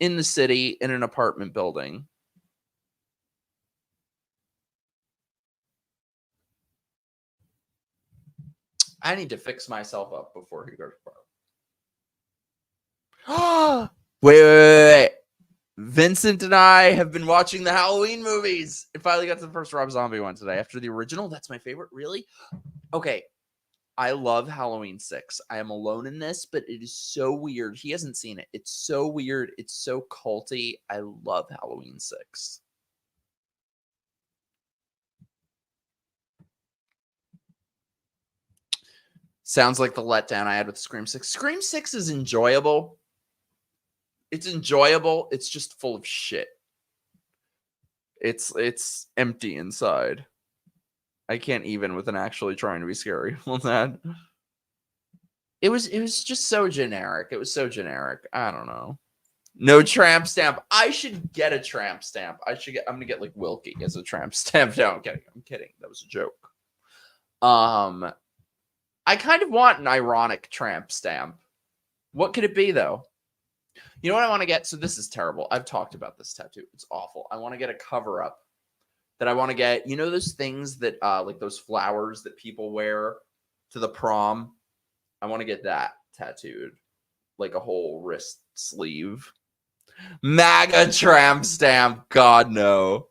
in the city in an apartment building. I need to fix myself up before he goes far. Wait. Vincent and I have been watching the Halloween movies. It finally got to the first Rob Zombie one today after the original. That's my favorite. Really? Okay. I love Halloween 6. I am alone in this, but it is so weird. He hasn't seen it. It's so weird. It's so culty. I love Halloween 6. Sounds like the letdown I had with Scream 6. Scream 6 is enjoyable. It's enjoyable. It's just full of shit. It's empty inside. I can't even with an actually trying to be scary on that. It was just so generic. It was so generic. I don't know. No tramp stamp. I should get a tramp stamp. I'm gonna get like Wilkie as a tramp stamp. No, I'm kidding. That was a joke. I kind of want an ironic tramp stamp. What could it be, though? You know what I want to get? So this is terrible. I've talked about this tattoo. It's awful. I want to get a cover-up that I want to get. You know those things that, like those flowers that people wear to the prom? I want to get that tattooed. Like a whole wrist sleeve. MAGA tramp stamp. God, no.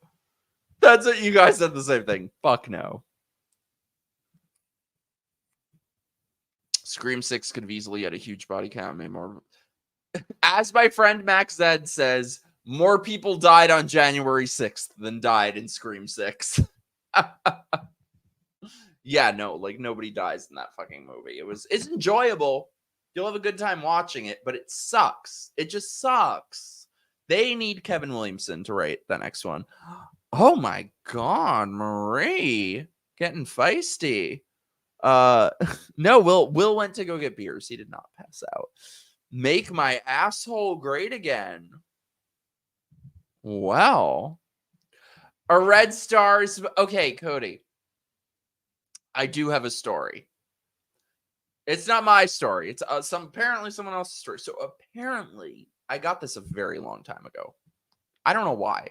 That's it. You guys said the same thing. Fuck no. Scream 6 could have easily had a huge body count. Made more. As my friend Max Zed says, more people died on January 6th than died in Scream 6. Yeah, no, like nobody dies in that fucking movie. It's enjoyable. You'll have a good time watching it, but it sucks. It just sucks. They need Kevin Williamson to write the next one. Oh my God, Marie. Getting feisty. No, Will went to go get beers. He did not pass out. Make my asshole great again. Well, a red star is okay, Cody. I do have a story. It's not my story. It's apparently someone else's story. So apparently I got this a very long time ago. I don't know why.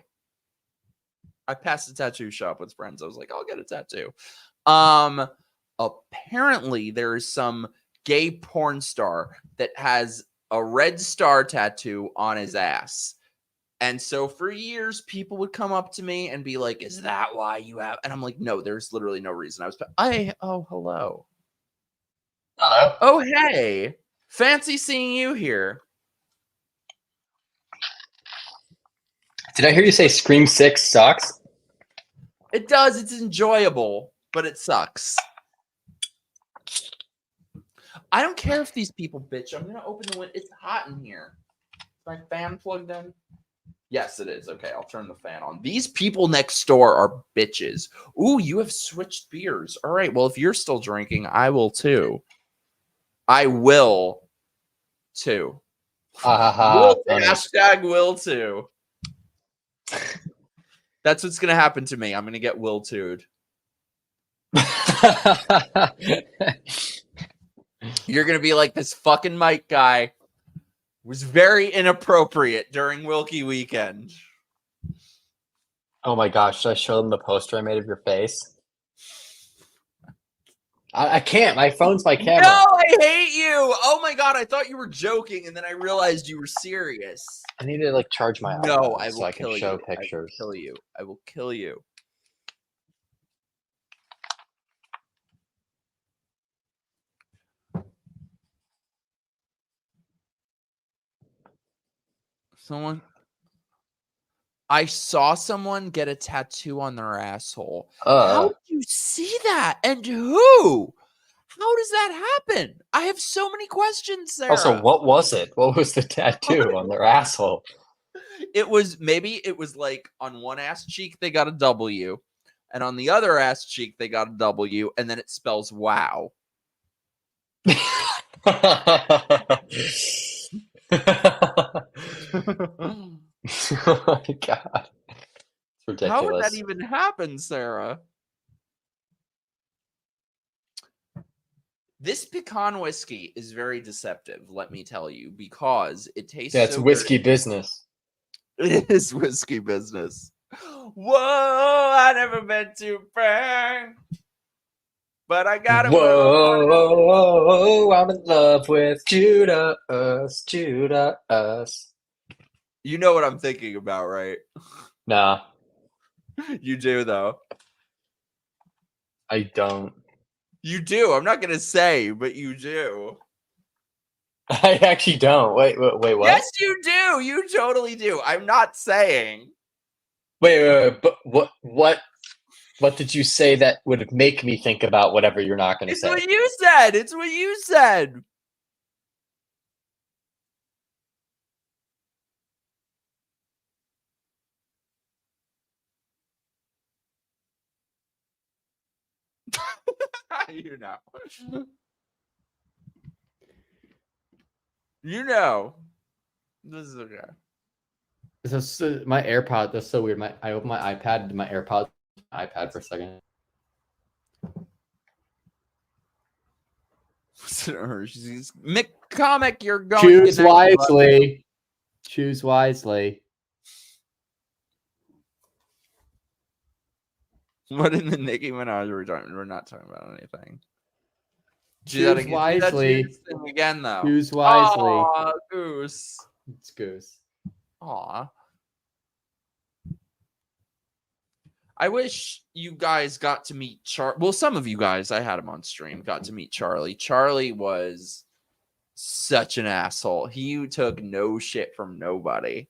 I passed a tattoo shop with friends. I was like, I'll get a tattoo. Apparently there is some gay porn star that has a red star tattoo on his ass. And so for years, people would come up to me and be like, is that why you have? And I'm like, no, there's literally no reason. Oh, hello. Hello. Oh, hey. Fancy seeing you here. Did I hear you say Scream 6 sucks? It does. It's enjoyable, but it sucks. I don't care if these people bitch. I'm going to open the window. It's hot in here. Is my fan plugged in? Yes, it is. Okay, I'll turn the fan on. These people next door are bitches. Ooh, you have switched beers. All right, well, if you're still drinking, I will too. I will too. Hashtag will too. That's what's going to happen to me. I'm going to get will too'd. You're going to be like, this fucking Mike guy was very inappropriate during Wilkie weekend. Oh my gosh, should I show them the poster I made of your face? I can't. My phone's my camera. No, I hate you. Oh my God, I thought you were joking, and then I realized you were serious. I need to like charge my No, iPhone I will so I can kill show you. pictures. I will kill you. I will kill you. I saw someone get a tattoo on their asshole. How did you see that? And who? How does that happen? I have so many questions, Sarah. Also, what was it? What was the tattoo on their asshole? It was like on one ass cheek they got a W, and on the other ass cheek they got a W, and then it spells wow. Oh my God. It's ridiculous. How would that even happen, Sarah? This pecan whiskey is very deceptive, let me tell you, because it tastes it's so whiskey good. business. It is whiskey business. Whoa, I never meant to brag, but I got it. Whoa, I'm in love with Judas. You know what I'm thinking about, right? Nah. You do, though. I don't. You do. I'm not going to say, but you do. I actually don't. Wait, what? Yes, you do. You totally do. I'm not saying. Wait, but what did you say that would make me think about whatever you're not going to say? It's what you said. It's what you said. You know. You know. This is okay. So my AirPod, that's so weird. I opened my iPad to my AirPod for a second. Comic, you're going. Choose wisely. Choose wisely. What in the Nicki Minaj we're not talking about anything. Choose wisely. Again, though. Choose wisely. Aw, Goose. It's Goose. Aw. I wish you guys got to meet Well, some of you guys, I had him on stream, got to meet Charlie. Charlie was such an asshole. He took no shit from nobody.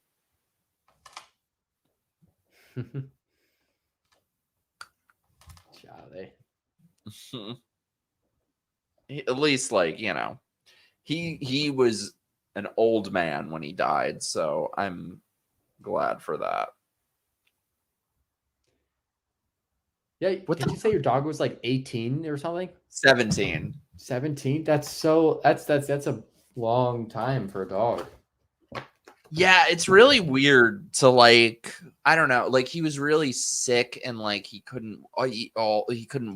Charlie. At least, like, you know, he was an old man when he died, so I'm glad for that. Yeah, what did you say your dog was like 18 or something? 17. 17? That's a long time for a dog. Yeah, it's really weird to like, I don't know, like he was really sick and like he couldn't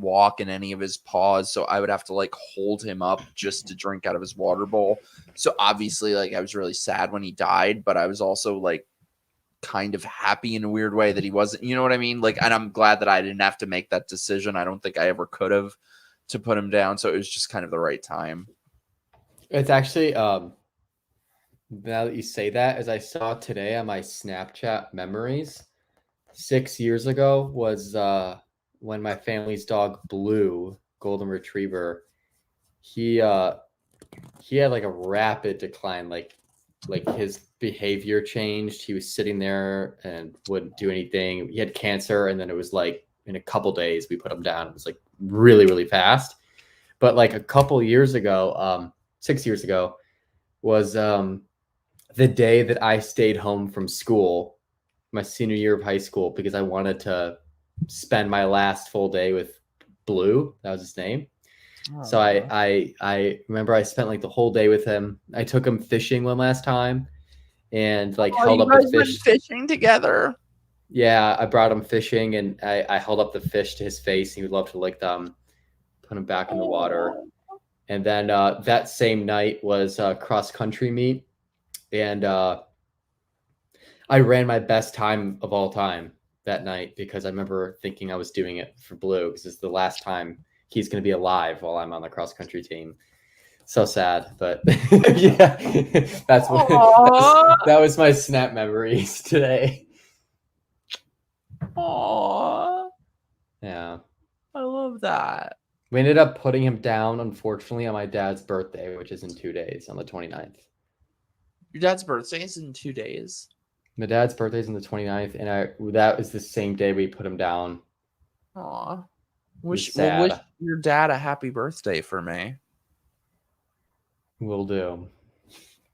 walk in any of his paws, so I would have to like hold him up just to drink out of his water bowl. So obviously like I was really sad when he died, but I was also like kind of happy in a weird way that he wasn't, you know what I mean? Like, and I'm glad that I didn't have to make that decision. I don't think I ever could have to put him down, so it was just kind of the right time. It's actually now that you say that, as I saw today on my Snapchat memories, 6 years ago was when my family's dog Blue, golden retriever, he had like a rapid decline, like his behavior changed. He was sitting there and wouldn't do anything. He had cancer, and then it was like in a couple days we put him down. It was like really, really fast. But like a couple years ago, 6 years ago, was the day that I stayed home from school, my senior year of high school, because I wanted to spend my last full day with Blue. That was his name. So I remember I spent like the whole day with him. I took him fishing one last time and like held up the fish. Fishing together. Yeah, I brought him fishing and I held up the fish to his face. He would love to lick them, put him back in the water. And then that same night was cross country meet. And I ran my best time of all time that night because I remember thinking I was doing it for Blue because it's the last time he's going to be alive while I'm on the cross country team. So sad, but yeah, that was my Snap memories today. Aww. Yeah. I love that. We ended up putting him down, unfortunately, on my dad's birthday, which is in 2 days, on the 29th. Your dad's birthday is in 2 days? My dad's birthday is on the 29th, and that was the same day we put him down. Aw. Wish your dad a happy birthday for me. Will do.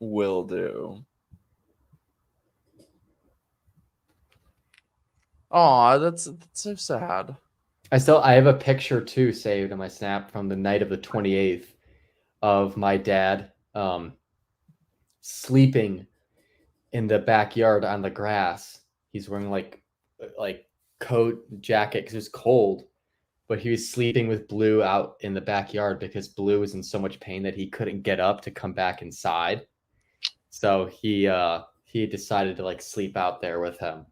Will do. Aw, that's so sad. I have a picture too saved on my Snap from the night of the 28th of my dad sleeping in the backyard on the grass. He's wearing like coat, jacket because it was cold, but he was sleeping with Blue out in the backyard because Blue was in so much pain that he couldn't get up to come back inside. So he decided to like sleep out there with him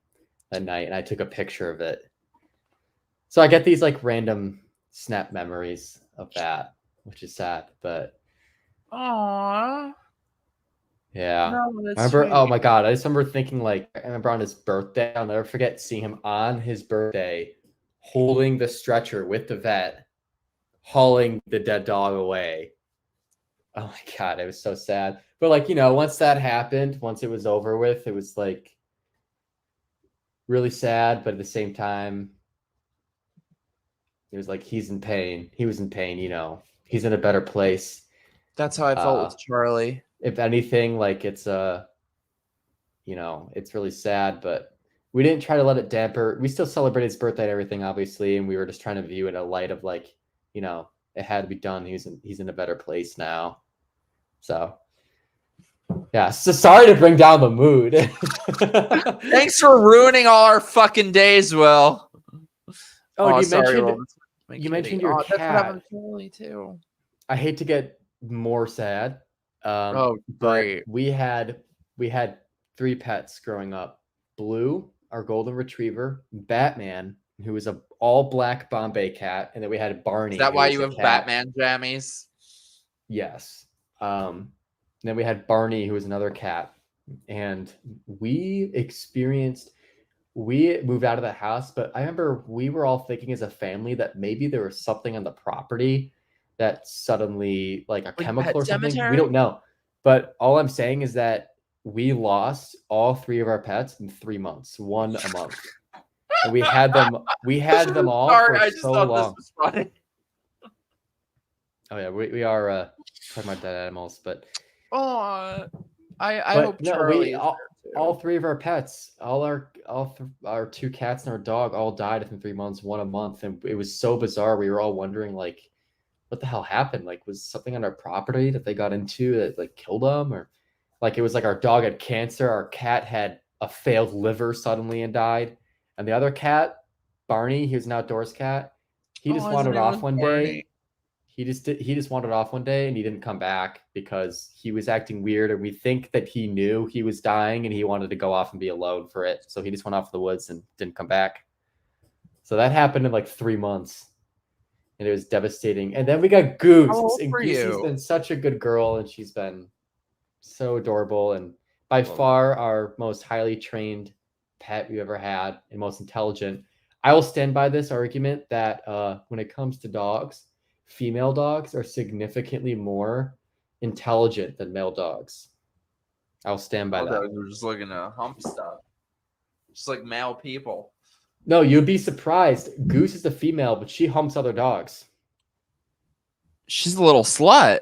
that night, and I took a picture of it. So I get these like random Snap memories of that, which is sad, but aww. Yeah. No, that's I remember, sweet. oh my God, I just remember thinking like, I remember on his birthday, I'll never forget seeing him on his birthday, holding the stretcher with the vet, hauling the dead dog away. Oh my God, it was so sad. But like, you know, once that happened, once it was over with, it was like really sad, but at the same time, it was like he's in pain. He was in pain, you know. He's in a better place. That's how I felt with Charlie. If anything, like it's you know, it's really sad, but we didn't try to let it damper. We still celebrated his birthday and everything, obviously, and we were just trying to view it in a light of like, you know, it had to be done. He's in a better place now. So yeah, so sorry to bring down the mood. Thanks for ruining all our fucking days, Will. Oh, you mentioned your cat. That's what happened to Charlie too. I hate to get more sad. Oh, great. But we had 3 pets growing up. Blue, our golden retriever, Batman, who was a all black Bombay cat, and then we had Barney. Is that why you have Batman jammies? Yes. Then we had Barney, who was another cat, and we moved out of the house, but I remember we were all thinking as a family that maybe there was something on the property that suddenly, like a chemical or something. Cemetery? We don't know. But all I'm saying is that we lost all 3 of our pets in 3 months, one a month. And we had them all for so long. This was funny. Oh yeah, we are talking about dead animals, but I hope Charlie all 3 of our pets, our 2 cats and our dog all died within 3 months, one a month, and it was so bizarre. We were all wondering like, what the hell happened? Like, was something on our property that they got into that like killed them, or Like it was like our dog had cancer, our cat had a failed liver suddenly and died, and the other cat, Barney, he was an outdoors cat. He just wandered off one day. He just wandered off one day and he didn't come back because he was acting weird, and we think that he knew he was dying and he wanted to go off and be alone for it. So he just went off in the woods and didn't come back. So that happened in like 3 months, and it was devastating. And then we got Goose, and Goose has been such a good girl, and she's been so adorable and by far our most highly trained pet we've ever had and most intelligent. I will stand by this argument that when it comes to dogs, female dogs are significantly more intelligent than male dogs. I'll stand by that. We're just looking to hump stuff. Just like male people. No, you'd be surprised. Goose is a female, but she humps other dogs. She's a little slut.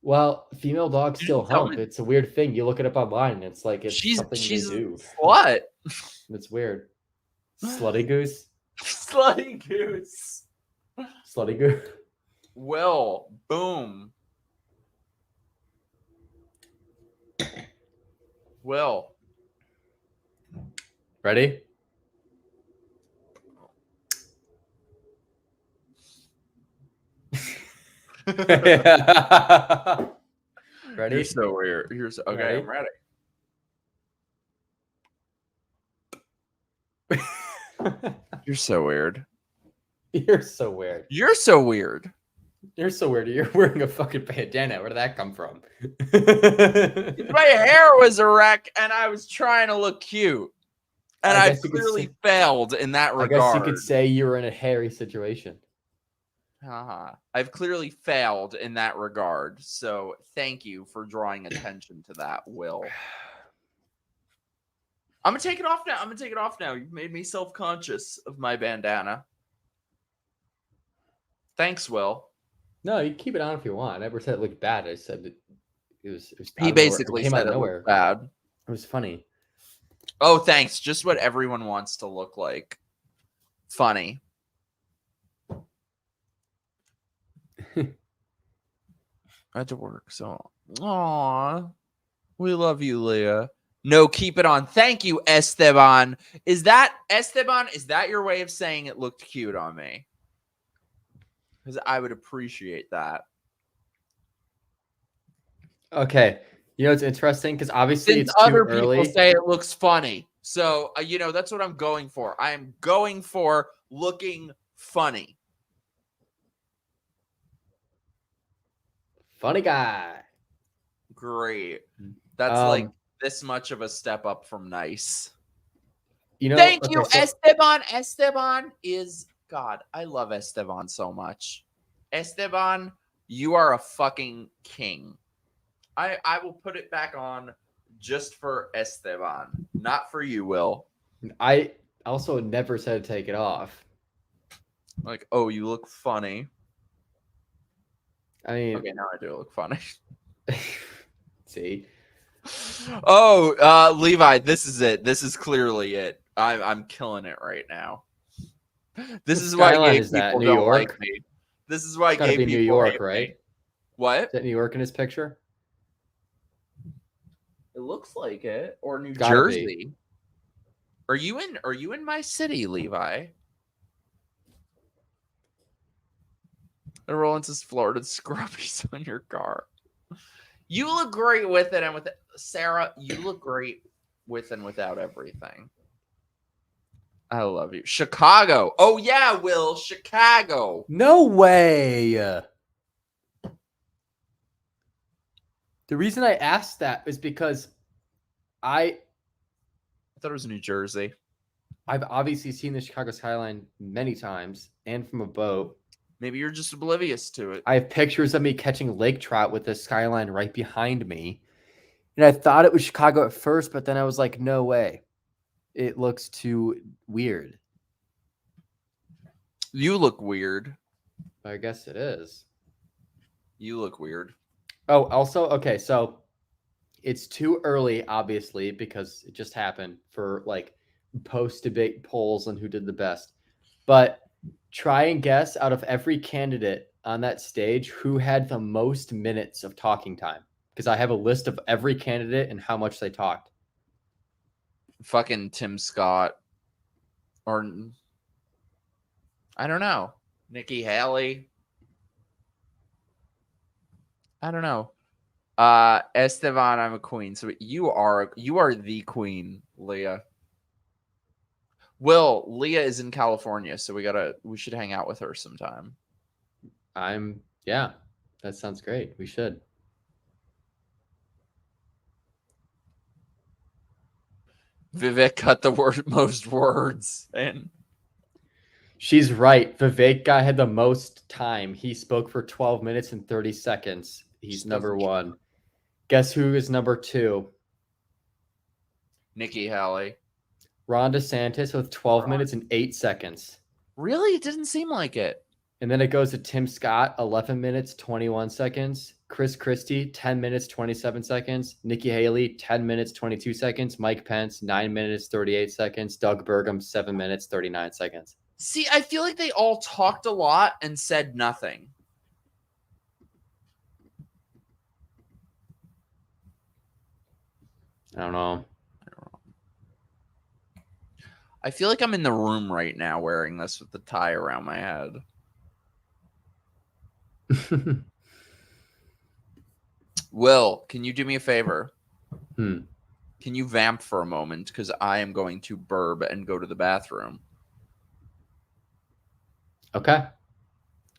Well, female dogs still hump. It's a weird thing. You look it up online, and it's like something they do. Slut. It's weird. Slutty Goose. Slutty Goose. Slutty Goose. Will. Boom. Will. Ready? Ready? You're so weird. Okay, Ready? I'm ready. You're so weird. You're so weird. You're so weird. You're so weird. You're wearing a fucking bandana. Where did that come from? My hair was a wreck, and I was trying to look cute. And I clearly failed in that regard. I guess you could say you were in a hairy situation. I've clearly failed in that regard. So thank you for drawing attention to that, Will. I'm going to take it off now. You've made me self-conscious of my bandana. Thanks, Will. No, you keep it on if you want. I never said it looked bad. I said it was he basically said it looked bad. It was funny. Oh, thanks. Just what everyone wants to look like. Funny. I had to work, so aw, we love you, Leah. No, keep it on. Thank you, Esteban. Is that Esteban? Is that your way of saying it looked cute on me? Because I would appreciate that. Okay, you know it's interesting because obviously Since it's too other early. people say it looks funny, so that's what I'm going for. I am going for looking funny. Funny guy. Great. That's like this much of a step up from nice. Thank you, Esteban. Esteban is God. I love Esteban so much. Esteban, you are a fucking king. I will put it back on just for Esteban, not for you, Will. I also never said to take it off. Like, oh, you look funny. I mean, okay, now I do look funny. See? Oh, Levi, this is it. This is clearly it. I'm killing it right now. This is why gay people don't like me. This is why gay people New York, hate right? me. What? Is that New York in his picture? It looks like it. Or New Gotta Jersey. be. Are you in my city, Levi? And Roland says Florida scrubbies on your car. You look great with it and with it. Sarah, you look great with and without everything. I love you. Chicago. Oh, yeah, Will. Chicago. No way. The reason I asked that is because I thought it was New Jersey. I've obviously seen the Chicago skyline many times and from a boat. Maybe you're just oblivious to it. I have pictures of me catching lake trout with the skyline right behind me. And I thought it was Chicago at first, but then I was like, no way. It looks too weird. You look weird. I guess it is. You look weird. Oh, also, okay, so it's too early, obviously, because it just happened for like post-debate polls on who did the best. But try and guess out of every candidate on that stage who had the most minutes of talking time. because I have a list of every candidate and how much they talked. Fucking Tim Scott. Or I don't know. Nikki Haley. I don't know. Esteban, I'm a queen. So you are the queen, Leah. Will, Leah is in California, so we should hang out with her sometime. Yeah, that sounds great. We should. Vivek cut the most words in. She's right. Vivek guy had the most time. He spoke for 12 minutes and 30 seconds. He's number one. Guess who is number two? Nikki Haley. Ron DeSantis with 12 minutes and 8 seconds. Really? It didn't seem like it. And then it goes to Tim Scott, 11 minutes, 21 seconds. Chris Christie, 10 minutes, 27 seconds. Nikki Haley, 10 minutes, 22 seconds. Mike Pence, 9 minutes, 38 seconds. Doug Burgum, 7 minutes, 39 seconds. See, I feel like they all talked a lot and said nothing. I don't know. I feel like I'm in the room right now wearing this with the tie around my head. Will, can you do me a favor? Can you vamp for a moment? Because I am going to burb and go to the bathroom. Okay.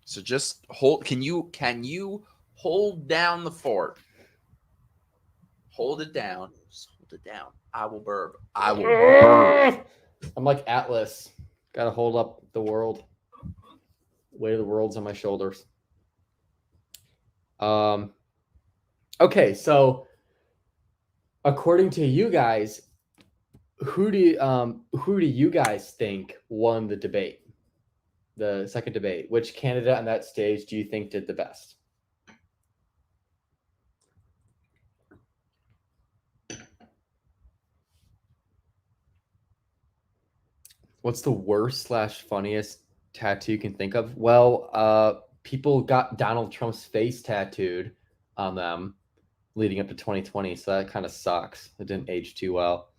So just hold. Can you hold down the fort? Hold it down. Just hold it down. I will burb. I will burb. I'm like Atlas. Gotta hold up the world. Weight of the world's on my shoulders. Okay, so according to you guys, who do you guys think won the debate? The second debate. Which candidate on that stage do you think did the best? What's the worst / funniest tattoo you can think of? Well, people got Donald Trump's face tattooed on them leading up to 2020, so that kind of sucks. It didn't age too well.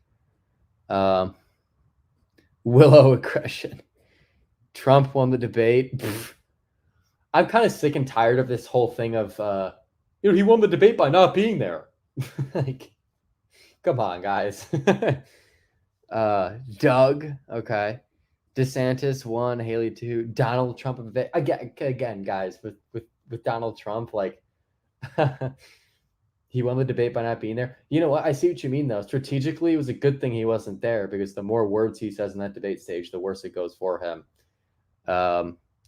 Willow aggression. Trump won the debate. I'm kind of sick and tired of this whole thing of, he won the debate by not being there. Like, come on, guys. Doug, okay. DeSantis won, Haley 2, Donald Trump again, guys, with Donald Trump, like he won the debate by not being there. You know what? I see what you mean, though. Strategically, it was a good thing he wasn't there because the more words he says in that debate stage, the worse it goes for him.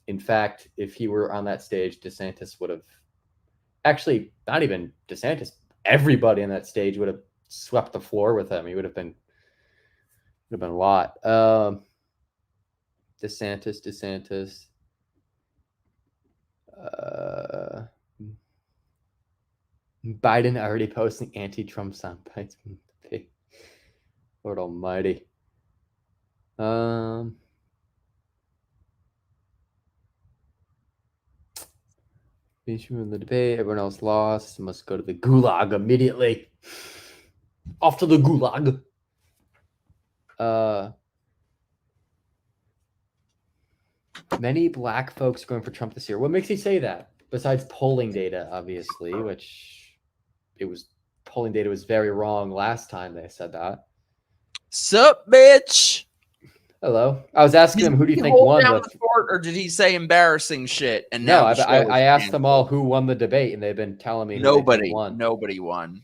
In fact, if he were on that stage, DeSantis would have actually not even DeSantis. Everybody on that stage would have swept the floor with him. He would have been a lot. DeSantis. Biden already posting anti-Trump sound bites. Lord Almighty. Issue in the debate. Everyone else lost. Must go to the gulag immediately. Off to the gulag. Many black folks going for Trump this year. What makes you say that? Besides polling data, obviously, which polling data was very wrong last time they said that. Sup, bitch? Hello. I was asking him, who do you think won the fort, or did he say embarrassing shit? And no, now I asked them all who won the debate, and they've been telling me nobody won. Nobody won.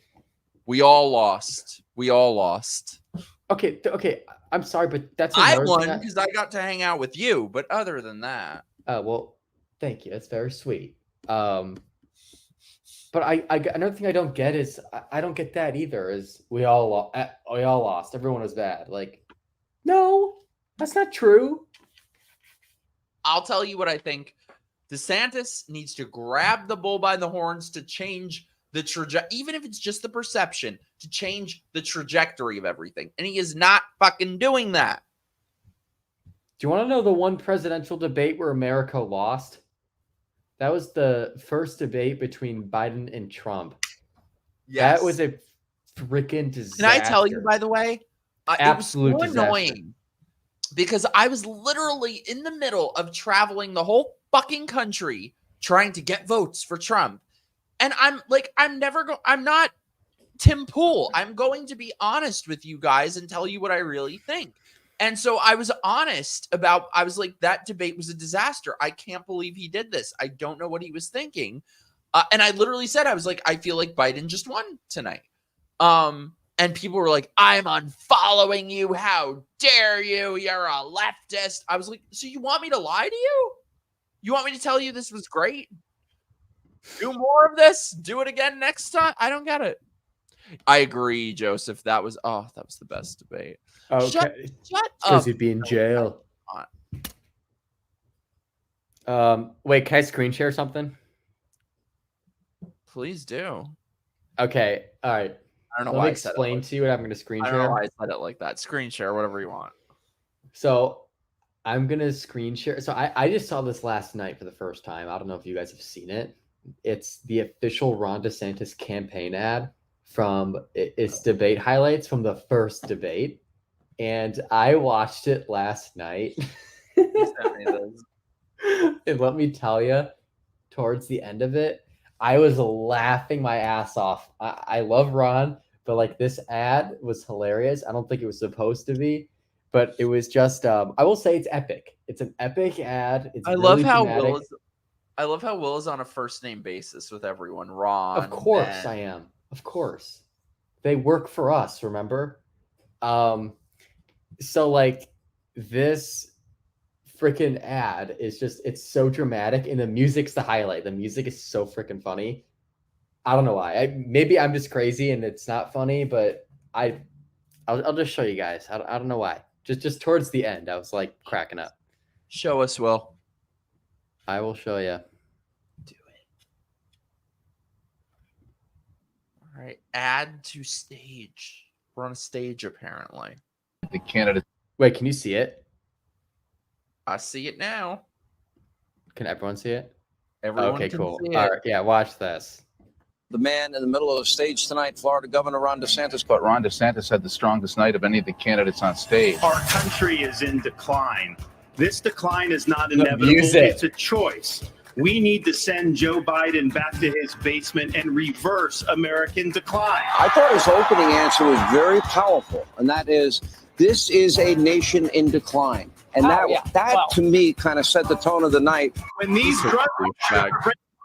We all lost. Okay. I'm sorry, but that's I won because I got to hang out with you. But other than that, well, thank you. That's very sweet. But another thing I don't get is I don't get that either. Is we all lost. Everyone was bad. Like, no, that's not true. I'll tell you what I think. DeSantis needs to grab the bull by the horns to change the trajectory, even if it's just the perception, to change the trajectory of everything. And he is not fucking doing that. Do you want to know the one presidential debate where America lost? That was the first debate between Biden and Trump. Yes. That was a freaking disaster. Can I tell you, by the way, absolute it was so disaster. annoying because I was literally in the middle of traveling the whole fucking country trying to get votes for Trump. And I'm not Tim Pool. I'm going to be honest with you guys and tell you what I really think. And so I was honest about, I was like, that debate was a disaster. I can't believe he did this. I don't know what he was thinking. And I literally said, I was like, I feel like Biden just won tonight. And people were like, I'm unfollowing you. How dare you? You're a leftist. I was like, so you want me to lie to you? You want me to tell you this was great? Do more of this? Do it again next time? I don't get it. I agree, Joseph. That was the best debate. Okay. Shut up. Because he'd be in jail. Wait, can I screen share something? Please do. Okay. All right. I don't know Let why me I said it explain like to you what I'm going to screen I share. don't know why I said it like that. Screen share, whatever you want. So I'm going to screen share. So I just saw this last night for the first time. I don't know if you guys have seen it. It's the official Ron DeSantis campaign ad from its debate highlights from the first debate. And I watched it last night. And let me tell you, towards the end of it, I was laughing my ass off. I love Ron, but like this ad was hilarious. I don't think it was supposed to be, but it was just I will say it's epic. It's an epic ad. It's I love how Will is on a first name basis with everyone. Ron. Of course Ben. I am. Of course. They work for us, remember? So like this freaking ad is just, it's so dramatic and the music's the highlight. The music is so freaking funny. I don't know why. Maybe I'm just crazy and it's not funny, but I'll just show you guys. I don't know why. Just towards the end, I was like cracking up. Show us, Will. I will show you. Do it. All right. Add to stage. We're on a stage apparently. The candidate. Wait, can you see it? I see it now. Can everyone see it? Everyone okay, can cool. see it. All right, yeah, watch this. The man in the middle of the stage tonight, Florida Governor Ron DeSantis. But Ron DeSantis had the strongest night of any of the candidates on stage. Our country is in decline. This decline is not inevitable. music. It's a choice. We need to send Joe Biden back to his basement and reverse American decline. I thought his opening answer was very powerful, and that is, this is a nation in decline. And that to me kind of set the tone of the night. When these drugs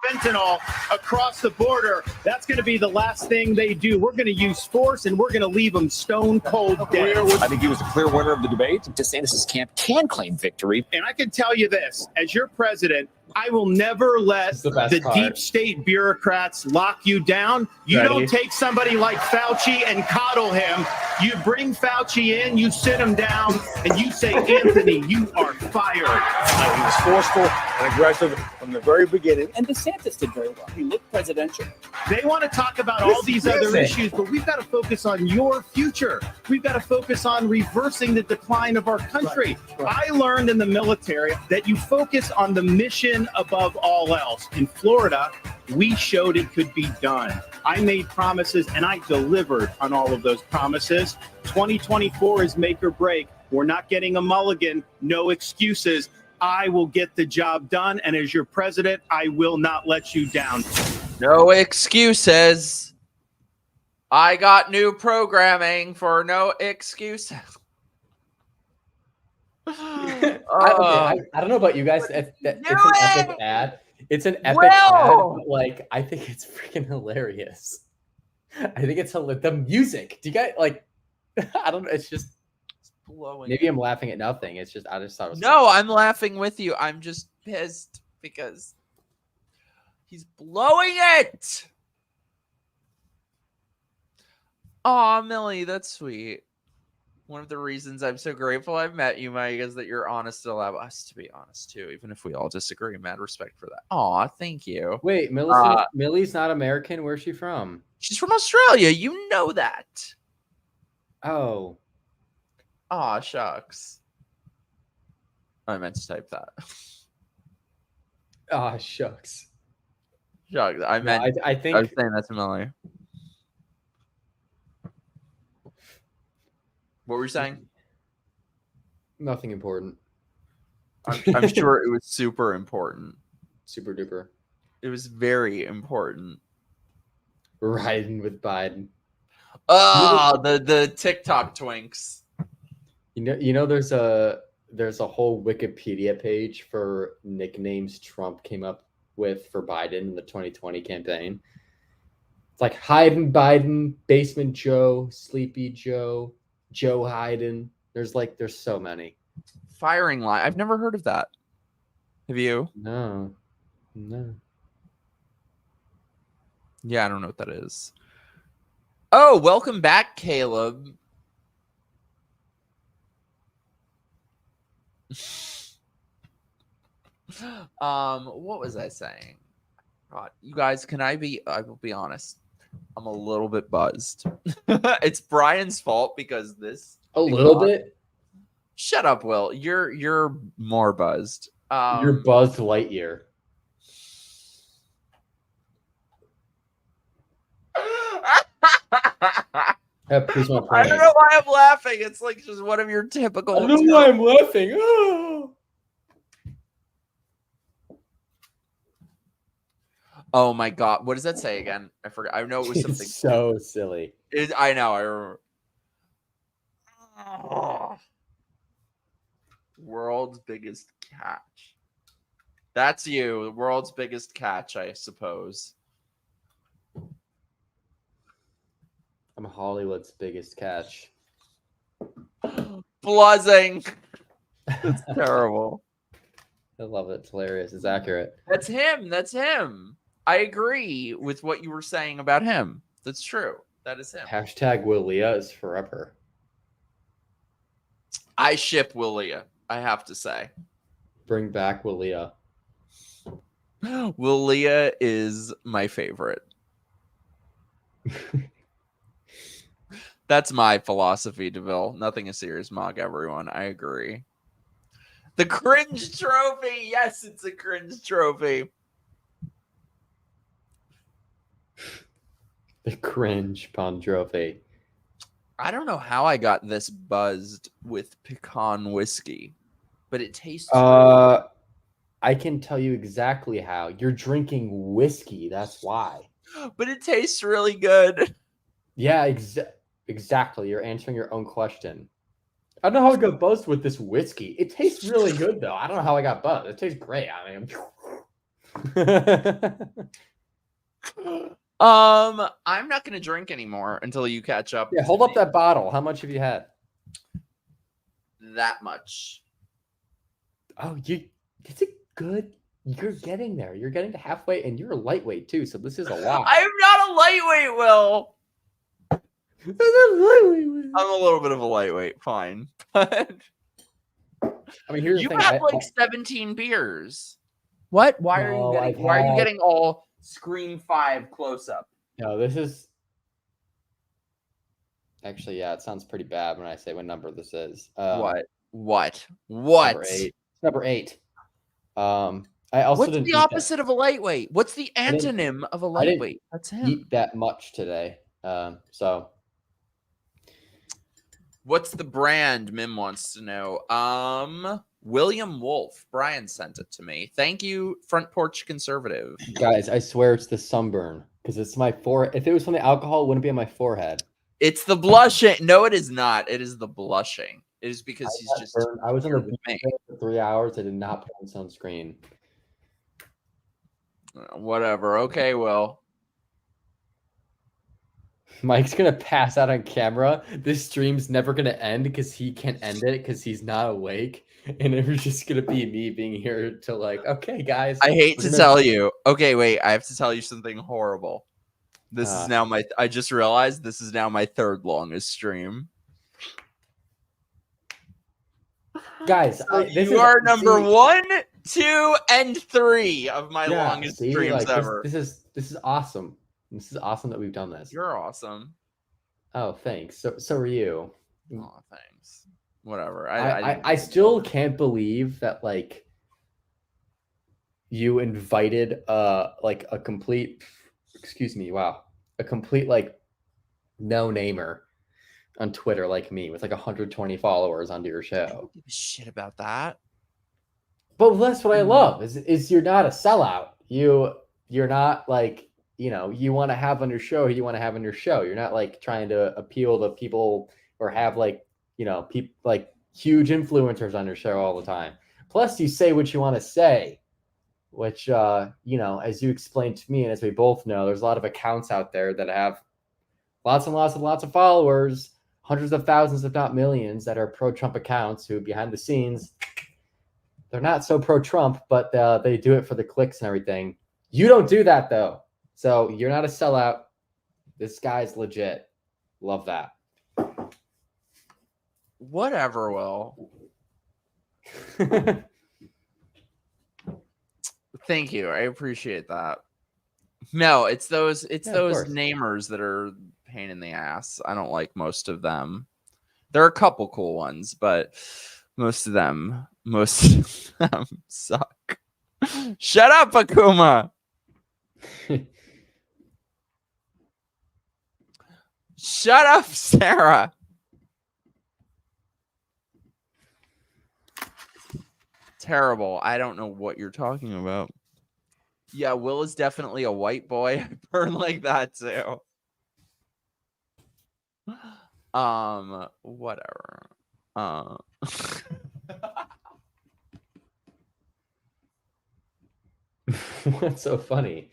fentanyl across the border, that's going to be the last thing they do. We're going to use force and we're going to leave them stone cold dead. I think he was the clear winner of the debate. DeSantis' camp can claim victory. And I can tell you this, as your president, I will never let the deep state bureaucrats lock you down. You don't take somebody like Fauci and coddle him. You bring Fauci in, you sit him down, and you say, Anthony, you are fired. He was forceful and aggressive from the very beginning. And DeSantis did very well. He looked presidential. They want to talk about all these other issues, but we've got to focus on your future. We've got to focus on reversing the decline of our country. I learned in the military that you focus on the mission above all else. In Florida, we showed it could be done. I made promises and I delivered on all of those promises. 2024 is make or break. We're not getting a mulligan, no excuses. I will get the job done. And as your president, I will not let you down. No excuses. I got new programming for no excuses. I don't know about you guys. It's an epic ad. It's an epic ad. But like, I think it's freaking hilarious. I think it's the music. Do you guys like? I don't know. It's just blowing. Maybe I'm laughing at nothing. It's just I just thought it was. No, I'm laughing with you. I'm just pissed because he's blowing it. Aw, Millie, that's sweet. One of the reasons I'm so grateful I've met you, Mike, is that you're honest to allow us to be honest too, even if we all disagree. Mad respect for that. Aw, thank you. Wait, Millie's not American. Where's she from? She's from Australia. You know that. Oh. Aw, shucks. I meant to type that. Ah, shucks. Shucks. I meant. I think I was saying that to Millie. What were you saying? Nothing important. I'm sure it was super important. Super duper. It was very important. Riding with Biden. Oh, the TikTok twinks. You know, there's a whole Wikipedia page for nicknames Trump came up with for Biden in the 2020 campaign. It's like Hayden Biden, Basement Joe, Sleepy Joe, Joe Hayden. There's so many. Firing line. I've never heard of that. Have you? No. Yeah, I don't know what that is. Oh, welcome back, Caleb. What was I saying? God, you guys, I will be honest. I'm a little bit buzzed. It's Brian's fault because this a little bit. Shut up, Will. You're more buzzed. You're Buzz Lightyear. Please, I don't know why I'm laughing. It's like just one of your typical. I don't know why I'm laughing. Oh. Oh my God. What does that say again? I forgot. I know it was something so silly. I know. I remember. World's biggest catch. That's you. The world's biggest catch, I suppose. I'm Hollywood's biggest catch. Buzzing. That's terrible. I love it. It's hilarious. It's accurate. That's him. That's him. I agree with what you were saying about him. That's true. That is him. Hashtag Willia is forever. I ship Willia, I have to say. Bring back Willia. Willia is my favorite. That's my philosophy, DeVille. Nothing a serious mug, everyone. I agree. The cringe trophy. Yes, it's a cringe trophy. The cringe pun trophy. I don't know how I got this buzzed with pecan whiskey, but it tastes I can tell you exactly how. You're drinking whiskey. That's why. But it tastes really good. Yeah, exactly. You're answering your own question. I don't know how I got buzzed with this whiskey. It tastes really good, though. I don't know how I got buzzed. It tastes great. I mean, I'm not going to drink anymore until you catch up. Yeah, hold up that bottle. How much have you had? That much. Oh, it's a good. You're getting there. You're getting to halfway, and you're a lightweight too. So this is a lot. I'm not a lightweight, Will. I'm a little bit of a lightweight. Fine, but I mean, here's you the thing. have like 17 beers. What? Why are you getting? Why are you getting all Scream 5 close up? No, this is actually, yeah, it sounds pretty bad when I say what number this is. What? Number 8. Number 8. I also What's the opposite of a lightweight? What's the antonym of a lightweight? That's him. Eat that much today. So what's the brand? Mim wants to know. William Wolf. Brian sent it to me. Thank you, Front Porch Conservative. Guys, I swear it's the sunburn because it's my forehead. If it was from the alcohol, it wouldn't be on my forehead. It's the blushing. No, it is not. It is the blushing. It is because he's just. I was on the beach for 3 hours. I did not put on sunscreen. Whatever. Okay, Will. Mike's gonna pass out on camera. This stream's never gonna end because he can't end it because he's not awake. And it was just gonna be me being here to like, okay, guys. I hate to tell you. Okay, wait. I have to tell you something horrible. This is now my. I just realized this is now my third longest stream. Guys, you are number 1, 2, and 3 of my longest streams ever. This is awesome. This is awesome that we've done this. You're awesome. Oh, thanks. So are you. Oh, thanks. Whatever. I still can't believe that like you invited like a complete, excuse me, wow, a complete like no-namer on Twitter like me with like 120 followers onto your show. I don't give a shit about that. But that's what I love is you're not a sellout. You're not like, you know, you want to have on your show who you want to have on your show. You're not like trying to appeal to people or have like, you know, people like huge influencers on your show all the time. Plus you say what you want to say, which, you know, as you explained to me, and as we both know, there's a lot of accounts out there that have lots and lots and lots of followers, hundreds of thousands, if not millions, that are pro-Trump accounts who behind the scenes, they're not so pro-Trump, but they do it for the clicks and everything. You don't do that, though. So you're not a sellout. This guy's legit. Love that. Whatever, Will. Thank you. I appreciate that. No, it's those namers that are pain in the ass. I don't like most of them. There are a couple cool ones, but most of them suck. Shut up, Akuma. Shut up, Sarah. Terrible. I don't know what you're talking about. Yeah, Will is definitely a white boy. I burn like that too. Whatever. What's so funny?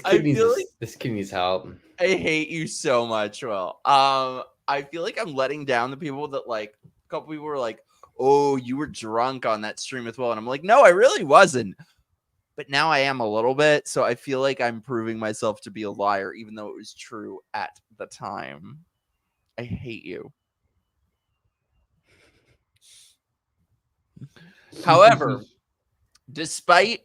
I feel like this kid needs help. I hate you so much, Will. I feel like I'm letting down the people that like a couple people were like, "Oh, you were drunk on that stream with Will," and I'm like, "No, I really wasn't." But now I am a little bit, so I feel like I'm proving myself to be a liar, even though it was true at the time. I hate you. However, despite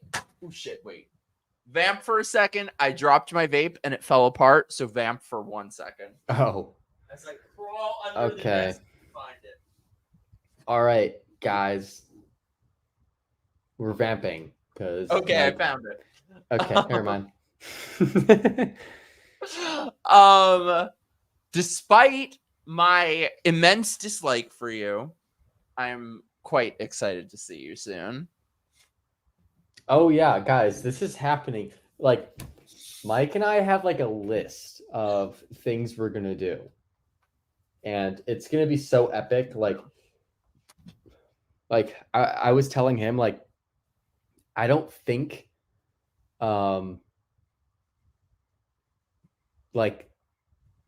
vamp for a second, I dropped my vape and it fell apart. So vamp for 1 second. Oh. As I crawl under the desk to find it. All right, guys. We're vamping because I found it. Okay, never mind. Despite my immense dislike for you, I'm quite excited to see you soon. Oh yeah, guys, this is happening. Like Mike and I have like a list of things we're gonna do. And it's gonna be so epic. Like I was telling him, like, I don't think like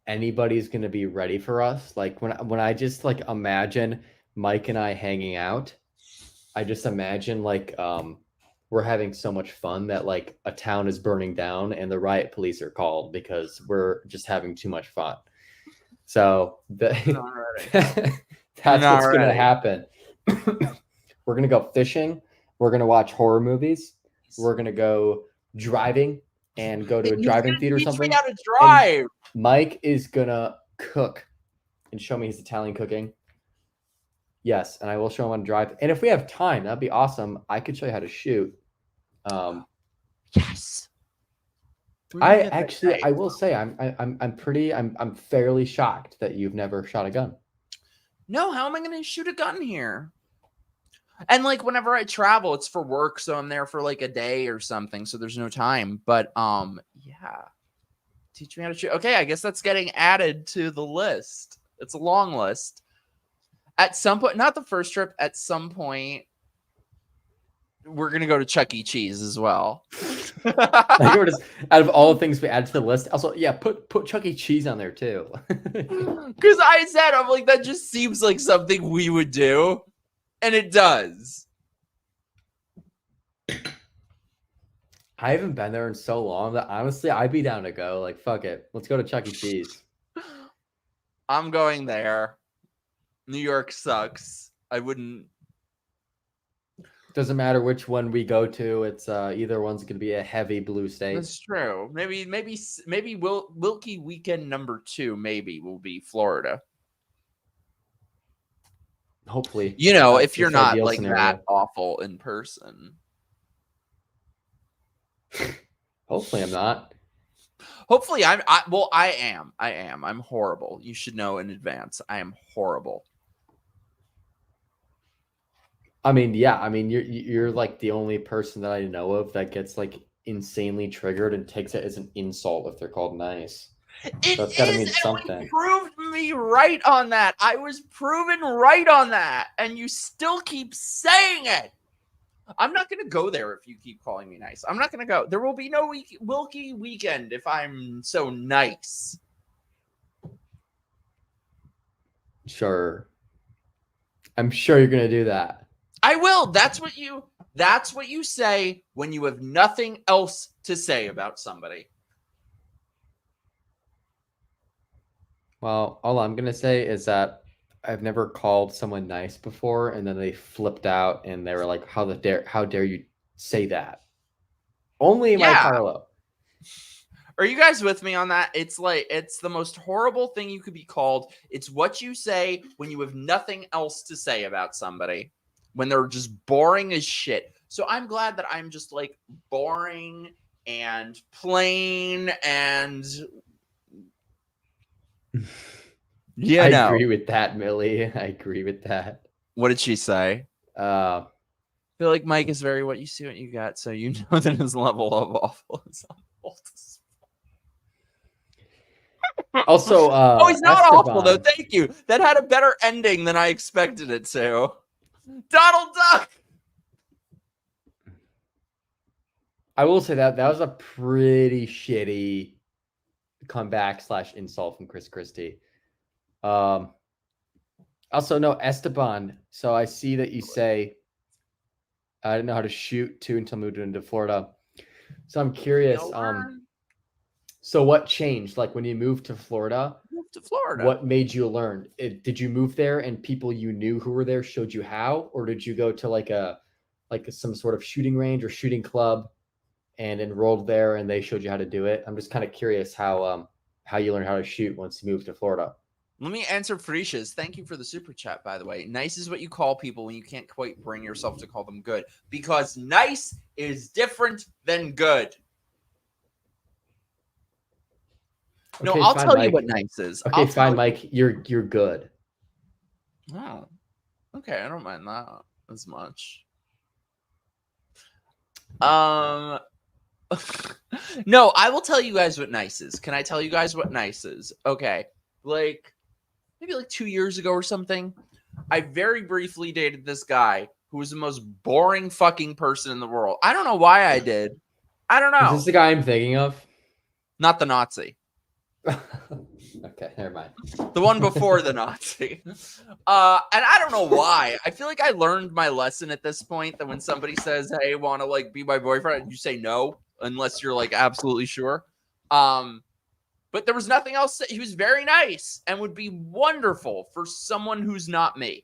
anybody's gonna be ready for us. Like when I just like imagine Mike and I hanging out, I just imagine like we're having so much fun that like a town is burning down and the riot police are called because we're just having too much fun. So that's what's going to happen. We're going to go fishing. We're going to watch horror movies. We're going to go driving and go to a driving theater or something. Teach me how to drive. And Mike is going to cook and show me his Italian cooking. Yes, and I will show him how to drive. And if we have time, that'd be awesome. I could show you how to shoot. Yes. I will say I'm fairly shocked that you've never shot a gun. No, how am I going to shoot a gun here? And like whenever I travel, it's for work, so I'm there for like a day or something, so there's no time. But yeah. Teach me how to shoot. Okay, I guess that's getting added to the list. It's a long list. At some point, not the first trip, at some point, we're going to go to Chuck E. Cheese as well. Out of all the things we add to the list, also, yeah, put Chuck E. Cheese on there too. Because I'm like, that just seems like something we would do. And it does. I haven't been there in so long that honestly, I'd be down to go. Like, fuck it. Let's go to Chuck E. Cheese. I'm going there. New York sucks. I wouldn't. Doesn't matter which one we go to. It's either one's going to be a heavy blue state. That's true. Maybe Wilkie weekend number 2 maybe will be Florida. Hopefully, You know, that's if you're the not ideal like scenario. that awful in person. Hopefully, I'm not. Hopefully, I am. I'm horrible. You should know in advance. I am horrible. I mean, yeah. I mean, you're like the only person that I know of that gets like insanely triggered and takes it as an insult if they're called nice. It That's got to is, mean and something. we proved me right on that. I was proven right on that, and you still keep saying it. I'm not going to go there if you keep calling me nice. I'm not going to go. There will be no Wilkie weekend if I'm so nice. Sure. I'm sure you're going to do that. I will. That's what you say when you have nothing else to say about somebody. Well, all I'm going to say is that I've never called someone nice before, and then they flipped out and they were like, how dare you say that? Only Mike Harlow. Are you guys with me on that? It's like, it's the most horrible thing you could be called. It's what you say when you have nothing else to say about somebody, when they're just boring as shit. So I'm glad that I'm just like boring and plain and I agree with that, Millie. I agree with that. What did she say? I feel like Mike is very what you see, what you got. So you know that his level of awful is awful. Also, oh, he's not Esteban. awful though. Thank you. That had a better ending than I expected it to. Donald Duck. I will say that was a pretty shitty comeback / insult from Chris Christie. Also, no, Esteban. So I see that you say I didn't know how to shoot too until I moved into Florida. So I'm curious. So what changed? Like when you moved to Florida? What made you learn? Did you move there and people you knew who were there showed you how, or did you go to like some sort of shooting range or shooting club and enrolled there and they showed you how to do it? I'm just kind of curious how you learned how to shoot once you moved to Florida. Let me answer Felicia's. Thank you for the super chat, by the way. Nice is what you call people when you can't quite bring yourself to call them good, because nice is different than good. No, Okay, I'll fine, tell Mike. you what nice is. Okay, fine, Mike. You're good. Oh, okay. I don't mind that as much. No, I will tell you guys what nice is. Can I tell you guys what nice is? Okay, like maybe like 2 years ago or something, I very briefly dated this guy who was the most boring fucking person in the world. I don't know why I did. I don't know. Is this the guy I'm thinking of? Not the Nazi. Okay, never mind. The one before the Nazi. And I don't know why. I feel like I learned my lesson at this point, that when somebody says, hey, want to like be my boyfriend, you say no, unless you're like absolutely sure. But there was nothing else. He was very nice and would be wonderful for someone who's not me.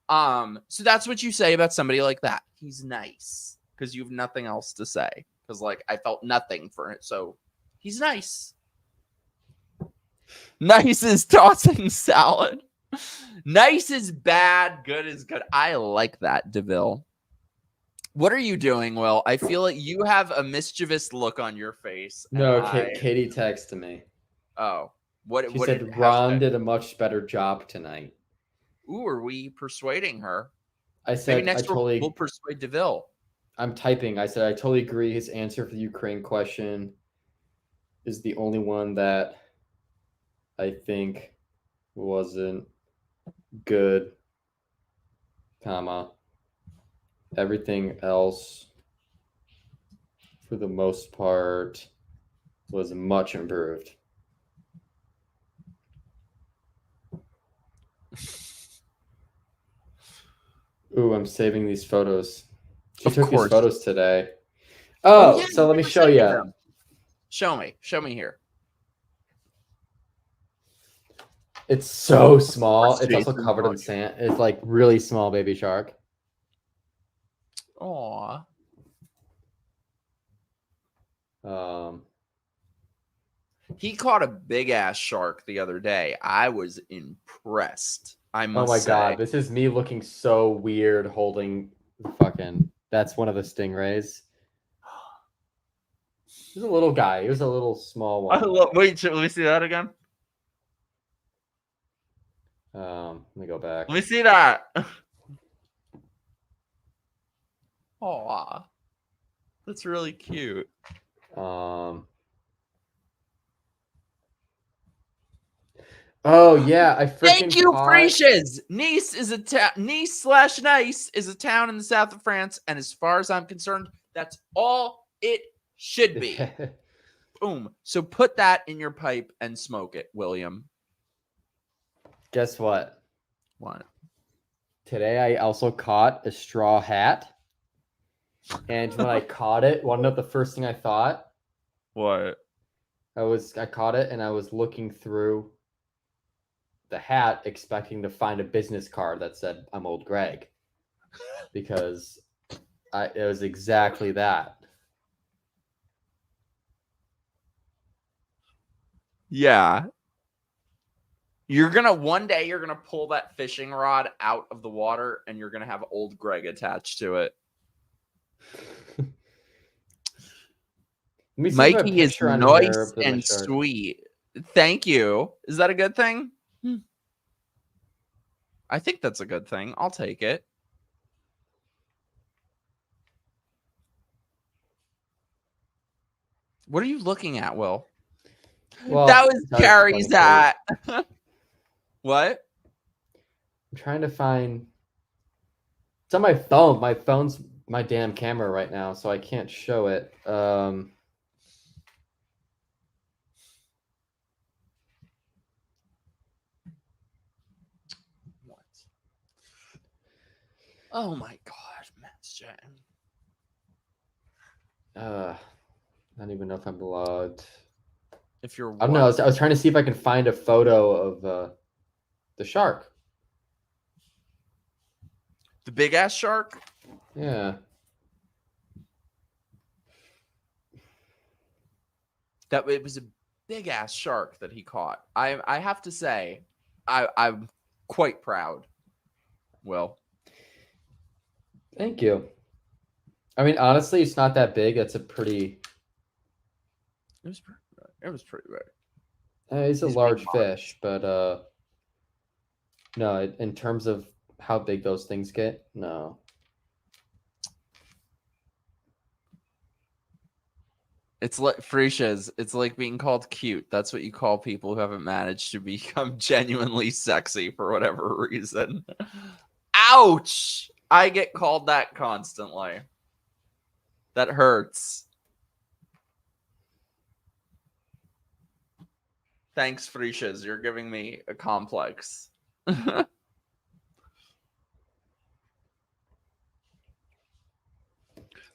So that's what you say about somebody like that. He's nice because you have nothing else to say. Because like I felt nothing for it. So he's nice. Nice is tossing salad. Nice is bad. Good is good. I like that, DeVille. What are you doing, Will? I feel like you have a mischievous look on your face. No, Katie texted me. Oh, what? She What said Ron did a much better job tonight. Ooh, are we persuading her? I said maybe next we'll persuade DeVille. I'm typing. I said I totally agree. His answer for the Ukraine question is the only one that I think wasn't good, comma. Everything else, for the most part, was much improved. Ooh, I'm saving these photos. She took these photos today. Oh, yeah, so let me show you. Show me. Show me here. It's so small. It's also covered in sand. It's like really small baby shark. Aw. He caught a big ass shark the other day. I was impressed. I must Oh my say. god, this is me looking so weird holding the fucking. That's one of the stingrays. He's a little guy. He was a little small one. Wait, let me see that again. Let me go back. Let me see that. Oh, that's really cute. Oh yeah, I freaking Thank you, caught... Frisians. Nice is a Nice/Nice is a town in the south of France, and as far as I'm concerned, that's all it should be. Boom. So put that in your pipe and smoke it, William. Guess what? What? Today I also caught a straw hat. And when I caught it, wasn't that the first thing I thought? What? I caught it and I was looking through the hat expecting to find a business card that said I'm old Greg. Because it was exactly that. Yeah. One day you're gonna pull that fishing rod out of the water and you're gonna have old Greg attached to it. Mikey is nice and sweet. Thank you. Is that a good thing? I think that's a good thing. I'll take it. What are you looking at, Will? Well, that was Carrie's hat. What? I'm trying to find... It's on my phone. My phone's my damn camera right now, so I can't show it. What? Oh my god, Matt's chatting. I don't even know if I'm logged. If you're... I don't know. I was trying to see if I can find a photo of the shark. The big ass shark? Yeah. That it was a big ass shark that he caught. I have to say, I'm quite proud. Will. Thank you. I mean, honestly, it's not that big. That's a pretty... It was pretty big. He's a large fish, but no, in terms of how big those things get, no. It's like Frisia's. It's like being called cute. That's what you call people who haven't managed to become genuinely sexy for whatever reason. Ouch! I get called that constantly. That hurts. Thanks, Frisia's. You're giving me a complex.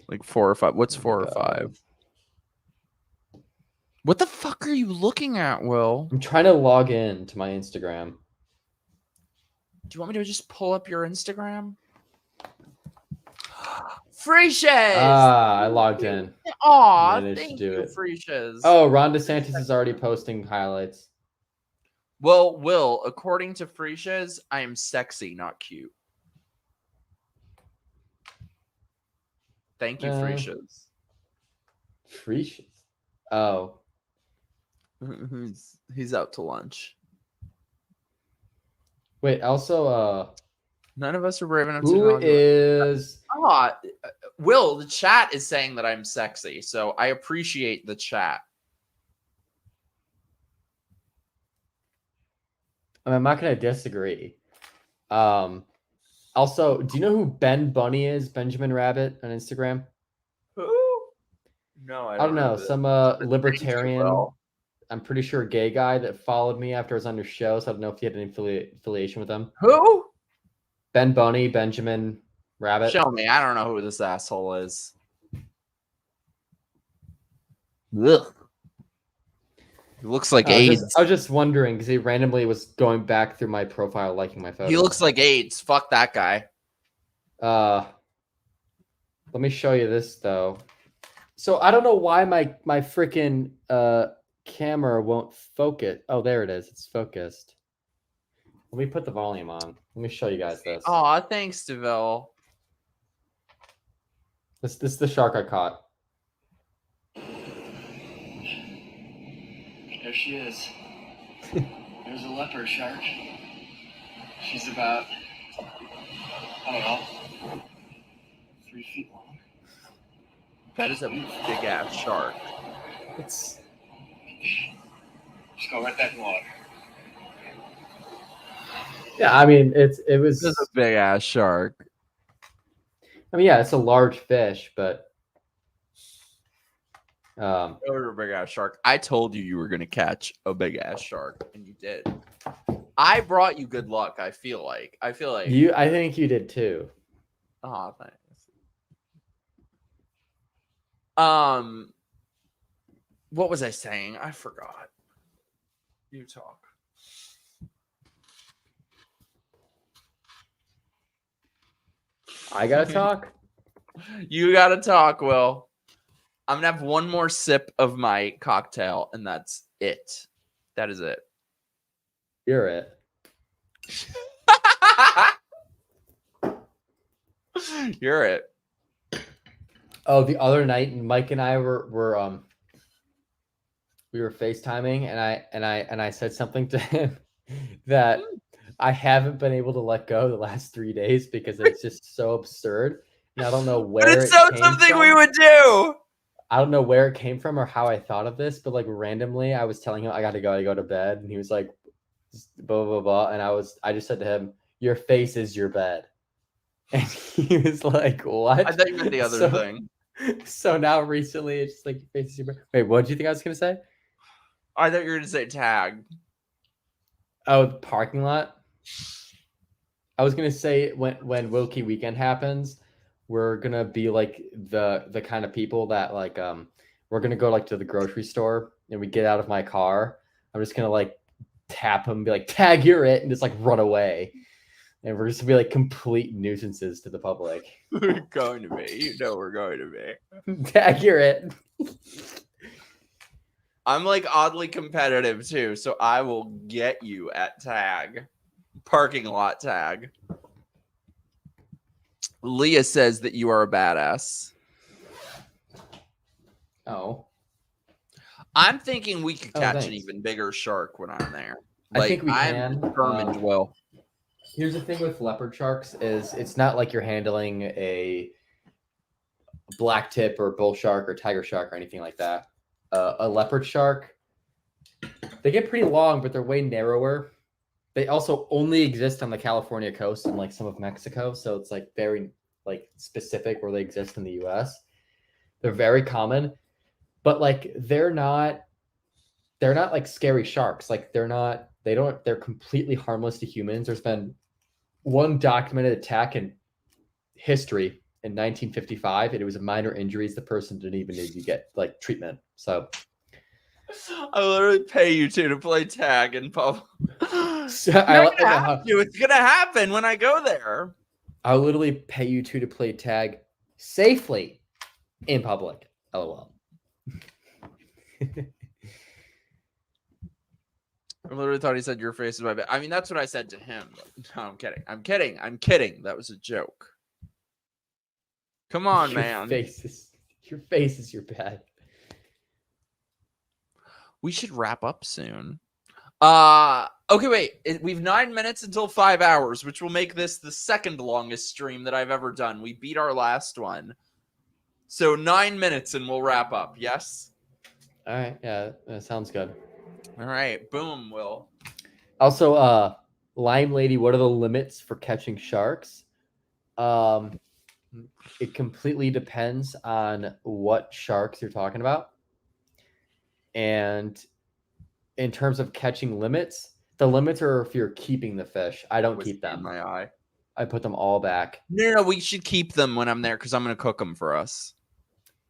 Like 4 or 5. What's 4 or 5? What the fuck are you looking at, Will? I'm trying to log in to my Instagram. Do you want me to just pull up your Instagram? Frisia's! I logged in. Aw, thank you, Frisia's. Oh, Ron DeSantis is already posting highlights. Well, Will, according to Frisia's, I am sexy, not cute. Thank you, Frisia's. Frisia's? Oh. He's out to lunch. Wait, also, none of us are brave enough who to is... Will, the chat is saying that I'm sexy, so I appreciate the chat. I'm not going to disagree. Also, do you know who Ben Bunny is? Benjamin Rabbit on Instagram? Who? No, I don't know. Some libertarian, I'm pretty sure gay guy that followed me after I was on your show, so I don't know if you had any affiliation with them. Who? Ben Bunny, Benjamin Rabbit. Show me. I don't know who this asshole is. Ugh. He looks like AIDS. I was just wondering because he randomly was going back through my profile, liking my photos. He looks like AIDS. Fuck that guy. Let me show you this though. So I don't know why my freaking camera won't focus. Oh, there it is. It's focused. Let me put the volume on. Let me show you guys this. Aw, thanks, DeVille. This is the shark I caught. There she is. There's a leopard shark. She's about, I don't know, 3 feet long. That is a big ass shark. It's. Just go right back in the water. Yeah, I mean it was a big ass shark. I mean, yeah, it's a large fish, but a big ass shark. I told you were gonna catch a big ass shark, and you did. I brought you good luck. I feel like I think you did too. Oh, thanks. What was I saying? I forgot. You talk. I gotta talk. You gotta talk, Will. I'm gonna have one more sip of my cocktail, and that's it. That is it. You're it. You're it. Oh, the other night, Mike and I were we were FaceTiming, and I said something to him that I haven't been able to let go the last 3 days because it's just so absurd, and I don't know where. But it's so something we would do. I don't know where it came from or how I thought of this, but like randomly, I was telling him I gotta go to bed, and he was like, blah blah blah, and I just said to him, "Your face is your bed," and he was like, "What?" I thought you meant the other thing. So now recently, it's just like your face is your bed. Wait, what did you think I was gonna say? I thought you were gonna say tag. Oh, the parking lot. I was gonna say when Wilkie weekend happens, we're gonna be like the kind of people that like we're gonna go like to the grocery store and we get out of my car. I'm just gonna like tap him, be like, "Tag, you're it," and just like run away. And we're just gonna be like complete nuisances to the public. We're going to be. You know we're going to be. Tag, you're it. I'm like oddly competitive too, so I will get you at tag. Parking lot tag. Leah says that you are a badass. Oh. I'm thinking we could catch an thanks. even bigger shark when I'm there. I think we can. I'm determined, Will. Here's the thing with leopard sharks is it's not like you're handling a black tip or bull shark or tiger shark or anything like that. A leopard shark, they get pretty long, but they're way narrower. They also only exist on the California coast and like some of Mexico, so it's like very like specific where they exist in the US. They're very common, but like they're not like scary sharks. Like they're completely harmless to humans. There's been one documented attack in history in 1955, and it was a minor injuries. The person didn't even need to get like treatment. So I literally pay you to play tag in public. So it's gonna happen when I go there. I'll literally pay you to play tag safely in public. LOL. I literally thought he said your face is my bed. I mean, that's what I said to him. No, I'm kidding. I'm kidding. I'm kidding. That was a joke. Come on, man. Your face is your bed. We should wrap up soon. Okay, wait. We've 9 minutes until 5 hours, which will make this the second longest stream that I've ever done. We beat our last one. So 9 minutes and we'll wrap up. Yes? All right. Yeah, that sounds good. All right. Boom, Will. Also, Lime Lady, what are the limits for catching sharks? It completely depends on what sharks you're talking about. And in terms of catching limits, the limits are if you're keeping the fish. I don't keep them. In my eye. I put them all back. No, we should keep them when I'm there because I'm going to cook them for us.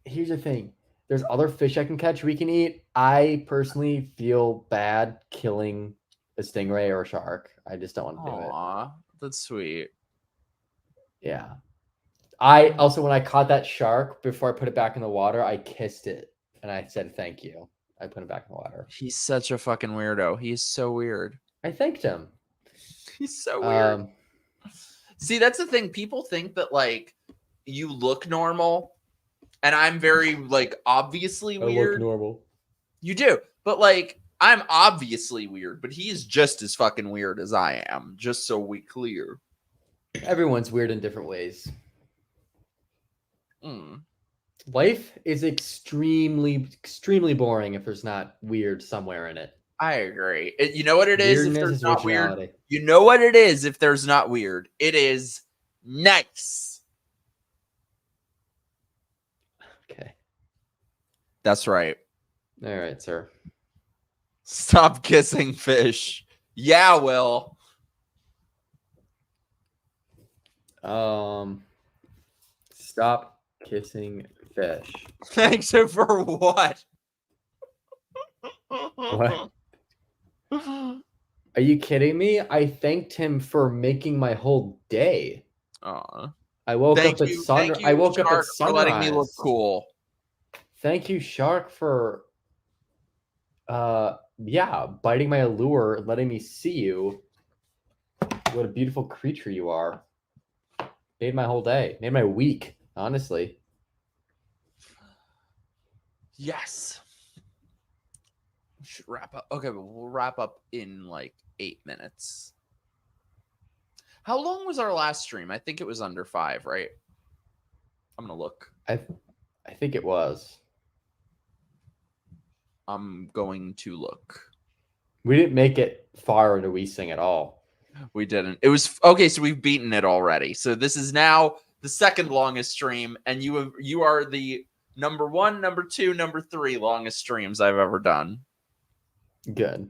Here's the thing. There's other fish I can catch we can eat. I personally feel bad killing a stingray or a shark. I just don't want to do it. Aw, that's sweet. Yeah. I also, when I caught that shark, before I put it back in the water, I kissed it and I said, "Thank you." I put it back in the water. He's such a fucking weirdo. He's so weird. I thanked him. He's so weird. See, that's the thing. People think that like you look normal, and I'm very like obviously weird. I look normal. You do, but like I'm obviously weird, but he's just as fucking weird as I am. Just so we clear. Everyone's weird in different ways. Mm. Life is extremely boring if there's not weird somewhere in it. I agree. You know what it is if Weirdness there's is not weird? originality. You know what it is if there's not weird? It is nice. Okay. That's right. All right, sir. Stop kissing fish. Yeah, Will. Stop kissing fish. Thanks for what? What? Are you kidding me? I thanked him for making my whole day. Aw. I woke Thank up you, at sunrise. I woke up at Shark, for letting me look sunrise. cool. Thank you, Shark, for biting my allure and letting me see you. What a beautiful creature you are. Made my whole day. Made my week, honestly. Yes. We should wrap up. Okay, but we'll wrap up in like 8 minutes. How long was our last stream? I think it was under 5, right? I'm gonna look. I think it was. I'm going to look. We didn't make it far into We Sing at all. We didn't. It was okay, so we've beaten it already. So this is now the second longest stream, and you are the number 1, number 2, number 3 longest streams I've ever done. Good.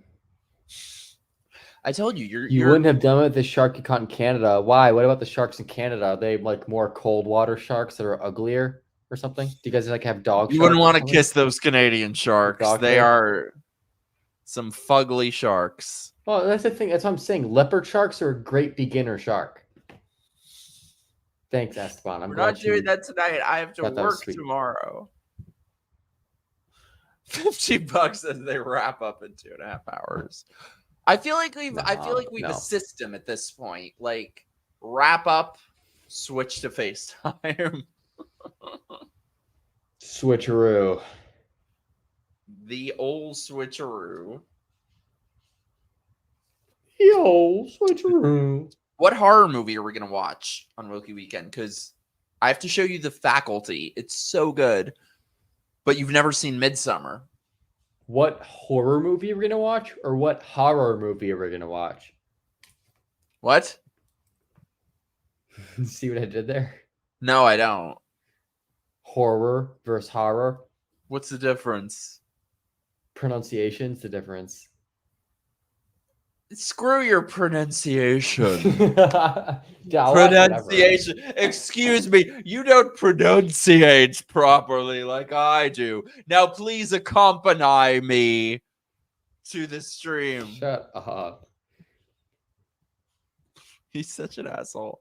I told you You wouldn't have done it with the shark you caught in Canada. Why? What about the sharks in Canada? Are they like more cold water sharks that are uglier or something? Do you guys like have dog You sharks? wouldn't or want to something? kiss those Canadian sharks. Dog They fish? are some fugly sharks. Well, that's the thing. That's what I'm saying. Leopard sharks are a great beginner shark. Thanks, Esteban. I'm We're glad not doing you that tonight. I have to thought that was work sweet. tomorrow. $50 as they wrap up in 2.5 hours. I feel like we've No. a system at this point. Like wrap up, switch to FaceTime. Switcheroo. The old switcheroo. Yo, switcheroo. What horror movie are we gonna watch on Wilkie Weekend? Because I have to show you The Faculty. It's so good, but you've never seen Midsummer. What horror movie are we gonna watch, or what horror movie are we gonna watch? What? See what I did there? No, I don't. Horror versus horror. What's the difference? Pronunciation's the difference. Screw your pronunciation. Yeah, Pronunciation. Excuse me. You don't pronunciate properly like I do. Now, please accompany me to the stream. Shut up. He's such an asshole.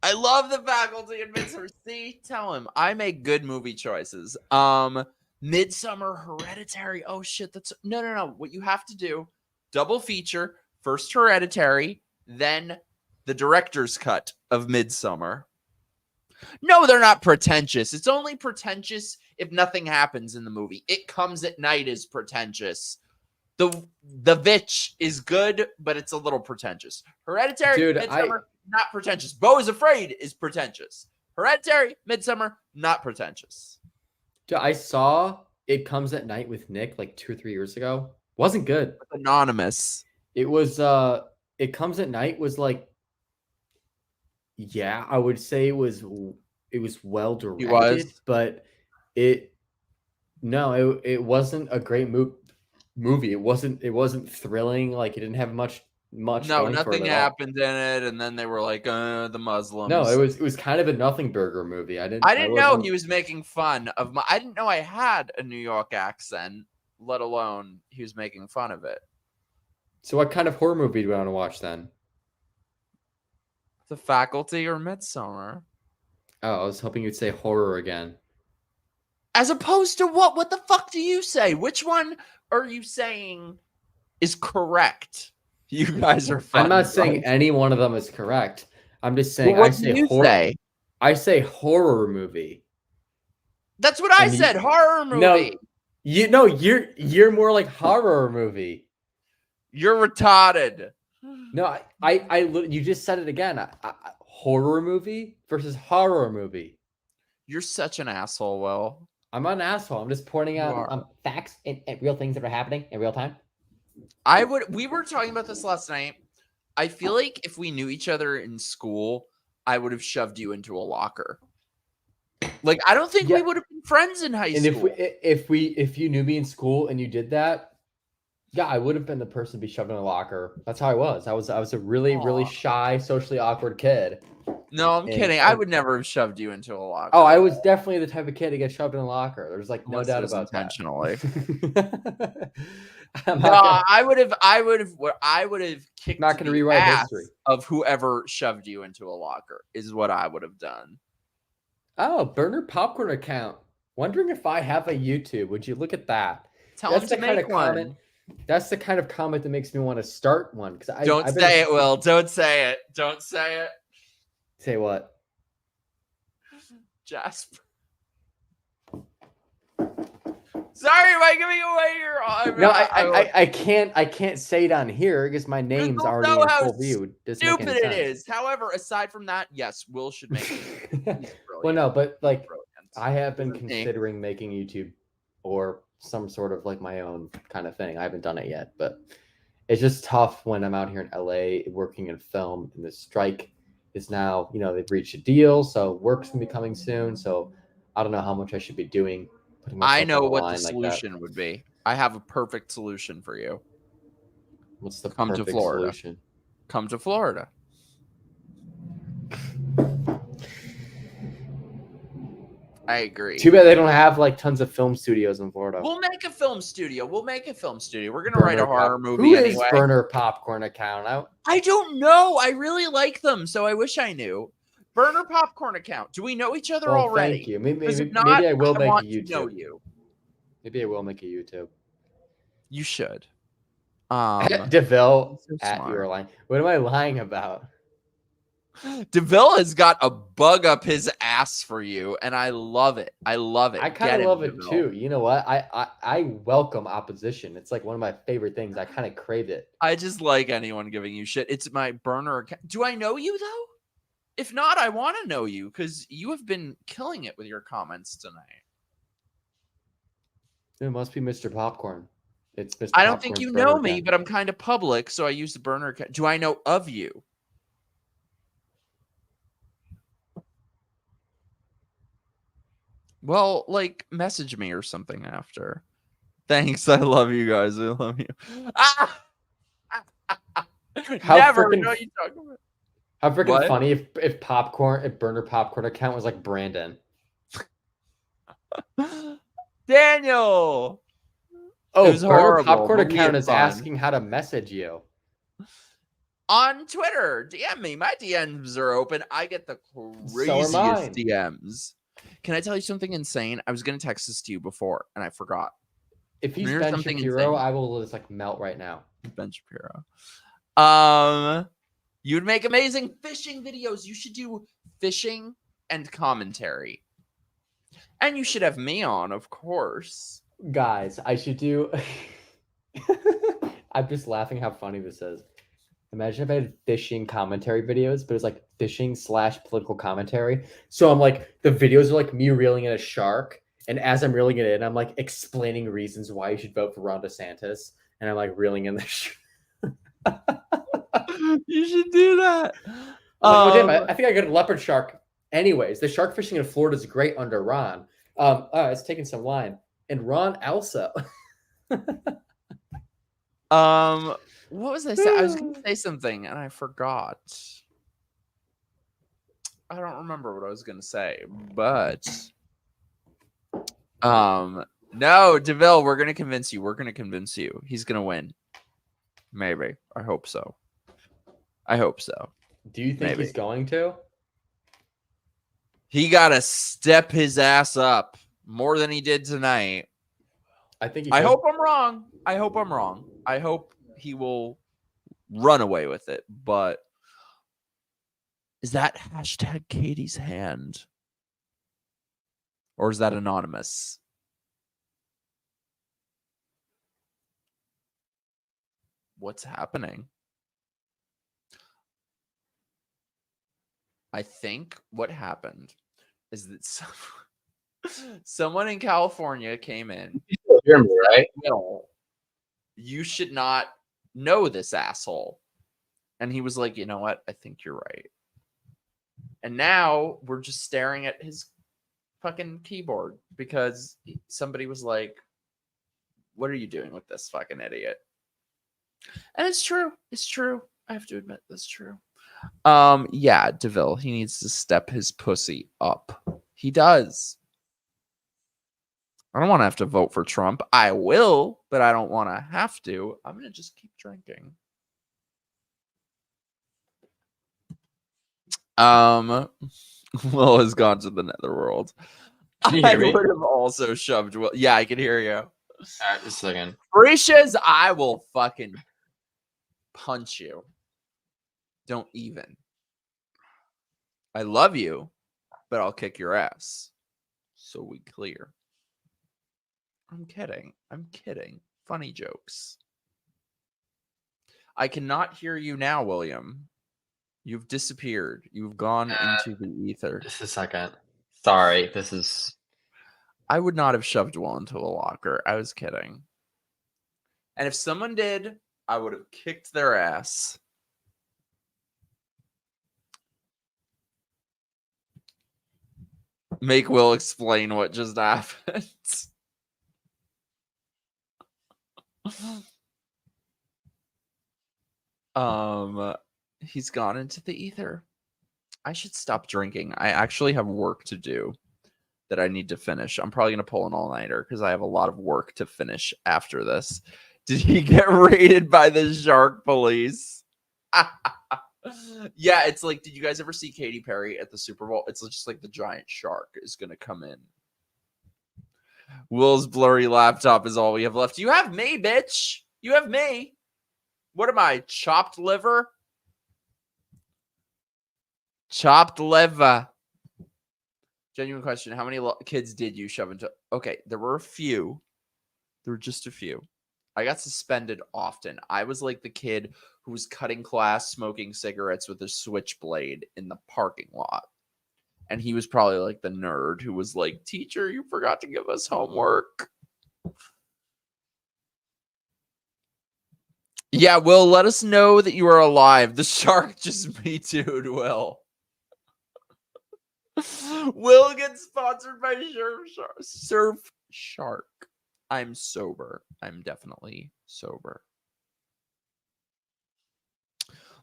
I love The Faculty and Midsummer. See, tell him I make good movie choices. Midsummer, Hereditary. Oh shit, that's no. What you have to do, double feature, first Hereditary, then the director's cut of Midsummer. No, they're not pretentious. It's only pretentious if nothing happens in the movie. It Comes at Night is pretentious. The Vitch is good, but it's a little pretentious. Hereditary, Dude, Midsummer, not pretentious. Beau is Afraid is pretentious. Hereditary, Midsummer, not pretentious. Dude, I saw It Comes at Night with Nick like 2 or 3 years ago. Wasn't good. Anonymous. It was It Comes at Night was like, yeah, I would say it was well directed, but it wasn't a great movie. It wasn't thrilling. Like it didn't have much. No, going for nothing it at all. happened in it, and then they were like, the Muslims. No, it was kind of a nothing burger movie. I didn't know he was making fun of I didn't know I had a New York accent, let alone he was making fun of it. So what kind of horror movie do you want to watch then? The Faculty or Midsummer? Oh, I was hoping you'd say horror again. As opposed to what? What the fuck do you say? Which one are you saying is correct. You guys are fun. I'm not saying any one of them is correct. I'm just saying Well, I what do say you horror. say? I say horror movie. That's what I said. Horror movie. No, you're more like horror movie. You're retarded. No, you just said it again. Horror movie versus horror movie. You're such an asshole, Will. I'm not an asshole. I'm just pointing out facts and real things that are happening in real time. We were talking about this last night. I feel like if we knew each other in school, I would have shoved you into a locker. Like, I don't think we would have been friends in high school. And if you knew me in school and you did that, yeah, I would have been the person to be shoved in a locker. That's how I was. I was a really shy, socially awkward kid. No, I'm kidding. I would never have shoved you into a locker. Oh, I was definitely the type of kid to get shoved in a locker. There's like no doubt about intentionally. that. I would have kicked not going to the rewrite ass history of whoever shoved you into a locker is what I would have done. Oh, burner popcorn account. Wondering if I have a YouTube. Would you look at that? Tell him to make one. That's the kind of comment that makes me want to start one. Don't say it, Will. Don't say it. Don't say it. Say what? Jasper. Sorry, am I giving away your? No, I can't say it on here because my name's already in full view. Stupid it is. However, aside from that, yes, Will should make it. Well, no, but like I have been considering making YouTube or some sort of like my own kind of thing. I haven't done it yet, but it's just tough when I'm out here in LA working in film, and the strike is now, they've reached a deal, so work's gonna be coming soon. So I don't know how much I should be doing. I know what the solution would be. I have a perfect solution for you. What's the Come to Florida? Solution? Come to Florida. I agree. Too bad they don't have like tons of film studios in Florida. We'll make a film studio. We're gonna write a horror movie Who anyway. is Burner Popcorn account? I don't know. I really like them, so I wish I knew. Burner Popcorn account. Do we know each other already? Thank you. Maybe not, I will make a want YouTube. To know you. Maybe I will make a YouTube. You should. DeVille so at smart. your line. What am I lying about? DeVille has got a bug up his ass for you, and I love it. I love it. I kind of love it too. You know what? I welcome opposition. It's like one of my favorite things. I kind of crave it. I just like anyone giving you shit. It's my burner account. Do I know you though? If not, I want to know you because you have been killing it with your comments tonight. It must be Mr. Popcorn. It's Mr. I don't think you Popcorn's know burner me, account. but I'm kind of public, so I use the burner account. Do I know of you? Well, like, message me or something after. Thanks. I love you guys. I love you. Never know you talk about. How freaking funny if Burner Popcorn account was like Brandon. Daniel. Oh, Burner horrible, Popcorn but we account had is fun. asking how to message you. On Twitter, DM me. My DMs are open. I get the craziest DMs. Can I tell you something insane? I was going to text this to you before, and I forgot. If he's Here's Ben something Shapiro, insane. I will just like melt right now. Ben Shapiro. You would make amazing fishing videos. You should do fishing and commentary. And you should have me on, of course. Guys, I should do. I'm just laughing how funny this is. Imagine if I had fishing commentary videos, but it was like fishing / political commentary. So I'm like, the videos are like me reeling in a shark. And as I'm reeling it in, I'm like explaining reasons why you should vote for Ron DeSantis. And I'm like reeling in the shark. You should do that. I think I got a leopard shark. Anyways, the shark fishing in Florida is great under Ron. It's taking some line. And Ron also. What was I saying? I was going to say something and I forgot. I don't remember what I was going to say, but no, DeVille, we're going to convince you. We're going to convince you. He's going to win. Maybe. I hope so. Do you think he's going to? He got to step his ass up more than he did tonight. I think. I hope I'm wrong. I hope he will run away with it. But is that hashtag Katie's hand? Or is that anonymous? What's happening? I think what happened is that someone in California came in. You still hear me, right? No, you should not know this asshole. And he was like, you know what? I think you're right. And now we're just staring at his fucking keyboard because somebody was like, what are you doing with this fucking idiot? And it's true. It's true. I have to admit that's true. Yeah, DeVille, he needs to step his pussy up. He does. I don't want to have to vote for Trump. I will, but I don't want to have to. I'm going to just keep drinking. Will has gone to the netherworld. Can you I hear me? would have also shoved Will. Yeah, I can hear you. All right, just a second. Mauritius, I will fucking punch you. Don't even. I love you, but I'll kick your ass. So we clear. I'm kidding. I'm kidding. Funny jokes. I cannot hear you now, William. You've disappeared. You've gone into the ether. Just a second. Sorry, this is... I would not have shoved Will into a locker. I was kidding. And if someone did, I would have kicked their ass. Make Will explain what just happened. He's gone into the ether. I should stop drinking. I actually have work to do that I need to finish. I'm probably going to pull an all-nighter because I have a lot of work to finish after this. Did he get raided by the shark police? Yeah, it's like, did you guys ever see Katy Perry at the Super Bowl? It's just like the giant shark is going to come in. Will's blurry laptop is all we have left. You have me, bitch. You have me. What am I, chopped liver? Chopped liver. Genuine question. How many kids did you shove into? Okay, there were a few. There were just a few. I got suspended often. I was like the kid who was cutting class smoking cigarettes with a switchblade in the parking lot. And he was probably like the nerd who was like, teacher, you forgot to give us homework. Yeah, Will, let us know that you are alive. The shark just me too'd Will. Will gets sponsored by Surf Shark. I'm sober. I'm definitely sober.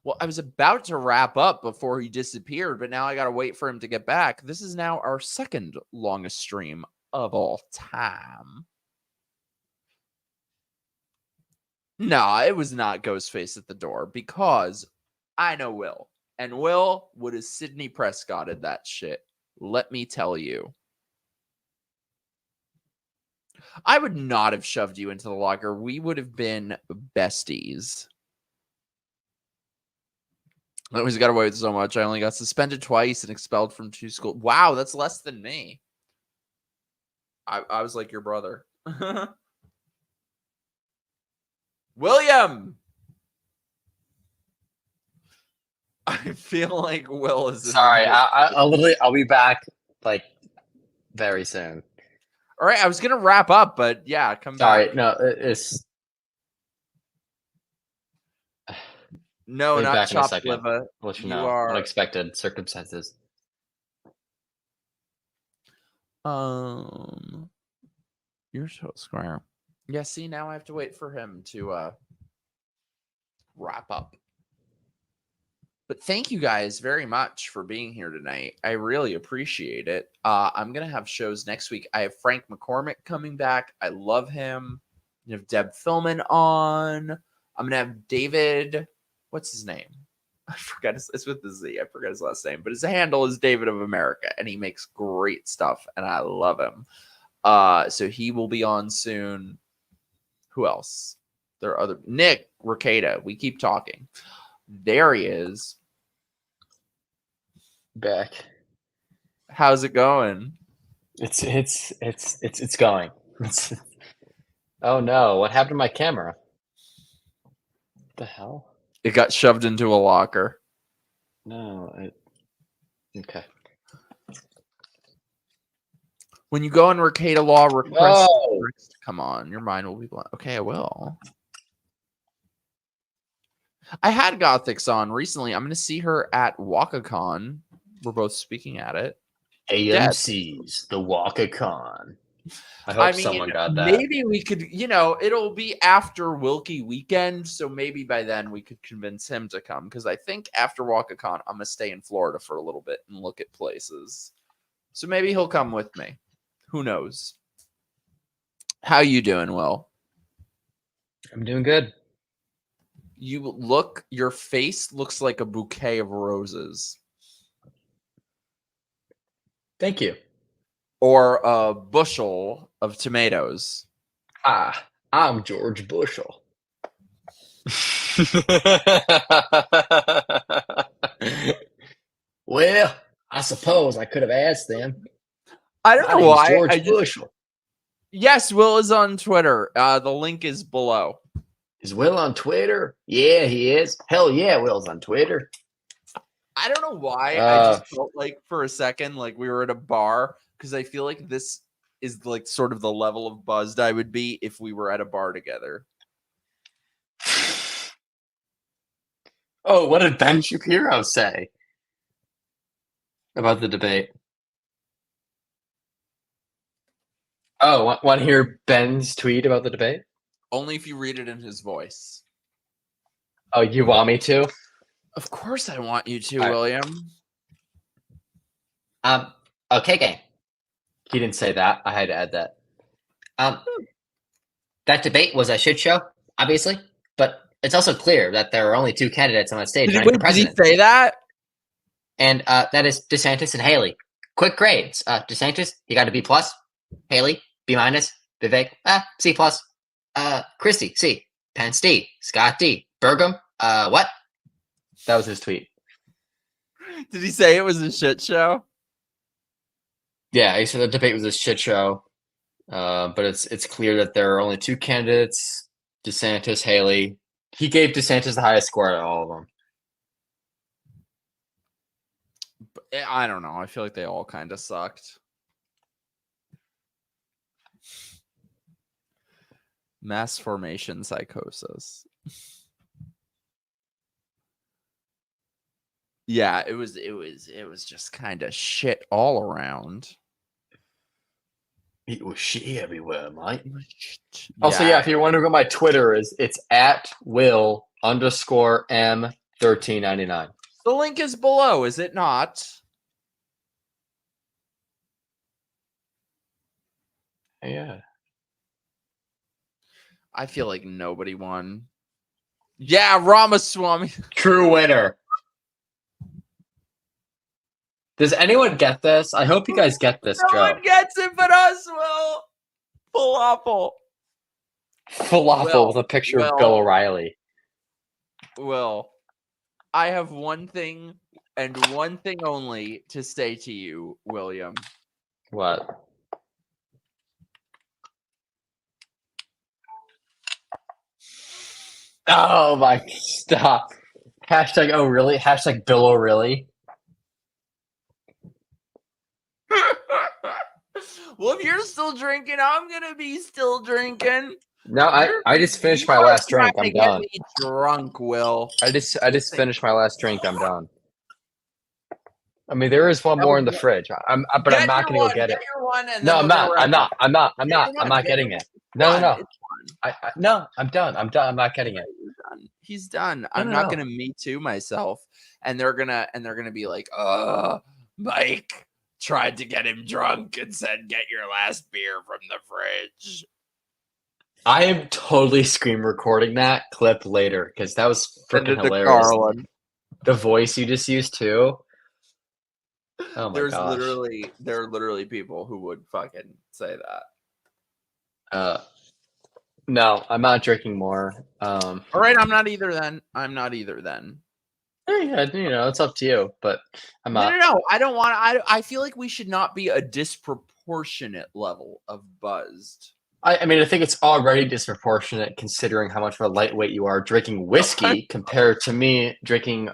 Well, I was about to wrap up before he disappeared, but now I got to wait for him to get back. This is now our second longest stream of all time. No, it was not Ghostface at the door because I know Will. And Will would have Sidney Prescotted that shit. Let me tell you. I would not have shoved you into the locker. We would have been besties. I always got away with so much. I only got suspended twice and expelled from 2 schools. Wow, that's less than me. I was like your brother. William! I feel like Will is... Sorry, I'll be back, like, very soon. All right, I was going to wrap up, but yeah, come back. Sorry, no, it's... No, not chopped liver. Let you know. Unexpected circumstances. You're so square. Yeah, see, now I have to wait for him to wrap up. But thank you guys very much for being here tonight. I really appreciate it. I'm going to have shows next week. I have Frank McCormick coming back. I love him. You have Deb Philman on. I'm going to have David... What's his name? I forgot. It's with the Z. I forgot his last name. But his handle is David of America. And he makes great stuff. And I love him. So he will be on soon. Who else? There are other Nick Ricada. We keep talking. There he is. Back. How's it going? It's going. Oh no! What happened to my camera? What the hell? It got shoved into a locker. No. Okay. When you go on Ricada Law request, Oh. come on, your mind will be blown. Okay, I will. I had Gothics on recently. I'm going to see her at WakaCon. We're both speaking at it. AMC's the WakaCon. I hope someone got that. Maybe we could, it'll be after Wilkie weekend, so maybe by then we could convince him to come. Because I think after WakaCon, I'm gonna stay in Florida for a little bit and look at places. So maybe he'll come with me. Who knows? How you doing, Will? I'm doing good. Your face looks like a bouquet of roses. Thank you. Or a bushel of tomatoes. I'm George Bushel. Well, I suppose I could have asked them. I don't know why. George Bushel. Yes, Will is on Twitter. The link is below. Is Will on Twitter? Yeah, he is. Hell yeah, Will's on Twitter. I don't know why. I just felt like for a second, like we were at a bar, because I feel like this is like sort of the level of buzzed I would be if we were at a bar together. Oh, what did Ben Shapiro say about the debate? Oh, want to hear Ben's tweet about the debate? Only if you read it in his voice. Oh, you want me to? Of course I want you to, William. Okay, gang. He didn't say that. I had to add that. That debate was a shit show, obviously, but it's also clear that there are only two candidates on the stage running for president. Did he say that? And that is DeSantis and Haley. Quick grades. DeSantis, he got a B+. Haley, B-. Vivek, C+. Christie, C. Pence, D. Scott, D. Burgum, what? That was his tweet. Did he say it was a shit show? Yeah, he said the debate was a shit show. But it's clear that there are only two candidates, DeSantis, Haley. He gave DeSantis the highest score out of all of them. I don't know. I feel like they all kind of sucked. Mass formation psychosis. Yeah, it was just kind of shit all around. It was shit everywhere, mate. Also, if you're wondering what my Twitter is, it's at Will_M1399. The link is below, is it not? Yeah. I feel like nobody won. Yeah, Ramaswamy. True winner. Does anyone get this? I hope you guys get this, Joe. No one gets it but us, Will. Falafel with a picture of Bill O'Reilly. Will, I have one thing and one thing only to say to you, William. What? Oh my, stop. Hashtag oh really? Hashtag Bill O'Reilly. Well, if you're still drinking, I'm gonna be still drinking. No, I just finished my last drink. I'm done. Get me drunk, Will. I just finished my last drink. I'm done. I mean, there is one more in the fridge. But I'm not gonna go get it. No, I'm not getting it. No. No, I'm done. I'm not getting it. He's done. I'm not gonna Me Too myself, and they're gonna be like, Mike tried to get him drunk and said, "Get your last beer from the fridge." I am totally screen recording that clip later because that was freaking hilarious. Carlin. The voice you just used too. Oh my gosh. There are literally people who would fucking say that. No, I'm not drinking more. All right, I'm not either then. I'm not either then. Yeah, you know, it's up to you, but I'm not. No. I don't want to. I feel like we should not be a disproportionate level of buzzed. I mean, I think it's already disproportionate considering how much of a lightweight you are drinking whiskey compared to me drinking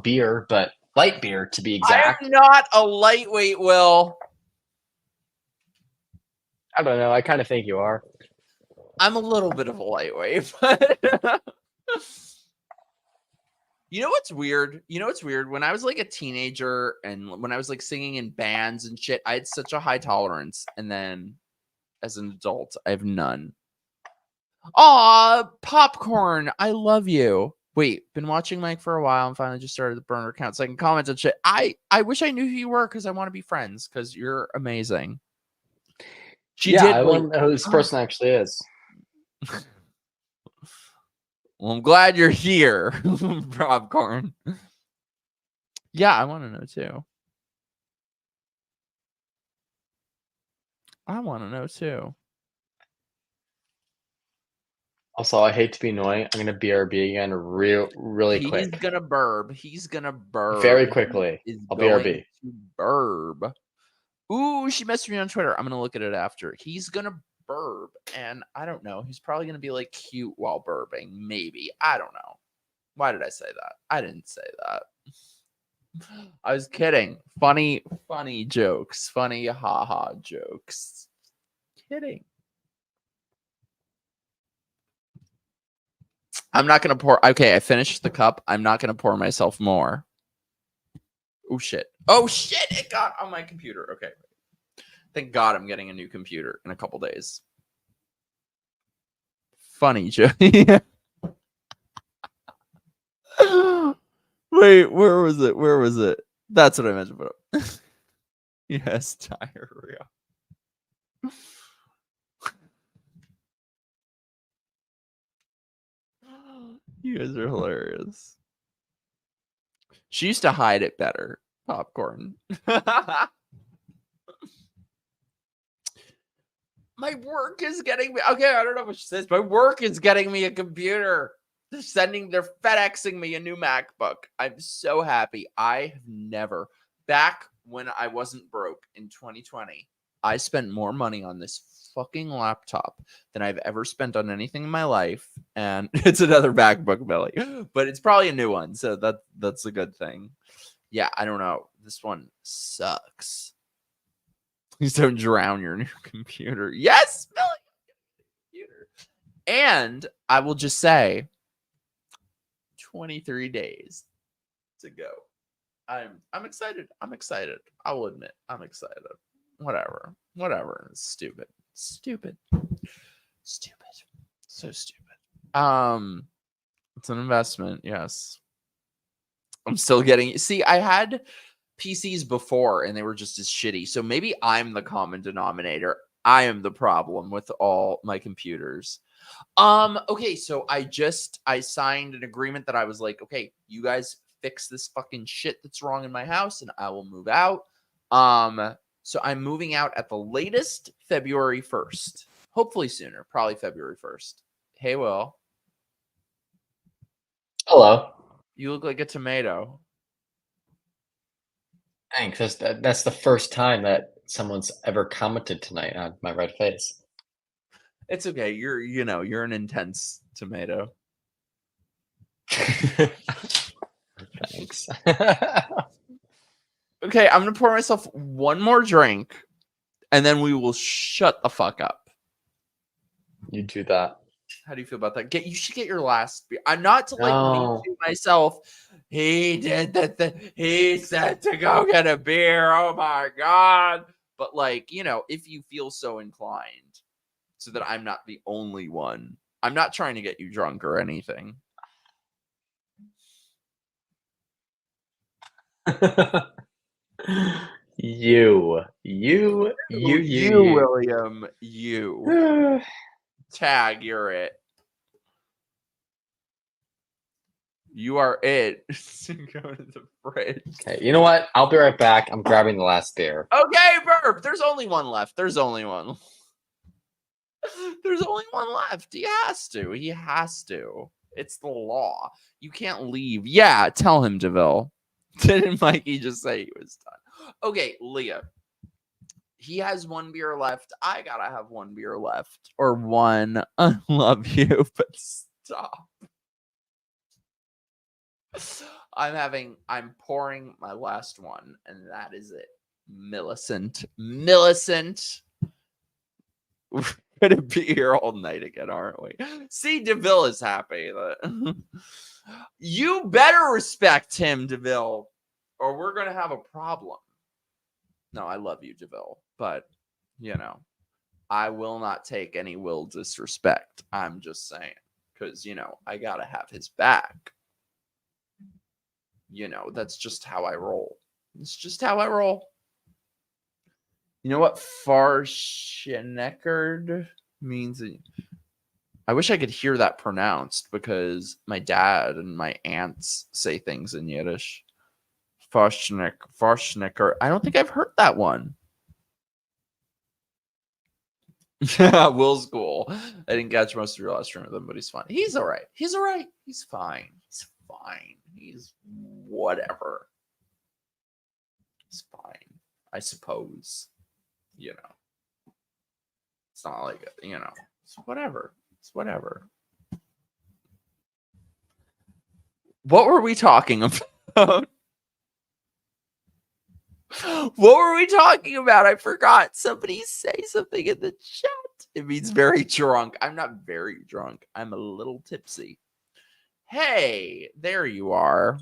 beer, but light beer to be exact. I'm not a lightweight, Will. I don't know. I kind of think you are. I'm a little bit of a lightweight, but you know what's weird? You know what's weird? When I was like a teenager and when I was like singing in bands and shit, I had such a high tolerance. And then as an adult, I have none. Aw, Popcorn, I love you. Wait, been watching Mike for a while and finally just started the burner account so I can comment on shit. I wish I knew who you were because I want to be friends because you're amazing. I want to know who this person actually is. Well, I'm glad you're here, Popcorn. Yeah, I want to know too. I want to know too. Also, I hate to be annoying. I'm gonna BRB again really quick. He's gonna burb. He's gonna burb. Very quickly. I'll BRB. Burb. Ooh, she messaged me on Twitter. I'm gonna look at it after. He's gonna burb, and I don't know. He's probably gonna be like cute while burping. Maybe. I don't know. Why did I say that? I didn't say that. I was kidding. Funny jokes. Funny haha jokes. Kidding. I'm not gonna pour. Okay, I finished the cup. I'm not gonna pour myself more. Oh shit. Oh shit! It got on my computer. Okay. Thank God I'm getting a new computer in a couple days. Funny joke. Wait, where was it? Where was it? That's what I meant to put up. Yes, diarrhea. You guys are hilarious. She used to hide it better. Popcorn. My work is getting me. Okay, I don't know what she says. My work is getting me a computer. They're FedExing me a new MacBook. I'm so happy. I have never, back when I wasn't broke in 2020, I spent more money on this fucking laptop than I've ever spent on anything in my life. And it's another MacBook, Billy, but it's probably a new one. So that's a good thing. Yeah, I don't know. This one sucks. Please don't drown your new computer. Yes, Billy. Computer. And I will just say 23 days to go. I'm excited. I'm excited. I will admit I'm excited. Whatever. It's stupid. So stupid. It's an investment, yes. I'm still getting. See, I had PCs before and they were just as shitty. So maybe I'm the common denominator. I am the problem with all my computers. Okay, so I signed an agreement that I was like, okay, you guys fix this fucking shit that's wrong in my house and I will move out. So I'm moving out at the latest February 1st. Hopefully sooner, probably February 1st. Hey, Will. Hello. You look like a tomato. Thanks. That's the first time that someone's ever commented tonight on my red face. It's okay. You're an intense tomato. Thanks. Okay, I'm gonna pour myself one more drink, and then we will shut the fuck up. You do that. How do you feel about that? You should get your last beer. I'm not to like me to myself. He did that. He said to go get a beer. Oh my god! But like, if you feel so inclined, so that I'm not the only one. I'm not trying to get you drunk or anything. You, William, you. Tag, you're it. You are it. Go to the fridge. Okay, you know what? I'll be right back. I'm grabbing the last beer. Okay, burp. There's only one left. There's only one. There's only one left. He has to. He has to. It's the law. You can't leave. Yeah, tell him, DeVille. Didn't Mikey just say he was done? Okay, Leah. He has one beer left. I gotta have one beer left. Or one. I love you, but stop. I'm pouring my last one, and that is it. Millicent. We're gonna be here all night again, aren't we? See, DeVille is happy. You better respect him, DeVille, or we're gonna have a problem. No, I love you, DeVille, but I will not take any will disrespect. I'm just saying, because I gotta have his back. That's just how I roll. It's just how I roll. You know what Farscheneckerd means? I wish I could hear that pronounced because my dad and my aunts say things in Yiddish. Farscheneckerd. I don't think I've heard that one. Will's cool. I didn't catch most of your last stream with him, but he's fine. He's all right. He's all right. He's fine. He's fine. He's whatever. He's fine, I suppose. It's not like it's whatever. It's whatever. What were we talking about? What were we talking about? I forgot. Somebody say something in the chat. It means very drunk. I'm not very drunk. I'm a little tipsy. Hey, there you are.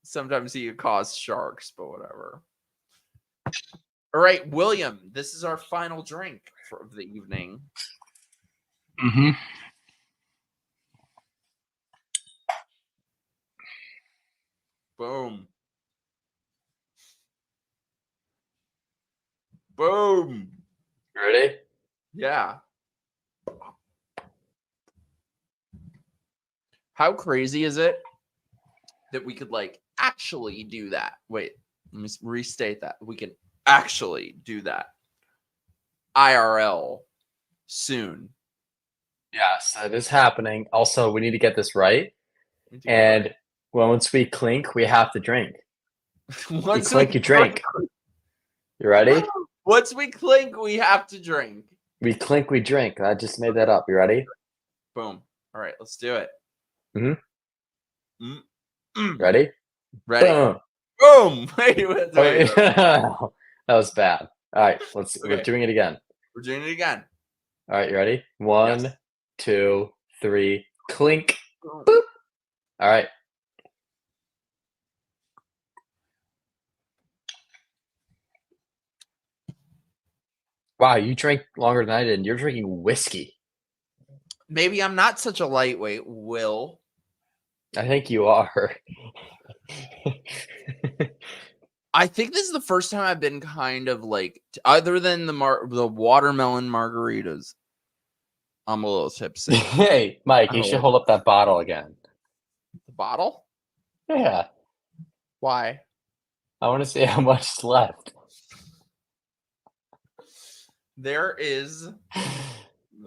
Sometimes you cause sharks, but whatever. All right, William, this is our final drink for the evening. Mm-hmm. Boom. Boom. Ready? Yeah. How crazy is it that we could actually do that? Wait, let me restate that. We can actually do that IRL soon. Yes, that is happening. Also, we need to get this right. And once we clink, we have to drink. Once you clink, you drink. You ready? Once we clink, we have to drink. We clink, we drink. I just made that up. You ready? Boom. All right, let's do it. Mm-hmm. Ready? Ready. Boom. Boom. Wait. That was bad. All right, we're doing it again. We're doing it again. All right, you ready? 1, 2, 3, clink. Boop. All right. Wow, you drank longer than I did, and you're drinking whiskey. Maybe I'm not such a lightweight, Will. I think you are. I think this is the first time I've been kind of other than the watermelon margaritas, I'm a little tipsy. Hey, Mike, you should hold up that bottle again. The bottle? Yeah. Why? I want to see how much is left. There is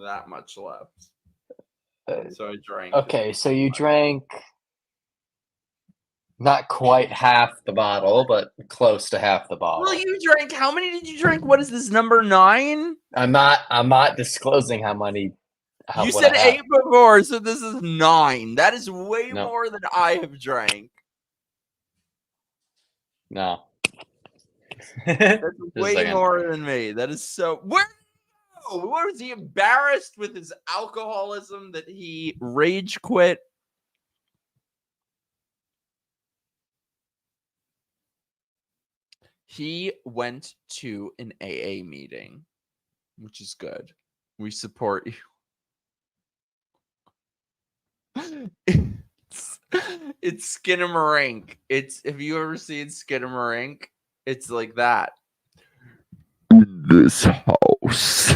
that much left. So I drank. Okay, so you drank not quite half the bottle, but close to half the bottle. Well, you drank. How many did you drink? What is this, number 9? I'm not disclosing how many. You said 8 before, so this is 9. That is way more than I have drank. No. That's way more than me. That is so. Where was he embarrassed with his alcoholism that he rage quit? He went to an AA meeting, which is good. We support you. It's Skinamarink. Have you ever seen Skinamarink? It's like that. In this house.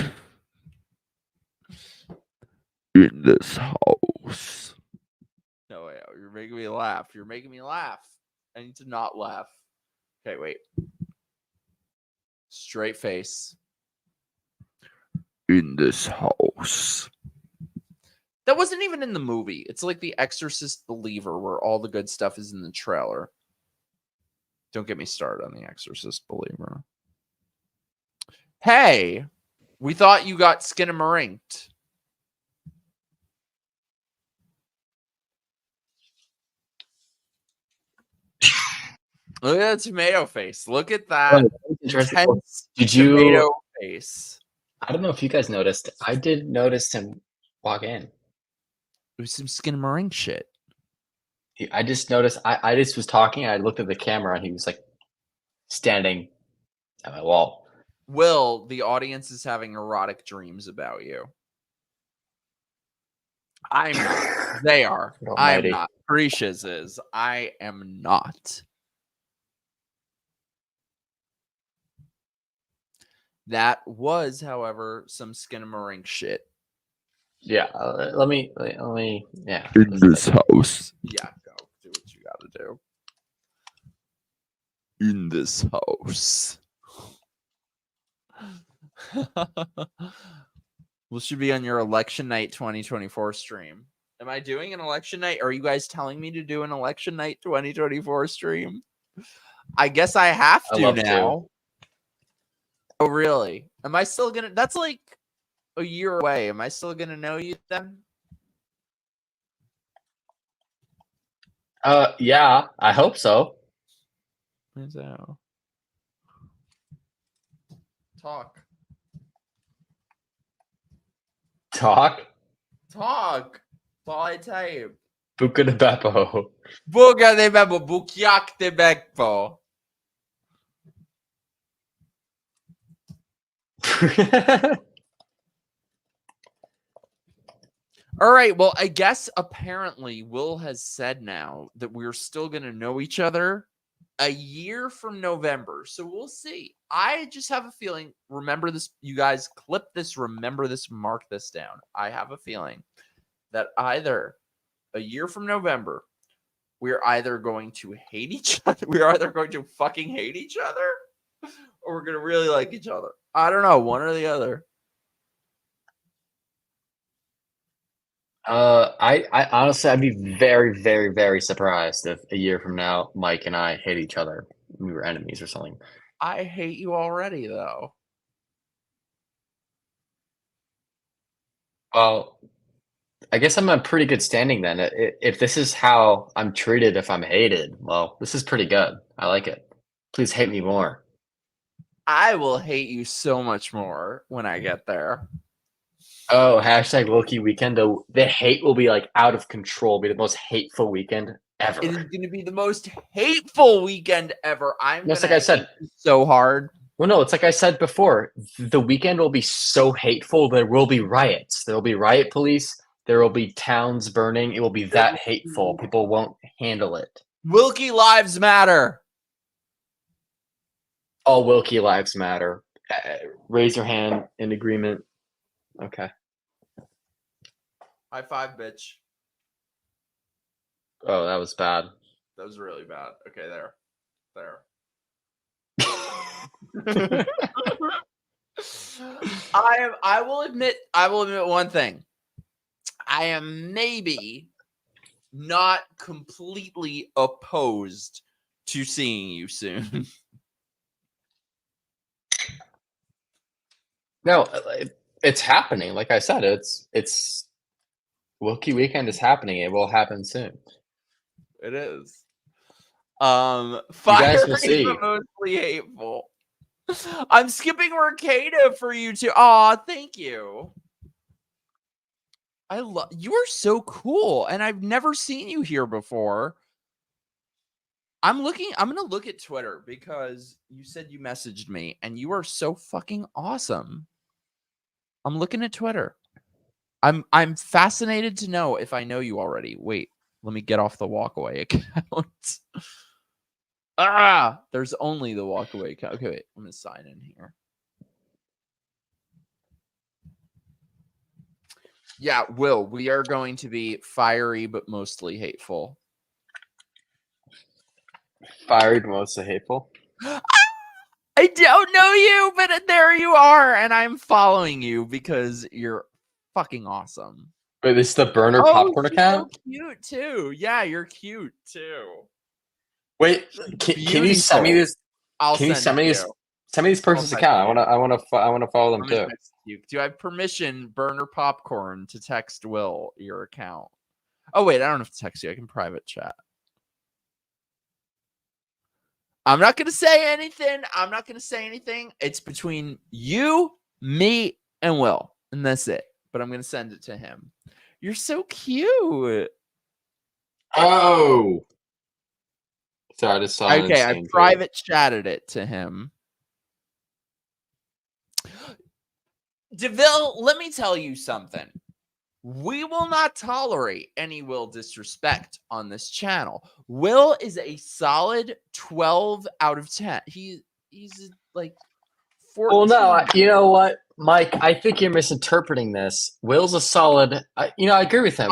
In this house. No, wait, you're making me laugh. You're making me laugh. I need to not laugh. Okay, wait. Straight face. in this house. That wasn't even in the movie. It's like The Exorcist Believer, where all the good stuff is in the trailer. Don't get me started on The Exorcist Believer. Hey, we thought you got skinamarinked. Look at that tomato face. Look at that intense tomato face. I don't know if you guys noticed. I did notice him walk in. It was some skinamarink shit. I just noticed. I just was talking. I looked at the camera, and he was like standing at my wall. Will, the audience is having erotic dreams about you. I'm not. They are. I'm not. Precious is. I am not. That was, however, some skinamarink shit. Yeah, let me. Yeah. In this house. Yeah, go do what you gotta do. In this house. We should be on your election night 2024 stream. Am I doing an election night? Are you guys telling me to do an election night 2024 stream? I guess I have to now. Oh, really? Am I still gonna? That's like a year away. Am I still gonna know you then? Yeah, I hope so. So. Talk. Bye type. Buca de Beppo. Buca de Beppo. Bukiak de Beppo. All right. Well, I guess apparently Will has said now that we're still going to know each other a year from November. So we'll see. I just have a feeling. Remember this, you guys. Clip this. Remember this. Mark this down. I have a feeling that either a year from November, we're either going to hate each other. We're either going to fucking hate each other, or we're going to really like each other. I don't know. One or the other. I honestly, I'd be very, very, very surprised if a year from now, Mike and I hate each other. We were enemies or something. I hate you already, though. Well, I guess I'm in pretty good standing then. If this is how I'm treated if I'm hated, well, this is pretty good. I like it. Please hate me more. I will hate you so much more when I get there. Oh, hashtag Loki weekend. The hate will be like out of control. Be the most hateful weekend ever. It is going to be the most hateful weekend ever. Just like I said, so hard. Well, no, it's like I said before. The weekend will be so hateful. There will be riots. There will be riot police. There will be towns burning. It will be that hateful. People won't handle it. Wilkie lives matter. All Wilkie lives matter. Raise your hand in agreement. Okay. High five, bitch. Oh, that was bad. That was really bad. Okay, there. I will admit one thing. I am maybe not completely opposed to seeing you soon. No, it's happening. Like I said, it's Wilkie weekend is happening. It will happen soon. It is. You guys will see. Mostly hateful. I'm skipping Mercado for you too. Aw, thank you. I love you are so cool, and I've never seen you here before. I'm gonna look at Twitter because you said you messaged me, and you are so fucking awesome. I'm looking at Twitter. I'm fascinated to know if I know you already. Wait, let me get off the walkaway account. There's only the walkaway account. Okay, wait, I'm gonna sign in here. Yeah, Will, we are going to be fiery but mostly hateful. Fiery but mostly hateful? I don't know you, but there you are. and I'm following you because you're fucking awesome. Wait, this is the burner popcorn account? So cute too. Yeah, you're cute too. Wait, can you send me this? Can you send me this? Send me this person's account. I want to follow them too. Do I have permission, Burner Popcorn, to text Will your account? Oh wait, I don't have to text you. I can private chat. I'm not gonna say anything. It's between you, me, and Will, and that's it. But I'm gonna send it to him. You're so cute. Oh. Sorry, I just saw it. Okay, I private chatted it to him. DeVille, let me tell you something. We will not tolerate any Will disrespect on this channel. Will is a solid 12 out of 10. He's like 14. Well, no, you know what, Mike? I think you're misinterpreting this. Will's a solid. I agree with him.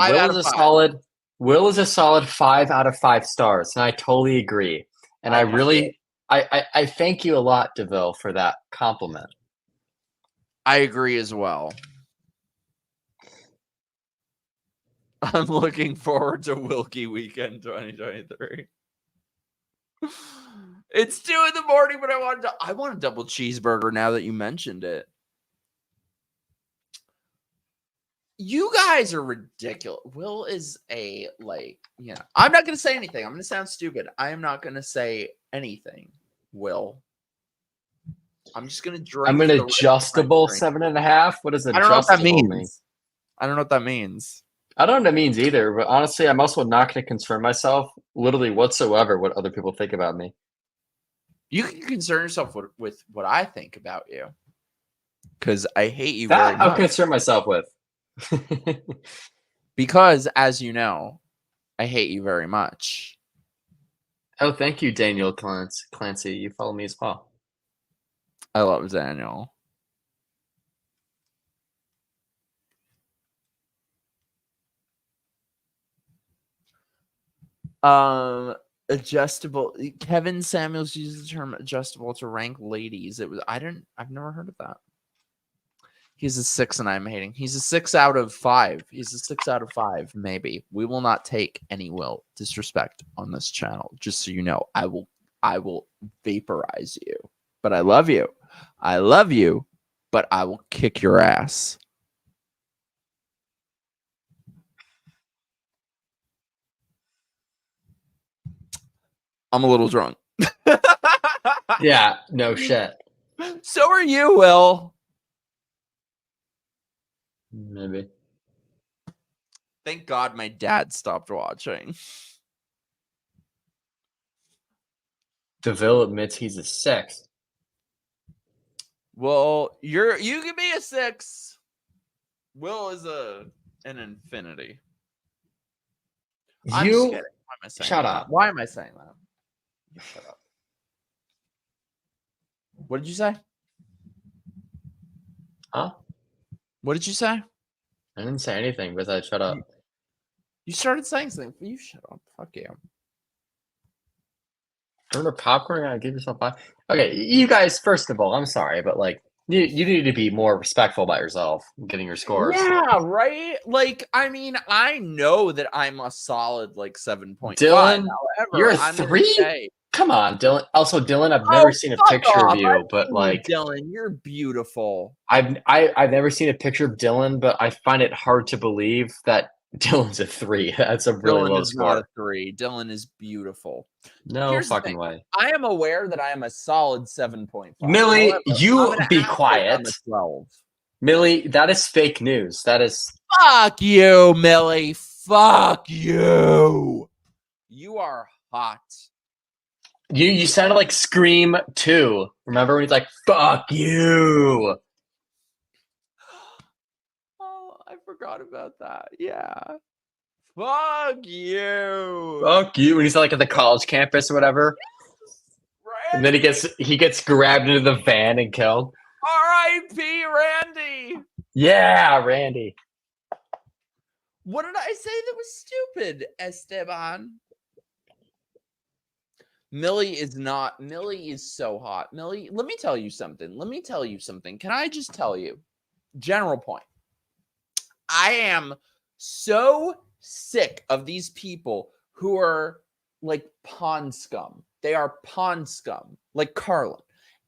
Will is a solid 5 out of 5 stars, and I totally agree. And I thank you a lot, DeVille, for that compliment. I agree as well. I'm looking forward to Wilkie Weekend 2023. It's 2 in the morning, but I want a double cheeseburger now that you mentioned it. You guys are ridiculous. Will is I'm not going to say anything. I'm going to sound stupid. I am not going to say anything, Will. I'm just going to drink. I'm an adjustable 7.5. What does adjustable I don't know what that means. mean? I don't know what that means. I don't know what that means either, but honestly, I'm also not going to concern myself literally whatsoever what other people think about me. You can concern yourself with what I think about you. Because I hate you very much. I'll concern myself with. Because, as you know, I hate you very much. Oh, thank you, Daniel Clancy. You follow me as well. I love Daniel. Adjustable. Kevin Samuels uses the term adjustable to rank ladies. I've never heard of that. He's a 6 and I'm hating. He's a 6 out of 5. He's a 6 out of 5, maybe. We will not take any Will disrespect on this channel. Just so you know, I will vaporize you. But I love you. I love you, but I will kick your ass. I'm a little drunk. Yeah, no shit. So are you, Will. Maybe. Thank God my dad stopped watching. DeVille admits he's a 6. Well, you can be a 6. Will is an infinity. I'm just kidding. Why am I saying shut that? up. Why am I saying that? You shut up. What did you say? Huh? What did you say? I didn't say anything besides shut up. You started saying something. You shut up. Fuck you. Order popcorn and give yourself 5. Okay, you guys, first of all, I'm sorry, but like you need to be more respectful about yourself getting your scores. Yeah, right? Like, I mean, I know that I'm a solid like 7.5. Dylan, However, you're a I'm gonna 3? say- Come on, Dylan. Also, Dylan, I've never seen a picture of you, but like Dylan, you're beautiful. I've never seen a picture of Dylan, but I find it hard to believe that Dylan's a 3. That's a really Dylan low is score. not a 3. Dylan is beautiful. No Here's the fucking thing. way. I am aware that I am a solid 7.5. Millie, However, you I'm gonna be act like quiet. I'm a 12. Millie, that is fake news. That is Fuck you, Millie. Fuck you. You are hot. you sounded like Scream 2. Remember when he's like, fuck you. Oh, I forgot about that. Yeah. Fuck you. Fuck you. When he's like at the college campus or whatever. And then he gets grabbed into the van and killed. R.I.P. Randy. Yeah, Randy. What did I say that was stupid, Esteban? Millie is not. Millie is so hot. Millie, let me tell you something. Can I just tell you? General point. I am so sick of these people who are like pond scum. They are pond scum, like Carlin.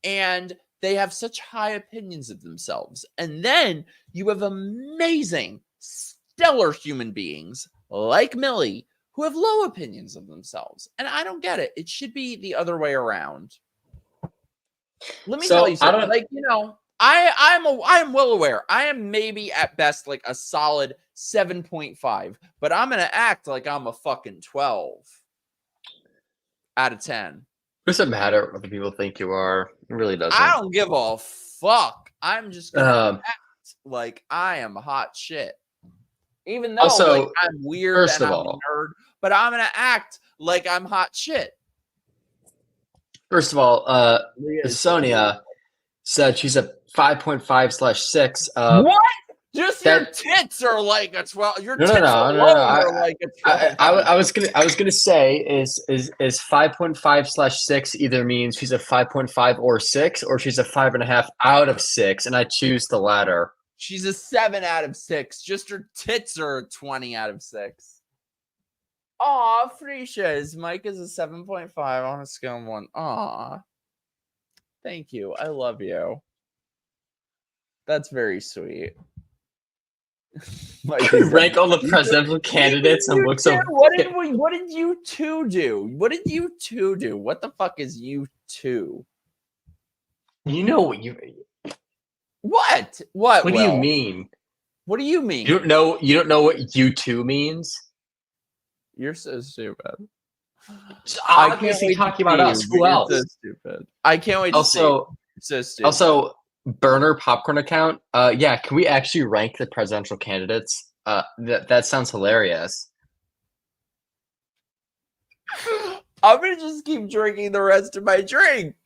And they have such high opinions of themselves. And then you have amazing, stellar human beings like Millie who have low opinions of themselves. And I don't get it. It should be the other way around. Let me tell you something. Like, you know, I am well aware. I am maybe at best like a solid 7.5, but I'm going to act like I'm a fucking 12 out of 10. Doesn't matter what the people think you are. It really doesn't. I don't give a fuck. I'm just going to act like I am hot shit. Even though like, I'm weird and I'm a nerd, but I'm going to act like I'm hot shit. First of all, Sonia said she's a 5.5/6. What? Just your tits are like a 12. Your tits alone are like a 12. I was gonna say is 5.5/6 either means she's a 5.5 or 6, or she's a 5.5 out of 6, and I choose the latter. She's a 7 out of 6. Just her tits are a 20 out of 6. Aw, Freesias. Mike is a 7.5 on a scale of 1. Aw. Thank you. I love you. That's very sweet. Rank all the presidential candidates and look so. What did you two do? What did you two do? What the fuck is you two? You know what you. What? What do you mean? What do you mean? You don't know what you two means? You're so stupid. Obviously talking about us. Who else? So stupid. I can't wait to see. So stupid. Also, burner popcorn account. Yeah, can we actually rank the presidential candidates? That sounds hilarious. I'm gonna just keep drinking the rest of my drink.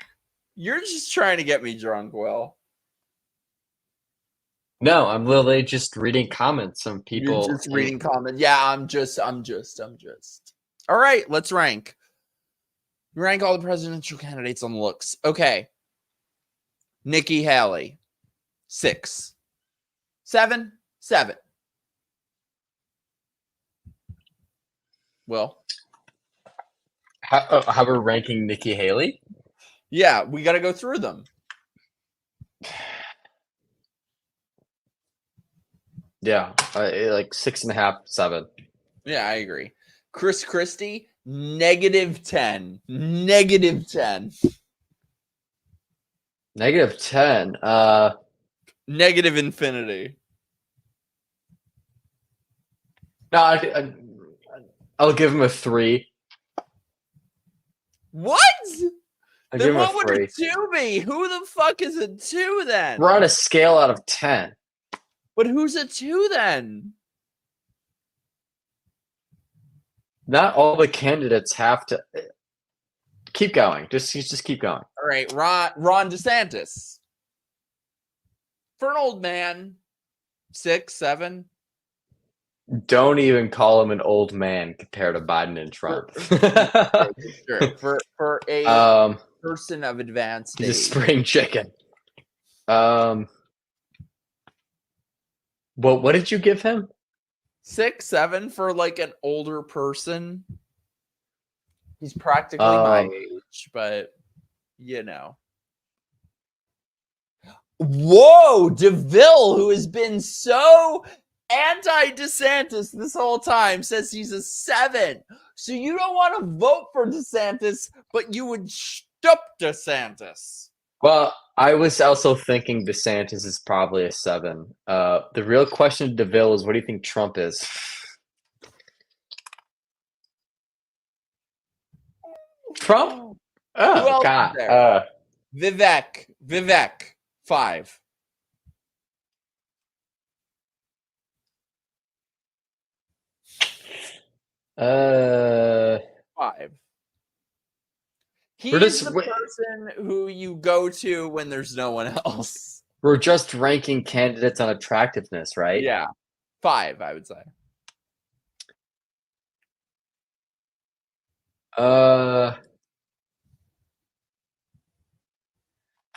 You're just trying to get me drunk, Will. No, I'm literally just reading comments from people. You're just reading comments. Yeah, I'm just. All right, let's rank. Rank all the presidential candidates on looks. Okay. Nikki Haley, 6. 7. Will? How we're ranking Nikki Haley? Yeah, we got to go through them. Yeah, like 6.5, 7. Yeah, I agree. Chris Christie, -10. -10. -10. Negative infinity. No, I'll give him a 3. What? Then what would a 2 be? Who the fuck is a 2 then? We're on a scale out of 10. But who's a 2 then? Not all the candidates have to keep going. Just keep going. All right, Ron DeSantis. For an old man, 6, 7. Don't even call him an old man compared to Biden and Trump. Sure. For a person of advanced age. He's a spring chicken. What did you give him? 6, 7 for like an older person. He's practically my age, but you know. Whoa, DeVille, who has been so anti-DeSantis this whole time, says he's a 7. So you don't want to vote for DeSantis, but you would stop DeSantis. Well, I was also thinking DeSantis is probably a 7. The real question to DeVille is, what do you think Trump is? Trump? Oh, God. Vivek, 5. Five. He's the person who you go to when there's no one else. We're just ranking candidates on attractiveness, right? Yeah. 5, I would say.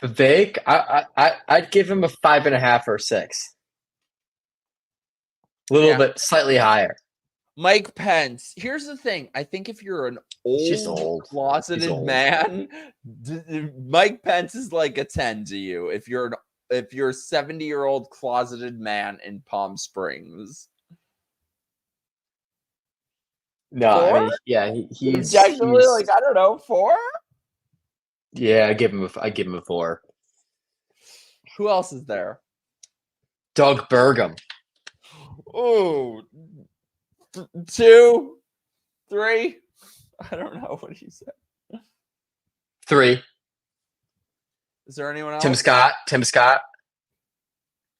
Vic, I'd give him a 5.5 or 6. A little bit slightly higher. Mike Pence. Here's the thing. I think if you're an old. closeted man, Mike Pence is like a 10 to you. If you're a 70-year-old closeted man in Palm Springs. No, 4? I mean, yeah, he's actually like, I don't know, 4? Yeah, I give him a 4. Who else is there? Doug Burgum. Oh, 2, 3. I don't know what he said. 3. Is there anyone else? Tim Scott.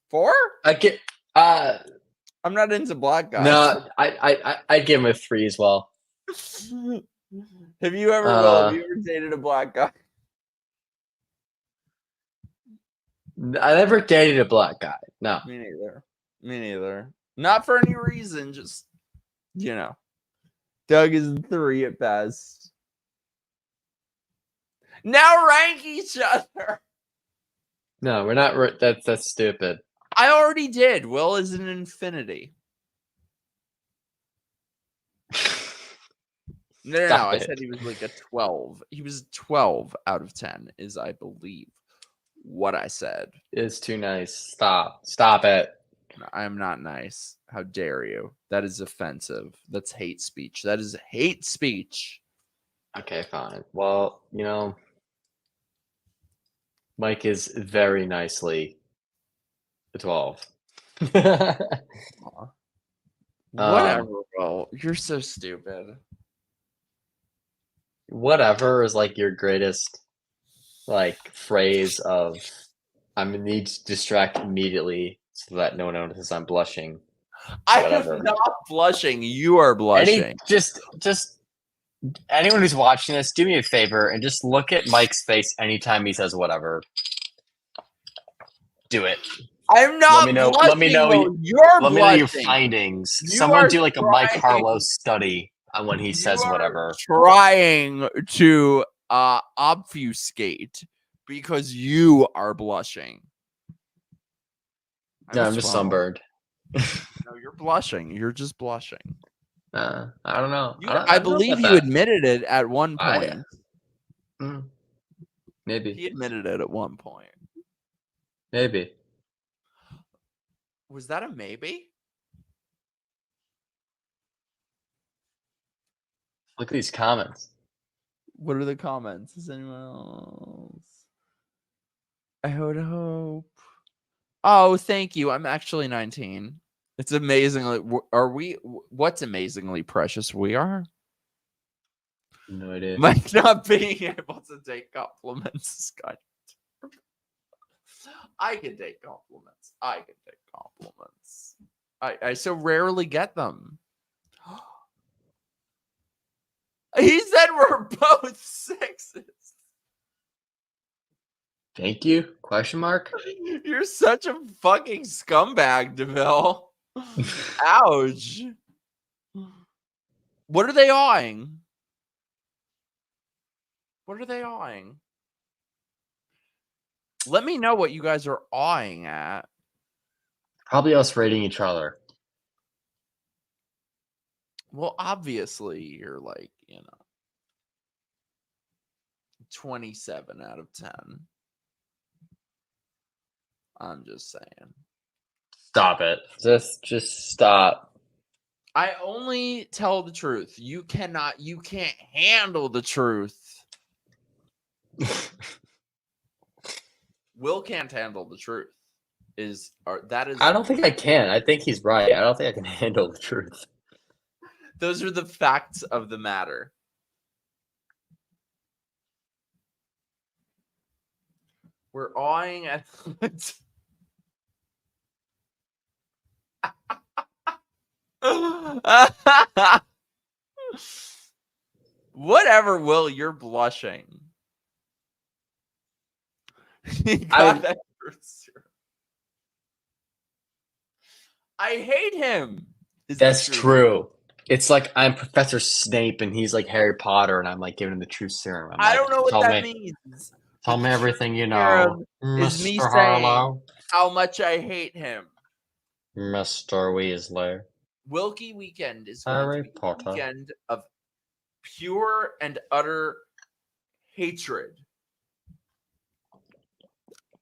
4? I get. I'm not into black guys. No, I'd give him a 3 as well. Have you ever dated a black guy? I never dated a black guy. No. Me neither. Not for any reason. Just, Doug is 3 at best. Now rank each other. No, we're not. That's stupid. I already did. Will is an infinity. No. I said he was like a 12. He was 12 out of 10 is, I believe, what I said. It's too nice. Stop it. I am not nice. How dare you? That is offensive. That's hate speech. That is hate speech. Okay, fine. Well, Mike is very nicely a 12. Whatever, bro. You're so stupid. Whatever is like your greatest phrase of I'm gonna need to distract immediately so that no one notices I'm blushing. I am not blushing. You are blushing. Just anyone who's watching this, do me a favor and just look at Mike's face anytime he says whatever. Do it. I'm not blushing. Let me know your findings. Someone do like a Mike Harlow study on when he says whatever. Trying to obfuscate because you are blushing. No, I'm just sunburned. No, you're blushing. You're just blushing. I don't know. I believe you admitted it at one point. Maybe. He admitted it at one point. Maybe. Was that a maybe? Look at these comments. What are the comments? Is anyone else? I would hope. Oh, thank you. I'm actually 19. It's amazingly. What's amazingly precious we are? No idea. Mike not being able to take compliments is kind of terrible. I can take compliments. I so rarely get them. He said we're both 6s. Thank you? Question mark? You're such a fucking scumbag, DeVille. Ouch. What are they awing? Let me know what you guys are awing at. Probably us rating each other. Well, obviously, you're 27 out of 10. I'm just saying. Stop it. Just stop. I only tell the truth. You can't handle the truth. Will can't handle the truth. I don't think I can. I think he's right. I don't think I can handle the truth. Those are the facts of the matter. We're awing at whatever, Will, you're blushing. I hate him. That's true. It's like I'm Professor Snape and he's like Harry Potter and I'm like giving him the truth serum. I don't know what that means. Tell Tell me everything you Serum know, is me Mr. saying Harlow. how much I hate him. Mr. Weasley. Wilkie Weekend is going Harry to be Potter. a weekend of pure and utter hatred.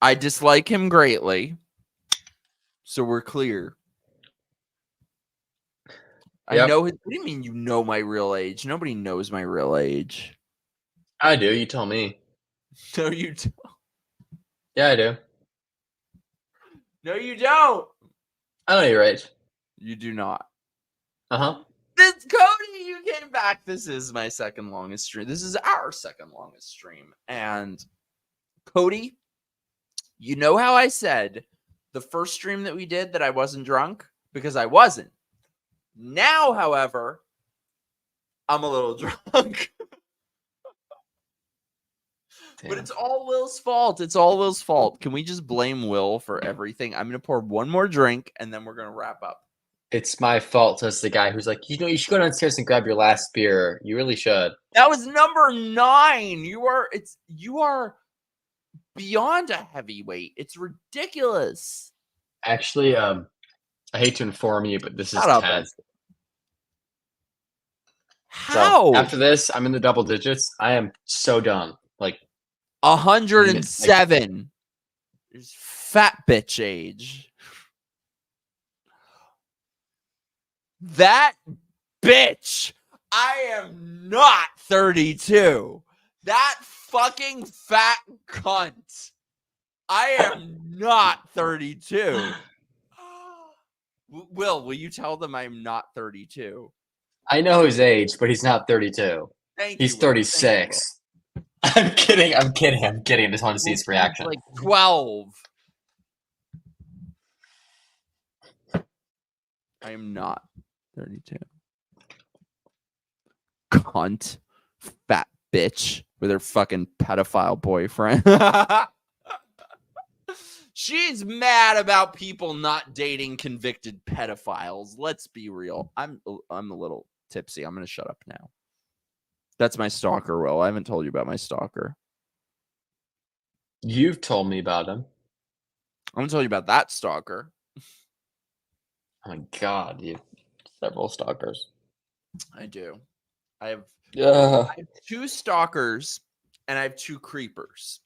I dislike him greatly, so we're clear. I know his. What do you mean you know my real age? Nobody knows my real age. I do. You tell me. No, you don't. Yeah, I do. No, you don't. I know your age. You do not. Uh-huh. This Cody, you came back. This is my second longest stream. This is our second longest stream. And Cody, you know how I said the first stream that we did that I wasn't drunk? Because I wasn't. Now, however, I'm a little drunk. But it's all Will's fault. It's all Will's fault. Can we just blame Will for everything? I'm going to pour one more drink and then we're going to wrap up. It's my fault, says the guy who's like, you know, you should go downstairs and grab your last beer. You really should. That was number 9. You are beyond a heavyweight. It's ridiculous. Actually, I hate to inform you, but this is Shut up, 10. How? So after this, I'm in the double digits. I am so done. Like 107. There's fat bitch age. That bitch. I am not 32. That fucking fat cunt. I am not 32. Will you tell them I'm not 32? I know his age, but he's not 32. Thank He's you, Will. 36. I'm kidding. I just wanted to see his reaction. Like 12. I am not 32. Cunt. Fat bitch with her fucking pedophile boyfriend. She's mad about people not dating convicted pedophiles. Let's be real. I'm a little tipsy. I'm going to shut up now. That's my stalker, Will. I haven't told you about my stalker. You've told me about him. I'm going to tell you about that stalker. Oh my God, you have several stalkers. I do. I have 2 stalkers and I have 2 creepers.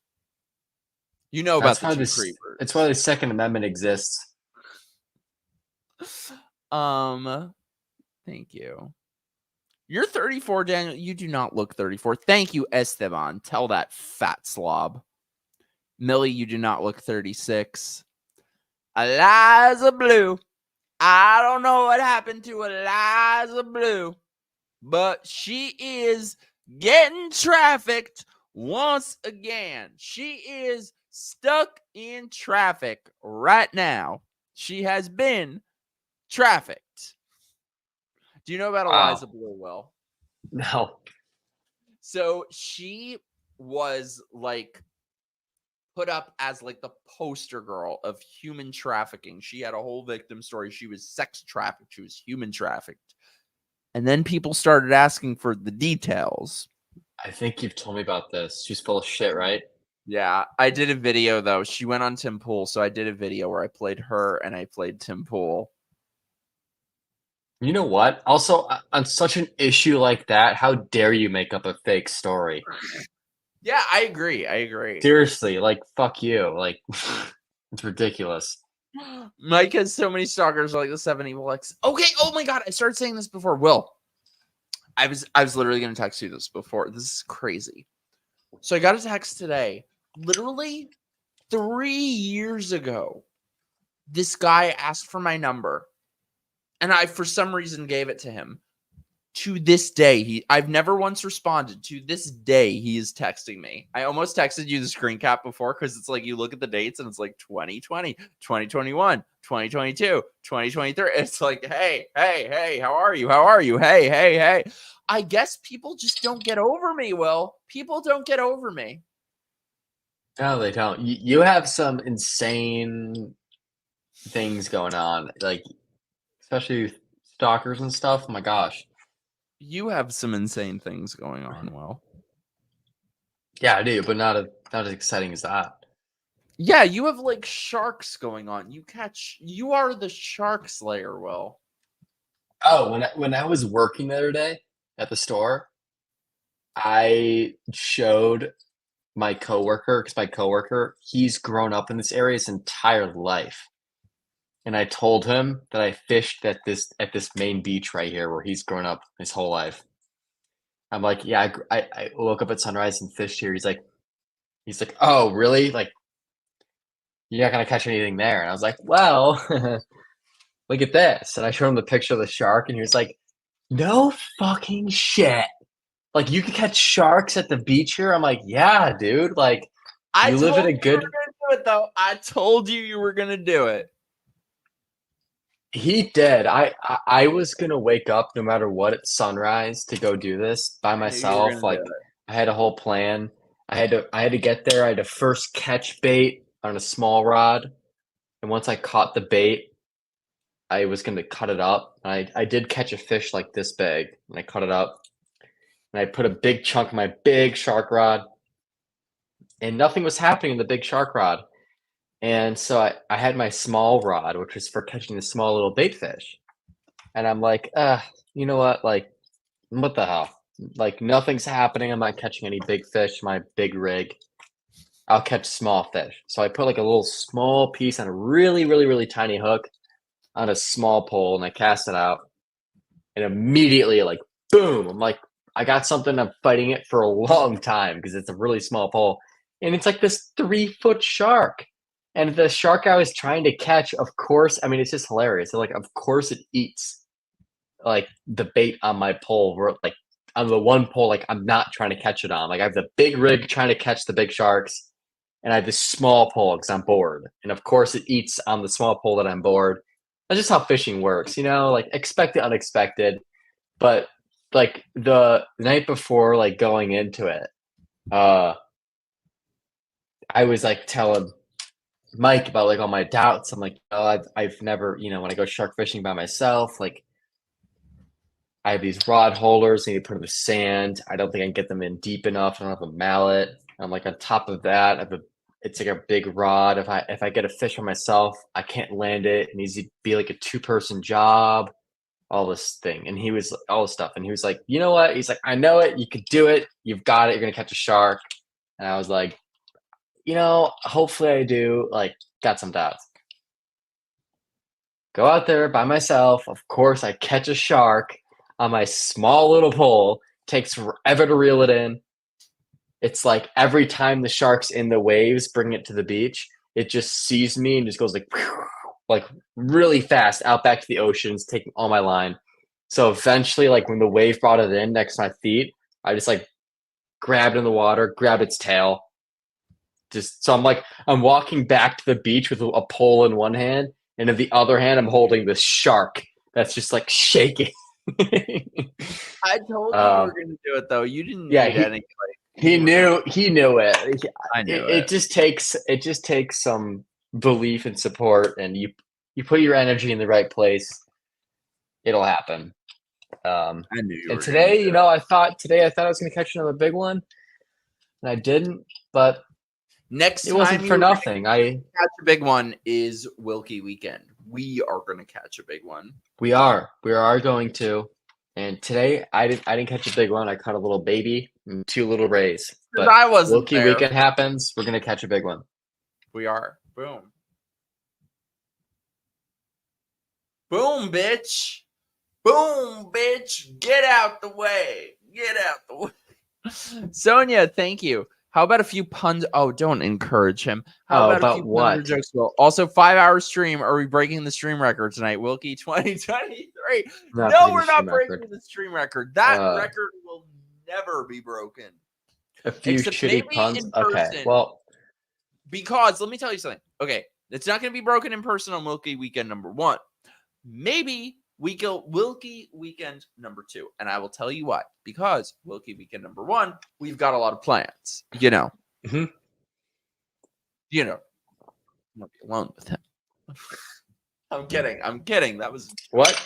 You know about the 2 creepers. It's why the Second Amendment exists. Thank you. You're 34, Daniel. You do not look 34. Thank you, Esteban. Tell that fat slob. Millie, you do not look 36. Eliza Blue. I don't know what happened to Eliza Blue, but she is getting trafficked once again. She is stuck in traffic right now. She has been trafficked. Do you know about Eliza Blue, Will? No. So she was like put up as like the poster girl of human trafficking. She had a whole victim story. She was sex trafficked. She was human trafficked. And then people started asking for the details. I think you've told me about this. She's full of shit, right? Yeah, I did a video though. She went on Tim Pool, so I did a video where I played her and I played Tim Pool. You know what? Also, on such an issue like that, how dare you make up a fake story? Yeah, I agree. Seriously, like, fuck you. Like, it's ridiculous. Mike has so many stalkers like the 7 Evil X. Okay, oh my God, I started saying this before. Will, I was literally going to text you this before. This is crazy. So I got a text today, literally 3 years ago. This guy asked for my number, and I, for some reason, gave it to him. To this day, I've never once responded. To this day, he is texting me. I almost texted you the screen cap before because it's like you look at the dates and it's like 2020, 2021, 2022, 2023. It's like, hey, how are you? Hey. I guess people just don't get over me, Will. People don't get over me. No, they don't. You have some insane things going on, like especially stalkers and stuff. Oh my gosh. You have some insane things going on, Will. Yeah, I do, but not as exciting as that. Yeah, you have like sharks going on. You are the shark slayer, Will. Oh, when I was working the other day at the store, I showed my coworker, because my coworker, he's grown up in this area his entire life. And I told him that I fished at this main beach right here where he's grown up his whole life. I'm like, yeah, I woke up at sunrise and fished here. He's like, oh, really? Like, you're not gonna catch anything there. And I was like, well, look at this. And I showed him the picture of the shark, and he was like, no fucking shit. Like, you can catch sharks at the beach here? I'm like, yeah, dude. Like, you live in a good. You were gonna do it, though. I told you were gonna do it. He did. I was gonna wake up no matter what at sunrise to go do this by myself. Like, I had a whole plan. I had to get there. I had to first catch bait on a small rod, and once I caught the bait, I was gonna cut it up. I did catch a fish like this big, and I cut it up, and I put a big chunk of my big shark rod, and nothing was happening in the big shark rod. And so I had my small rod, which was for catching the small little bait fish. And I'm like, you know what? Like, what the hell? Like, nothing's happening. I'm not catching any big fish, my big rig. I'll catch small fish. So I put like a little small piece on a really, really, really tiny hook on a small pole, and I cast it out. And immediately, like, boom, I'm like, I got something. I'm fighting it for a long time because it's a really small pole. And it's like this 3-foot shark. And the shark I was trying to catch, of course, I mean, it's just hilarious. So, like, of course it eats, like, the bait on my pole. Where, like, on the one pole, like, I'm not trying to catch it on. Like, I have the big rig trying to catch the big sharks, and I have this small pole because I'm bored. And, of course, it eats on the small pole that I'm bored. That's just how fishing works, you know? Like, expect the unexpected. But, like, the night before, like, going into it, I was, like, telling Mike about like all my doubts. I'm like, oh, I've never, you know, when I go shark fishing by myself, like I have these rod holders I need to put in the sand. I don't think I can get them in deep enough. I don't have a mallet. I'm like, on top of that, it's like a big rod. If I get a fish for myself, I can't land it. It needs to be like a 2-person job, all this thing. And he was all this stuff. And he was like, you know what? He's like, I know it. You could do it. You've got it. You're gonna catch a shark. And I was like, you know, hopefully I do. Like, got some doubts. Go out there by myself. Of course, I catch a shark on my small little pole. Takes forever to reel it in. It's like every time the shark's in the waves, bring it to the beach, it just sees me and just goes like really fast out back to the oceans, taking all my line. So eventually, like when the wave brought it in next to my feet, I just like grabbed in the water, grabbed its tail. So I'm walking back to the beach with a pole in one hand, and in the other hand, I'm holding this shark that's just like shaking. I told you you were going to do it, though. You didn't need any. He knew it. I knew it. Just takes some belief and support, and you put your energy in the right place, it'll happen. I knew you. And today, you know, I thought I was going to catch another big one, and I didn't. But next it wasn't for nothing. Catch a big one is Wilkie weekend. We are going to catch a big one. We are going to. And today I didn't catch a big one. I caught a little baby and 2 little rays. But I wasn't Wilkie there. weekend happens. We're going to catch a big one. We are. Boom. Boom, bitch. Boom, bitch. Get out the way. Get out the way. Sonia, thank you. How about a few puns? Oh, don't encourage him. How about a few what? puns or jokes? Well, also 5-hour stream. Are we breaking the stream record tonight? Wilkie 2023. No, we're not breaking the stream record. That record will never be broken. A few shitty puns. Okay. Well, because let me tell you something. Okay, it's not going to be broken in person on Wilkie weekend number 1. Maybe Wilkie weekend number 2, and I will tell you why. Because Wilkie weekend number 1, we've got a lot of plans. You know, I'm not be alone with him. I'm kidding. That was what?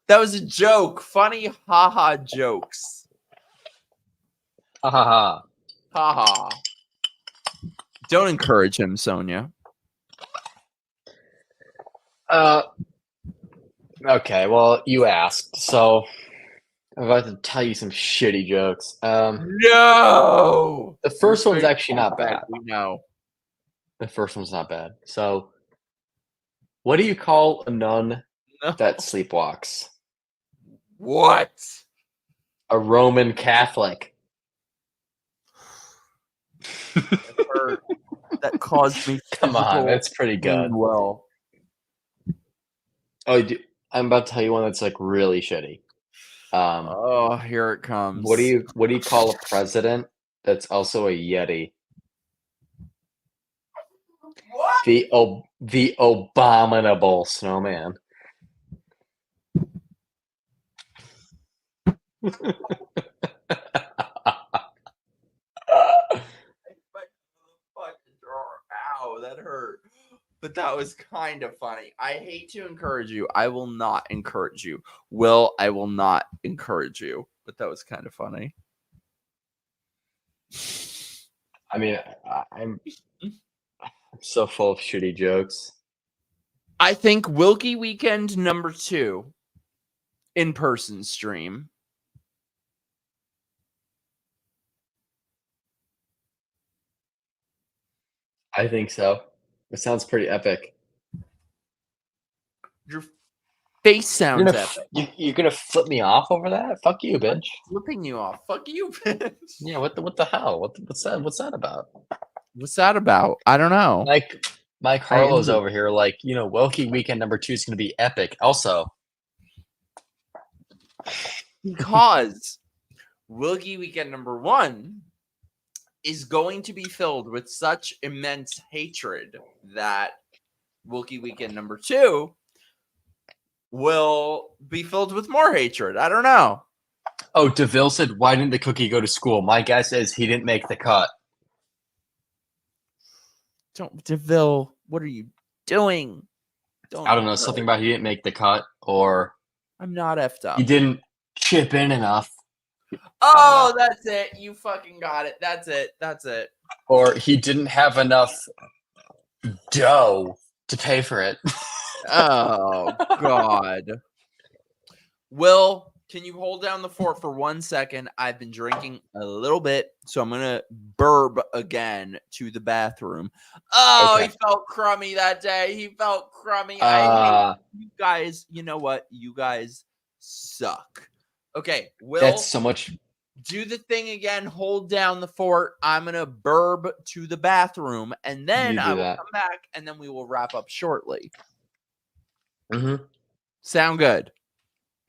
That was a joke. Funny, haha jokes. Ha ha ha. Haha. Don't encourage him, Sonia. Okay, well, you asked, so I'm about to tell you some shitty jokes. No! The first one's actually not bad. We know. The first one's not bad. So, what do you call a nun that sleepwalks? What? A Roman Catholic. That caused me. Come on, that's pretty good. Well, oh, I'm about to tell you one that's like really shitty. Oh, here it comes. What do you call a president that's also a Yeti? What? The abominable snowman. Ow, that hurt. But that was kind of funny. I hate to encourage you. I will not encourage you. Will, I will not encourage you. But that was kind of funny. I mean, I'm so full of shitty jokes. I think Wilkie Weekend number 2 in-person stream. I think so. It sounds pretty epic. Your face sounds epic. You're gonna flip me off over that? Fuck you, bitch. I'm flipping you off. Fuck you, bitch. Yeah, what the hell? What's that about? What's that about? I don't know. Mike Harlow's over here like, Wilkie Weekend number 2 is gonna be epic. Also, because Wilkie Weekend number 1 is going to be filled with such immense hatred that Wilkie Weekend number 2 will be filled with more hatred. I don't know. Oh, DeVille said, why didn't the cookie go to school? My guess is he didn't make the cut. DeVille, what are you doing? I don't know, something about he didn't make the cut, or I'm not effed up. He didn't chip in enough. Oh, that's it. You fucking got it. That's it. That's it. Or he didn't have enough dough to pay for it. Oh, God. Will, can you hold down the fort for 1 second? I've been drinking a little bit, so I'm going to burb again to the bathroom. Oh, okay. He felt crummy that day. He felt crummy. I hate you guys. You know what? You guys suck. Okay, Will. That's so much. Do the thing again. Hold down the fort. I'm going to burb to the bathroom, and then I will come back, and then we will wrap up shortly. Mm-hmm. Sound good?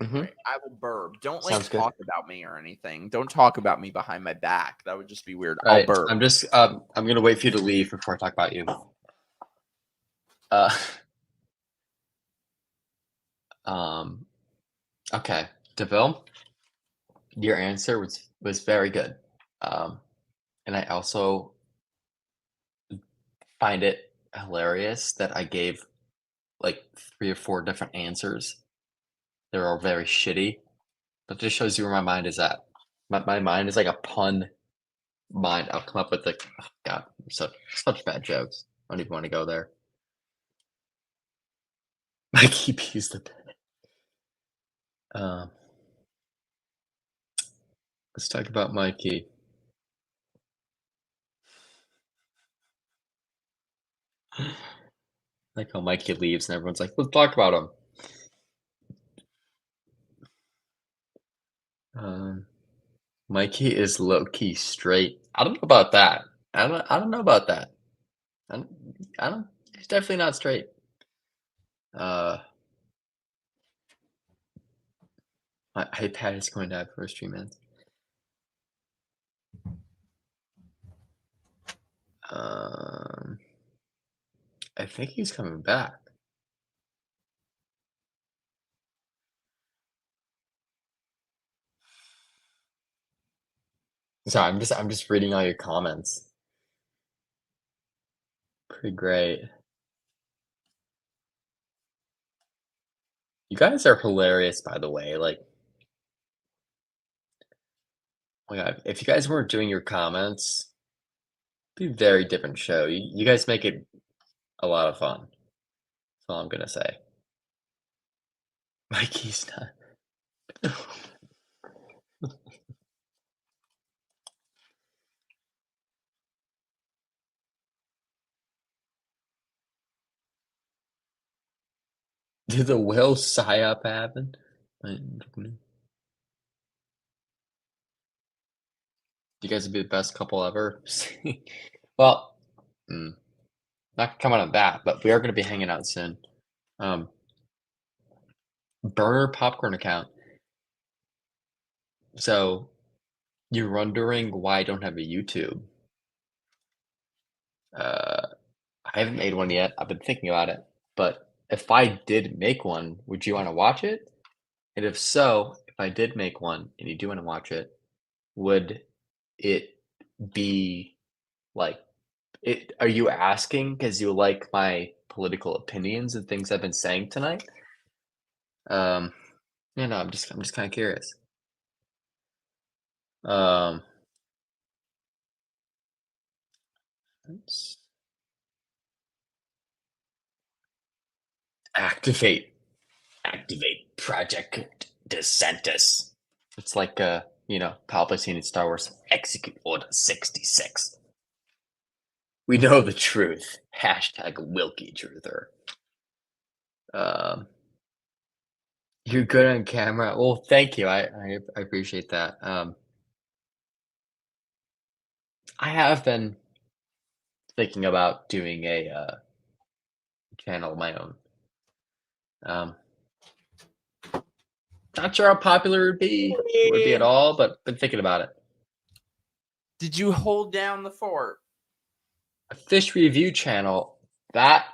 Mm-hmm. Right, I will burb. Don't talk about me or anything. Don't talk about me behind my back. That would just be weird. I'll burb. I'm just I'm going to wait for you to leave before I talk about you. Okay, DeVille, your answer was very good. And I also find it hilarious that I gave like 3 or 4 different answers. They're all very shitty, but this shows you where my mind is at. My mind is like a pun mind. I'll come up with like, oh God, such bad jokes. I don't even want to go there. Mikey P's the bed. Let's talk about Mikey. Like how Mikey leaves and everyone's like, let's talk about him. Mikey is low-key straight. I don't know about that. I don't know about that. I don't. He's definitely not straight. My iPad is going to die for 3 minutes. I think he's coming back. Sorry, I'm just reading all your comments. Pretty great. You guys are hilarious, by the way. Like, oh my God, if you guys weren't doing your comments, Be a very different show. You guys make it a lot of fun. That's all I'm gonna say. Mikey's not. Did the Will psyop happen? You guys would be the best couple ever. Well, not coming on that, but we are going to be hanging out soon. Burner popcorn account. So you're wondering why I don't have a YouTube? I haven't made one yet. I've been thinking about it, but if I did make one, would you want to watch it? And if so, if I did make one and you do want to watch it, would it be like it? Are you asking because you like my political opinions and things I've been saying tonight? I'm just kind of curious. Let's activate Project DeSantis. It's like Palpatine in Star Wars. Execute Order 66. We know the truth. Hashtag Wilkie Truther. You're good on camera. Well, thank you. I appreciate that. I have been thinking about doing a channel of my own. Not sure how popular it would be at all, but been thinking about it. Did you hold down the fort? A fish review channel. That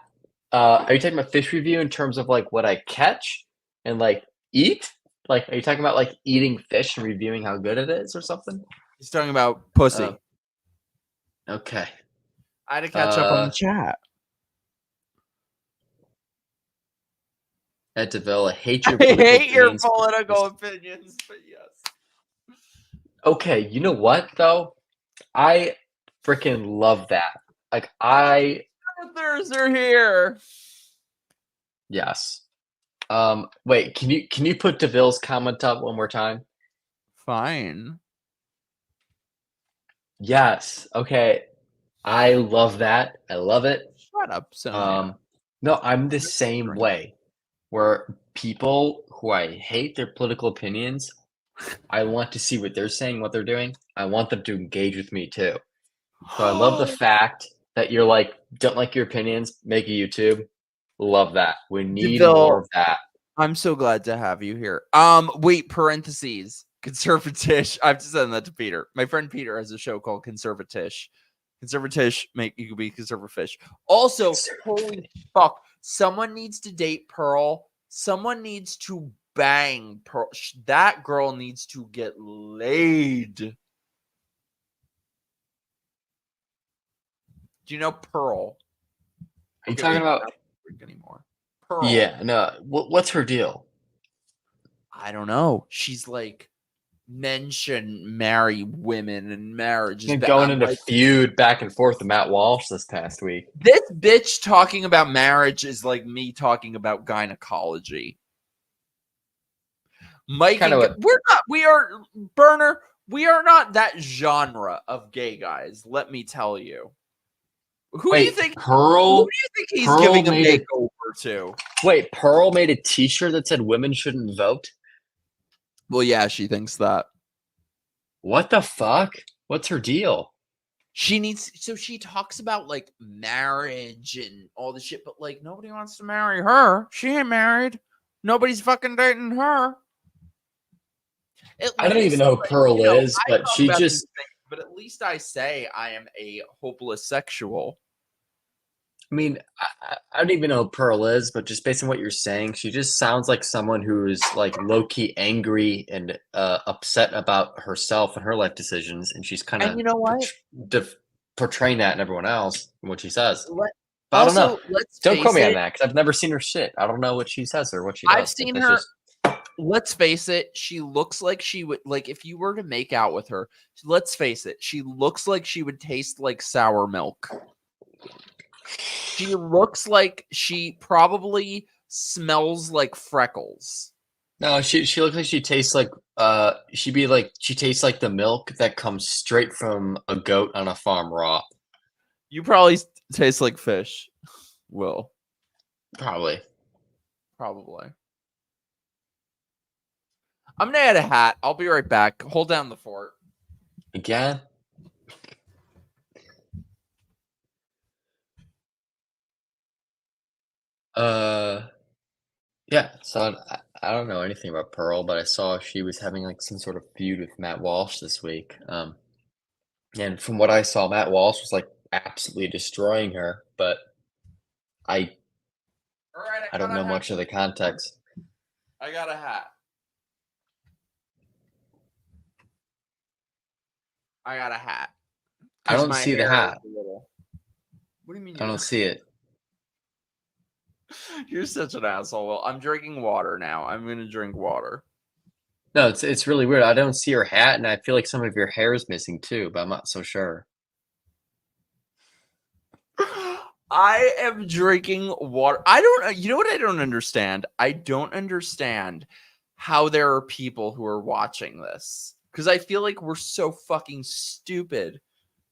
are you talking about fish review in terms of like what I catch and like eat? Like, are you talking about like eating fish and reviewing how good it is or something? He's talking about pussy. Okay. I had to catch up on the chat. Ed DeVille, I hate your political opinions, but yes. Okay, you know what though? I freaking love that. Like Senators are here. Yes. Wait, can you put DeVille's comment up one more time? Fine. Yes. Okay. I love that. I love it. Shut up, Sonia. No, I'm the same way. Where people who I hate their political opinions, I want to see what they're saying, what they're doing. I want them to engage with me too. So I love the fact that you're like, don't like your opinions, make a YouTube. Love that. We need more of that. I'm so glad to have you here. Wait, parentheses. Conservatish. I've just said that to Peter. My friend Peter has a show called Conservatish. Conservatish, you could be conservafish. Also, holy fuck. Someone needs to date Pearl. Someone needs to bang Pearl. That girl needs to get laid. Do you know Pearl? Are you talking about anymore? Pearl. Yeah, no. What's her deal? I don't know. She's like, men shouldn't marry women, and marriage is going into feud back and forth with Matt Walsh this past week. This bitch talking about marriage is like me talking about gynecology. Mike, we are not that genre of gay guys, let me tell you. Who do you think he's giving a makeover to? Wait, Pearl made a t-shirt that said women shouldn't vote? Well, yeah, she thinks that. What the fuck? What's her deal? She talks about like marriage and all this shit, but like nobody wants to marry her. She ain't married. Nobody's fucking dating her. I don't even know who Pearl is, but she just. But at least I say I am a hopeless sexual. I mean, I don't even know who Pearl is, but just based on what you're saying, she just sounds like someone who's like low-key angry and upset about herself and her life decisions, and she's kind of you know what? Portraying that in everyone else and what she says. But I don't know. Don't quote me on that because I've never seen her shit. I don't know what she says or what she does. I've seen her. let's face it, she looks like she would, like, if you were to make out with her, let's face it, she looks like she would taste like sour milk. She looks like she probably smells like freckles. No, she looks like she tastes like she tastes like the milk that comes straight from a goat on a farm raw. You probably taste like fish, Will. Probably. I'm gonna add a hat. I'll be right back. Hold down the fort. Again? Yeah, so I don't know anything about Pearl, but I saw she was having like some sort of feud with Matt Walsh this week. And from what I saw, Matt Walsh was like absolutely destroying her, but I don't know much of the context. I got a hat. I don't see the hat. What do you mean? I don't see it. You're such an asshole. Well, I'm drinking water now. I'm gonna drink water. No, it's really weird. I don't see your hat, and I feel like some of your hair is missing too, but I'm not so sure. I am drinking water. You know what I don't understand? I don't understand how there are people who are watching this. Because I feel like we're so fucking stupid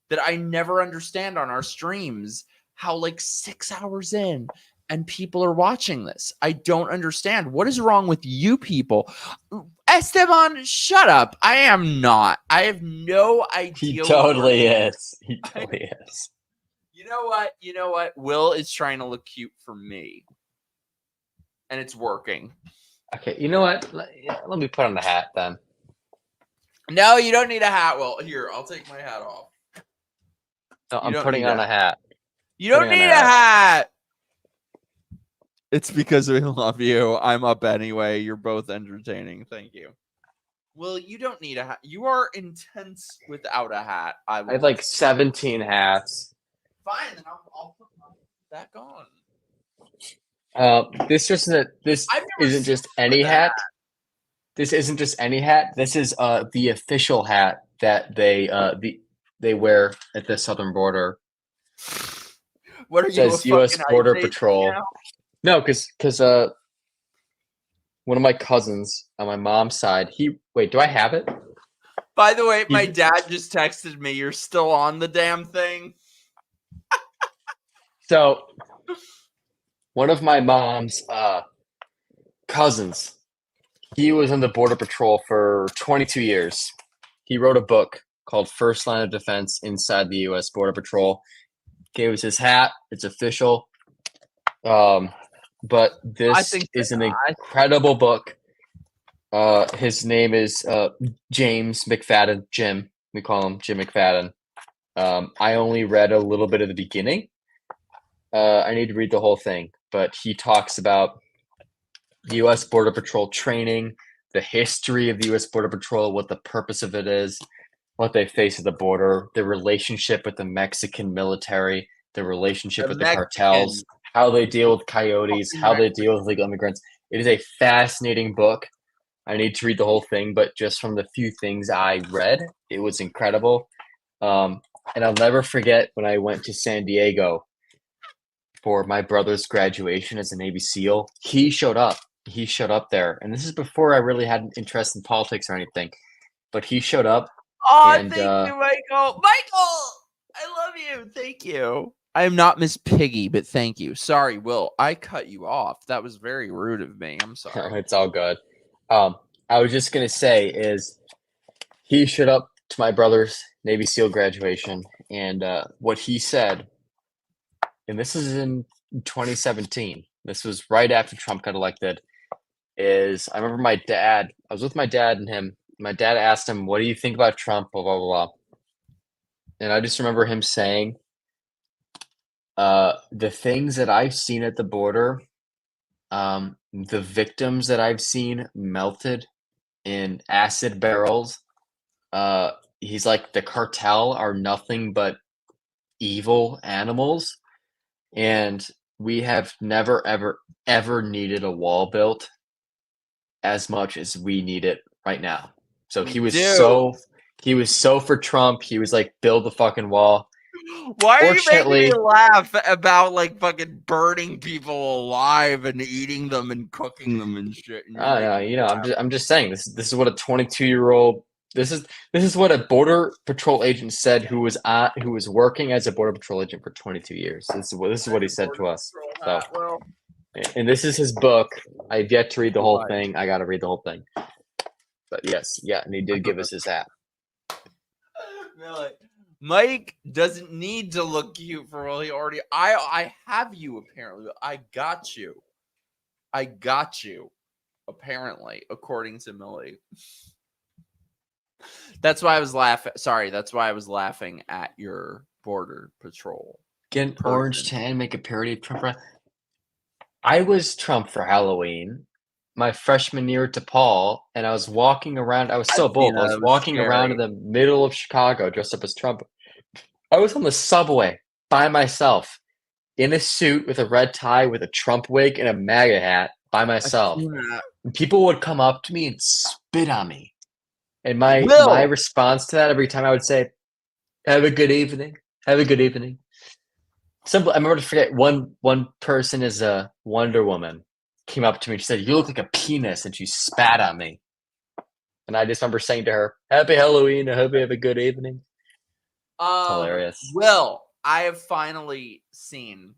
that I never understand on our streams how like 6 hours in and people are watching this. I don't understand. What is wrong with you people? Esteban, shut up. I am not. I have no idea. He totally is. He totally is. You know what? Will is trying to look cute for me. And it's working. Okay, you know what? Let me put on the hat then. No, you don't need a hat, Will. Here, I'll take my hat off. No, I'm putting on a hat. You don't need a hat. It's because we love you. I'm up anyway. You're both entertaining. Thank you. Will, you don't need a hat. You are intense without a hat. I have like 17 hats. Fine, then I'll put that on. This isn't just any hat. This isn't just any hat. This is the official hat that they wear at the southern border. What are it says U.S. Border Patrol. No, because one of my cousins on my mom's side. Wait, do I have it? By the way, my dad just texted me. You're still on the damn thing. So, one of my mom's cousins, he was in the Border Patrol for 22 years. He wrote a book called First Line of Defense Inside the U.S. Border Patrol. Gave us his hat. It's official. But this is an incredible book. His name is James McFadden. Jim. We call him Jim McFadden. I only read a little bit of the beginning. I need to read the whole thing, but he talks about the U.S. Border Patrol training, the history of the U.S. Border Patrol, what the purpose of it is, what they face at the border, the relationship with the Mexican military, the relationship with the cartels, how they deal with coyotes, how they deal with illegal immigrants. It is a fascinating book. I need to read the whole thing, but just from the few things I read, it was incredible. And I'll never forget when I went to San Diego for my brother's graduation as a Navy SEAL. He showed up. He showed up there. And this is before I really had an interest in politics or anything. But he showed up. Oh, thank you, Michael. Michael, I love you. Thank you. I am not Miss Piggy, but thank you. Sorry, Will. I cut you off. That was very rude of me. I'm sorry. It's all good. I was just going to say is he showed up to my brother's Navy SEAL graduation. And what he said, and this is in 2017. This was right after Trump got elected. Is I remember my dad. I was with my dad and him. My dad asked him, "What do you think about Trump?" Blah blah blah. And I just remember him saying, "The things that I've seen at the border, the victims that I've seen melted in acid barrels. He's like the cartel are nothing but evil animals." And we have never, ever, ever needed a wall built as much as we need it right now. So he was Dude. so for Trump. He was like, build the fucking wall. Why are you making me laugh about like fucking burning people alive and eating them and cooking them and shit? And I don't know, you know, I'm just saying this is what a 22-year-old this is what a Border Patrol agent said who was working as a Border Patrol agent for 22 years. This is what he said to us. So, and this is his book. I've yet to read the whole thing. I got to read the whole thing. But yes, yeah, and he did give us his hat. Mike doesn't need to look cute for all he already. I have you apparently. I got you. Apparently, according to Millie. That's why I was laughing. Sorry, that's why I was laughing at your Border Patrol. Get an orange tan, make a parody of Trump. I was Trump for Halloween my freshman year at DePaul, and I was walking around. I was so bold. I was walking around in the middle of Chicago dressed up as Trump. I was on the subway by myself in a suit with a red tie with a Trump wig and a MAGA hat by myself. And people would come up to me and spit on me. And my response to that every time I would say, "Have a good evening. Have a good evening." Simple. I remember to forget one person is a Wonder Woman came up to me and she said, "You look like a penis," and she spat on me. And I just remember saying to her, "Happy Halloween. I hope you have a good evening." Hilarious. Will, I have finally seen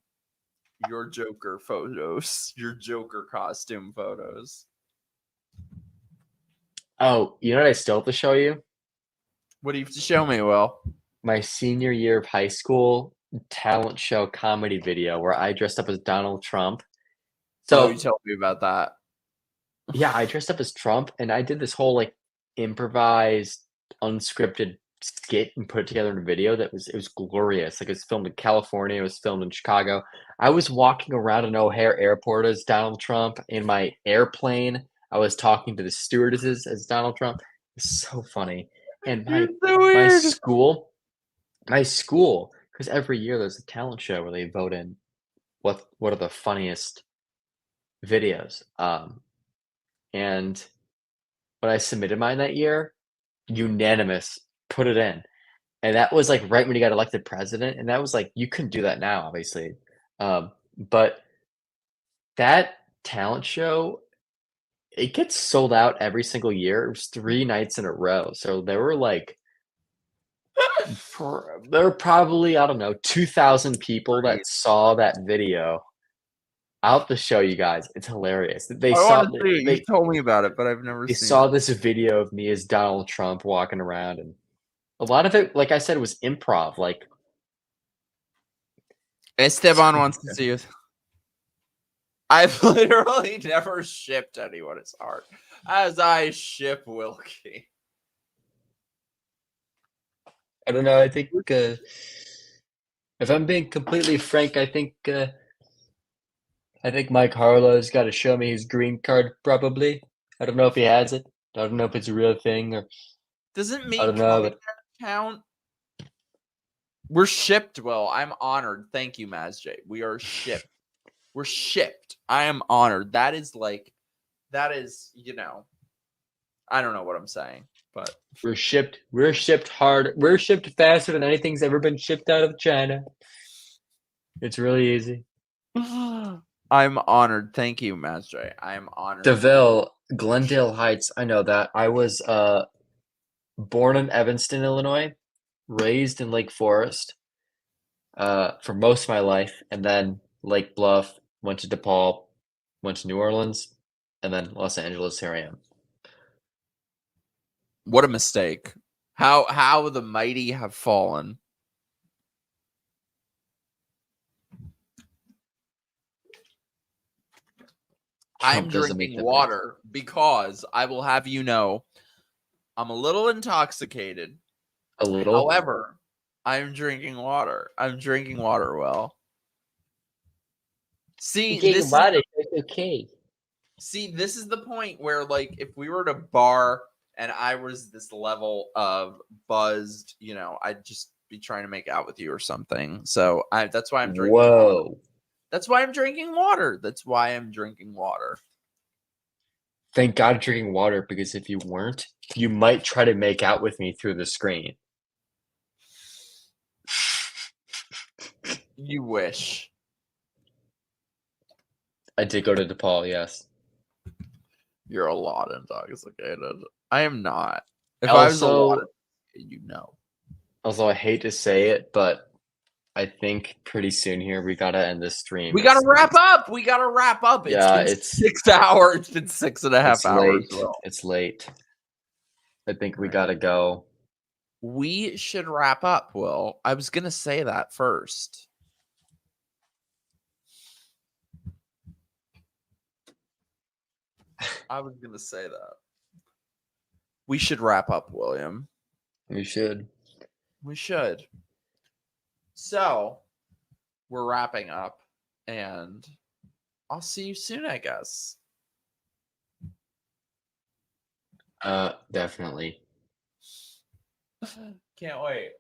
your Joker photos, your Joker costume photos. Oh, you know what I still have to show you? What do you have to show me, Will? My senior year of high school talent show comedy video where I dressed up as Donald Trump. So you told me about that. Yeah, I dressed up as Trump and I did this whole like improvised, unscripted skit and put it together in a video it was glorious. Like it was filmed in California, it was filmed in Chicago. I was walking around in O'Hare Airport as Donald Trump. In my airplane, I was talking to the stewardesses as Donald Trump. It's so funny. And my school, because every year there's a talent show where they vote in what are the funniest videos. And when I submitted mine that year, unanimous put it in. And that was like right when he got elected president. And that was like, you couldn't do that now, obviously. But that talent show, it gets sold out every single year. It was 3 nights in a row. So there were like, there were probably, I don't know, 2,000 people that saw that video. I'll have to show you guys. It's hilarious. You told me about it, but I've never seen it. They saw this video of me as Donald Trump walking around, and a lot of it, like I said, was improv. Like Esteban wants to see you. I've literally never shipped anyone as hard as I ship Wilkie. I don't know. I think if I'm being completely frank, I think Mike Harlow's got to show me his green card. Probably. I don't know if he has it. I don't know if it's a real thing or. Doesn't me I don't know, count? We're shipped. Well, I'm honored. Thank you, Maz J. We are shipped. We're shipped. I am honored. That is, you know, I don't know what I'm saying, but we're shipped. We're shipped hard. We're shipped faster than anything's ever been shipped out of China. It's really easy. I'm honored. Thank you, Maz J. I am honored. DeVille, Glendale Heights. I know that. I was born in Evanston, Illinois, raised in Lake Forest for most of my life, and then Lake Bluff, went to DePaul, went to New Orleans, and then Los Angeles. Here I am. What a mistake. How the mighty have fallen. I'm drinking water because I will have you know I'm a little intoxicated. A little? However, I'm drinking water. I'm drinking water well. See, this water, it's okay. See, this is the point where, like, if we were at a bar and I was this level of buzzed, you know, I'd just be trying to make out with you or something. So that's why I'm drinking water. That's why I'm drinking water. That's why I'm drinking water. Thank God you're drinking water, because if you weren't, you might try to make out with me through the screen. You wish. I did go to DePaul, yes. You're a lot intoxicated. I am not. If I was a lot, you know. Also, I hate to say it, but I think pretty soon here we gotta end this stream. We gotta wrap up. We gotta wrap up. It's 6 hours. It's been 6.5 hours. It's late. I think we gotta go. We should wrap up, Will. I was gonna say that first. I was gonna say that. We should wrap up, William. We should. We should. So, we're wrapping up, and I'll see you soon, I guess. Definitely. Can't wait.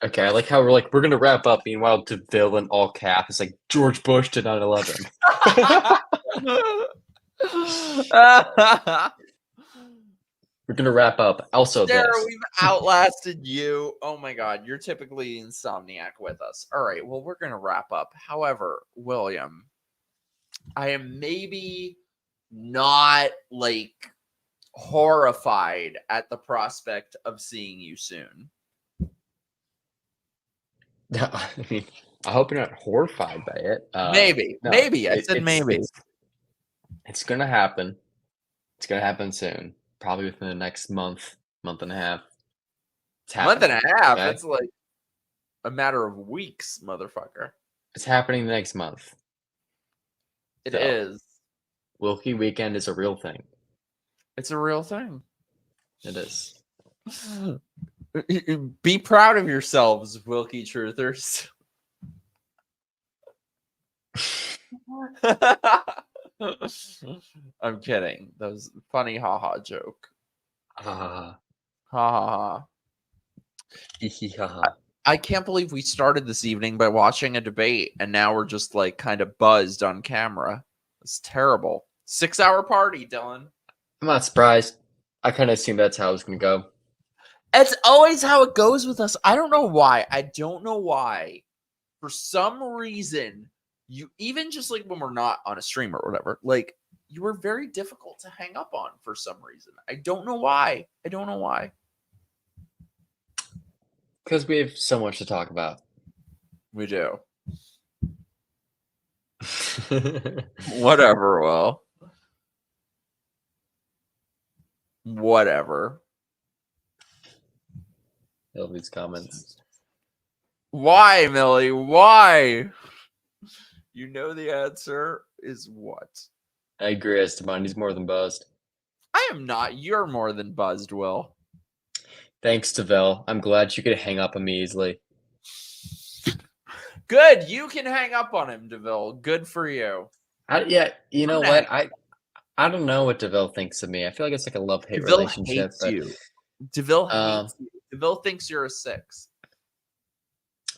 Okay, I like how we're gonna wrap up. Meanwhile, DeVille in all cap is like George Bush to 9/11. We're gonna wrap up. Also, Sarah, this. we've outlasted you. Oh my God, you're typically insomniac with us. All right, well, we're gonna wrap up. However, William, I am maybe not like horrified at the prospect of seeing you soon. I mean, I hope you're not horrified by it. Maybe. I said maybe. It's gonna happen. It's gonna happen soon. Probably within the next month and a half. It's happening. Month and a half? Okay? That's like a matter of weeks, motherfucker. It's happening the next month. It is. Wilkie Weekend is a real thing. It's a real thing. It is. Be proud of yourselves, Wilkie Truthers. I'm kidding. That was a funny haha joke. Ha ha ha. I can't believe we started this evening by watching a debate, and now we're just like kind of buzzed on camera. It's terrible. 6-hour party, Dylan. I'm not surprised. I kind of assumed that's how it was going to go. It's always how it goes with us. I don't know why. For some reason, you even just like when we're not on a stream or whatever, like you were very difficult to hang up on for some reason. I don't know why. Because we have so much to talk about. We do. Whatever, Will. Whatever. All these comments. Why, Millie? Why? You know the answer is what? I agree, Esteban. He's more than buzzed. I am not. You're more than buzzed, Will. Thanks, DeVille. I'm glad you could hang up on me easily. Good. You can hang up on him, DeVille. Good for you. You know what? I don't know what DeVille thinks of me. I feel like it's like a love-hate relationship. Hates you. DeVille hates you. DeVille thinks you're a 6.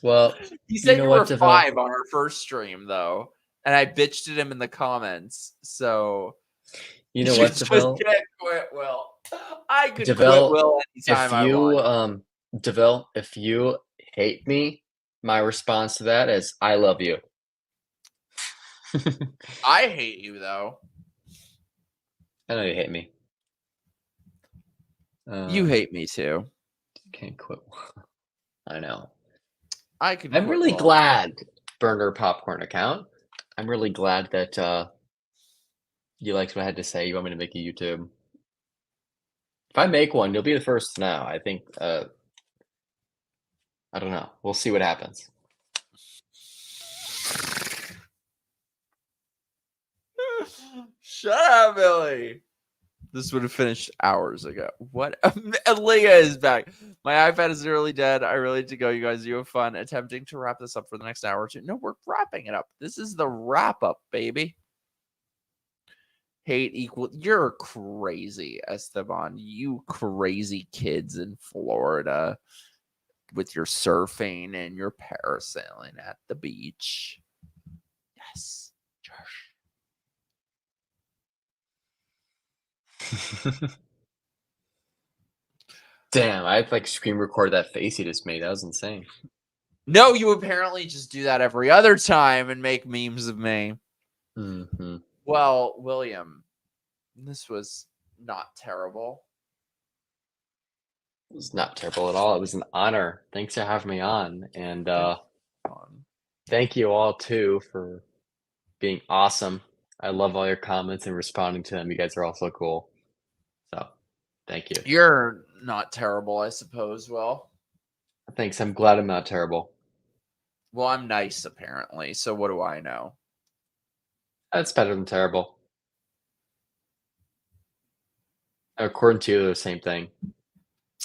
Well, he said you were a 5 on our first stream, though, and I bitched at him in the comments. So you know what, DeVille? Just can't quit, Will. I could quit Will anytime I want. DeVille, if you hate me, my response to that is I love you. I hate you, though. I know you hate me. You hate me too. Can't quit. I know. I'm really glad, Burner Popcorn account. I'm really glad that you liked what I had to say. You want me to make a YouTube? If I make one, you'll be the first to know. I think. I don't know. We'll see what happens. Shut up, Billy. This would have finished hours ago. What? Leah is back. My iPad is nearly dead. I really need to go, you guys. You have fun attempting to wrap this up for the next hour or two. No, we're wrapping it up. This is the wrap up, baby. Hate equal. You're crazy, Esteban. You crazy kids in Florida with your surfing and your parasailing at the beach. Yes, Josh. Damn, I like screen record that face he just made. That was insane. No, you apparently just do that every other time and make memes of me. Mm-hmm. Well, William, this was not terrible. It was not terrible at all. It was an honor. Thanks for having me on. And thank you all, too, for being awesome. I love all your comments and responding to them. You guys are all so cool. So, thank you. You're not terrible, I suppose. Well, thanks. I'm glad I'm not terrible. Well, I'm nice, apparently. So what do I know? That's better than terrible. According to you, they're the same thing.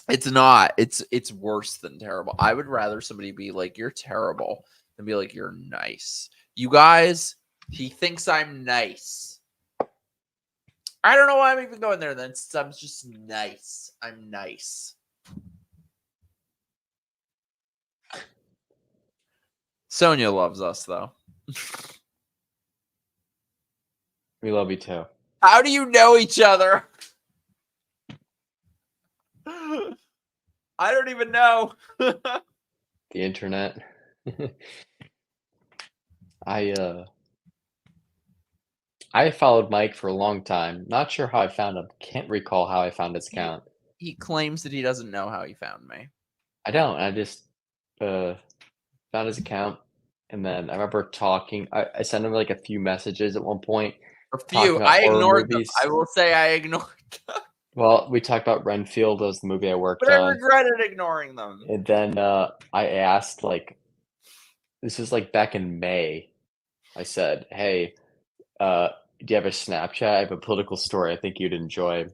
It's not. It's worse than terrible. I would rather somebody be like, you're terrible, than be like, you're nice. You guys, he thinks I'm nice. I don't know why I'm even going there then. I'm just nice. I'm nice. Sonia loves us, though. We love you, too. How do you know each other? I don't even know. The internet. I followed Mike for a long time. Not sure how I found him. Can't recall how I found his account. He claims that he doesn't know how he found me. I don't. I just found his account, and then I remember talking. I sent him like a few messages at one point. A few. I ignored them. I will say I ignored them. Well, we talked about Renfield. That was the movie I worked But on. I regretted ignoring them. And then I asked, like, this was like back in May. I said, hey, do you have a Snapchat? I have a political story I think you'd enjoy.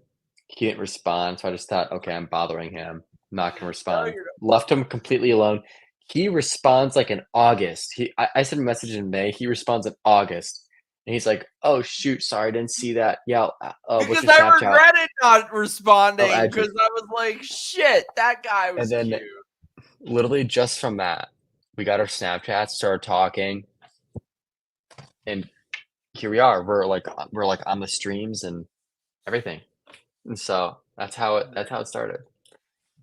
He didn't respond, so I just thought, okay, I'm bothering him. I'm not going to respond. Left him completely alone. He responds like in August. I sent a message in May. He responds in August. And he's like, oh, shoot, sorry, I didn't see that. Yeah, what's your Because I Snapchat? regretted not responding Oh, because I was like, shit, that guy was And then cute. literally just from that, we got our Snapchats, started talking, and here we are. We're like on the streams and everything. And so that's how it started.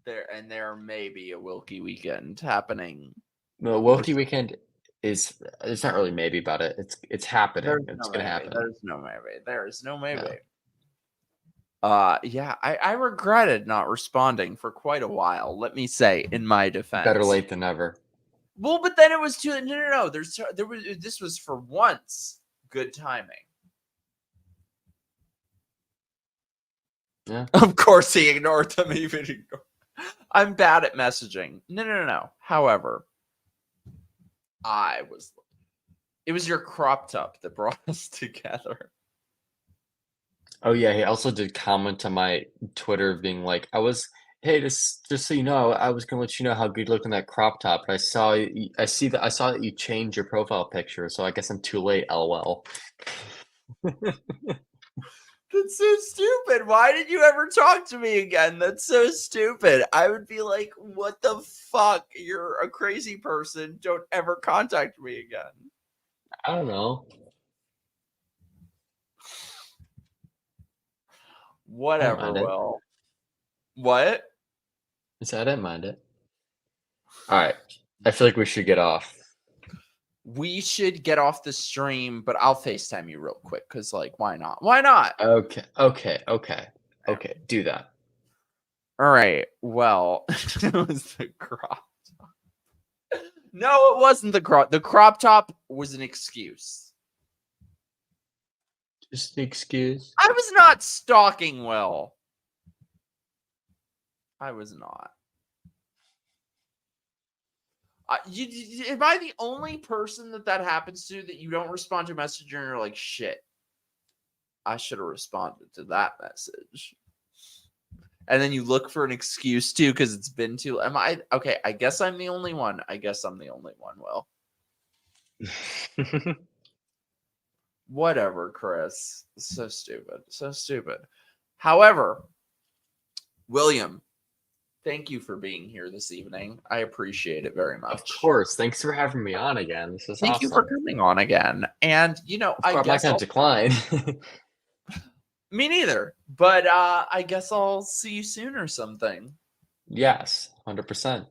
There may be a Wilkie weekend happening. No, Wilkie weekend it's not really maybe about it. It's happening. It's gonna happen. There's no maybe. There's no maybe. Yeah. Yeah, I regretted not responding for quite a while. Let me say, in my defense, Better late than never. Well, but then it was too. No. This was for once good timing. Yeah. Of course, he ignored them. I'm bad at messaging. No. However, it was your crop top that brought us together. Oh yeah, he also did comment on my Twitter being like, hey, just so you know, I was gonna let you know how good you look in that crop top, but I saw that you changed your profile picture, so I guess I'm too late, LOL. That's so stupid. Why did you ever talk to me again? That's so stupid. I would be like, what the fuck? You're a crazy person. Don't ever contact me again. I don't know. Whatever, Will. What? I said I didn't mind it. All right. I feel like we should get off. We should get off the stream, but I'll FaceTime you real quick because, like, why not? Why not? Okay. Do that. All right. Well, it was the crop top. No, it wasn't the crop. The crop top was an excuse. Just an excuse. I was not stalking Will. I was not. Am I the only person that happens to, that you don't respond to a message and you're like, shit, I should have responded to that message? And then you look for an excuse too because it's been too. Okay? I guess I'm the only one. Will. Whatever, Chris. So stupid. However, William, thank you for being here this evening. I appreciate it very much. Of course. Thanks for having me on again. This is Thank you for coming on again. And, I guess I'll decline. Me neither. But I guess I'll see you soon or something. Yes, 100%.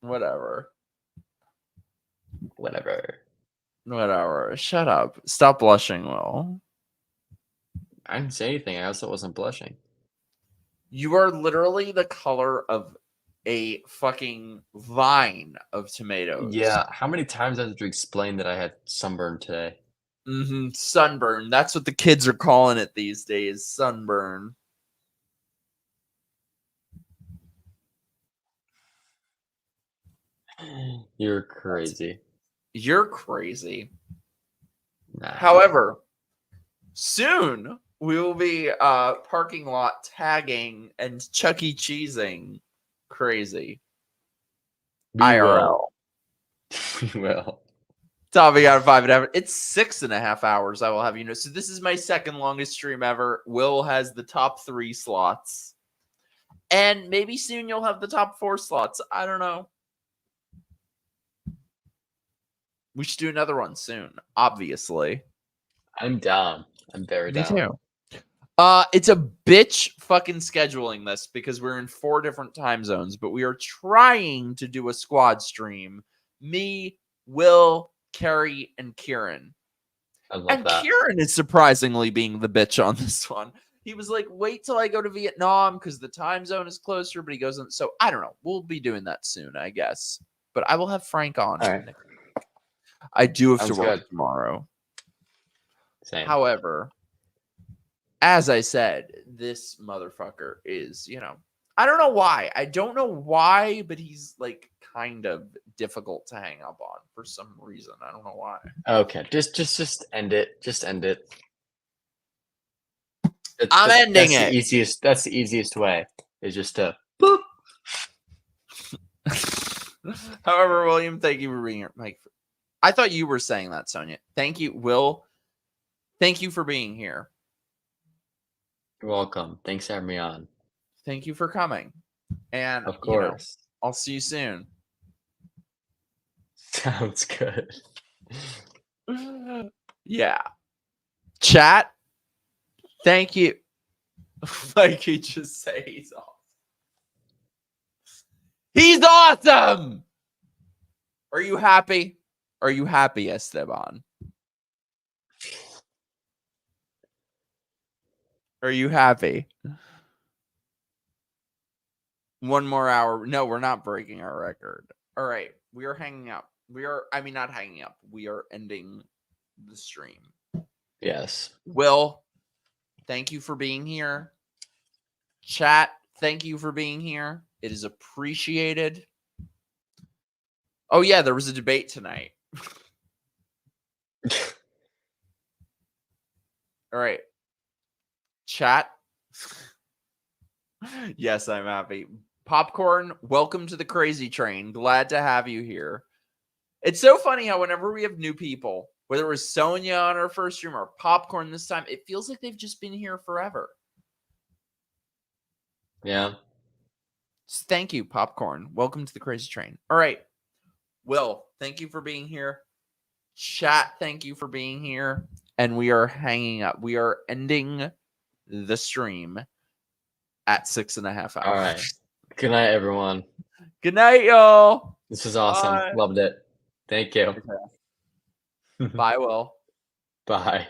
Whatever. Shut up. Stop blushing, Will. I didn't say anything. I also wasn't blushing. You are literally the color of a fucking vine of tomatoes. Yeah. How many times I have to explain that I had sunburn today? Sunburn. That's what the kids are calling it these days. Sunburn. You're crazy. You're crazy. Nah. However, soon we will be parking lot tagging and Chuck E. Cheesing crazy. IRL. We will. Topping out of 5.5. It's 6.5 hours, I will have you know. So this is my second longest stream ever. Will has the top 3 slots. And maybe soon you'll have the top 4 slots. I don't know. We should do another one soon, obviously. I'm down. I'm very down. Me too. It's a bitch fucking scheduling this because we're in 4 different time zones, but we are trying to do a squad stream. Me, Will, Carrie, and Kieran. I love that. Kieran is surprisingly being the bitch on this one. He was like, wait till I go to Vietnam because the time zone is closer, but he goes on. So I don't know. We'll be doing that soon, I guess. But I will have Frank on. All right. I do have Sounds to work good. tomorrow. Same. However, as I said, this motherfucker is, I don't know why. I don't know why, but he's like kind of difficult to hang up on for some reason. I don't know why. Okay, just end it. Just end it. I'm ending it. That's the easiest way. Is just to. However, William, thank you for being here. Mike, I thought you were saying that, Sonia. Thank you, Will. Thank you for being here. You're welcome. Thanks for having me on. Thank you for coming. And of course, I'll see you soon. Sounds good. Yeah. Chat. Thank you. Like he just say he's awesome. He's awesome. Are you happy? Are you happy, Esteban? Are you happy? 1 more hour. No, we're not breaking our record. All right. We are hanging up. Not hanging up. We are ending the stream. Yes. Will, thank you for being here. Chat, thank you for being here. It is appreciated. Oh, yeah, there was a debate tonight. All right. Chat. Yes, I'm happy. Popcorn, welcome to the crazy train. Glad to have you here. It's so funny how whenever we have new people, whether it was Sonia on our first stream or Popcorn this time, it feels like they've just been here forever. Yeah. So thank you, Popcorn. Welcome to the crazy train. All right. Will, thank you for being here. Chat, thank you for being here. And we are hanging up. We are ending the stream at 6.5 hours. All right. Good night, everyone. Good night, y'all. This was awesome. Bye. Loved it. Thank you. Bye, Will. Bye.